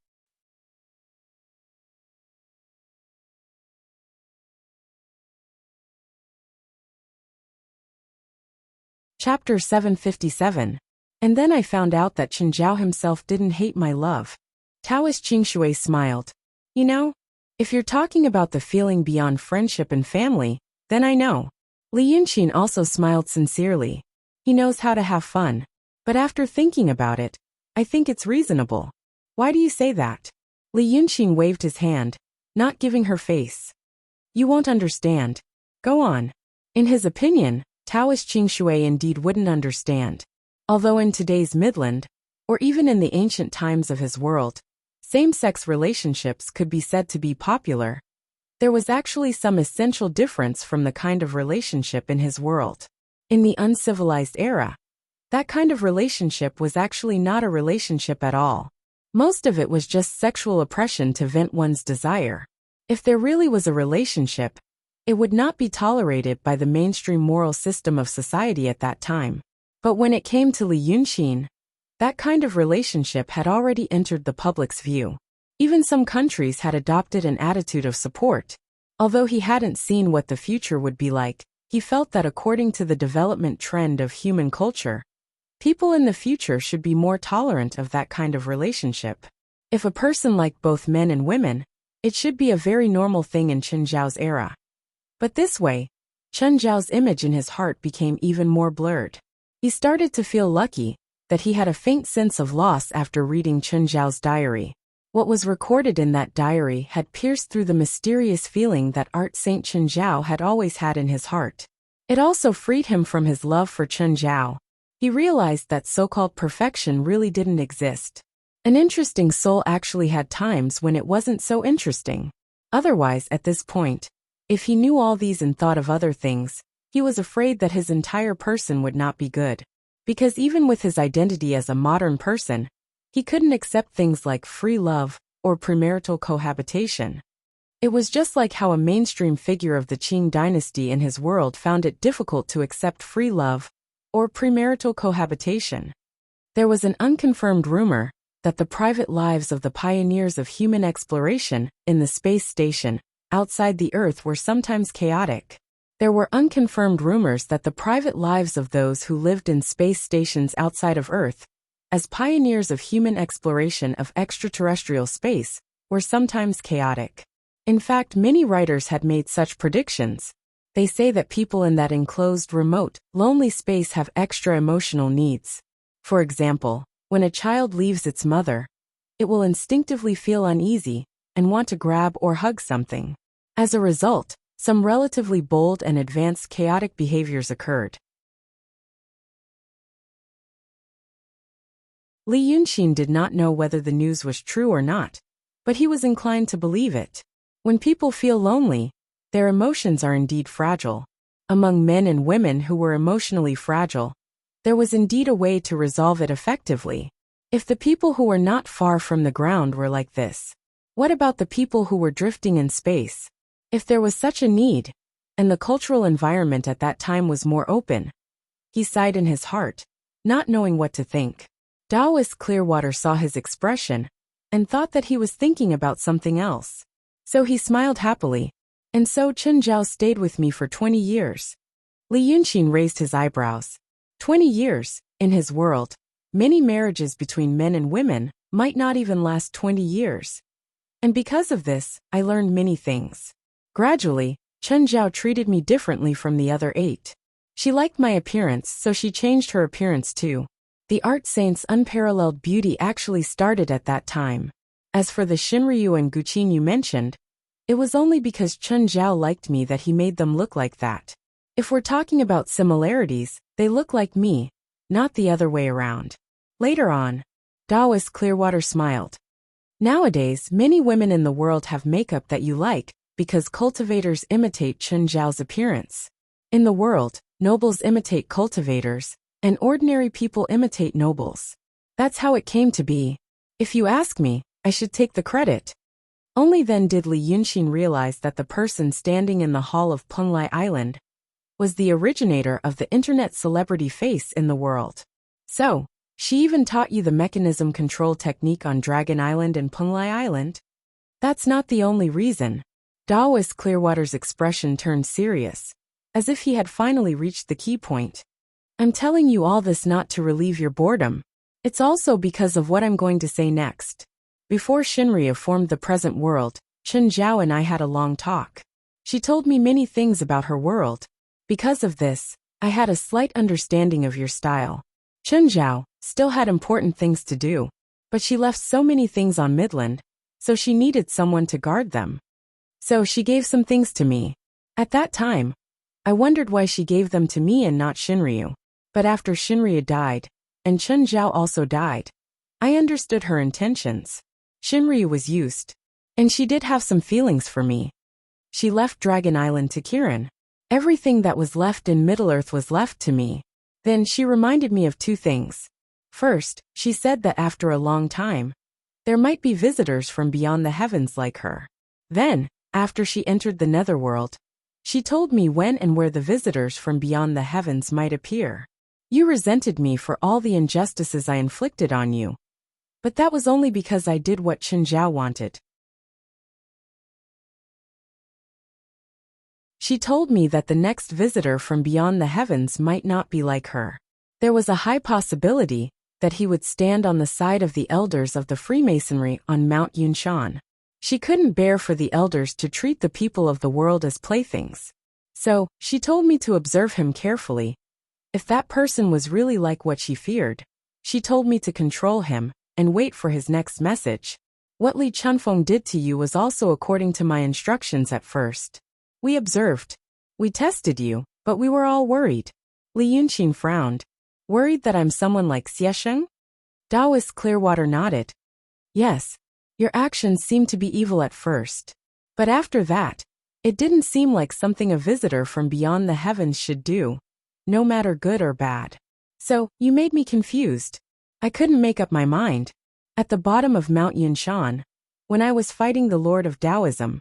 Chapter 757. And then I found out that Chen Zhao himself didn't hate my love. Taoist Qingshui smiled. You know, if you're talking about the feeling beyond friendship and family, then I know. Li Yunxin also smiled sincerely. He knows how to have fun. But after thinking about it, I think it's reasonable. Why do you say that? Li Yunxin waved his hand, not giving her face. You won't understand. Go on. In his opinion, Taoist Qingshui indeed wouldn't understand. Although in today's Midland, or even in the ancient times of his world, same-sex relationships could be said to be popular, there was actually some essential difference from the kind of relationship in his world. In the uncivilized era, that kind of relationship was actually not a relationship at all. Most of it was just sexual oppression to vent one's desire. If there really was a relationship, it would not be tolerated by the mainstream moral system of society at that time. But when it came to Li Yunxin, that kind of relationship had already entered the public's view. Even some countries had adopted an attitude of support. Although he hadn't seen what the future would be like, he felt that according to the development trend of human culture, people in the future should be more tolerant of that kind of relationship. If a person liked both men and women, it should be a very normal thing in Chen Zhao's era. But this way, Chen Zhao's image in his heart became even more blurred. He started to feel lucky that he had a faint sense of loss after reading Chen Zhao's diary. What was recorded in that diary had pierced through the mysterious feeling that Art Saint Chen Zhao had always had in his heart. It also freed him from his love for Chen Zhao. He realized that so-called perfection really didn't exist. An interesting soul actually had times when it wasn't so interesting. Otherwise, at this point, if he knew all these and thought of other things, he was afraid that his entire person would not be good. Because even with his identity as a modern person, he couldn't accept things like free love or premarital cohabitation. It was just like how a mainstream figure of the Qing dynasty in his world found it difficult to accept free love or premarital cohabitation. There was an unconfirmed rumor that the private lives of the pioneers of human exploration in the space station outside the Earth were sometimes chaotic. There were unconfirmed rumors that the private lives of those who lived in space stations outside of Earth, as pioneers of human exploration of extraterrestrial space, were sometimes chaotic. In fact, many writers had made such predictions. They say that people in that enclosed, remote, lonely space have extra emotional needs. For example, when a child leaves its mother, it will instinctively feel uneasy and want to grab or hug something. As a result, some relatively bold and advanced chaotic behaviors occurred. Li Yunxin did not know whether the news was true or not, but he was inclined to believe it. When people feel lonely, their emotions are indeed fragile. Among men and women who were emotionally fragile, there was indeed a way to resolve it effectively. If the people who were not far from the ground were like this, what about the people who were drifting in space? If there was such a need, and the cultural environment at that time was more open, he sighed in his heart, not knowing what to think. Taoist Clearwater saw his expression and thought that he was thinking about something else. So he smiled happily. And so Chen Zhao stayed with me for 20 years. Li Yunxin raised his eyebrows. 20 years, in his world, many marriages between men and women might not even last 20 years. And because of this, I learned many things. Gradually, Chen Zhao treated me differently from the other 8. She liked my appearance, so she changed her appearance too. The art saint's unparalleled beauty actually started at that time. As for the Shinryu and Guqin you mentioned, it was only because Chen Zhao liked me that he made them look like that. If we're talking about similarities, they look like me, not the other way around. Later on, Taoist Clearwater smiled. Nowadays, many women in the world have makeup that you like because cultivators imitate Chen Zhao's appearance. In the world, nobles imitate cultivators, and ordinary people imitate nobles. That's how it came to be. If you ask me, I should take the credit. Only then did Li Yunxin realize that the person standing in the hall of Penglai Island was the originator of the internet celebrity face in the world. So, she even taught you the mechanism control technique on Dragon Island and Penglai Island? That's not the only reason. Taoist Clearwater's expression turned serious, as if he had finally reached the key point. I'm telling you all this not to relieve your boredom. It's also because of what I'm going to say next. Before Shinryu formed the present world, Chen Zhao and I had a long talk. She told me many things about her world. Because of this, I had a slight understanding of your style. Chen Zhao still had important things to do, but she left so many things on Midland, so she needed someone to guard them. So she gave some things to me. At that time, I wondered why she gave them to me and not Shinryu. But after Shinryu died, and Chen Zhao also died, I understood her intentions. Shinryu was used, and she did have some feelings for me. She left Dragon Island to Kirin. Everything that was left in Middle-earth was left to me. Then she reminded me of 2 things. First, she said that after a long time, there might be visitors from beyond the heavens like her. Then, after she entered the netherworld, she told me when and where the visitors from beyond the heavens might appear. You resented me for all the injustices I inflicted on you. But that was only because I did what Chen Zhao wanted. She told me that the next visitor from beyond the heavens might not be like her. There was a high possibility that he would stand on the side of the elders of the Freemasonry on Mount Yunshan. She couldn't bear for the elders to treat the people of the world as playthings. So, she told me to observe him carefully. If that person was really like what she feared, she told me to control him and wait for his next message. What Li Chunfeng did to you was also according to my instructions at first. We observed. We tested you, But we were all worried. Li Yunqing frowned. Worried that I'm someone like Xiesheng? Taoist Clearwater nodded. Yes, your actions seemed to be evil at first. But after that, it didn't seem like something a visitor from beyond the heavens should do, no matter good or bad. So, you made me confused. I couldn't make up my mind. At the bottom of Mount Yunshan, when I was fighting the Lord of Taoism,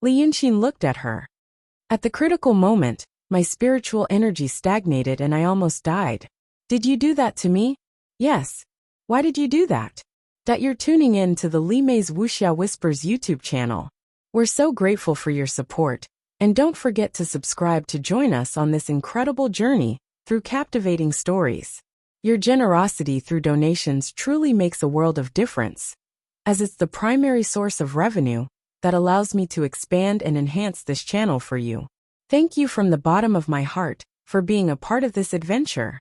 Li Yunqing looked at her. At the critical moment, my spiritual energy stagnated and I almost died. Did you do that to me? Yes. Why did you do that? That you're tuning in to the Li Mei's Wuxia Whispers YouTube channel. We're so grateful for your support, and don't forget to subscribe to join us on this incredible journey through captivating stories. Your generosity through donations truly makes a world of difference, as it's the primary source of revenue that allows me to expand and enhance this channel for you. Thank you from the bottom of my heart for being a part of this adventure.